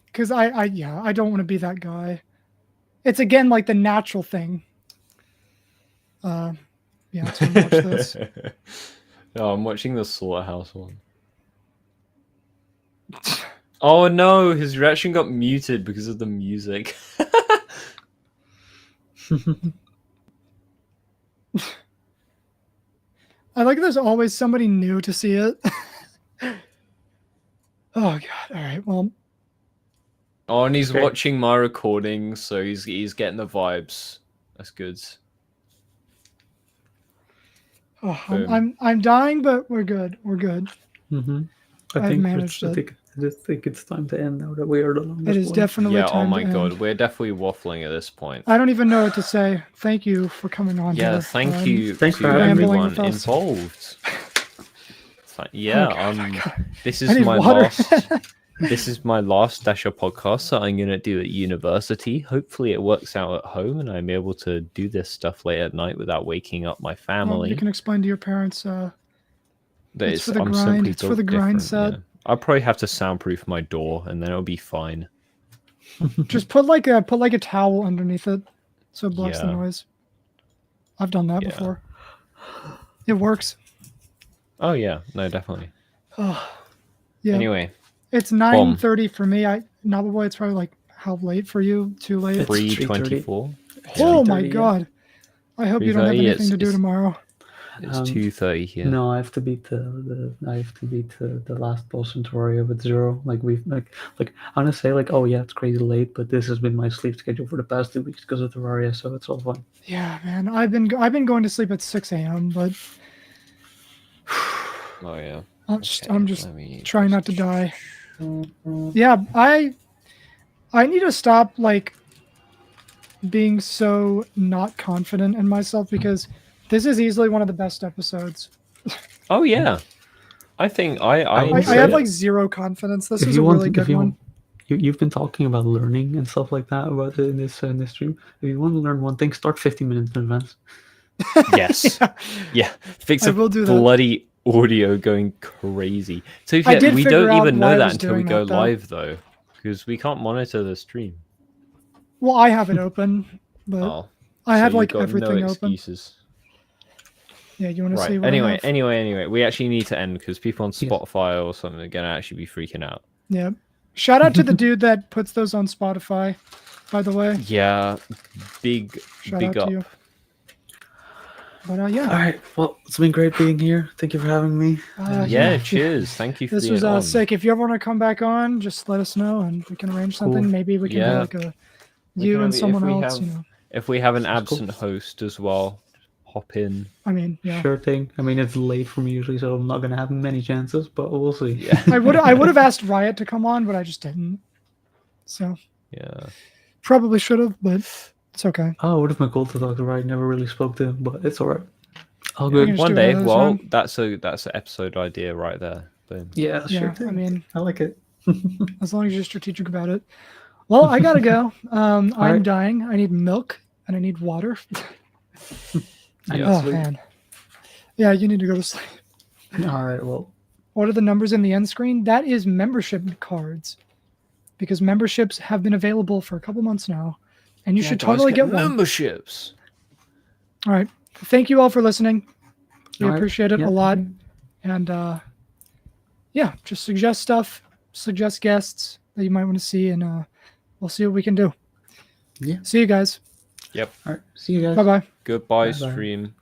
Because I don't want to be that guy. It's again like the natural thing. Yeah, let's watch this.
Oh, I'm watching the Slaughterhouse one. Oh no, his reaction got muted because of the music.
I like there's always somebody new to see it. Oh god. All right. Well,
Oh, and he's
Okay.
watching my recording, so he's getting the vibes. That's good.
Oh,
Boom.
I'm dying, but we're good. We're good.
Mm-hmm.
I've managed it.
I just think it's time to end now that we are the longest
It is
one.
definitely
Yeah, oh
time
my
to
god,
end.
we're definitely waffling at this point.
I don't even know what to say. Thank you for coming on
Yeah,
here.
thank you
Thanks
to
for having me.
everyone
Rambling with us.
involved. Yeah,
God.
this
I
is
need
my
water.
last. This is my last Dasher podcast that I'm gonna do at university. Hopefully, it works out at home, and I'm able to do this stuff late at night without waking up my
Well,
family.
you can explain to your parents.
That
It's for the
I'm
grind.
simply
It's for the
built
grind
different,
set.
yeah. I'll probably have to soundproof my door, and then it'll be fine.
Just put like a towel underneath it, so it blocks the
Yeah.
noise. I've done that
Yeah.
before. It works.
Oh yeah, no, definitely.
Oh, yeah.
Anyway,
It's 9:30 for me. Knobbelboy, it's probably like how late for you? Too late.
It's
3:24.
Oh my
3:30, yeah.
god! I hope you don't have
3:30,
anything to do tomorrow.
It's 2:30 here.
No, I have to beat the last boss in Terraria with 0. Like I want to say like, oh yeah, it's crazy late, but this has been my sleep schedule for the past 2 weeks because of Terraria, so it's all fine.
Yeah, man. I've been going to sleep at 6 a.m. but
Oh yeah.
I'm just
let me
trying not to die. Yeah, I need to stop like being so not confident in myself because this is easily one of the best episodes.
Oh yeah. I think I
I
enjoyed
have
it.
like zero confidence. This
If
was
you
a
want-
really
if
good
you-
one.
You've been talking about learning and stuff like that about in this stream. If you want to learn one thing, start 15 minutes in advance.
Yes. Yeah. Fix
I
a
will do that.
bloody audio going crazy. So
I did
we
figure
don't
out
even
why I
know that
was
until we
doing
go
that, though.
live though. Because we can't monitor the stream.
Well, I have it open, but
Oh.
I
so
have
you've
like
got
everything
no
open.
excuses.
Yeah, you want to see
Right.
what I have?
Anyway, we actually need to end because people on
Yes.
Spotify or something are gonna actually be freaking out.
Yeah. Shout out to the dude that puts those on Spotify, by the way.
Yeah. Big
Shout out
up.
to you. But yeah.
All right. Well, it's been great being here. Thank you for having me.
Yeah, cheers. Thank you for
This
being
was
on.
sick. If you ever want to come back on, just let us know and we can arrange something.
Cool.
Maybe we can
Yeah.
do like a
We
you
can
and
have-
someone
if we
else.
have-
You know.
If we have an
That's cool.
absent host as well, hop in.
I mean, yeah.
Sure thing. I mean, it's late for me usually, so I'm not gonna have many chances, but we'll see.
Yeah.
I would have asked Riot to come on, but I just didn't. So
Yeah.
probably should have, but it's okay.
Oh, it would have been cool to talk to Ryan. Never really spoke to him, but it's all right. All
We
good.
can just
One
do
day.
another
Well,
time.
that's an episode idea right there. Boom.
Yeah, sure
Yeah,
thing.
I mean,
I like it.
as long as you're strategic about it. Well, I gotta go. I'm
right.
dying. I need milk and I need water.
I
Oh
sleep.
man. Yeah, you need to go to sleep.
All right. Well,
What are the numbers in the end screen? That is membership cards. Because memberships have been available for a couple months now. And you should totally get one.
memberships.
All right. Thank you all for listening. We
all right.
appreciate it
Yeah.
a lot. And yeah, just suggest stuff, suggest guests that you might want to see, and we'll see what we can do.
Yeah.
See you guys.
Yep.
All right. See you guys.
Bye bye.
Goodbye,
Bye-bye.
stream.